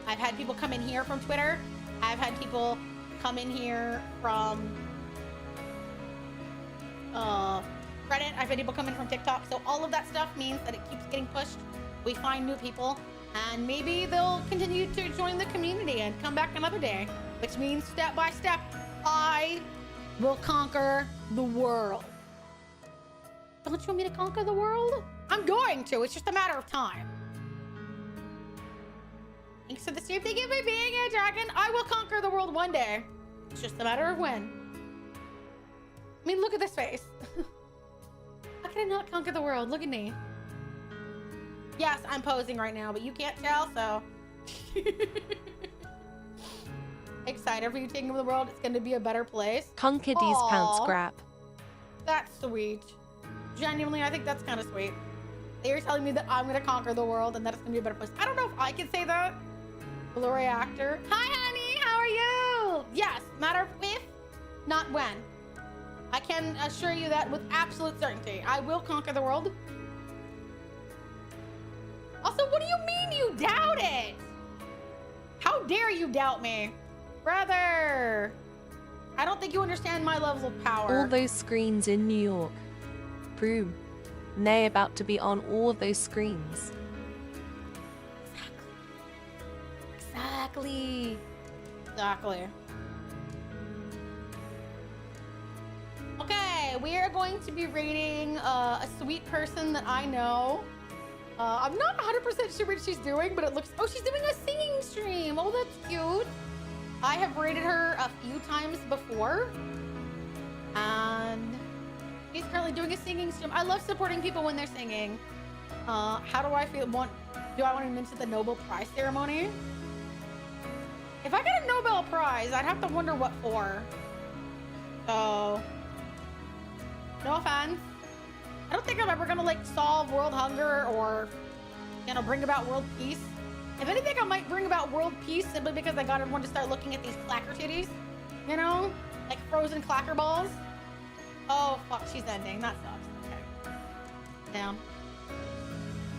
I've had people come in here from Twitter. I've had people come in here from Reddit. I've had people come in from TikTok. So all of that stuff means that it keeps getting pushed. We find new people, and maybe they'll continue to join the community and come back another day, which means step by step, I will conquer the world. Don't you want me to conquer the world? I'm going to. It's just a matter of time. Thanks for the stream. Thank you for being here, Dragon. I will conquer the world one day. It's just a matter of when. I mean, look at this face. How can I not conquer the world? Look at me. Yes, I'm posing right now, but you can't tell, so. Excited for you taking over the world. It's going to be a better place. Conquer these pants, scrap. That's sweet. Genuinely, I think that's kind of sweet. They're telling me that I'm going to conquer the world and that it's going to be a better place. I don't know if I can say that. Glory actor. Hi, honey. How are you? Yes. Matter of if, not when. I can assure you that with absolute certainty. I will conquer the world. Also, what do you mean you doubt it? How dare you doubt me? Brother. I don't think you understand my level of power. All those screens in New York. Broom. Nay about to be on all of those screens. Exactly. Okay, we are going to be rating a sweet person that I know. I'm not 100% sure what she's doing, but it looks... Oh, she's doing a singing stream. Oh, that's cute. I have rated her a few times before. And she's currently doing a singing stream. I love supporting people when they're singing. How do I feel? Do I want to mention the Nobel Prize ceremony? If I get a Nobel Prize, I'd have to wonder what for. So, no offense. I don't think I'm ever gonna like solve world hunger or, you know, bring about world peace. If anything, I might bring about world peace simply because I got everyone to start looking at these clacker titties. You know, like frozen clacker balls. Oh fuck, she's ending. That sucks. Okay. Down.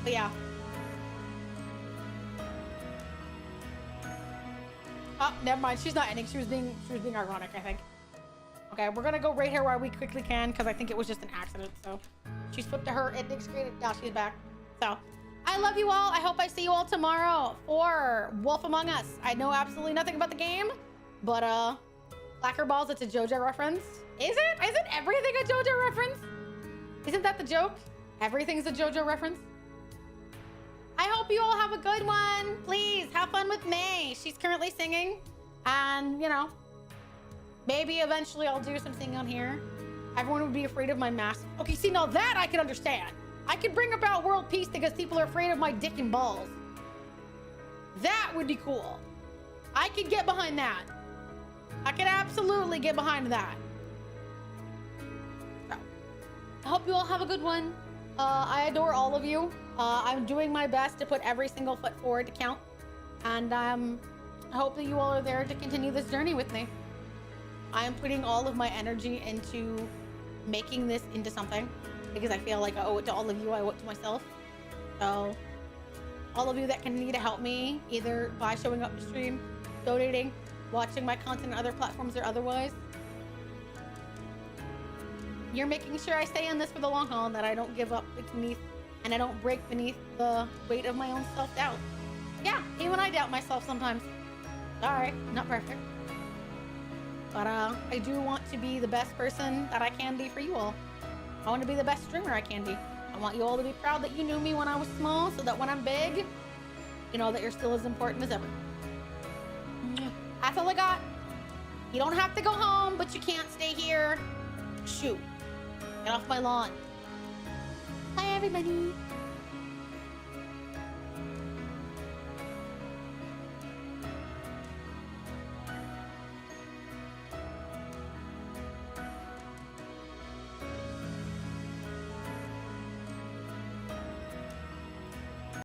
But yeah. Oh, never mind. She's not ending. She was being ironic, I think. Okay, we're gonna go right here while we quickly can, because I think it was just an accident. So she's flipped to her ending screen. Now she's back. So I love you all. I hope I see you all tomorrow for Wolf Among Us. I know absolutely nothing about the game, but Clacker Balls, it's a JoJo reference. Is it? Isn't everything a JoJo reference? Isn't that the joke? Everything's a JoJo reference. I hope you all have a good one. Please have fun with May. She's currently singing, and you know, maybe eventually I'll do some singing on here. Everyone would be afraid of my mask. Okay, see, now that I can understand. I could bring about world peace because people are afraid of my dick and balls. That would be cool. I could get behind that. I could absolutely get behind that. So, I hope you all have a good one. I adore all of you. I'm doing my best to put every single foot forward to count. And I hope that you all are there to continue this journey with me. I am putting all of my energy into making this into something because I feel like I owe it to all of you. I owe it to myself. So all of you that can need to help me, either by showing up to stream, donating, watching my content on other platforms or otherwise, you're making sure I stay in this for the long haul and that I don't give up beneath and I don't break beneath the weight of my own self-doubt. Yeah, even I doubt myself sometimes. Sorry, not perfect. But I do want to be the best person that I can be for you all. I want to be the best streamer I can be. I want you all to be proud that you knew me when I was small, so that when I'm big, you know that you're still as important as ever. That's all I got. You don't have to go home, but you can't stay here. Shoot. Get off my lawn. Bye, everybody.